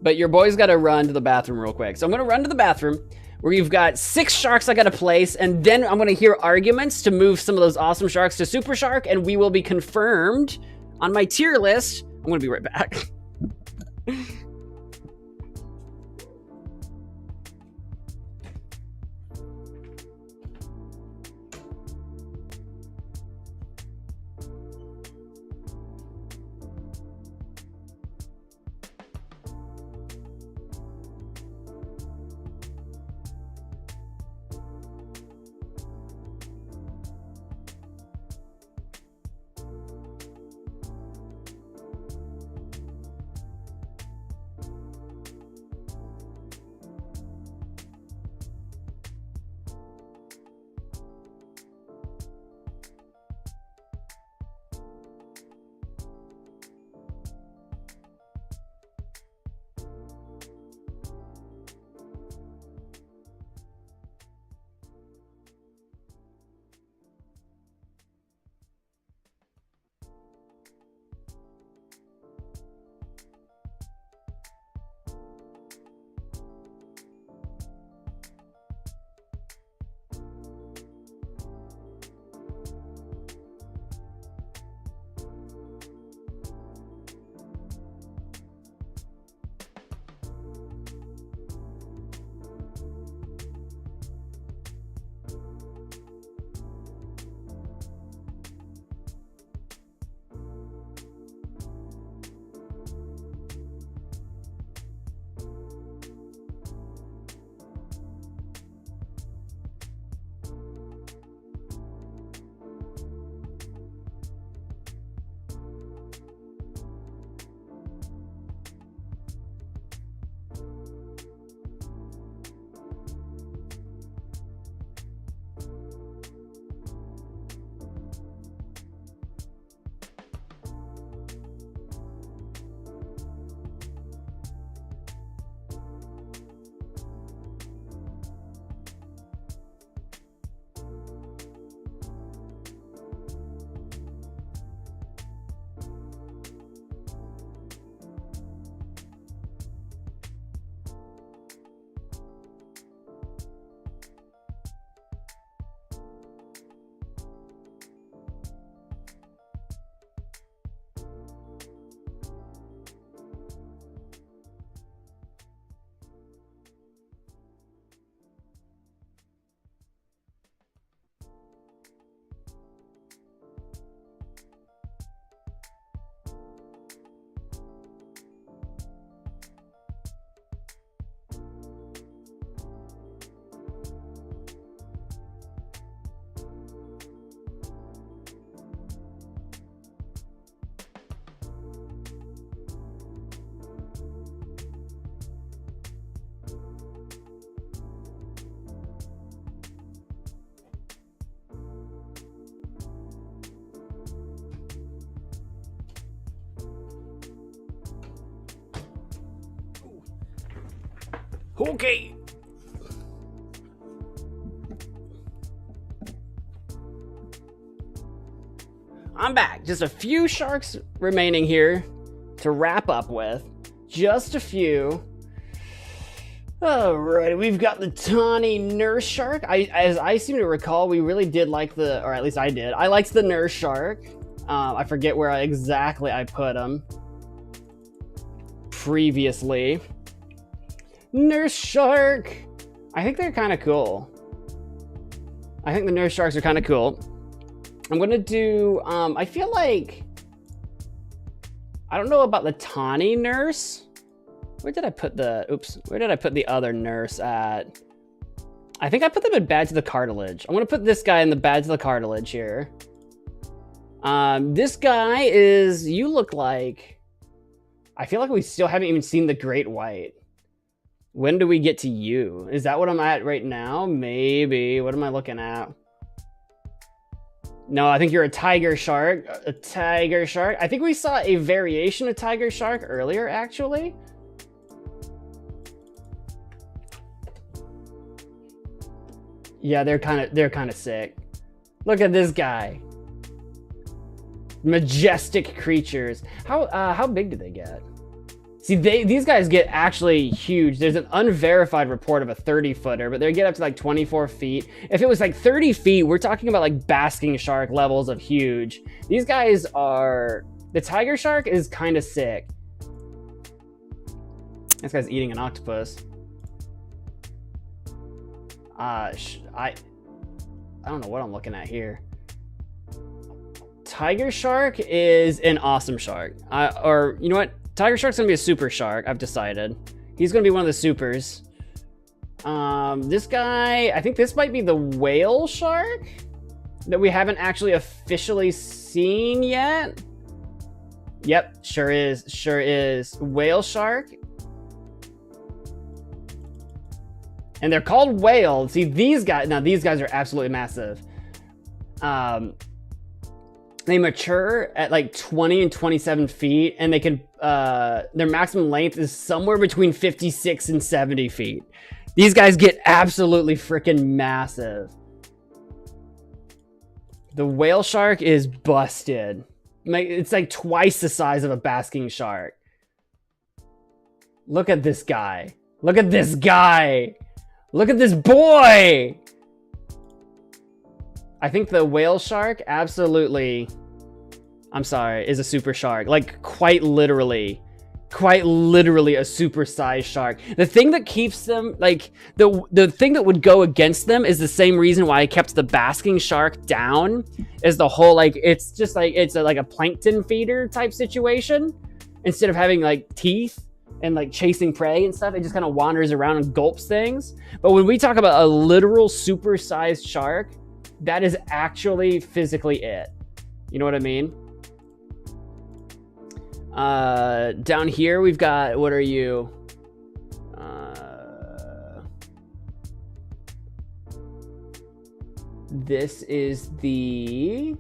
But your boy's got to run to the bathroom real quick. So I'm going to run to the bathroom where you've got 6 sharks I got to place. And then I'm going to hear arguments to move some of those awesome sharks to super shark. And we will be confirmed on my tier list. I'm going to be right back. Okay. I'm back. Just a few sharks remaining here to wrap up with. Just a few. Alright, we've got the tawny nurse shark. As I seem to recall, we really did like the, or at least I did. I liked the nurse shark. I forget where exactly I put them previously. Nurse shark. I think they're kind of cool. I think the nurse sharks are kind of cool. I'm gonna do, I feel like, I don't know about the tawny nurse. Where did I put the, oops, where did I put the other nurse at? I think I put them in Badge of the Cartilage. I'm gonna put this guy in the Badge of the Cartilage here. This guy is, you look like, I feel like we still haven't even seen the Great White. When do we get to you? Is that what I'm at right now? Maybe. What am I looking at? No, I think you're a tiger shark. A tiger shark. I think we saw a variation of tiger shark earlier, actually. Yeah, they're kind of sick. Look at this guy. Majestic creatures. How big do they get? See, these guys get actually huge. There's an unverified report of a 30-footer, but they get up to like 24 feet. If it was like 30 feet, we're talking about like basking shark levels of huge. These guys are... The tiger shark is kind of sick. This guy's eating an octopus. I don't know what I'm looking at here. Tiger shark is an awesome shark. Or, you know what? Tiger shark's gonna be a super shark, I've decided. He's gonna be one of the supers. This guy, I think this might be the whale shark that we haven't actually officially seen yet. Yep, sure is, sure is. Whale shark. And they're called whales. See, these guys, now these guys are absolutely massive. They mature at like 20 and 27 feet, and they can, their maximum length is somewhere between 56 and 70 feet. These guys get absolutely freaking massive. The whale shark is busted. It's like twice the size of a basking shark. Look at this guy. Look at this guy. Look at this boy. I think the whale shark absolutely, I'm sorry, is a super shark. Like quite literally a super sized shark. The thing that keeps them, like the thing that would go against them is the same reason why I kept the basking shark down, is the whole, like, it's just like, it's like a plankton feeder type situation. Instead of having like teeth and like chasing prey and stuff, it just kind of wanders around and gulps things. But when we talk about a literal super sized shark, that is actually physically it. You know what I mean? Down here we've got, what are you? This is the...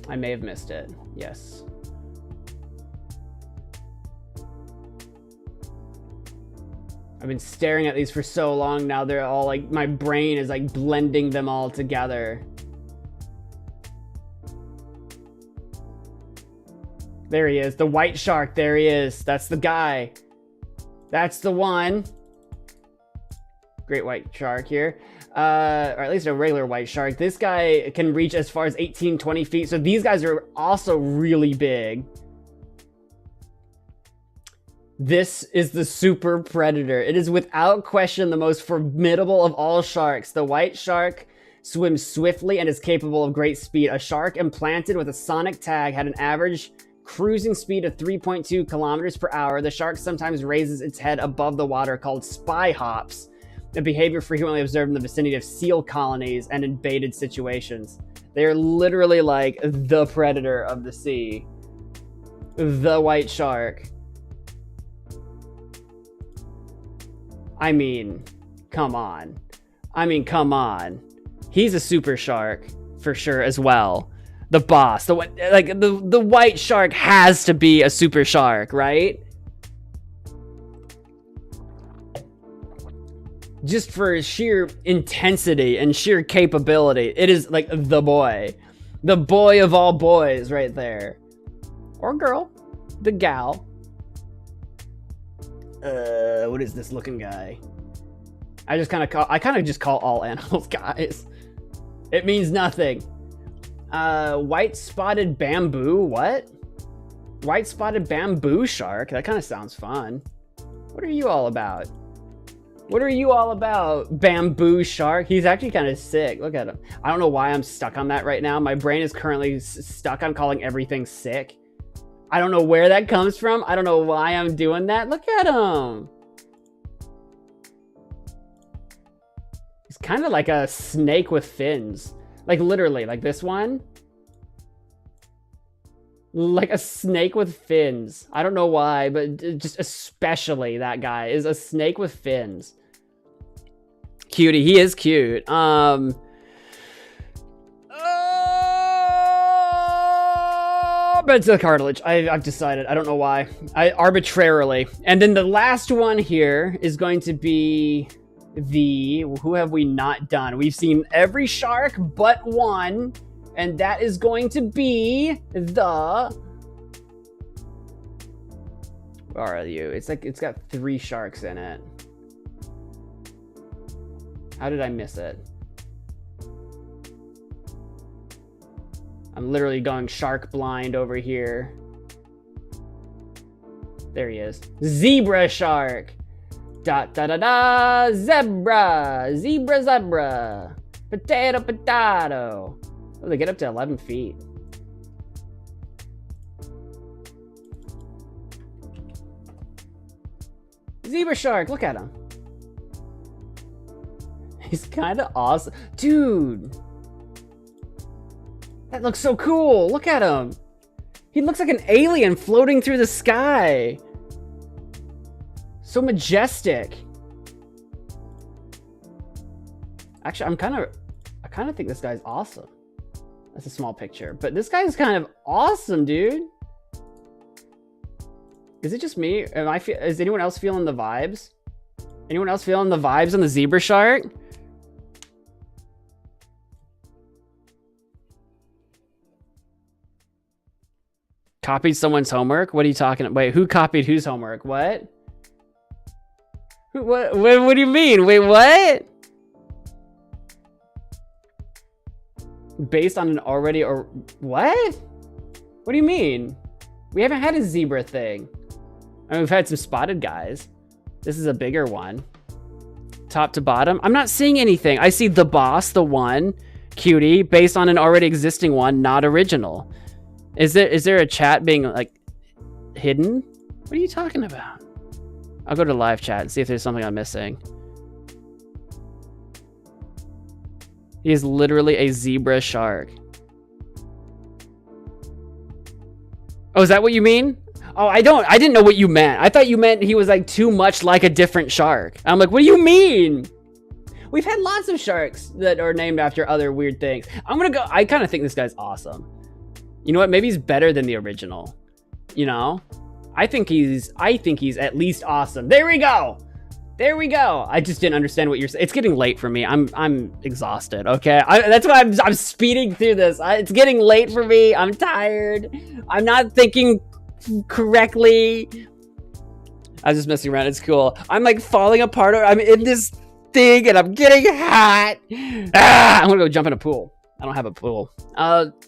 I may have missed it. Yes. I've been staring at these for so long now, they're all like, my brain is like blending them all together. There he is, the white shark, there he is. That's the guy. That's the one. Great white shark here. Or at least a regular white shark. This guy can reach as far as 18, 20 feet. So these guys are also really big. This is the super predator. It is without question the most formidable of all sharks. The white shark swims swiftly and is capable of great speed. A shark implanted with a sonic tag had an average cruising speed of 3.2 kilometers per hour. The shark sometimes raises its head above the water, called spy hops, a behavior frequently observed in the vicinity of seal colonies and in baited situations. They are literally like the predator of the sea. The white shark. I mean, come on. I mean, come on. He's a super shark for sure as well. The boss, the white shark has to be a super shark, right? Just for sheer intensity and sheer capability, it is like the boy of all boys right there, or girl, the gal. What is this looking guy? I kind of just call all animals guys. It means nothing. White spotted bamboo, what? White spotted bamboo shark, that kind of sounds fun. What are you all about? What are you all about, bamboo shark? He's actually kind of sick. Look at him. I don't know why I'm stuck on that right now. My brain is currently stuck on calling everything sick. I don't know where that comes from. I don't know why I'm doing that. Look at him. He's kind of like a snake with fins. Like literally, like this one. Like a snake with fins. I don't know why, but just especially that guy is a snake with fins. Cutie, he is cute. But it's a cartilage. I've decided. I don't know why. Arbitrarily. And then the last one here is going to be who have we not done? We've seen every shark but one. And that is going to be the... Where are you? It's like, it's got 3 sharks in it. How did I miss it? I'm literally going shark blind over here. There he is. Zebra shark. Da da da da. Zebra. Zebra zebra. Potato potato. Oh, they get up to 11 feet. Zebra shark, look at him. He's kind of awesome. Dude. That looks so cool. Look at him. He looks like an alien floating through the sky. So majestic. Actually, I kind of think this guy's awesome. That's a small picture, but this guy's kind of awesome, dude. Is it just me? Is anyone else feeling the vibes? Anyone else feeling the vibes on the zebra shark? Copied someone's homework? What are you talking about? Wait, who copied whose homework? What? What do you mean? Wait, what? Based on an already, or what? What do you mean? We haven't had a zebra thing. I mean, we've had some spotted guys. This is a bigger one. Top to bottom. I'm not seeing anything. I see the boss, the one, cutie, based on an already existing one, not original. Is there a chat being like hidden? What are you talking about? I'll go to live chat and see if there's something I'm missing. He is literally a zebra shark. Oh, is that what you mean? Oh, I didn't know what you meant. I thought you meant he was like too much like a different shark. I'm like, what do you mean? We've had lots of sharks that are named after other weird things. I kind of think this guy's awesome. You know what? Maybe he's better than the original. You know? I think he's at least awesome. There we go. There we go. I just didn't understand what you're saying. It's getting late for me. I'm exhausted. Okay, that's why I'm speeding through this. It's getting late for me. I'm tired. I'm not thinking correctly. I was just messing around. It's cool. I'm like falling apart. I'm in this thing and I'm getting hot. I'm gonna go jump in a pool. I don't have a pool.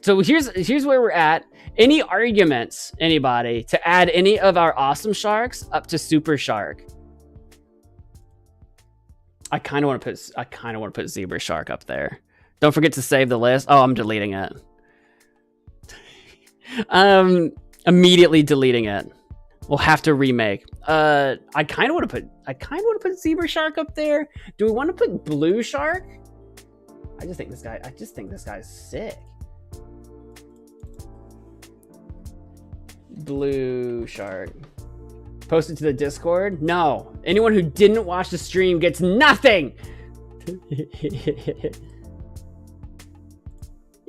So here's where we're at. Any arguments, anybody, to add any of our awesome sharks up to super shark? I kind of want to put zebra shark up there. Don't forget to save the list. Oh, I'm deleting it. Immediately deleting it. We'll have to remake. I kind of want to put zebra shark up there. Do we want to put blue shark? I just think this guy's sick. Blue shark. Post it to the Discord? No. Anyone who didn't watch the stream gets nothing.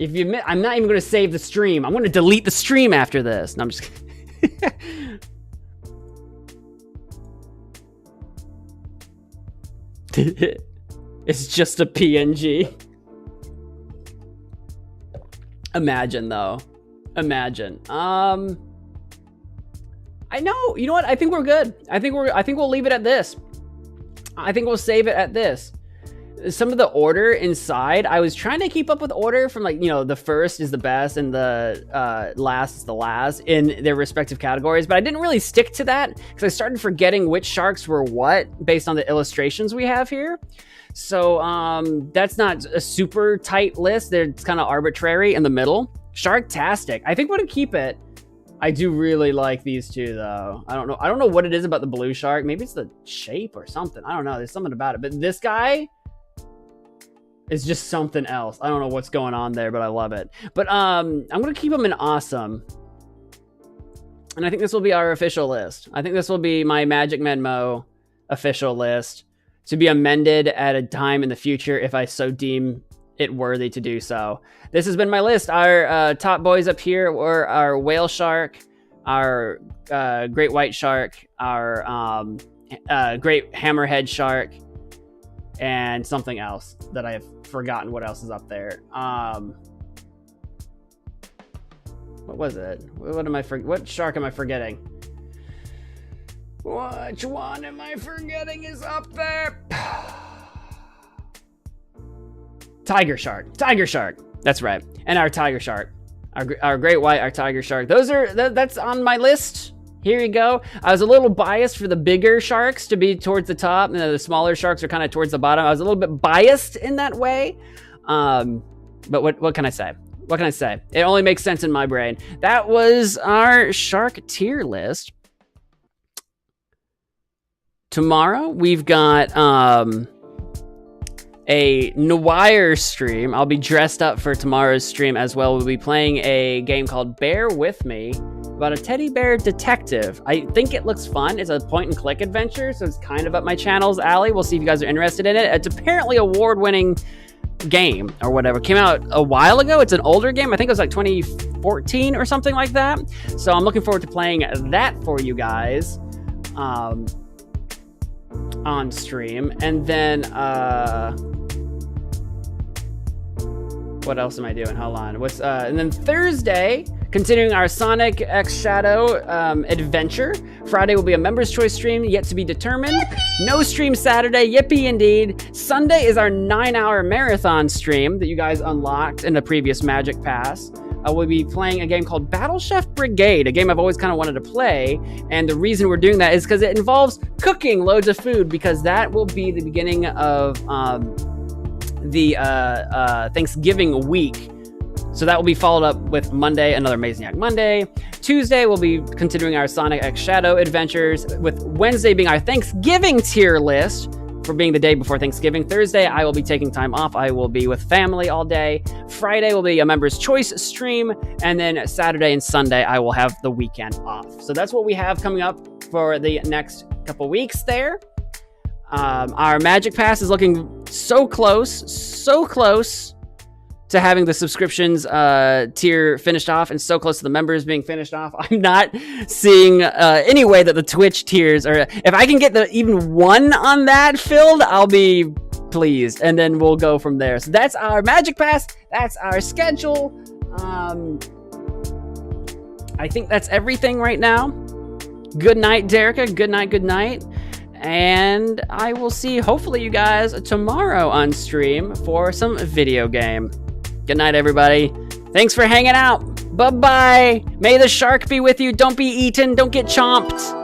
If you admit, I'm not even going to save the stream. I'm going to delete the stream after this. No, I'm just kidding. It's just a PNG. Imagine though. Imagine. I know. You know what? I think we're good. I think we'll leave it at this. I think we'll save it at this. Some of the order inside, I was trying to keep up with order from, like, you know, the first is the best and the last is the last in their respective categories, but I didn't really stick to that because I started forgetting which sharks were what based on the illustrations we have here. So that's not a super tight list. It's kind of arbitrary in the middle. Sharktastic. I think we're gonna keep it. I do really like these two though. I don't know what it is about the blue shark. Maybe it's the shape or something. I don't know. There's something about it. But this guy is just something else. I don't know what's going on there, but I love it. But I'm gonna keep him in awesome. And I think this will be our official list. I think this will be my MagicManMo official list, to be amended at a time in the future if I so deem it worthy to do so. This has been my list. Our top boys up here were our whale shark, our great white shark, our great hammerhead shark, and something else that I have forgotten what else is up there. What was it? What shark am I forgetting? Which one am I forgetting is up there? Tiger shark. That's right. And our tiger shark. Our great white, our tiger shark. That's on my list. Here you go. I was a little biased for the bigger sharks to be towards the top, and the smaller sharks are kind of towards the bottom. I was a little bit biased in that way. But what can I say? What can I say? It only makes sense in my brain. That was our shark tier list. Tomorrow we've got a Noir stream. I'll be dressed up for tomorrow's stream as well. We'll be playing a game called Bear With Me about a teddy bear detective. I think it looks fun. It's a point and click adventure, so it's kind of up my channel's alley. We'll see if you guys are interested in it. It's apparently award-winning game or whatever. Came out a while ago. It's an older game. I think it was like 2014 or something like that. So I'm looking forward to playing that for you guys on stream. And then what else am I doing? Hold on. And then Thursday, continuing our Sonic X Shadow adventure. Friday will be a members choice stream, yet to be determined. No stream Saturday, yippee indeed. Sunday is our 9-hour marathon stream that you guys unlocked in the previous Magic Pass. We'll be playing a game called Battle Chef Brigade, a game I've always kind of wanted to play. And the reason we're doing that is because it involves cooking loads of food, because that will be the beginning of the Thanksgiving week. So that will be followed up with Monday, another Amazing Yak Monday. Tuesday, we'll be continuing our Sonic X Shadow adventures, with Wednesday being our Thanksgiving tier list for being the day before Thanksgiving. Thursday, I will be taking time off. I will be with family all day. Friday will be a members choice stream. And then Saturday and Sunday, I will have the weekend off. So that's what we have coming up for the next couple weeks there. Our Magic Pass is looking so close to having the subscriptions tier finished off, and so close to the members being finished off. I'm not seeing any way that the Twitch tiers are. If I can get even one on that filled, I'll be pleased, and then we'll go from there. So that's our Magic Pass. That's our schedule. I think that's everything right now. Good night, Derica. Good night. And I will see, hopefully, you guys tomorrow on stream for some video game. Good night, everybody. Thanks for hanging out. Bye-bye. May the shark be with you. Don't be eaten. Don't get chomped.